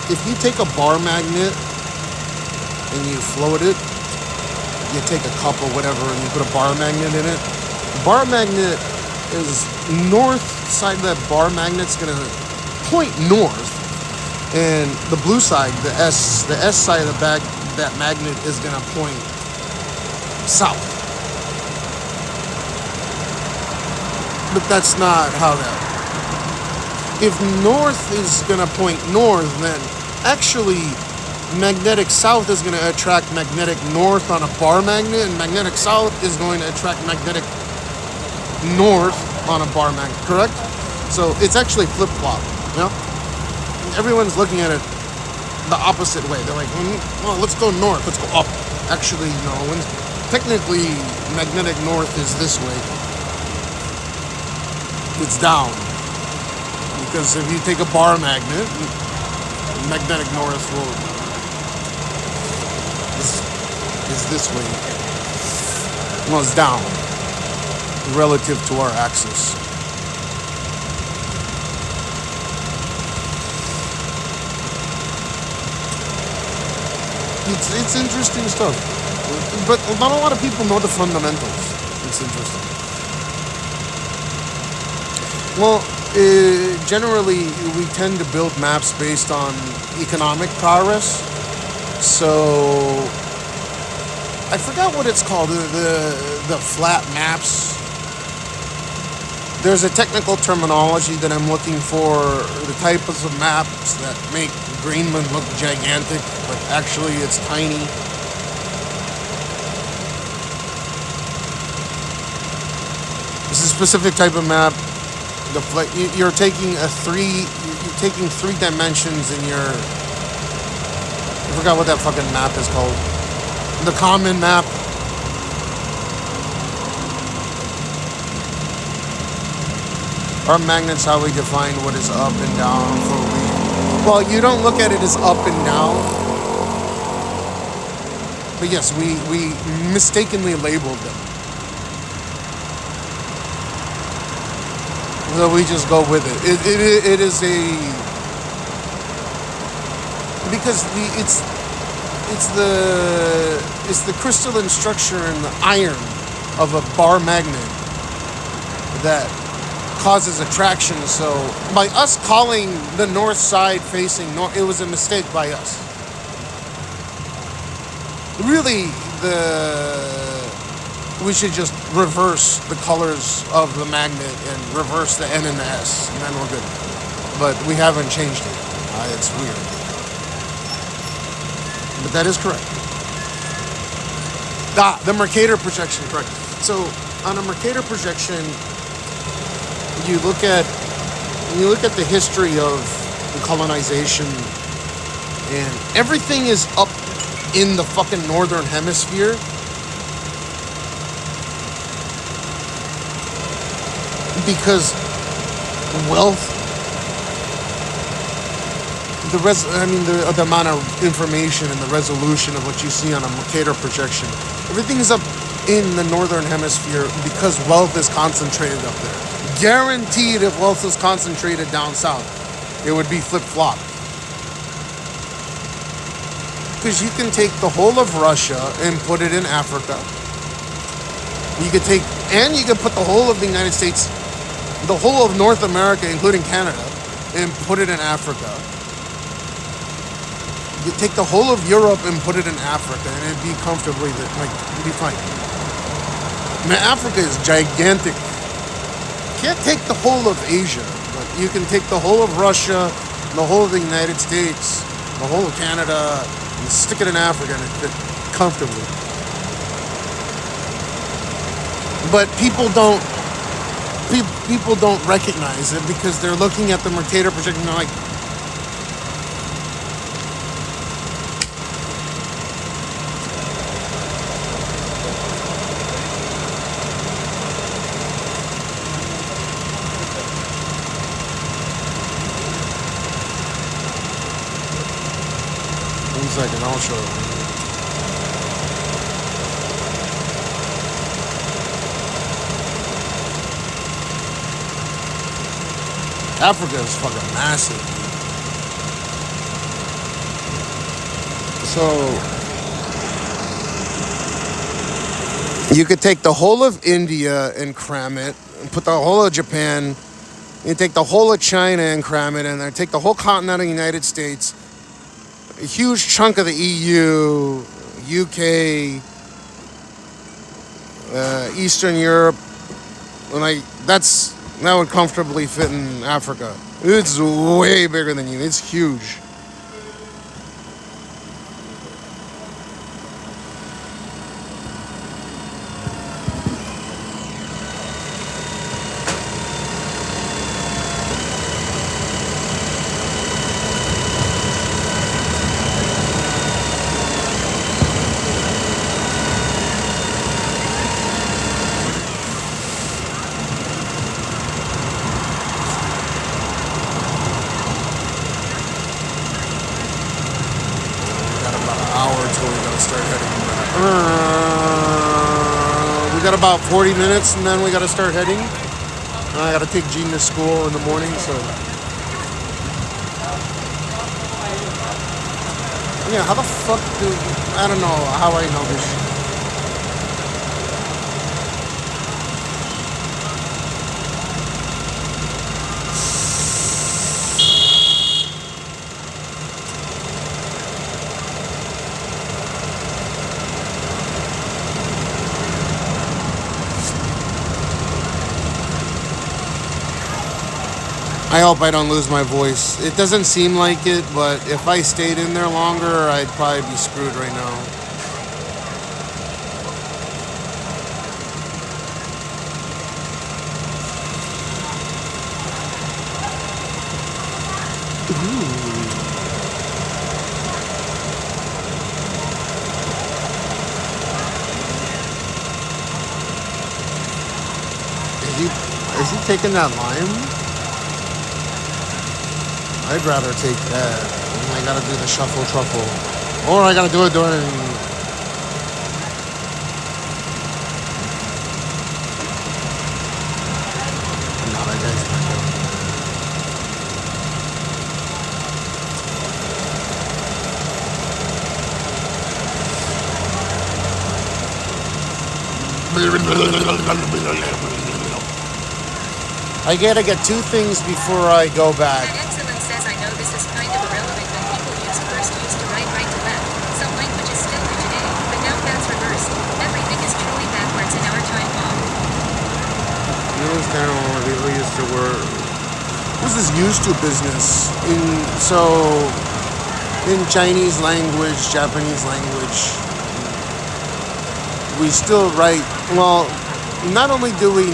If you take a bar magnet and you float it, you take a cup or whatever and you put a bar magnet in it, bar magnet is north side of that bar magnet's gonna point north, and the blue side, the S side of that magnet is gonna point south. But that's not how that. If north is gonna point north, then actually magnetic south is gonna attract magnetic north on a bar magnet, and magnetic south is going to attract magnetic north on a bar magnet, correct? So it's actually flip-flop, you know? Everyone's looking at it the opposite way. They're like, well, let's go north, let's go up. Actually, no, technically magnetic north is this way. It's down. Because if you take a bar magnet, magnetic north is this way. Well, it's down relative to our axis. It's interesting stuff. But not a lot of people know the fundamentals. It's interesting. Well, generally, we tend to build maps based on economic progress. So, I forgot what it's called, the flat maps. There's a technical terminology that I'm looking for, the types of maps that make Greenland look gigantic, but actually it's tiny. This is a specific type of map. You're taking three dimensions in your, I forgot what that fucking map is called. The common map. Our magnets, how we define what is up and down for a week. Well, you don't look at it as up and down. But yes, we mistakenly labeled them. So we just go with it. It is a, because it's the crystalline structure and the iron of a bar magnet that causes attraction. So by us calling the north side facing north, it was a mistake by us. Really, we should just reverse the colors of the magnet and reverse the N and the S, and then we're good. But we haven't changed it. It's weird. But that is correct. The Mercator projection, correct. So on a Mercator projection, you look at the history of the colonization, and everything is up in the fucking northern hemisphere. Because wealth, the amount of information and the resolution of what you see on a Mercator projection, everything is up in the northern hemisphere because wealth is concentrated up there. Guaranteed, if wealth was concentrated down south, it would be flip-flop. Because you can take the whole of Russia and put it in Africa. You could take, and you could put the whole of the United States, the whole of North America, including Canada, and put it in Africa. You take the whole of Europe and put it in Africa, and it'd be comfortably, like, it'd be fine. I mean, Africa is gigantic. You can't take the whole of Asia, but you can take the whole of Russia, the whole of the United States, the whole of Canada, and stick it in Africa and it fit comfortably. But people don't recognize it because they're looking at the Mercator project and they're like, one second, I'll show you. Africa is fucking massive. So you could take the whole of India and cram it, and put the whole of Japan. You take the whole of China and cram it in there. Take the whole continent of the United States, a huge chunk of the EU, UK, Eastern Europe, and that would comfortably fit in Africa. It's way bigger than you. It's huge. We got about 40 minutes and then we gotta start heading. I gotta take Jean to school in the morning, so. Yeah, how the fuck I don't know how I know this shit. I hope I don't lose my voice. It doesn't seem like it, but if I stayed in there longer, I'd probably be screwed right now. Is he taking that lime? I'd rather take that. I gotta do the shuffle truffle. Or I gotta do it during... No, that guy's not good. I gotta get two things before I go back. This is used to business in Chinese language, Japanese language. We still write, well, not only do we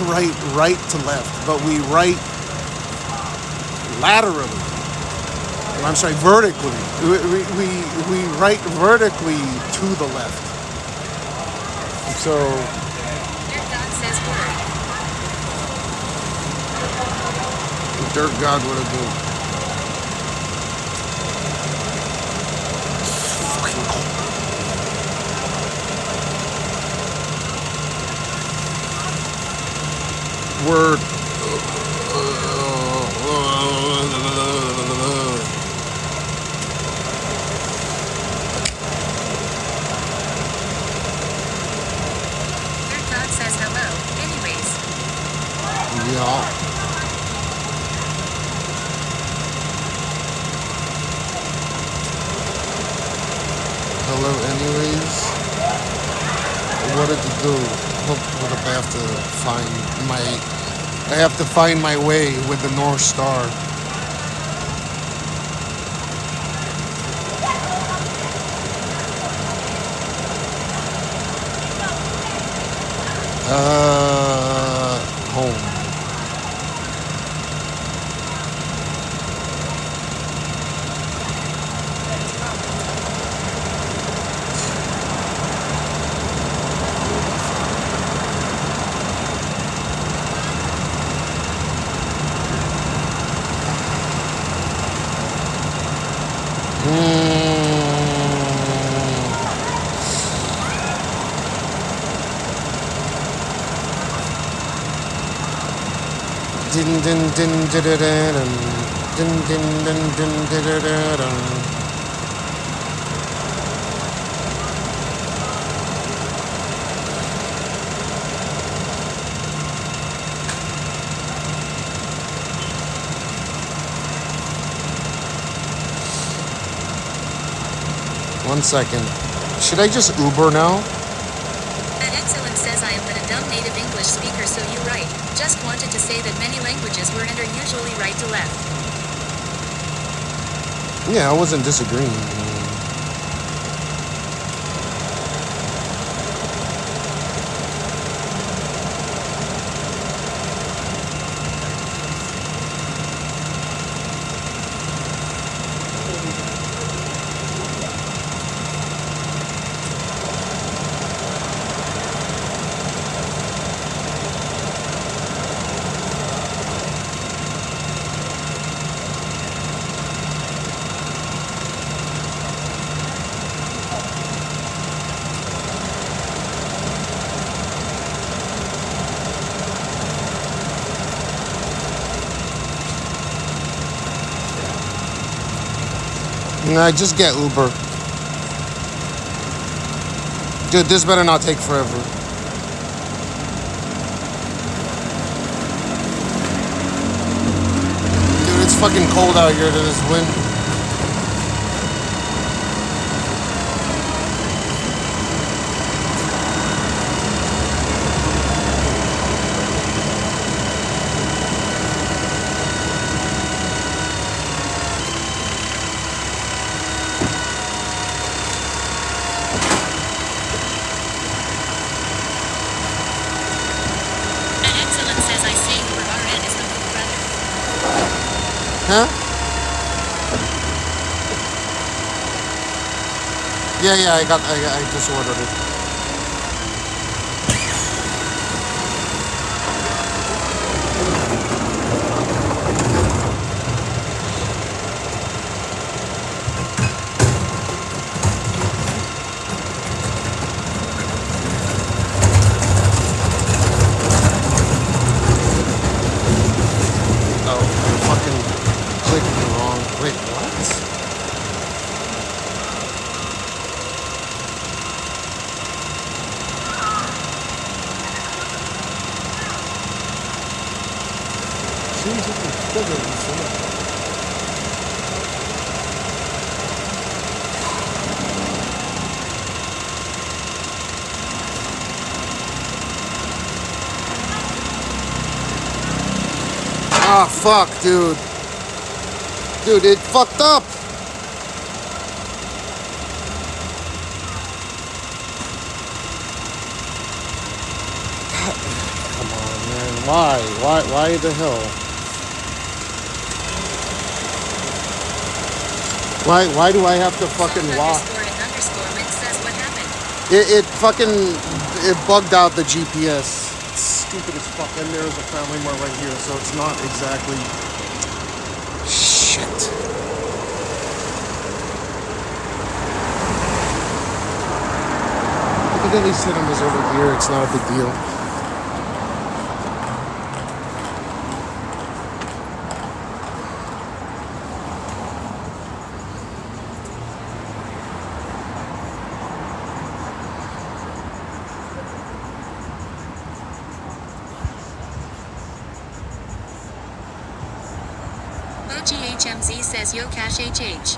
write right to left, but we write laterally. I'm sorry, vertically. We write vertically to the left. So Dirt God would have been. Word. Yeah. Hello, anyways. What did it do? Hold up, I have to find my way with the North Star. Home. Din din din din din din din din din. 1 second. Should I just Uber now? That excellent says I am but a dumb native English speaker, so you right. Just wanted to say that many languages were and are usually right to left. Yeah, I wasn't disagreeing. Nah, just get Uber. Dude, this better not take forever. Dude, it's fucking cold out here to this wind. Huh? Yeah, I just ordered it. Ah, fuck, dude. Dude, it fucked up. Come on, man. Why the hell? Why do I have to fucking lock? It bugged out the GPS. It's stupid as fuck. And there's a Family Mart right here, so it's not exactly. Shit. But at least Cinemas over here. It's not a big deal. HMZ says yo cash HH.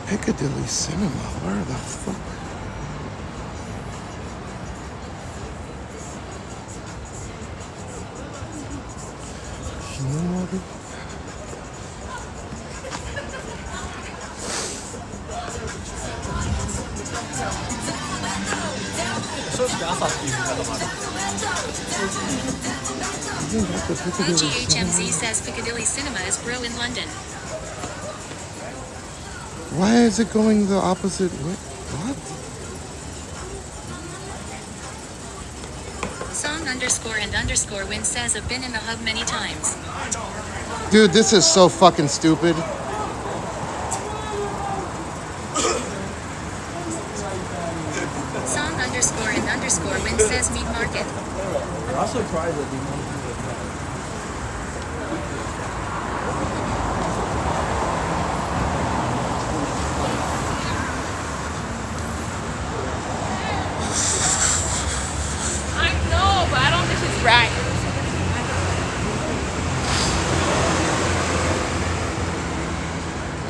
Piccadilly Cinema, where the fuck? Hinamari? 正直朝っていう言い方もある。 IGHMZ says Piccadilly Cinema is pro in London. Why is it going the opposite way? What? Song _and _win says I've been in the hub many times. Dude, this is so fucking stupid. Song _and _win says meat market. I'm surprised that they don't do I know, but I don't think it's right.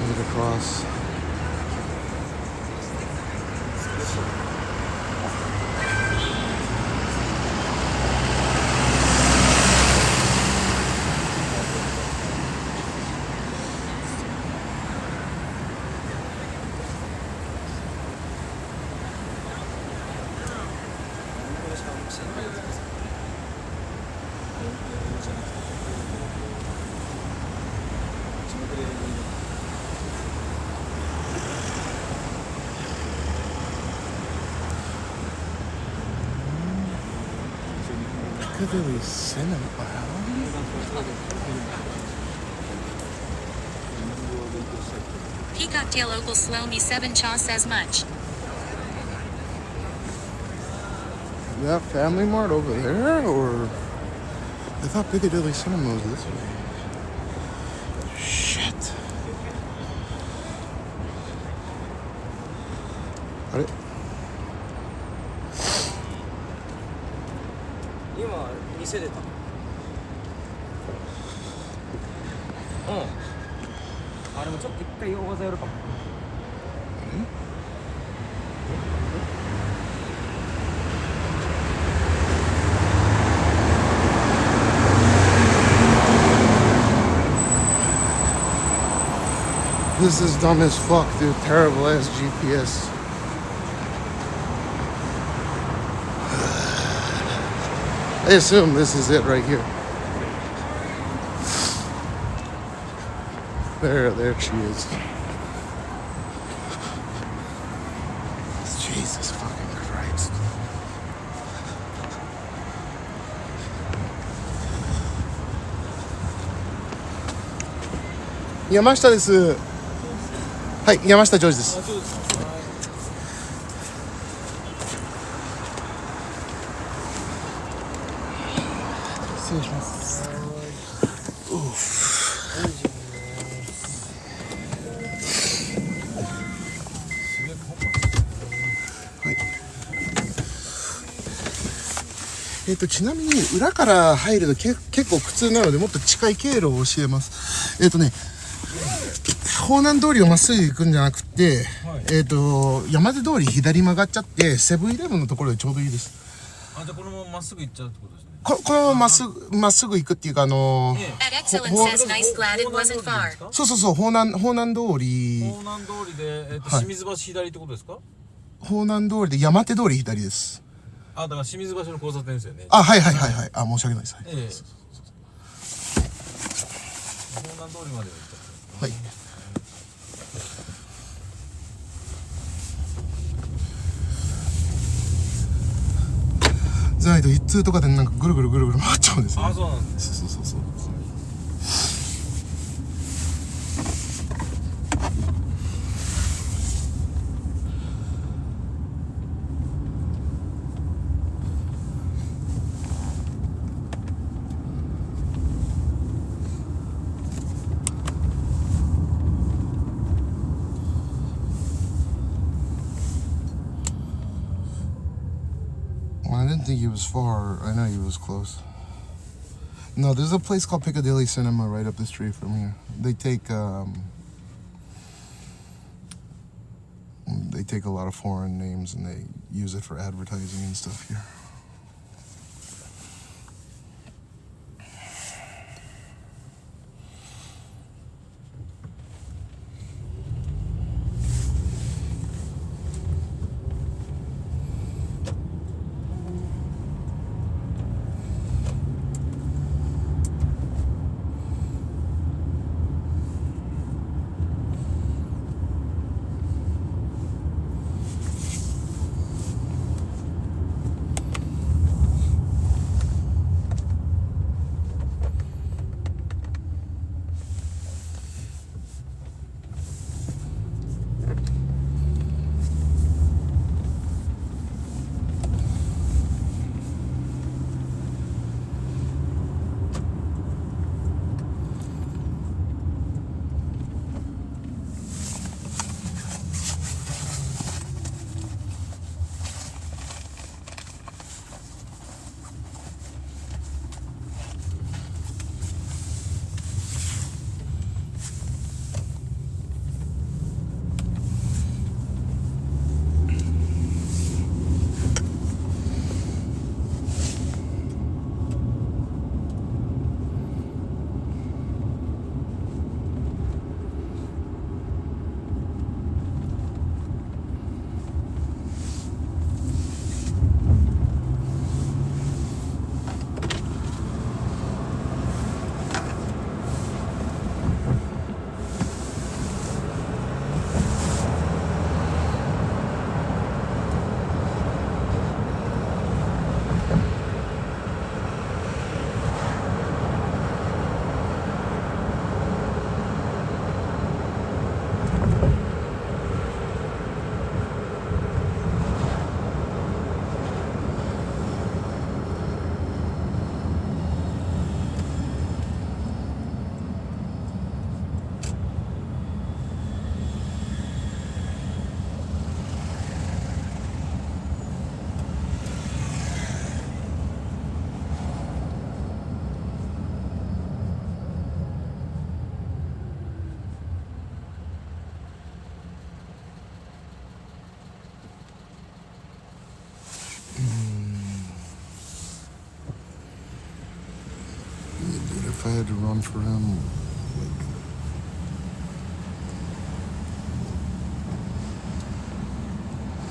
Move it across. Piccadilly Cinema. Peacocktail Opal Slow Me 7 Chaw says much. That Family Mart over there, or I thought Piccadilly Cinema was this way. Shit. あれ？今店出た。うん。あれもちょっと一回大技やるかも。This is dumb as fuck, dude. Terrible ass GPS. I assume this is it right here. There she is. Jesus fucking Christ. Yamashita です。はい、山下ジョージです。失礼します。はい。ちなみに裏から入ると結構苦痛なのでもっと近い経路を教えます。方南通りをまっすぐ行くんじゃなくて、はい、山手通り左曲がっちゃってセブンイレブンのところでちょうどいいです。あ、じゃあこのまままっすぐ行っちゃうってことですね。このまままっすぐ行くっていうかそう方南通り。方南通りで清水橋左ってことですか？はい、方南通りで山手通り左です。あ、だから清水橋の交差点ですよね。あ、はい。あ、申し訳ないです。方南通りまでは行っちゃった。はい。じゃないと一通とかでなんかぐるぐる回っちゃうんですよ、ね。あ、そうなんです。そう。think he was far. I know he was close. No, there's a place called Piccadilly Cinema right up the street from here. They take a lot of foreign names and they use it for advertising and stuff here. If I had to run for him, like,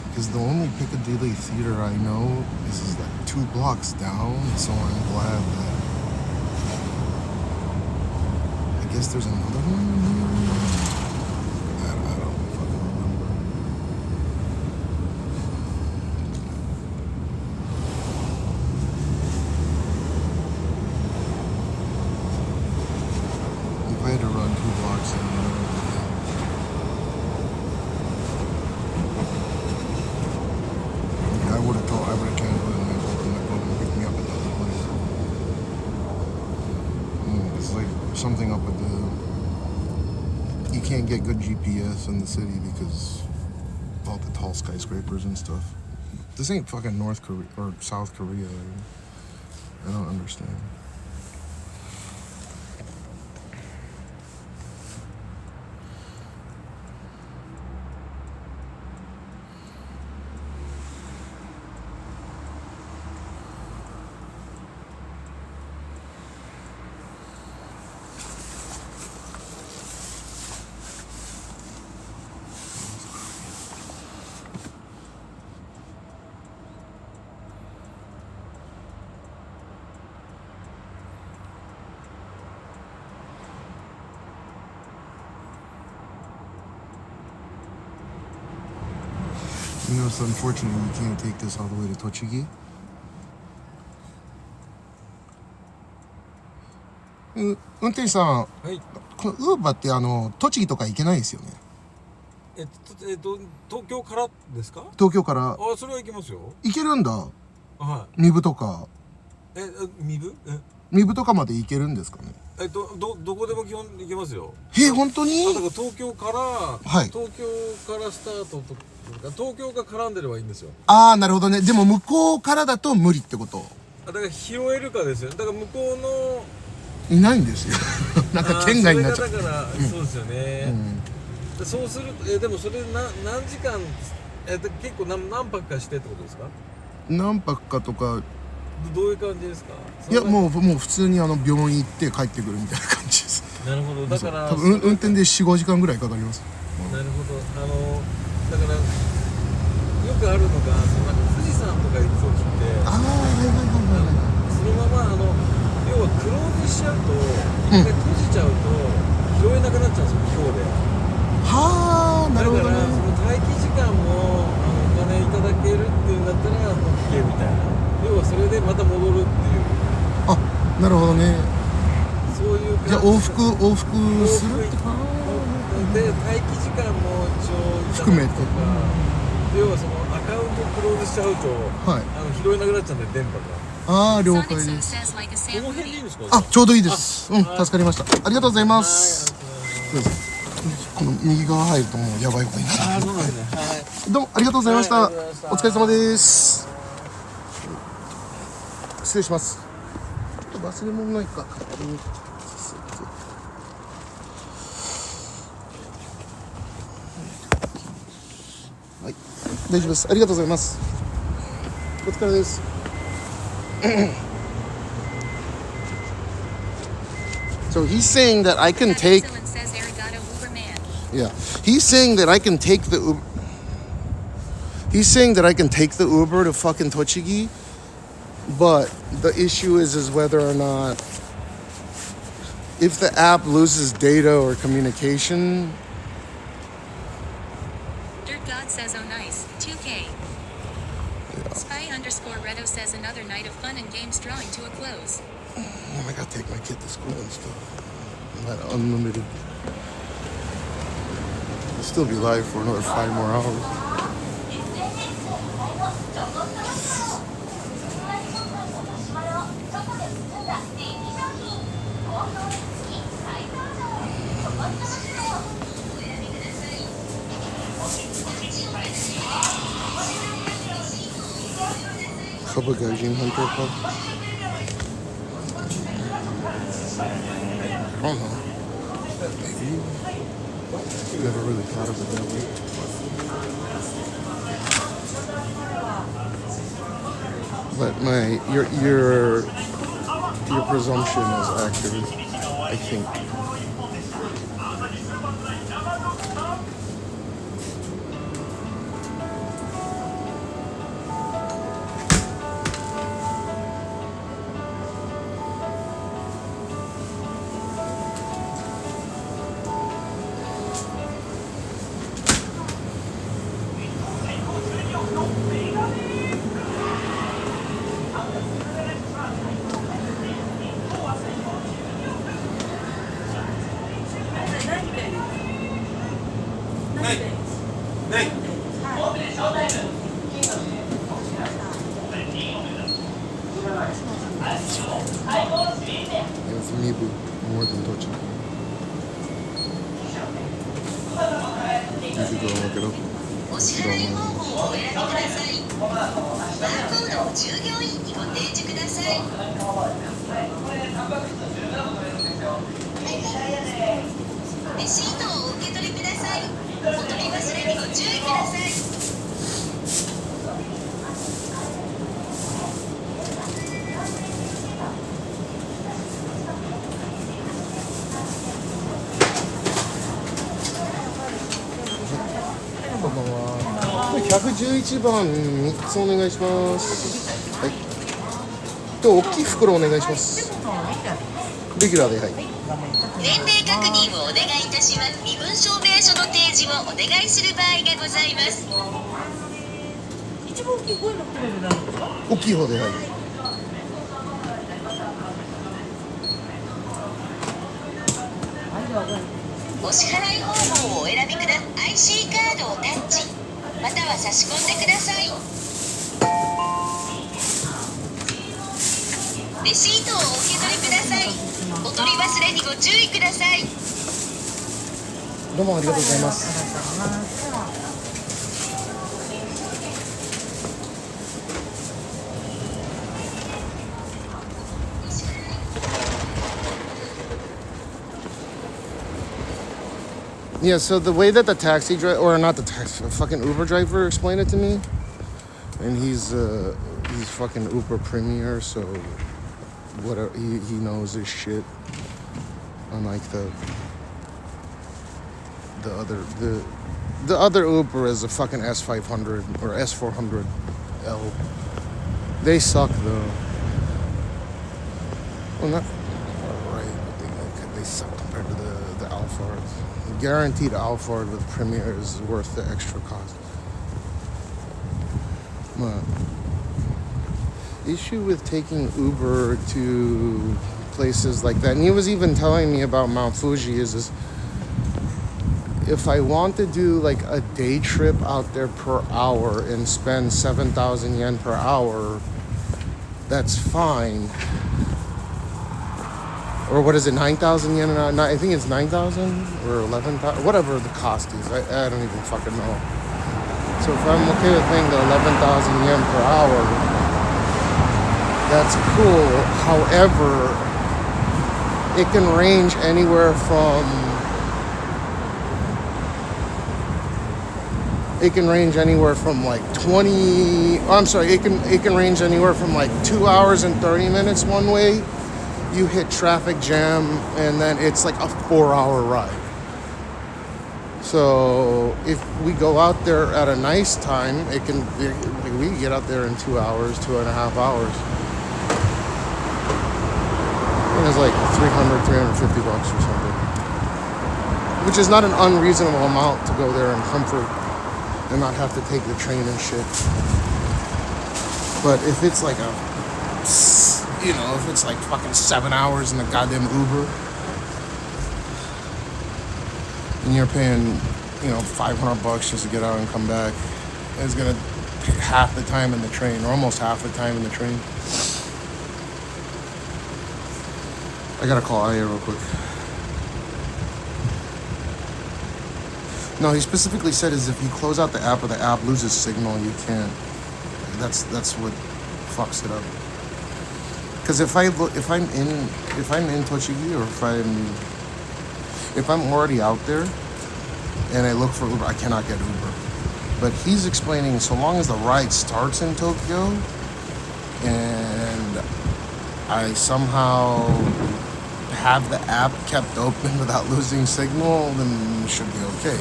because the only Piccadilly theater I know is like 2 blocks down, so I'm glad that I guess there's another one here. I don't fucking remember. If I had to run 2 blocks in there, I would have canceled it and then told them to go and pick me up at another place. It's like something up with the... You can't get good GPS in the city because of all the tall skyscrapers and stuff. This ain't fucking North Korea or South Korea. I don't understand. You know, it's unfortunate you can't take this all the way to Tochigi. Untenさん、はい。このウーバーって栃木とか行けないですよね。東京からですか？東京から。あ、それは行けますよ。行けるんだ。はい。ミブとか。ミブ？ミブとかまで行けるんですかね。どこでも基本行けますよ。本当に？だから東京から、はい。東京からスタートと東京が絡んでればいいんですよ。ああ、なるほどね。でも向こうからだと無理ってこと。だから拾えるかですよ。だから向こうのいないんですよ。なんか県外になっちゃう。だから、そうですよね。そうするとでもそれ何時間結構何泊かしてってことですか？何泊かとか。どういう感じですか？いやもう普通に病院行って帰ってくるみたいな感じです。なるほど。だから多分運転で4、5時間ぐらいかかります。なるほど。だからよくあるのが富士山とか行く時って、そのまま要はクローズしちゃうと一回閉じちゃうと拾えなくなっちゃうんですよ、今日で。はあ、なるほどね。だからその待機時間もお金いただけるっていうんだったら OK みたいな。要はそれでまた戻るっていう。あ、なるほどね。そういう感じ。じゃあ往復するってか。で待機時間も一応含めて。要はそのアカウントクローズしちゃうと、はい、拾えなくなっちゃうんで電波が。ああ、了解です。この辺でいいんですか？あ、ちょうどいいです。助かりました。ありがとうございます。この右側入るともうやばいことになる。そうなんですね。はい。どうもありがとうございました。お疲れ様です。失礼します。ちょっと忘れ物ないか。はい、大丈夫です。ありがとうございます。お疲れです。So he's saying that I can take. Yeah, he's saying that I can take the Uber. He's saying that I can take the Uber to fucking Tochigi, but the issue is whether or not if the app loses data or communication. Says oh nice 2K. Yeah. Spy_Redo says another night of fun and games drawing to a close. I gotta take my kid to school and stuff. That unlimited. I'll still be live for another 5 more hours. Kabukicho Hunter Club? I don't know. Maybe. Never really thought of it that way. But your presumption is accurate, I think. It's Mibu, more than Tochi. You should go look it up. お支払い方法をお選びください。バーコードを従業員にご提示ください。レシートをお受け取りください。お取り忘れにご注意ください。111番3つお願いします。はい。と大きい袋お願いします。レギュラーで、はい。年齢確認をお願いいたします。身分証明書の提示をお願いする場合がございます。一番大きい声の袋で何ですか？大きい方で、はい。お支払い方法をお選びください。IC カードをタッチまたは差し込んでください。レシートをお受け取りください。お取り忘れにご注意ください。どうもありがとうございます。Yeah, so the way that the taxi driver, or not the taxi, the fucking Uber driver explained it to me, and he's fucking Uber Premier, so whatever, he knows his shit. Unlike the other Uber is a fucking S500 or S400L. They suck though. Well, not right, but they suck compared to the Alphards. Guaranteed Alphard with Premier is worth the extra cost. But issue with taking Uber to places like that, and he was even telling me about Mount Fuji, is if I want to do like a day trip out there per hour and spend 7,000 yen per hour, that's fine. Or what is it, 9,000 yen an hour? I think it's 9,000 or 11,000, whatever the cost is. I don't even fucking know. So if I'm okay with paying the 11,000 yen per hour, that's cool. However, it can range anywhere from like 20, I'm sorry, it can range anywhere from like 2 hours and 30 minutes one way. You hit traffic jam, and then it's like a 4-hour ride. So if we go out there at a nice time, we can get out there in 2 hours, 2.5 hours. And it's like $350 or something, which is not an unreasonable amount to go there in comfort and not have to take the train and shit. But if it's like if it's like fucking 7 hours in a goddamn Uber, and you're paying, $500 just to get out and come back, it's gonna take half the time in the train, or almost half the time in the train. I gotta call Aya real quick. No, he specifically said is if you close out the app or the app loses signal, you can't. That's what fucks it up. Because if I'm in Tochigi, or if I'm already out there and I look for Uber, I cannot get Uber. But he's explaining, so long as the ride starts in Tokyo and I somehow have the app kept open without losing signal, then it should be okay.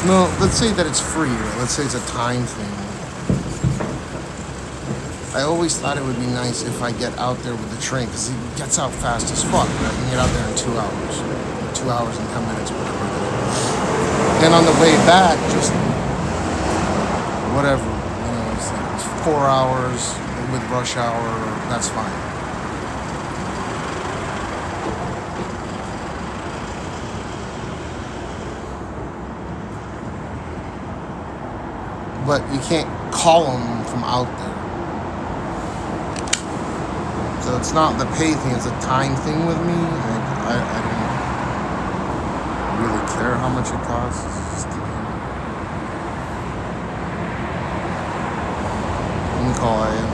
No, let's say that it's free, right? Let's say it's a time thing. I always thought it would be nice if I get out there with the train, because it gets out fast as fuck, right? I can get out there in 2 hours, or 2 hours and 10 minutes, whatever it is. And on the way back, just whatever, it's 4 hours with rush hour, that's fine. But you can't call them from out there. So it's not the pay thing, it's a time thing with me. I don't really care how much it costs. It's just, let me call Aya.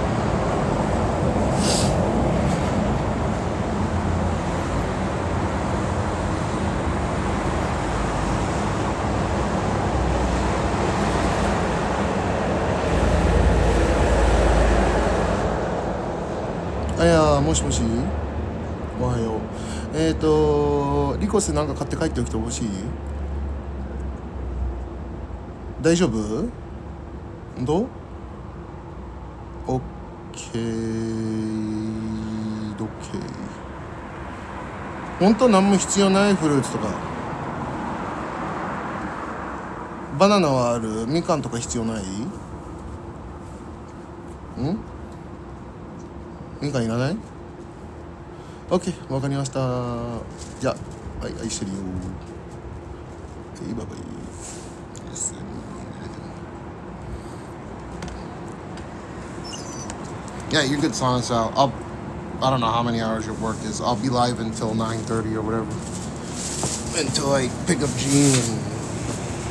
もしもし、おはよう。リコスなんか買って帰っておきてほしい？大丈夫？どう？オッケードッケー。本当何も必要ない？フルーツとかバナナはある？みかんとか必要ない？みかんいらない？オッケー、わかりました。じゃあ、はい、愛してるよ。バイバイ。Yeah, you could silence out. I don't know how many hours your work is. I'll be live until 9:30 or whatever. Until I pick up Gene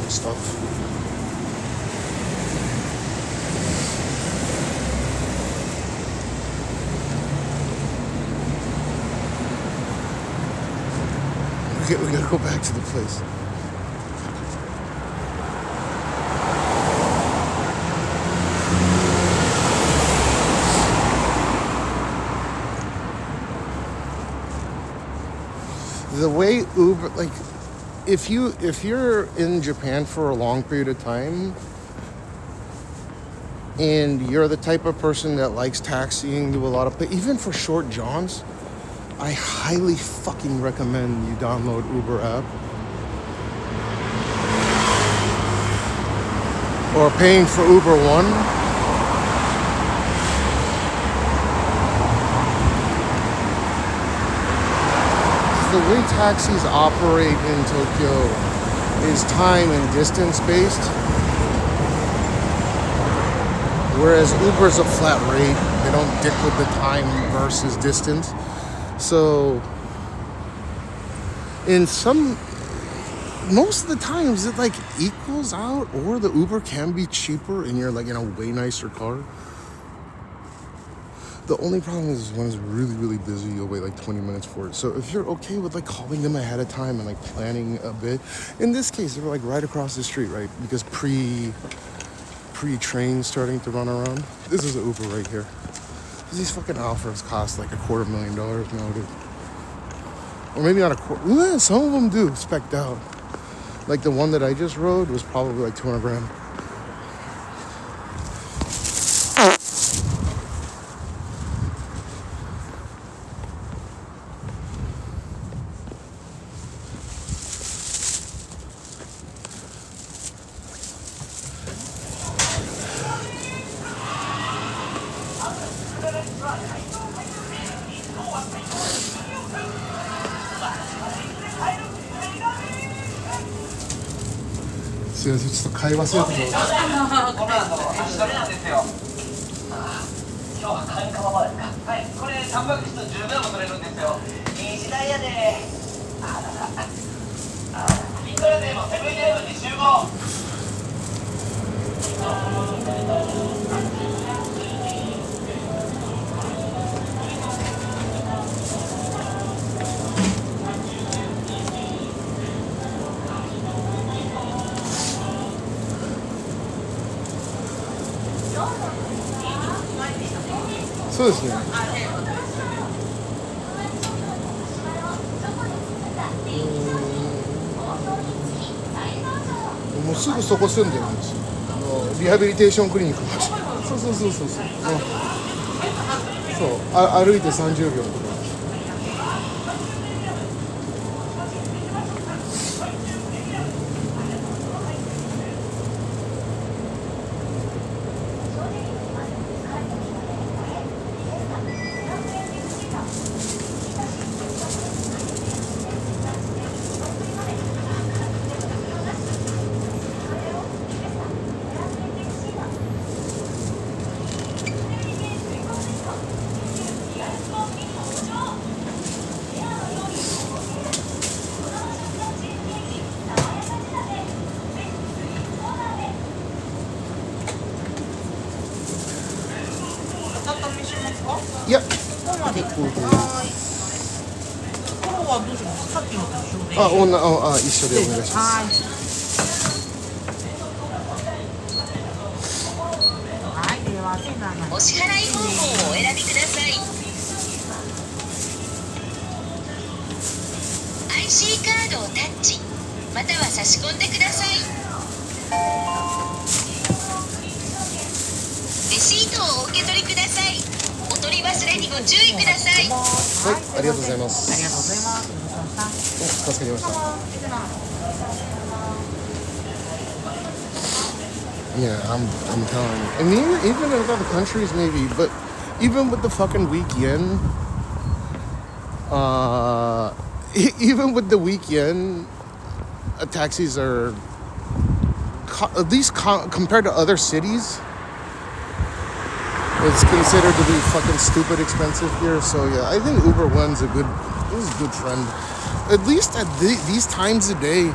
and stuff. Okay, we gotta go back to the place. The way Uber, like, if you're in Japan for a long period of time and you're the type of person that likes taxiing to a lot of places, even for short jaunts, I highly fucking recommend you download Uber app. Or paying for Uber One. The way taxis operate in Tokyo is time and distance based, whereas Uber's a flat rate. They don't dick with the time versus distance. So most of the times it like equals out, or the Uber can be cheaper and you're like in a way nicer car. The only problem is when it's really, really busy, you'll wait like 20 minutes for it. So if you're okay with like calling them ahead of time and like planning a bit, in this case, they're like right across the street, right? Because pre-train starting to run around. This is an Uber right here. These fucking offers cost like $250,000 nowadays. Or maybe not a quarter. Yeah, some of them do, spec'd out. Like the one that I just rode was probably like 200 grand.すいません、ちょっと会話するところ。今日は買いかままですか。はい、これタンパク質10グラム取れるんですよ。いい時代やで。いくらでもセブンイレブンに集合。そうですね。もうすぐそこ住んでるんですよ。リハビリテーションクリニック。そう。歩いて30秒とか。いや、結構です。これはどうしますか？さっきのと一緒で。一緒でお願いします。はい、ではお支払い方法をお選びください。IC カードをタッチ、または差し込んでください。レシートをお受け取りください。お取り忘れにご注意ください。はい、ありがとうございます。ありがとうございます。助かりました。Yeah, I'm telling you. And even in other countries maybe, but even with the fucking weak yen, even with the weak yen, taxis are, at least compared to other cities, it's considered to be fucking stupid expensive here. So yeah, I think Uber One's a good trend. At least at these times a day.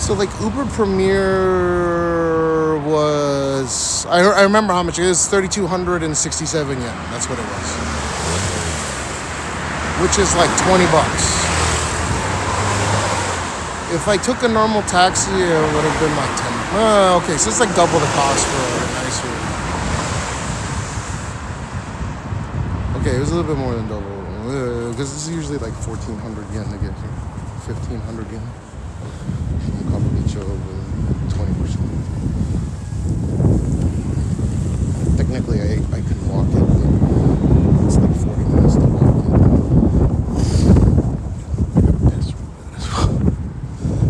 So like Uber Premier was, I remember how much it is, 3,267 yen. That's what it was. which is like 20 bucks. If I took a normal taxi, it would have been like 10. Okay, so it's like double the cost for a nice room. Okay, it was a little bit more than double. Because it's usually like 1,400 yen to get here. 1,500 yen. From Kabukicho with 20%. Technically, I can walk it, but it's like 40 minutes to walk it.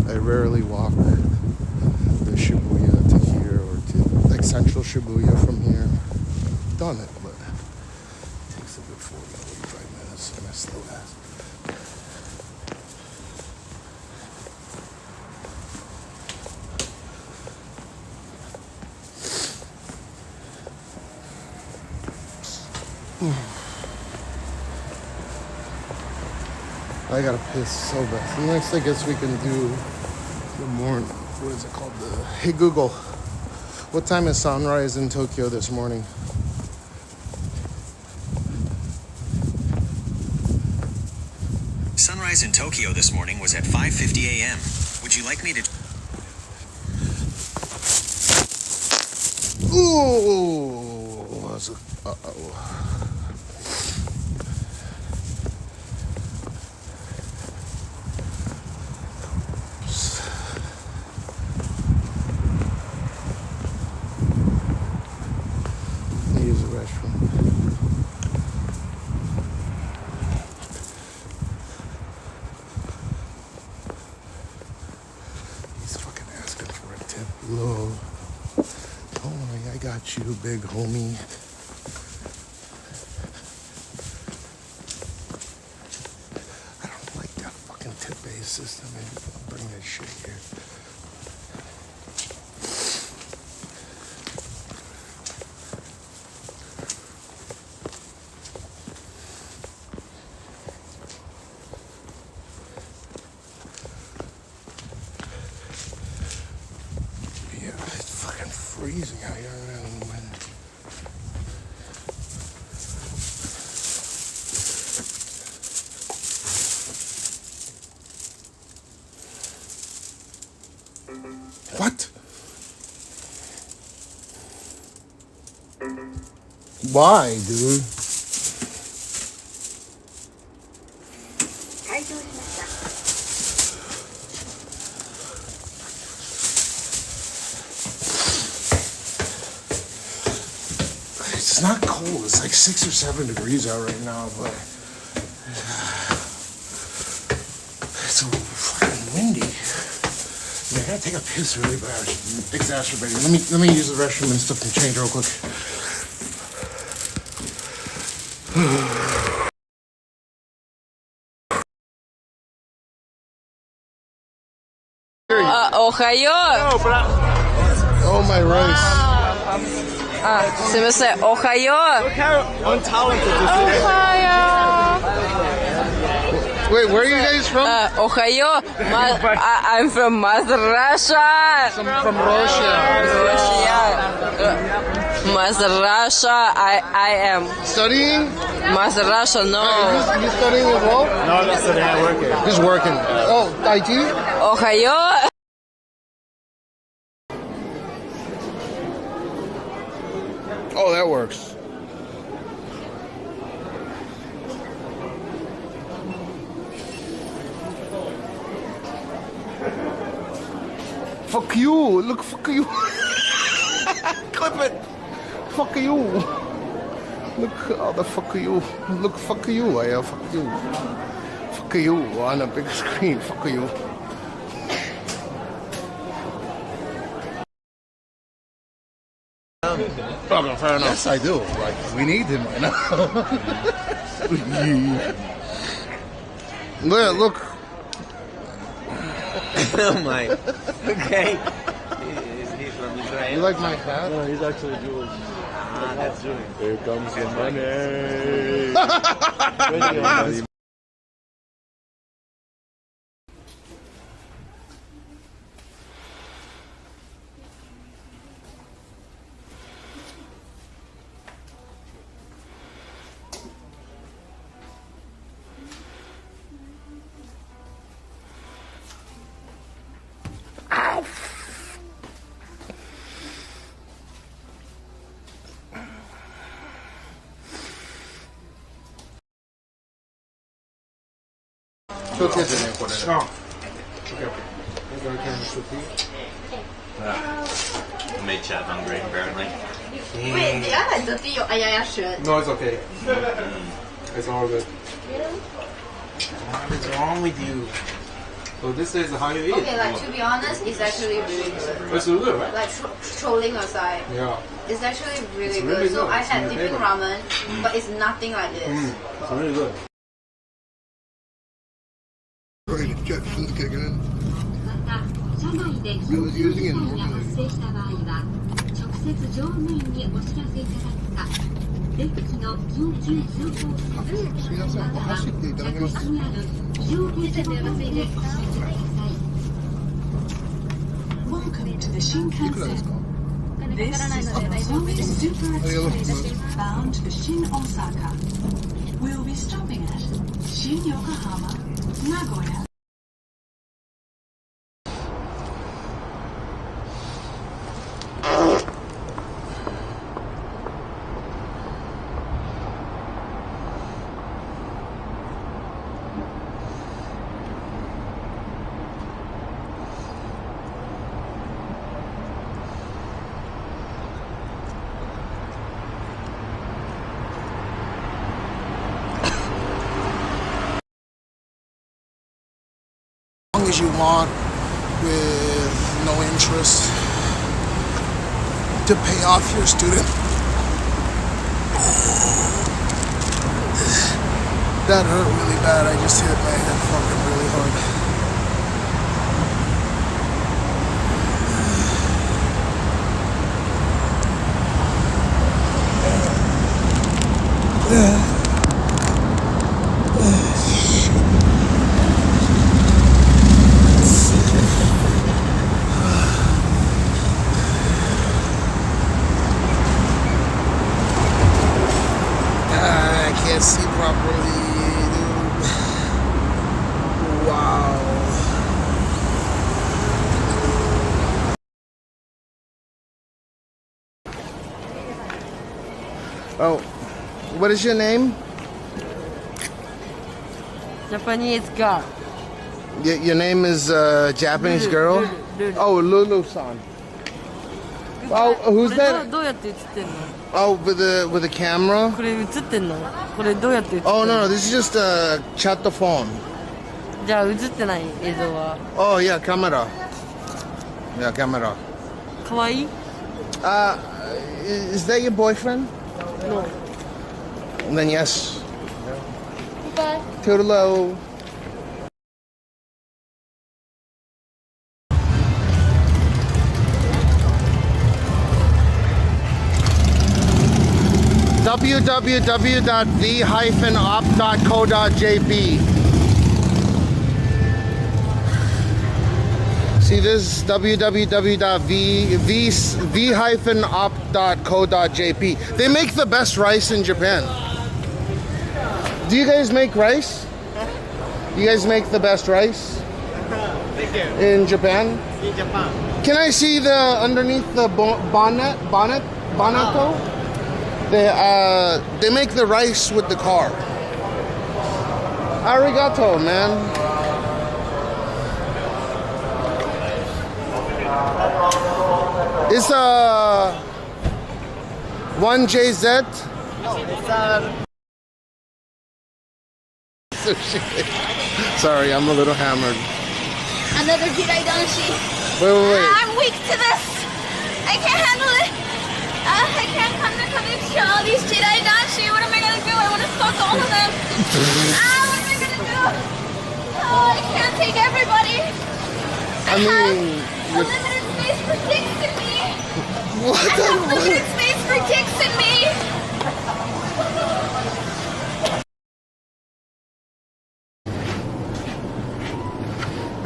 I rarely walk the Shibuya to here or to like central Shibuya from here. I've done it, but it takes a good 45 minutes and I still ask. I gotta piss so bad. So next, I guess we can do the morning. What is it called? Hey Google, what time is sunrise in Tokyo this morning? Sunrise in Tokyo this morning was at 5:50 a.m. Would you like me to... Ooh! Uh-oh. Use the restroom. He's fucking asking for a tip. Low. Don't worry, I got you, big homie. I don't like that fucking tip-based system, man. I'll bring that shit here. Freezing out here around the wind. What? Why, dude? It's not cold. It's like 6 or 7 degrees out right now, but it's so fucking windy. Yeah, I gotta take a piss really bad. Exacerbating. Let me use the restroom and stuff and change real quick. Ohio! Oh, my rice. すみません、おはよう。Wait, where are you guys from? Ohio. I'm from Mother Russia. From Russia. Mother Russia. I am studying. Mother Russia. No. You studying as well? No, I'm not studying. I'm working. He's working. Oh, IT. Ohio. Oh, that works. Fuck you! Look, fuck you! Clip it! Fuck you! Look, how the fuck are you? Look, fuck you! I fuck you! Fuck you on a big screen! Fuck you! Okay, fair enough. Yes, I do. Like, we need him right now. Look. Oh my. Okay. He's from Israel. You like my hat? No, he's actually Jewish. Ah, that's Jewish. Here comes the money. 気をつけてね、これ。Made chat hungry, apparently. Wait, the other dirty your ayaya shirt. No, it's okay. It's all good. What is wrong with you? So this is how you eat. Okay, like to be honest, it's actually really good. It's really good, right? Like trolling aside, Yeah. it's actually really, It's really good. So good. I It's had my different favorite. ramen, but it's nothing like this. It's really good. Right, jet food kicking in. また、車内で緊急事態が発生した場合は、直接乗務員にお知らせいただくか、出口の緊急通報設置、または客室にある非常停車ボタンでお知らせください。Welcome to the Shinkansen. This is the Sony Super Express bound to Shin Osaka. We'll be stopping at Shin Yokohama, Nagoya. As long as you want, with no interest, to pay off your student. That hurt really bad. I just hit my head fucking really hard. I can't see properly, dude. Wow. Oh, what is your name? Japanese girl. Your name is Japanese girl? Lulu. Oh, Lulu-san. Oh, who's that? どうやって映ってんの Oh, with the camera? これ映ってんのこれどうやって映ってんの Oh, no, this is just a chat the phone. じゃあ映ってない映像は Oh, yeah, camera. Yeah, camera. かわいい Is that your boyfriend? No. Then yes. Bye. Toodaloo. www.v-op.co.jp. See this? www.v-op.co.jp. They make the best rice in Japan. Do you guys make rice? You guys make the best rice in Japan? In Japan. Can I see the underneath the bonnet? They make the rice with the car. Arigato, man. It's 1JZ. No, it's Sorry, I'm a little hammered. Another Jedi Danshi. Wait. I'm weak to this. I can't handle it. I can't come to Kabukicho. All these Jedi Danshi. What am I gonna do? I want to fuck all of them. What am I gonna do? Oh, I can't take everybody. I mean, a limited space for dicks in me. What? I have limited space for dicks in me.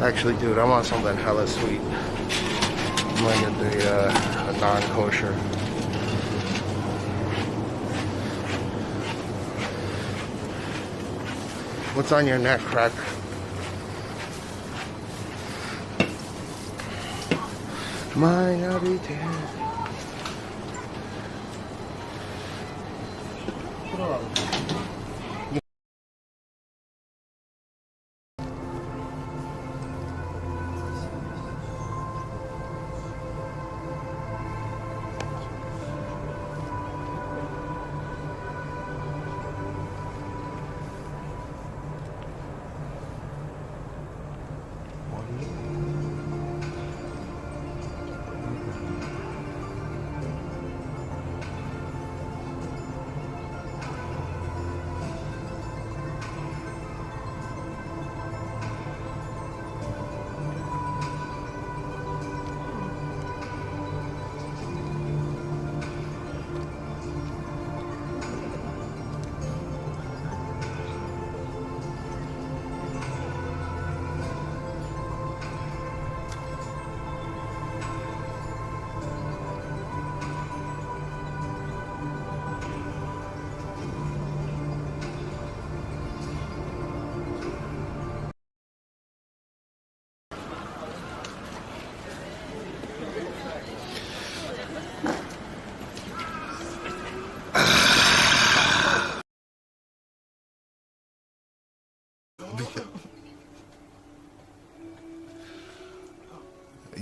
Actually, dude, I want something hella sweet. I'm gonna get the non-kosher. What's on your neck, crack? Might not be dead.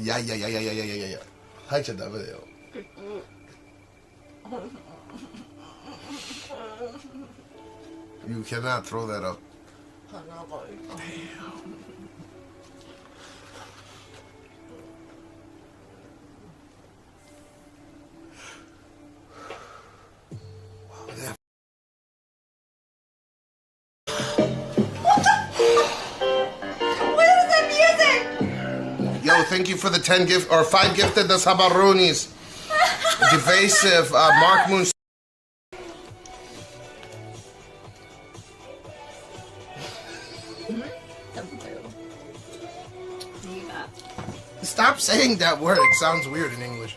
いやいやいやいやいやいやいやいや入っちゃダメだよ。You cannot throw that up. Yo, thank you for the 10 gift or 5 gifted the Sabaronis. Evasive, Mark Moon. Stop saying that word. It sounds weird in English.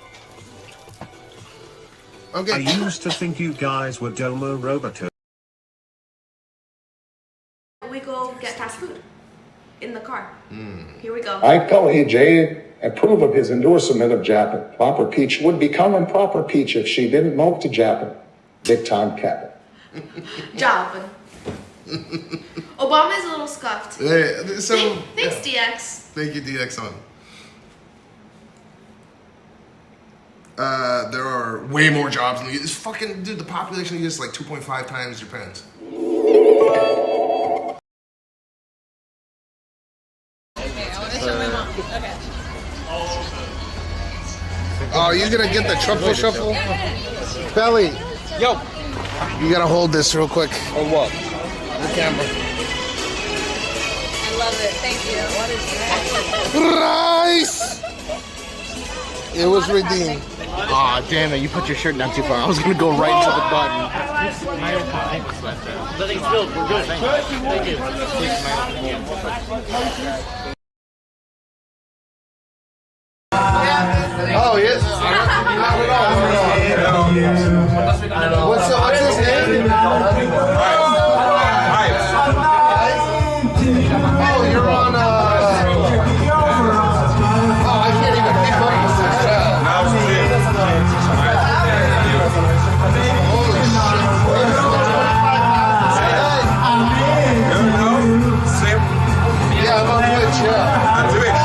Okay. I used to think you guys were Domo Roboto. We go get fast food in the car. Here we go. I call AJ approve of his endorsement of Japan. Proper Peach would become improper Peach if she didn't move to Japan. Big time Captain. Japan. Obama is a little scuffed. So, Thanks, DX. Thank you, DX there are way more jobs in the US. Fucking, dude, the population in the US is like 2.5 times Japan's. Oh, you're gonna get the truffle shuffle? Belly. Yo. You gotta hold this real quick. Or what? The camera. I love it. Thank you. Rice! It was redeemed. Aw, damn it, you put your shirt down too far. I was gonna go right into the button. Nothing's built. We're good. Thank you. Oh, yes. Not at all. What's his name? Oh, you're on, oh, I can't even keep up with this chat. Yeah, I'm on Twitch, yeah. On Twitch.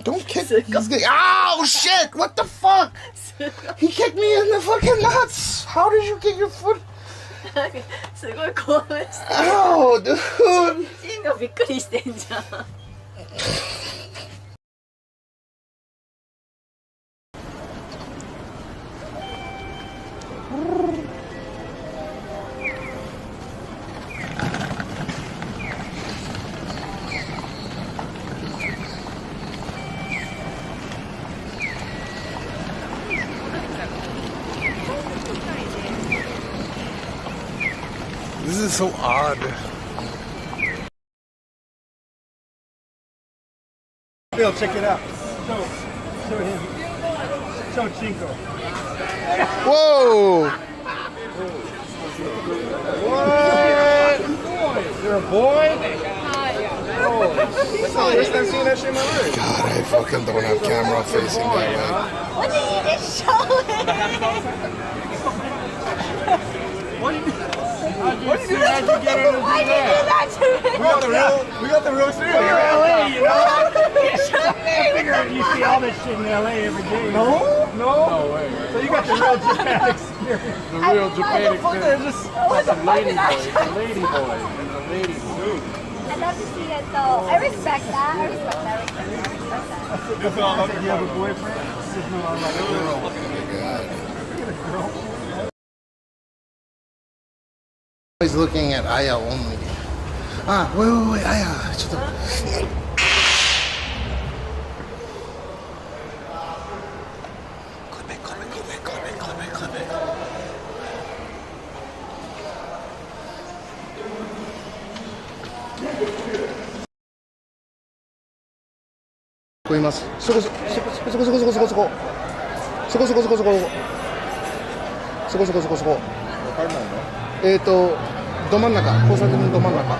Don't kick. Ow, shit! What the fuck? He kicked me in the fucking nuts. How did you kick your foot? すごい興奮してる。Ow, dude. ジンがびっくりしてんじゃん。This is so odd. Bill, check it out. Show him. Show Chinko. Whoa! What? You're a boy? Oh, that's the first time seeing that shit in my life. God, I fucking don't have camera facing that way. What did you just show What did you do? How'd you get her to do that? Why did you do that to me? We got the real studio. You're LA, you know? I figure you see all this shit in LA every day. No? No way. So you got the real Japan experience. The real Japan experience. Just a lady boy. A lady boy. And a lady boy. I love to see it though. I respect that. I respect that. You have a boyfriend? He's looking at Aya only. Ah, wait, Aya. Clip it. 聞こえます。そこ。そこそこそこそこそこそこそこそこ。わかんないの？ど真ん中、交差点のど真ん中。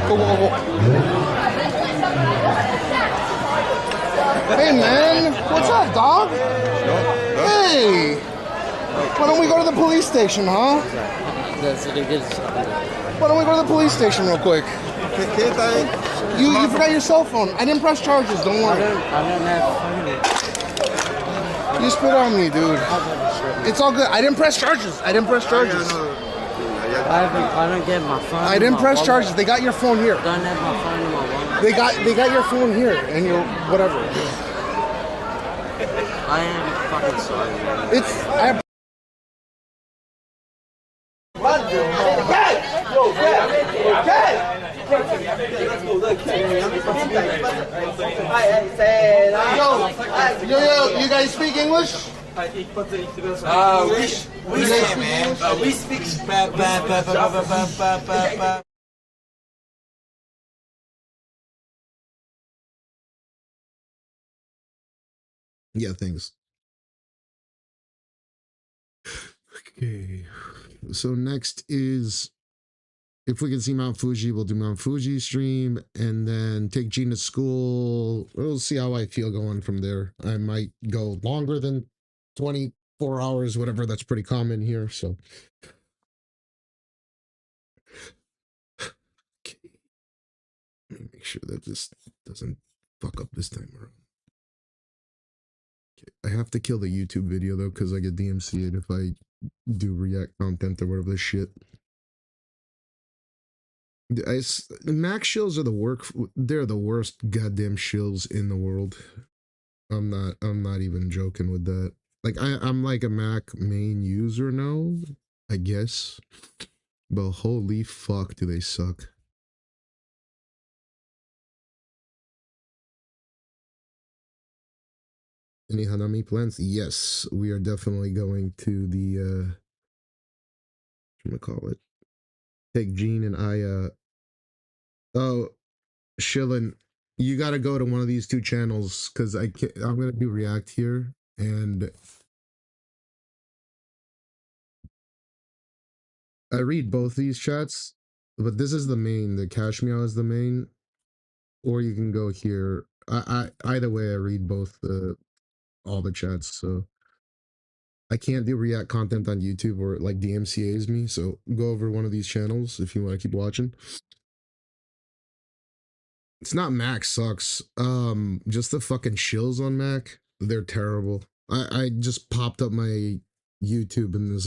ここここ。Hey man, what's up, dog? Hey, why don't we go to the police station, huh? Why don't we go to the police station real quick? You forgot your cell phone. I didn't press charges, don't worry. You spit on me, dude. It's all good. I didn't press charges. I didn't press charges. I don't get my phone. I didn't press charges. They got your phone here. Don't have my phone in my wallet. They got your phone here and your whatever. I am fucking sorry, man. It's Yo, you guys speak English? We speak. Yeah, thanks. Okay, so next is if we can see Mount Fuji, we'll do Mount Fuji stream and then take Gene to school. We'll see how I feel going from there. I might go longer than 24 hours, whatever. That's pretty common here. So, okay. Let me make sure that this doesn't fuck up this time around. Okay. I have to kill the YouTube video though, because I get DMCA'd if I do react content or whatever this shit. Mac shills are they're the worst goddamn shills in the world. I'm not even joking with that. Like I'm like a Mac main user now, I guess. But holy fuck do they suck. Any Hanami plans? Yes, we are definitely going to the what call it? Take Gene and I oh Shillin, you gotta go to one of these two channels because I'm gonna do react here and I read both these chats, but this is the main, the Cashmeow is the main, or you can go here. I either way I read both all the chats, so I can't do react content on YouTube or like DMCA's me, so go over one of these channels if you want to keep watching. It's not Mac sucks. Just the fucking shills on Mac, they're terrible. I just popped up my YouTube and there's